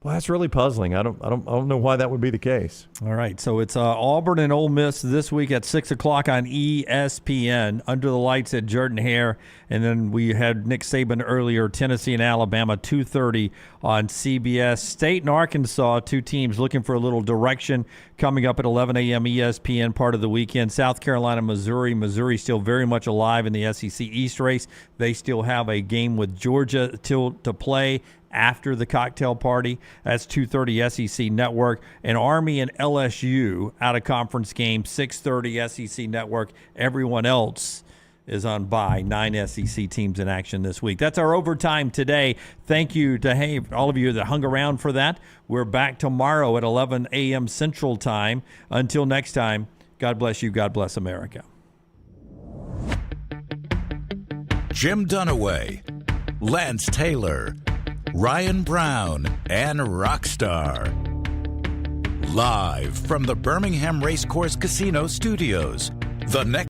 Speaker 3: well, that's really puzzling. I don't know why that would be the case.
Speaker 2: All right, so it's Auburn and Ole Miss this week at 6 o'clock on ESPN, under the lights at Jordan-Hare. And then we had Nick Saban earlier, Tennessee and Alabama, 2:30 on CBS. State and Arkansas, two teams looking for a little direction, coming up at 11 a.m. ESPN, part of the weekend. South Carolina, Missouri. Missouri still very much alive in the SEC East race. They still have a game with Georgia to play after the cocktail party. That's 2:30 SEC Network. And Army and LSU out of conference game, 6:30 SEC Network. Everyone else is on bye. 9 SEC teams in action this week. That's our overtime today. Thank you to all of you that hung around for that. We're back tomorrow at 11 a.m. Central Time. Until next time, God bless you. God bless America.
Speaker 5: Jim Dunaway, Lance Taylor, Ryan Brown, and Rockstar. Live from the Birmingham Racecourse Casino Studios. The next